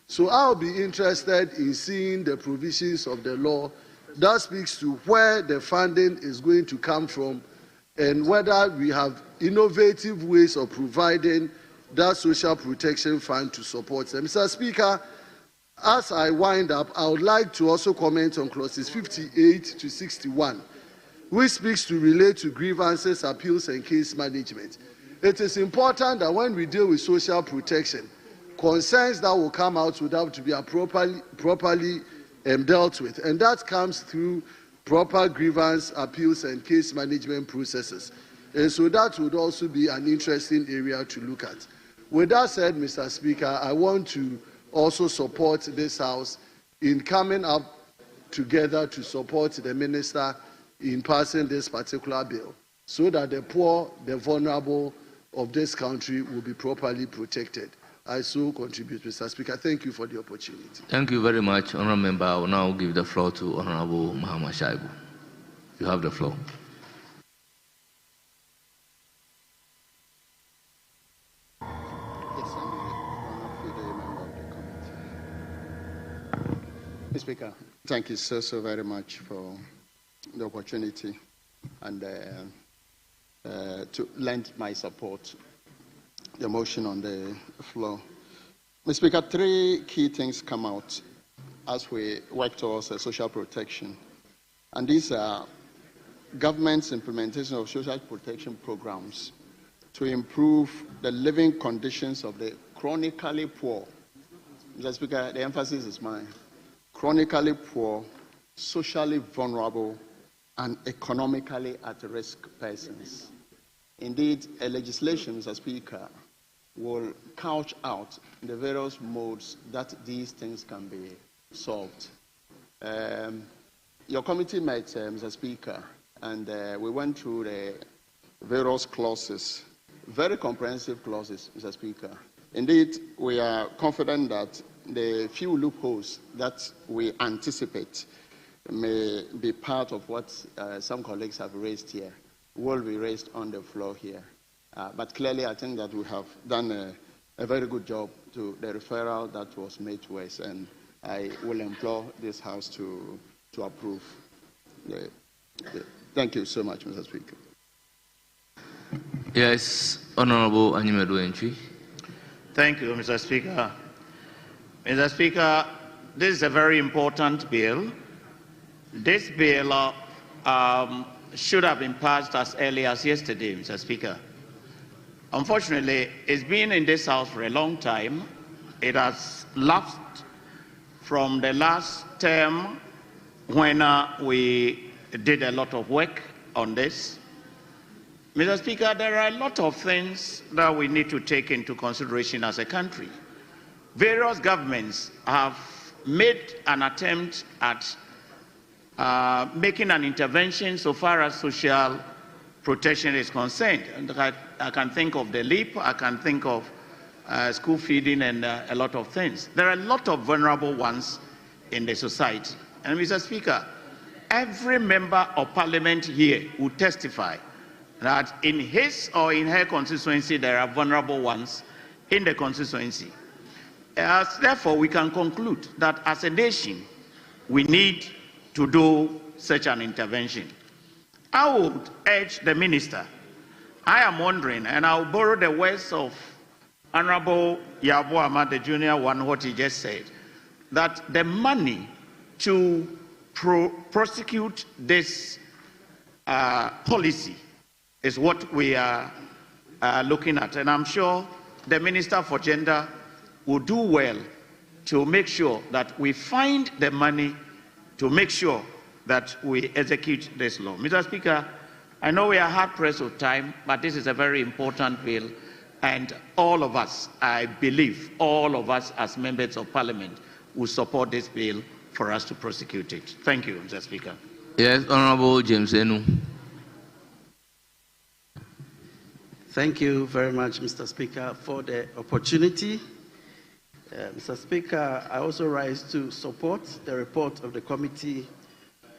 Speaker 4: So I'll be interested in seeing the provisions of the law that speaks to where the funding is going to come from and whether we have innovative ways of providing that social protection fund to support them. Mr. Speaker, as I wind up, I would like to also comment on clauses 58 to 61, which speaks to relate to grievances, appeals, and case management. It is important that when we deal with social protection, concerns that will come out would have to be properly dealt with, and that comes through proper grievance, appeals, and case management processes. And so that would also be an interesting area to look at. With that said, Mr. Speaker, I want to also support this House in coming up together to support the Minister in passing this particular bill, so that the poor, the vulnerable of this country will be properly protected. I so contribute, Mr. Speaker. Thank you for the opportunity.
Speaker 19: Thank you very much, Honourable Member. I will now give the floor to Honourable Muhammad Shaibu. You have the floor.
Speaker 18: Mr. Speaker, thank you so very much for the opportunity and to lend my support the motion on the floor. Mr. Speaker, three key things come out as we work towards social protection, and these are government's implementation of social protection programs to improve the living conditions of the chronically poor. Mr. Speaker, the emphasis is mine. Chronically poor, socially vulnerable, and economically at-risk persons. Indeed, a legislation, Mr. Speaker, will couch out the various modes that these things can be solved. Your committee met, Mr. Speaker, and we went through the various clauses, very comprehensive clauses, Mr. Speaker. Indeed, we are confident that the few loopholes that we anticipate may be part of what some colleagues have raised here will be raised on the floor here. But clearly, I think that we have done a very good job to the referral that was made to us, and I will implore this House to approve. Thank you so much, Mr. Speaker.
Speaker 19: Yes, Honourable Anyimedu Entry.
Speaker 13: Thank you, Mr. Speaker. Mr. Speaker, this is a very important bill. This bill should have been passed as early as yesterday, Mr. Speaker. Unfortunately, it's been in this House for a long time. It has lapsed from the last term when we did a lot of work on this. Mr. Speaker, there are a lot of things that we need to take into consideration as a country. Various governments have made an attempt at making an intervention so far as social protection is concerned. And I can think of the LEAP, I can think of school feeding and a lot of things. There are a lot of vulnerable ones in the society. And Mr. Speaker, every member of Parliament here will testify that in his or in her constituency there are vulnerable ones in the constituency. Therefore, we can conclude that as a nation, we need to do such an intervention. I would urge the minister, I am wondering, and I'll borrow the words of Honorable Yabo Ahmad, the junior one, what he just said, that the money to prosecute this policy is what we are looking at. And I'm sure the Minister for Gender will do well to make sure that we find the money to make sure that we execute this law. Mr. Speaker, I know we are hard-pressed with time, but this is a very important bill, and all of us, I believe, all of us as members of Parliament will support this bill for us to prosecute it. Thank you, Mr. Speaker.
Speaker 19: Yes, Honorable James Enu.
Speaker 9: Thank you very much, Mr. Speaker, for the opportunity. Mr. Speaker, I also rise to support the report of the Committee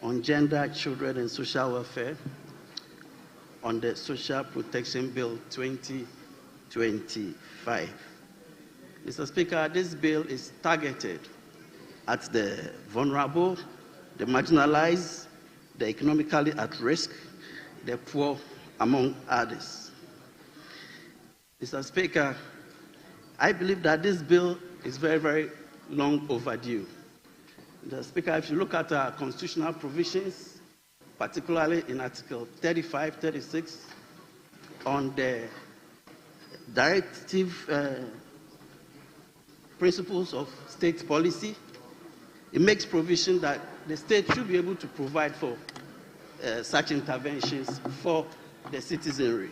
Speaker 9: on Gender, Children and Social Welfare on the Social Protection Bill 2025. Mr. Speaker, this bill is targeted at the vulnerable, the marginalized, the economically at risk, the poor, among others. Mr. Speaker, I believe that this bill is very, very long overdue. Mr. Speaker, if you look at our constitutional provisions, particularly in Article 35, 36, on the directive principles of state policy, it makes provision that the state should be able to provide for such interventions for the citizenry.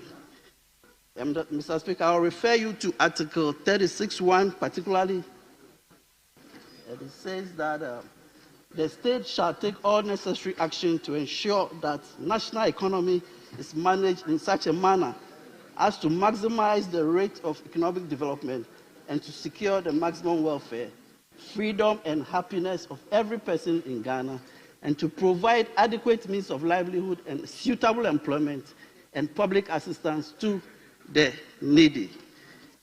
Speaker 9: Mr. Speaker, I'll refer you to Article 36(1), particularly. It says that the state shall take all necessary action to ensure that national economy is managed in such a manner as to maximize the rate of economic development and to secure the maximum welfare, freedom, and happiness of every person in Ghana, and to provide adequate means of livelihood and suitable employment and public assistance to the needy.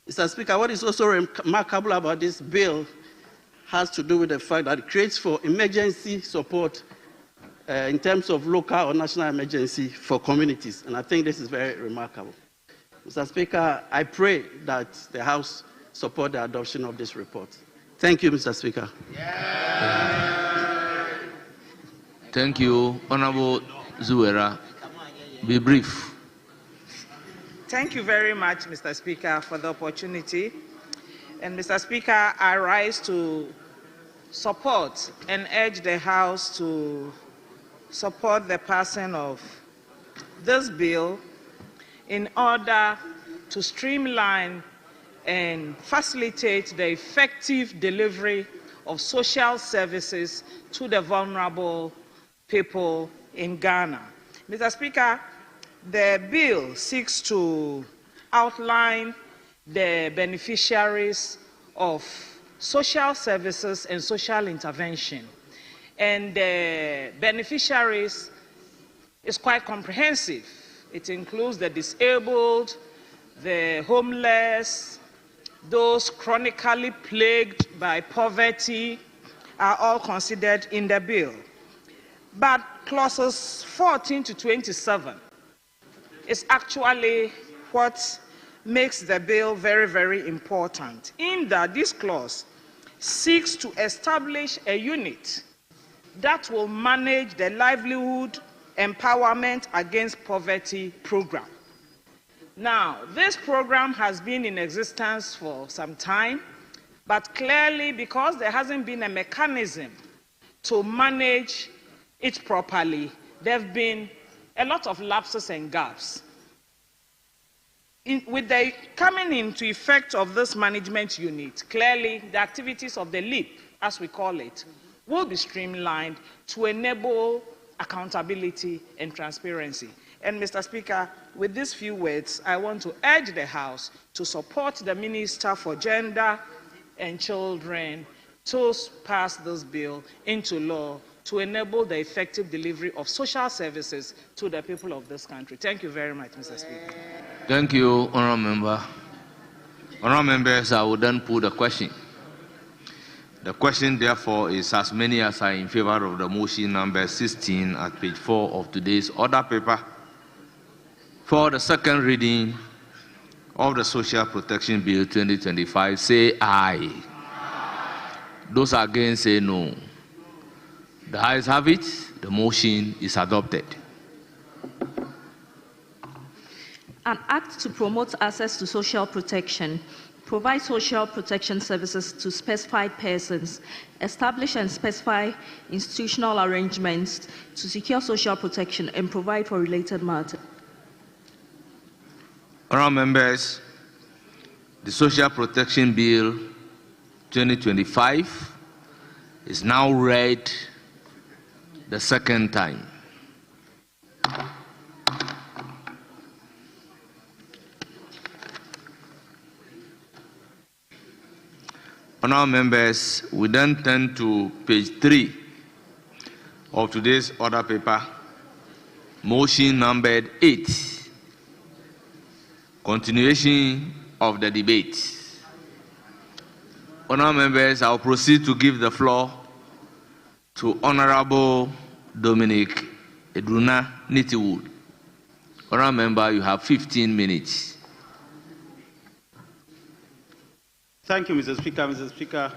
Speaker 9: Mr. Speaker, what is also remarkable about this bill has to do with the fact that it creates for emergency support in terms of local or national emergency for communities, and I think this is very remarkable. Mr. Speaker, I pray that the House support the adoption of this report. Thank you, Mr. Speaker.
Speaker 19: Thank you, Honorable Zuwera. Be brief.
Speaker 14: Thank you very much, Mr. Speaker, for the opportunity. And Mr. Speaker, I rise to support and urge the House to support the passing of this bill in order to streamline and facilitate the effective delivery of social services to the vulnerable people in Ghana. Mr. Speaker, the bill seeks to outline the beneficiaries of social services and social intervention. And the beneficiaries is quite comprehensive. It includes the disabled, the homeless, those chronically plagued by poverty are all considered in the bill. But clauses 14 to 27 is actually what makes the bill very, very important, in that this clause seeks to establish a unit that will manage the livelihood empowerment against poverty program. Now, this program has been in existence for some time, but clearly, because there hasn't been a mechanism to manage it properly, there have been a lot of lapses and gaps. With the coming into effect of this management unit, clearly the activities of the LEAP, as we call it, will be streamlined to enable accountability and transparency. And Mr. Speaker, with these few words, I want to urge the House to support the Minister for Gender and Children to pass this bill into law to enable the effective delivery of social services to the people of this country. Thank you very much, Mr. Speaker.
Speaker 19: Thank you, Honourable Member. Honourable Members, I will then put the question. The question, therefore, is as many as are in favour of the motion number 16 at page 4 of today's order paper for the second reading of the Social Protection Bill 2025, say aye. Those against say no. The ayes have it. The motion is adopted.
Speaker 6: an act to promote access to social protection, provide social protection services to specified persons, establish and specify institutional arrangements to secure social protection, and provide for related matters.
Speaker 19: Honourable members, the Social Protection Bill 2025 is now read the second time. Honourable members, we then turn to page 3 of today's order paper, motion numbered 8, continuation of the debate. Honourable members, I will proceed to give the floor to Honourable Dominic Edruna Nitiwood. Honourable member, you have 15 minutes.
Speaker 7: Thank you, Mr. Speaker. Mr. Speaker,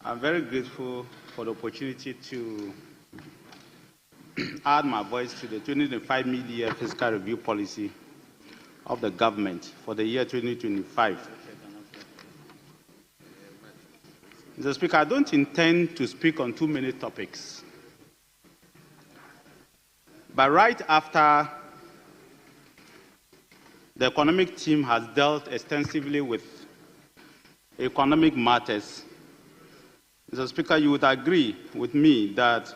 Speaker 7: I'm very grateful for the opportunity to add my voice to the 2025 mid-year fiscal review policy of the government for the year 2025. Mr. Speaker, I don't intend to speak on too many topics, but right after the economic team has dealt extensively with economic matters, Mr. Speaker, you would agree with me that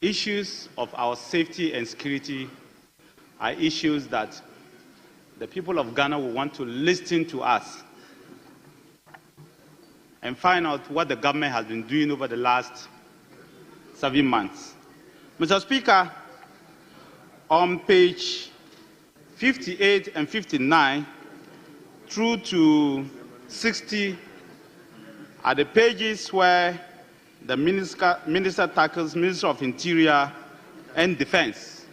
Speaker 7: issues of our safety and security are issues that the people of Ghana will want to listen to us and find out what the government has been doing over the last 7 months. Mr. Speaker, on page 58 and 59 through to 60 are the pages where the minister tackles Minister of Interior and Defense.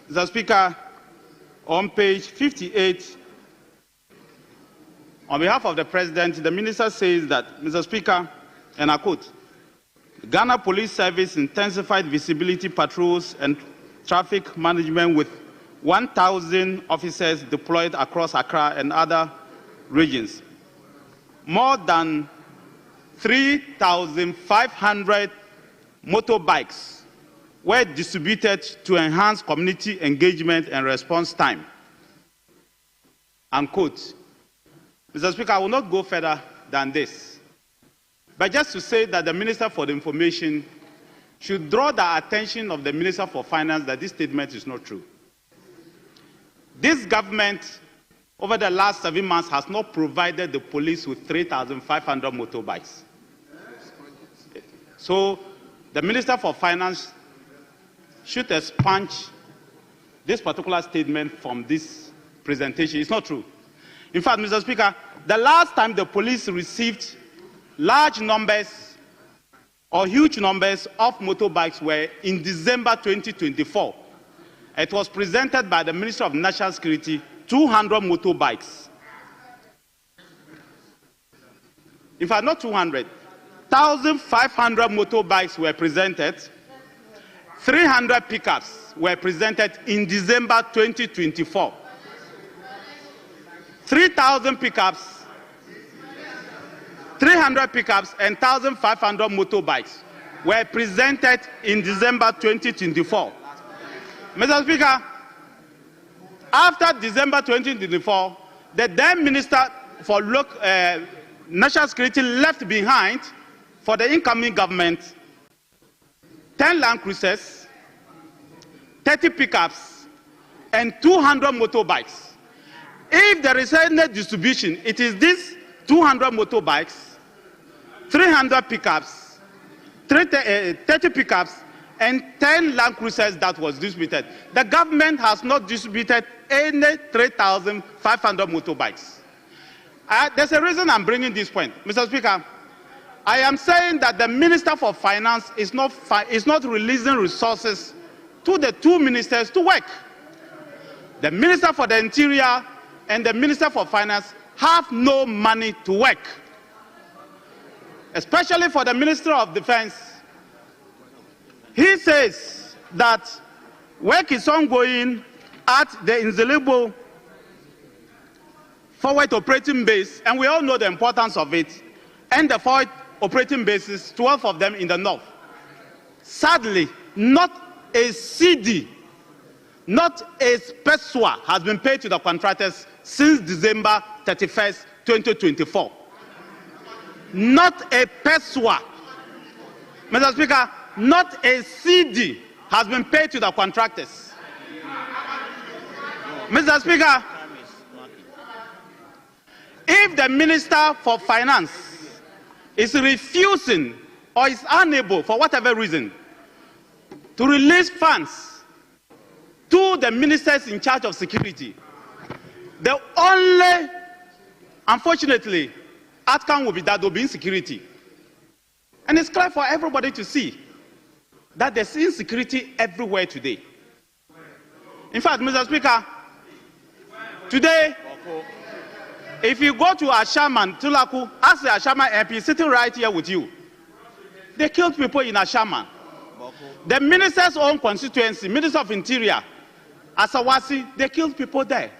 Speaker 7: Mr. Speaker, on page 58, on behalf of the President, the Minister says that, Mr. Speaker, and I quote, Ghana Police Service intensified visibility patrols and traffic management with 1,000 officers deployed across Accra and other regions. More than 3,500 motorbikes were distributed to enhance community engagement and response time. Unquote. Mr. Speaker, I will not go further than this, but just to say that the Minister for the Information should draw the attention of the Minister for Finance that this statement is not true. This government, over the last 7 months, has not provided the police with 3,500 motorbikes. So the Minister for Finance should expunge this particular statement from this presentation. It's not true. In fact, Mr. Speaker, the last time the police received large numbers or huge numbers of motorbikes were in December 2024. It was presented by the Minister of National Security, 200 motorbikes. In fact, not 200, 1,500 motorbikes were presented. 300 pickups were presented in December 2024. 3,000 pickups, 300 pickups, and 1,500 motorbikes were presented in December 2024. Mr. Speaker, after December 2024, the then Minister for National Security left behind for the incoming government 10 Land Cruisers, 30 pickups, and 200 motorbikes. If there is any distribution, it is these 200 motorbikes, 300 pickups, 30 pickups, and 10 Land Cruisers that was distributed. The government has not distributed any 3,500 motorbikes. There's a reason I'm bringing this point. Mr. Speaker, I am saying that the Minister for Finance is not releasing resources to the two ministers to work. The Minister for the Interior and the Minister for Finance have no money to work. Especially for the Minister of Defense. He says that
Speaker 3: Work is ongoing at the Nzelibo forward operating base, and we all know the importance of it, and the forward operating bases, 12 of them in the north. Sadly, not a CD, not a peswa has been paid to the contractors since December 31st, 2024. Not a peswa. Mr. Speaker, not a CD has been paid to the contractors. Mr. Speaker, if the Minister for Finance is refusing or is unable, for whatever reason, to release funds to the ministers in charge of security, the only, unfortunately, outcome will be that there will be insecurity. And it's clear for everybody to see that there's insecurity everywhere today. In fact, Mr. Speaker, today, if you go to Ashaman, Tulaku, ask the Ashaman MP sitting right here with you, they killed people in Ashaman. The minister's own constituency, Minister of Interior, Asawasi, they killed people there.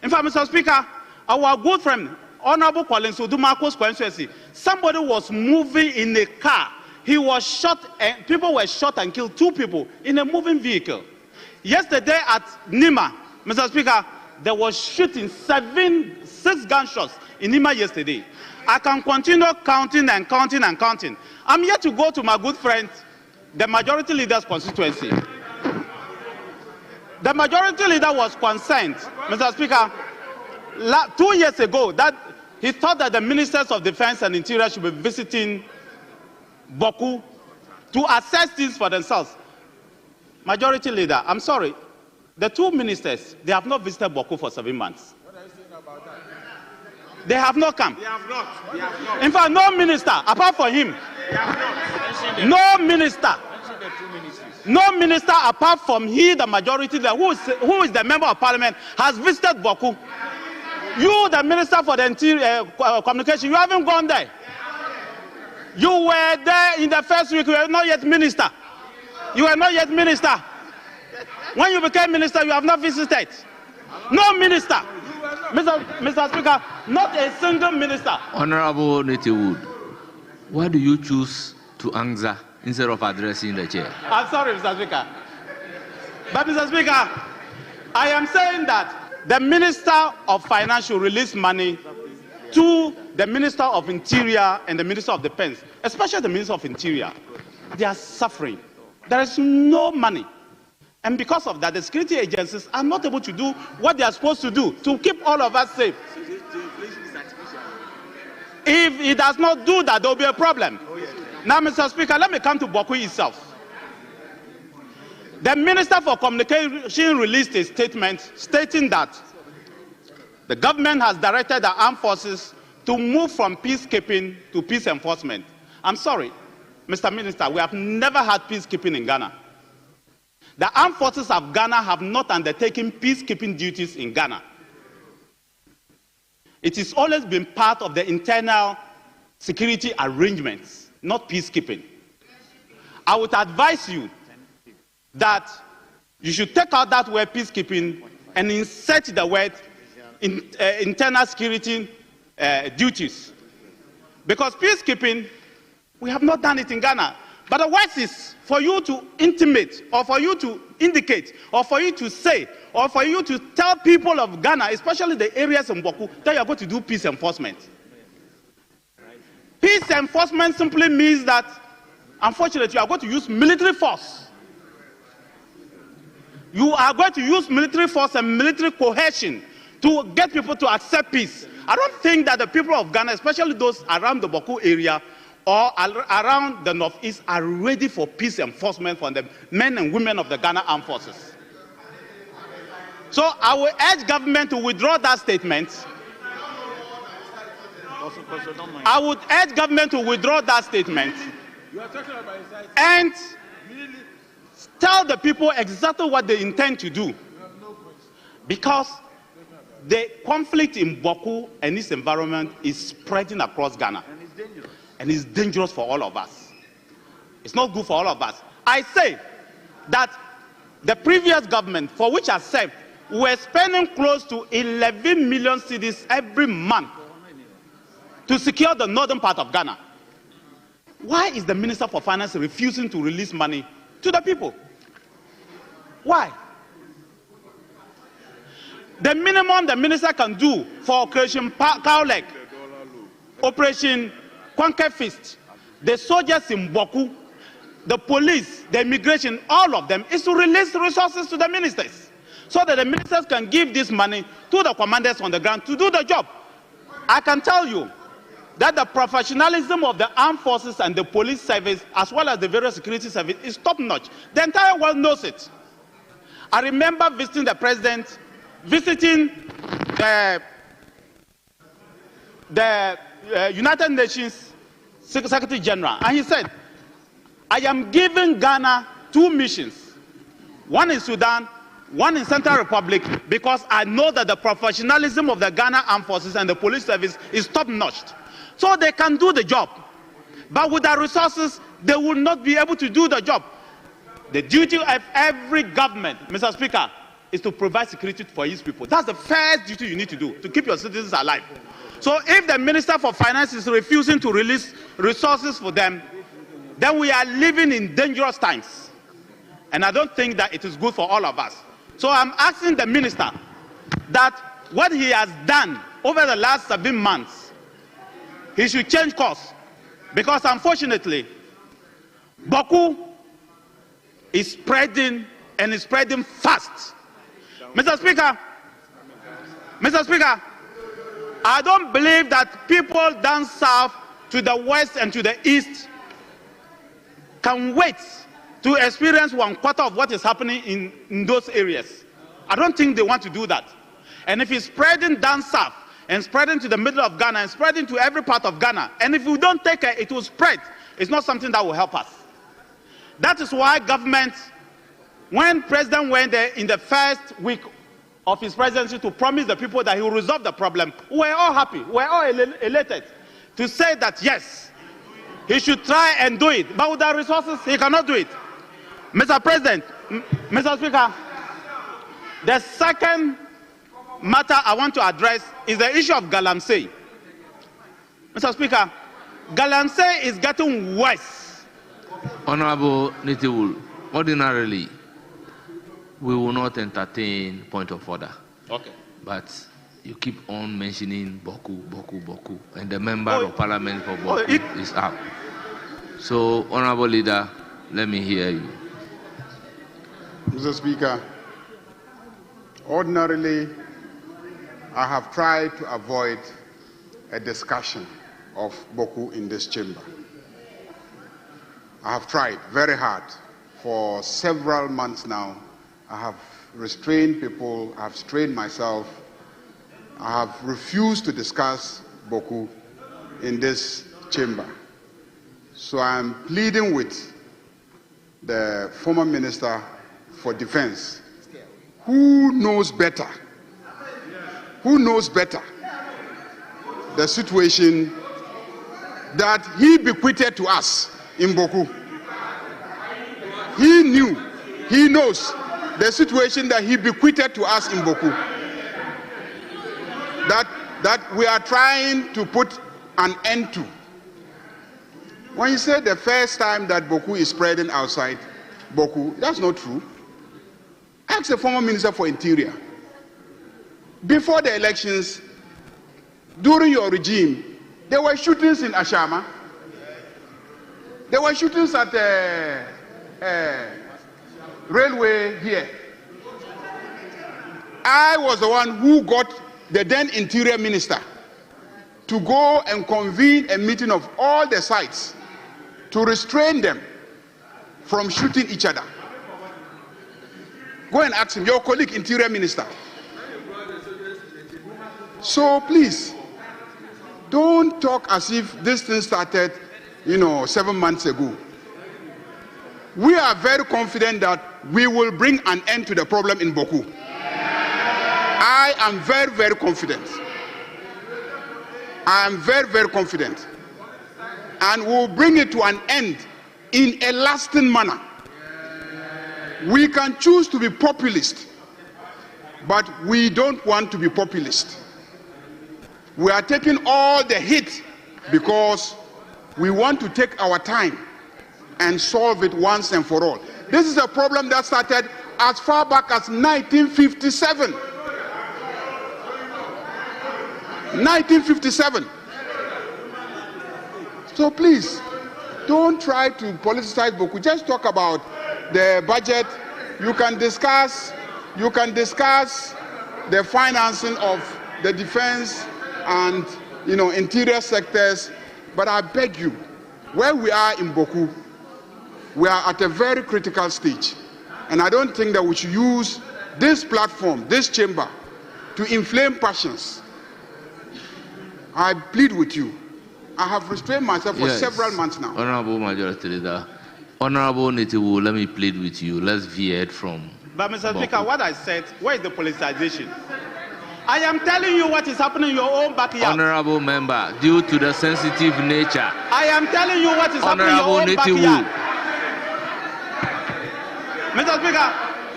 Speaker 3: In fact, Mr. Speaker, our good friend, Honorable Collins Udumako's constituency, somebody was moving in a car. He was shot, and people were shot and killed 2 people in a moving vehicle. Yesterday at Nima, Mr. Speaker, there was shooting 6 gunshots in Nima yesterday. I can continue counting and counting and counting. I'm here to go to my good friend, the majority leader's constituency. The majority leader was concerned, Mr. Speaker, 2 years ago, that he thought that the ministers of defense and interior should be visiting Boku to assess things for themselves. Majority leader, I'm sorry, the 2 ministers, they have not visited Boku for 7 months.
Speaker 12: What are you saying about that?
Speaker 3: They have not come.
Speaker 12: They have not. They have not.
Speaker 3: In fact, no minister, apart from him,
Speaker 12: They have not.
Speaker 3: no minister, no minister apart from he, the majority leader, who is the member of parliament, has visited Boku. You, the minister for the interior communication, you haven't gone there. You were there in the first week. You were not yet minister. You were not yet minister. When you became minister, you have not visited. No minister. Mr. Speaker, not a single minister.
Speaker 19: Honorable Natty Wood, why do you choose to answer instead of addressing the chair?
Speaker 3: I'm sorry, Mr. Speaker. But, Mr. Speaker, I am saying that the Minister of Finance should release money to the Minister of Interior and the Minister of Defense, especially the Minister of Interior. They are suffering. There is no money. And because of that, the security agencies are not able to do what they are supposed to do to keep all of us safe. If it does not do that, there will be a problem. Now, Mr. Speaker, let me come to Boku itself. The Minister for Communication released a statement stating that the government has directed the armed forces to move from peacekeeping to peace enforcement. I'm sorry, Mr. Minister, we have never had peacekeeping in Ghana. The armed forces of Ghana have not undertaken peacekeeping duties in Ghana. It has always been part of the internal security arrangements, not peacekeeping. I would advise you that you should take out that word peacekeeping and insert the word internal security duties. Because peacekeeping, we have not done it in Ghana. But the worst is for you to intimate, or for you to indicate, or for you to say, or for you to tell people of Ghana, especially the areas in Boku, that you are going to do peace enforcement. Peace enforcement simply means that, unfortunately, you are going to use military force. You are going to use military force and military coercion to get people to accept peace. I don't think that the people of Ghana, especially those around the Boku area or around the northeast, are ready for peace enforcement from the men and women of the Ghana Armed Forces. So I will urge government to withdraw that statement. I would urge government to withdraw that statement and tell the people exactly what they intend to do. Because the conflict in Boku and its environment is spreading across Ghana. And it's dangerous for all of us. It's not good for all of us. I say that the previous government, for which I served, were spending close to 11 million cedis every month to secure the northern part of Ghana. Why is the Minister for Finance refusing to release money to the people? Why? The minimum the minister can do for Operation Cowleg, Operation Quanke Fist, the soldiers in Boku, the police, the immigration, all of them, is to release resources to the ministers so that the ministers can give this money to the commanders on the ground to do the job. I can tell you that the professionalism of the armed forces and the police service, as well as the various security service, is top-notch. The entire world knows it. I remember visiting the president, visiting the United Nations Secretary General, and he said, I am giving Ghana 2 missions, one in Sudan, one in Central Republic, because I know that the professionalism of the Ghana Armed Forces and the police service is top-notch. So they can do the job. But with the resources, they will not be able to do the job. The duty of every government, Mr. Speaker, is to provide security for its people. That's the first duty you need to do, to keep your citizens alive. So if the Minister for Finance is refusing to release resources for them, then we are living in dangerous times. And I don't think that it is good for all of us. So I'm asking the Minister that what he has done over the last 7 months, he should change course, because unfortunately, Boku is spreading, and is spreading fast. Mr. Speaker, I don't believe that people down south to the west and to the east can wait to experience 1/4 of what is happening in those areas. I don't think they want to do that. And if it's spreading down south, and spreading to the middle of Ghana, and spreading to every part of Ghana, and if we don't take it, it will spread. It's not something that will help us. That is why government, when President went there in the first week of his presidency to promise the people that he will resolve the problem, we were all happy, we were all elated to say that yes, he should try and do it, but with the resources, he cannot do it. Mr. President, Mr. Speaker, the second matter I want to address is the issue of Galamsey. Mr. Speaker, Galamsey is getting worse.
Speaker 19: Honorable Nitiwul, ordinarily, we will not entertain point of order.
Speaker 3: Okay.
Speaker 19: But you keep on mentioning Boku, Boku, Boku, and the member of parliament for Boku is up. So, Honorable Leader, let me hear you.
Speaker 18: Mr. Speaker, ordinarily, I have tried to avoid a discussion of Boku in this chamber. I have tried very hard for several months now. I have restrained people, I have strained myself. I have refused to discuss Boku in this chamber. So I am pleading with the former Minister for Defense, who knows better the situation that he bequeathed to us in Boku. He knows the situation that he bequeathed to us in Boku, that we are trying to put an end to. When you say the first time that Boku is spreading outside Boku, that's not true. Ask the former Minister for Interior. Before the elections, during your regime, there were shootings in Ashama. There were shootings at the railway here. I was the one who got the then Interior Minister to go and convene a meeting of all the sites to restrain them from shooting each other. Go and ask him, your colleague Interior Minister. So please, don't talk as if this thing started, 7 months ago. We are very confident that we will bring an end to the problem in Boku. I am very, very confident. I am very, very confident. And we'll bring it to an end in a lasting manner. We can choose to be populist, but we don't want to be populist. We are taking all the hit because we want to take our time and solve it once and for all. This is a problem that started as far back as 1957. 1957. So please, don't try to politicize Boku. Just talk about the budget. You can discuss the financing of the defense and interior sectors. But I beg you, where we are in Boku, we are at a very critical stage. And I don't think that we should use this platform, this chamber, to inflame passions. I plead with you. I have restrained myself for several months now.
Speaker 19: Honorable Majority Leader, Honorable Nitiwu, let me plead with you. Let's veer from.
Speaker 3: But Mr. Speaker, what I said, where is the politicization? I am telling you what is happening in your own backyard.
Speaker 19: Honorable member, due to the sensitive nature.
Speaker 3: I am telling you what is happening in your own backyard. Mr. Speaker,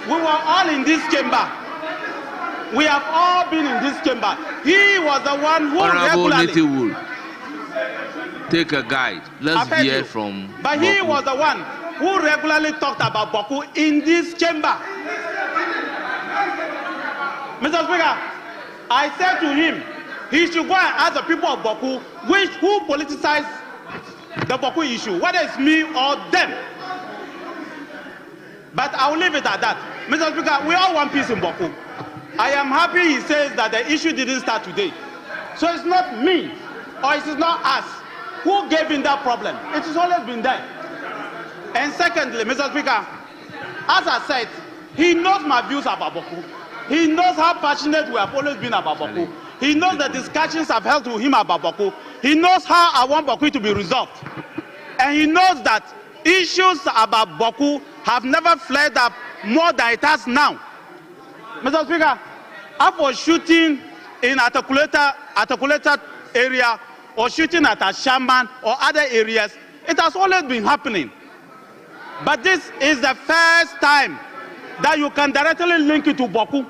Speaker 3: we were all in this chamber. We have all been in this chamber. He was the one who
Speaker 19: regularly... Take a guide. Let's hear from...
Speaker 3: But Boku. He was the one who regularly talked about Boku in this chamber. Mr. Speaker, I said to him, he should go and ask the people of Boku who politicize the Boku issue, whether it's me or them. But I will leave it at that. Mr. Speaker, we all want peace in Boku. I am happy he says that the issue didn't start today. So it's not me or it is not us who gave him that problem. It has always been there. And secondly, Mr. Speaker, as I said, he knows my views about Boku. He knows how passionate we have always been about Boku. He knows the discussions I've held to him about Boku. He knows how I want Boku to be resolved. And he knows that issues about Boku have never flared up more than it has now. Mr. Speaker, after shooting in Atakuleta area or shooting at Ashaman or other areas, it has always been happening. But this is the first time that you can directly link it to Boku.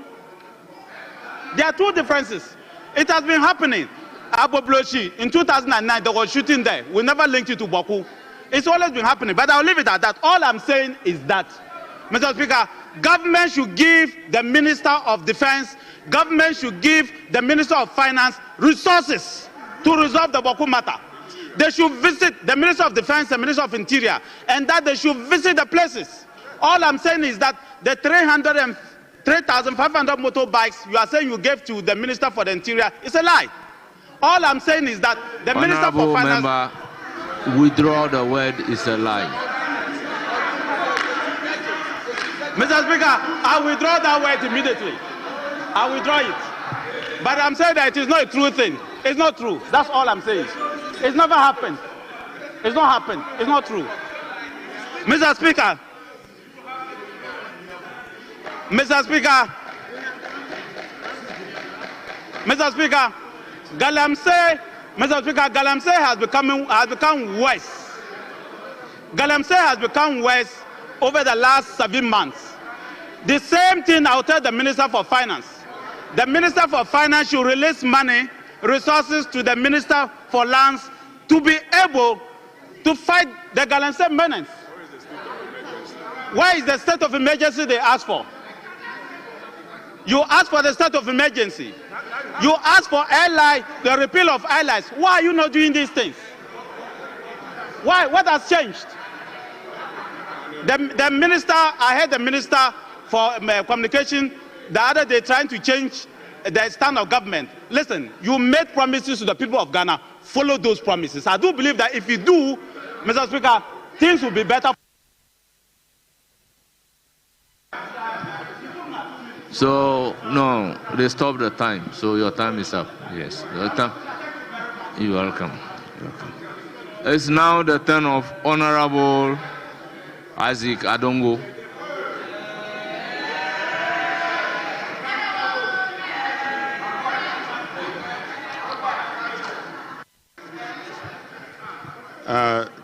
Speaker 3: There are two differences. It has been happening. Abobloshi, in 2009, there was shooting there. We never linked it to Boku. It's always been happening, but I'll leave it at that. All I'm saying is that, Mr. Speaker, government should give the Minister of Defense, government should give the Minister of Finance resources to resolve the Boku matter. They should visit the Minister of Defense, the Minister of Interior, and that they should visit the places. All I'm saying is that the 3,500 motorbikes you are saying you gave to the Minister for the Interior is a lie. All I'm saying is that the Minister for Finance...
Speaker 19: Member, withdraw the word is a lie.
Speaker 3: Mr. Speaker, I withdraw that word immediately. I withdraw it. But I'm saying that it is not a true thing. It's not true. That's all I'm saying. It's never happened. It's not happened. It's not true. Mr. Speaker. Mr. Speaker. Mr. Speaker. Galamsey has become worse. Galamsey has become worse over the last 7 months. The same thing I'll tell the Minister for Finance. The Minister for Finance should release money, resources to the Minister for Lands to be able to fight the Galamsey menace. Where is the state of emergency they asked for? You ask for the state of emergency. You ask for airline, the repeal of airlines. Why are you not doing these things? Why? What has changed? The minister, I heard the Minister for Communication the other day trying to change the stand of government. Listen, you made promises to the people of Ghana. Follow those promises. I do believe that if you do, Mr. Speaker, things will be better.
Speaker 19: So, no, they stopped the time. So your time is up. Yes. Your time. You're welcome. It's now the turn of Honorable Isaac Adongo.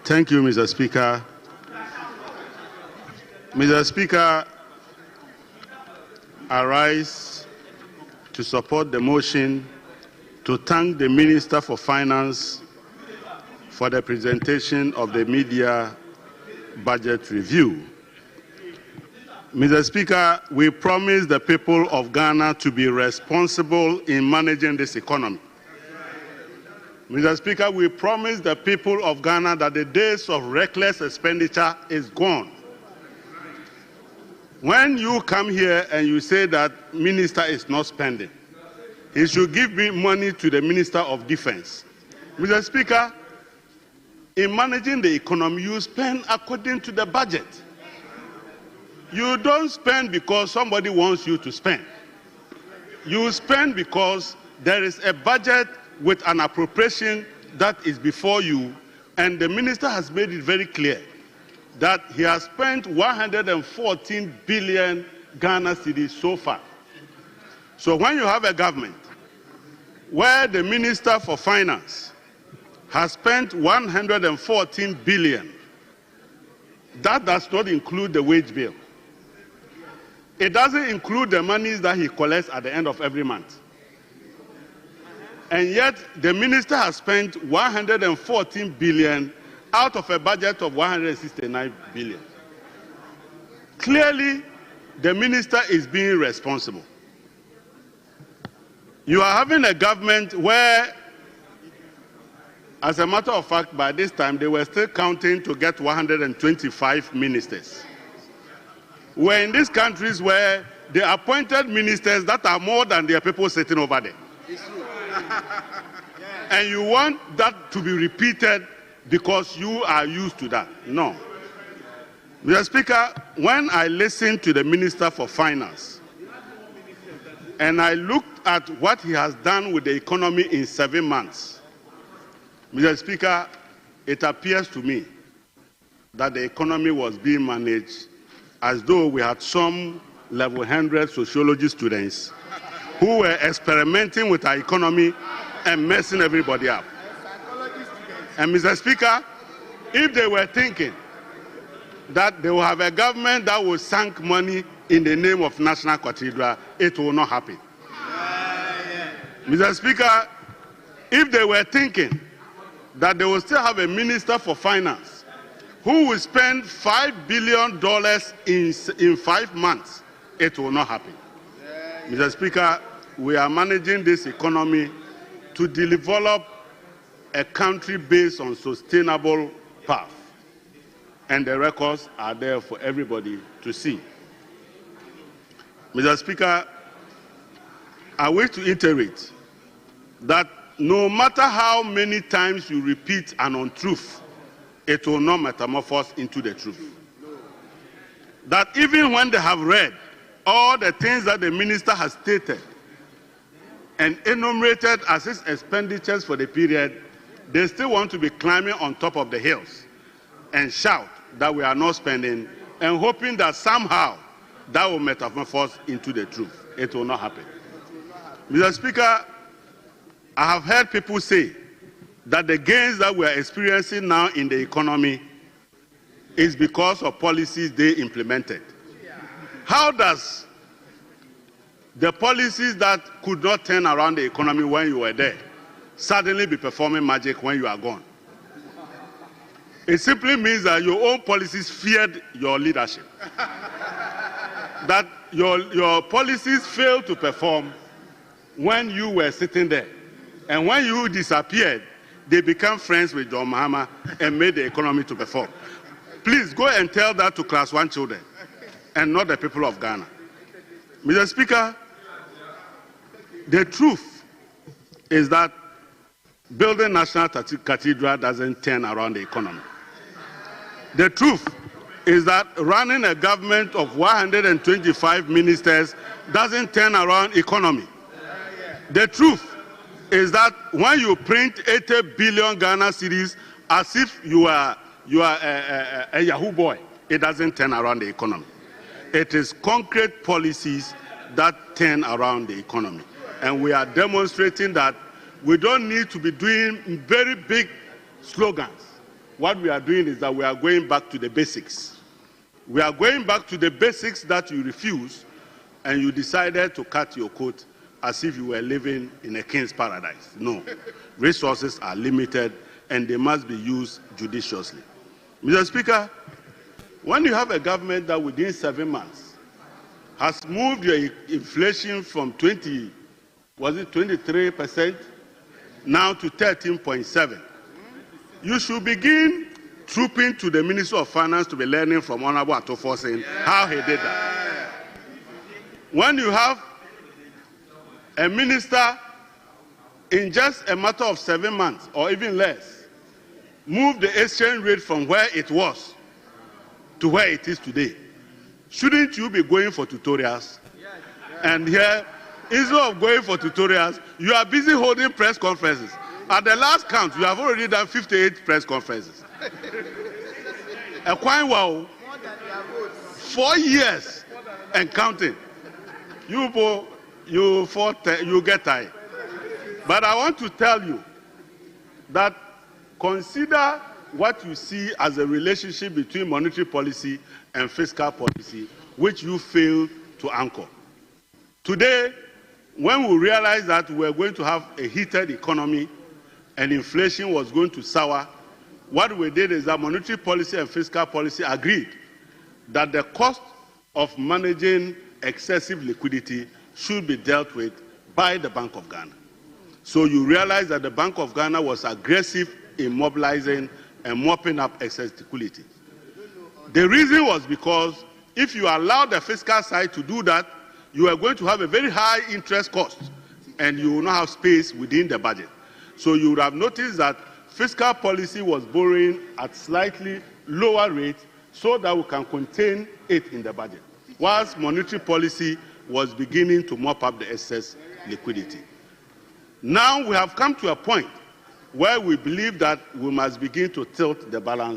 Speaker 10: Thank you, Mr. Speaker. Mr. Speaker, I rise to support the motion to thank the Minister for Finance for the presentation of the media budget review. Mr. Speaker, we promise the people of Ghana to be responsible in managing this economy. Mr. Speaker, we promise the people of Ghana that the days of reckless expenditure is gone. When you come here and you say that minister is not spending, he should give me money to the Minister of Defense. Mr. Speaker, in managing the economy, you spend according to the budget. You don't spend because somebody wants you to spend. You spend because there is a budget with an appropriation that is before you, and the minister has made it very clear that he has spent 114 billion Ghana cedis so far. So when you have a government where the Minister for Finance has spent 114 billion, that does not include the wage bill. It doesn't include the monies that he collects at the end of every month. And yet the minister has spent 114 billion out of a budget of 169 billion. Clearly, the minister is being responsible. You are having a government where, as a matter of fact, by this time, they were still counting to get 125 ministers. We're in these countries where they appointed ministers that are more than their people sitting over there. And you want that to be repeated because you are used to that. No. Mr. Speaker, when I listened to the Minister for Finance and I looked at what he has done with the economy in 7 months, Mr. Speaker, it appears to me that the economy was being managed as though we had some level 100 sociology students who were experimenting with our economy and messing everybody up. And Mr. Speaker, if they were thinking that they will have a government that will sink money in the name of National Cathedral, it will not happen. Mr. Speaker, if they were thinking that they will still have a Minister for Finance who will spend $5 billion in 5 months, it will not happen. Mr. Speaker, we are managing this economy to develop a country based on sustainable path. And the records are there for everybody to see. Mr. Speaker, I wish to iterate that no matter how many times you repeat an untruth, it will not metamorphose into the truth. That even when they have read all the things that the minister has stated and enumerated as his expenditures for the period, they still want to be climbing on top of the hills and shout that we are not spending and hoping that somehow that will metamorphose into the truth. It will not happen. Mr. Speaker, I have heard people say that the gains that we are experiencing now in the economy is because of policies they implemented. How does the policies that could not turn around the economy when you were there suddenly be performing magic when you are gone? It simply means that your own policies feared your leadership. That your policies failed to perform when you were sitting there. And when you disappeared, they became friends with John Mahama and made the economy to perform. Please go and tell that to class 1 children and not the people of Ghana. Mr. Speaker, the truth is that building National Cathedral doesn't turn around the economy. The truth is that running a government of 125 ministers doesn't turn around economy. The truth is that when you print 80 billion Ghana cedis as if you are a Yahoo boy, it doesn't turn around the economy. It is concrete policies that turn around the economy. And we are demonstrating that we don't need to be doing very big slogans. What we are doing is that we are going back to the basics. We are going back to the basics that you refuse, and you decided to cut your coat as if you were living in a king's paradise. No. Resources are limited and they must be used judiciously. Mr. Speaker, when you have a government that within 7 months has moved your inflation from 23% now to 13.7%, you should begin trooping to the Minister of Finance to be learning from Honorable Atofo how he did that. When you have a minister in just a matter of 7 months or even less, move the exchange rate from where it was to where it is today, shouldn't you be going for tutorials? And here, instead of going for tutorials, you are busy holding press conferences. At the last count, you have already done 58 press conferences. A quite wow, 4 years and counting. You get tired. But I want to tell you that consider what you see as a relationship between monetary policy and fiscal policy, which you failed to anchor. Today, when we realized that we were going to have a heated economy and inflation was going to sour, what we did is that monetary policy and fiscal policy agreed that the cost of managing excessive liquidity should be dealt with by the Bank of Ghana. So you realize that the Bank of Ghana was aggressive in mobilizing and mopping up excess liquidity. The reason was because if you allow the fiscal side to do that, you are going to have a very high interest cost and you will not have space within the budget. So you would have noticed that fiscal policy was borrowing at slightly lower rates so that we can contain it in the budget, whilst monetary policy was beginning to mop up the excess liquidity. Now we have come to a point where we believe that we must begin to tilt the balance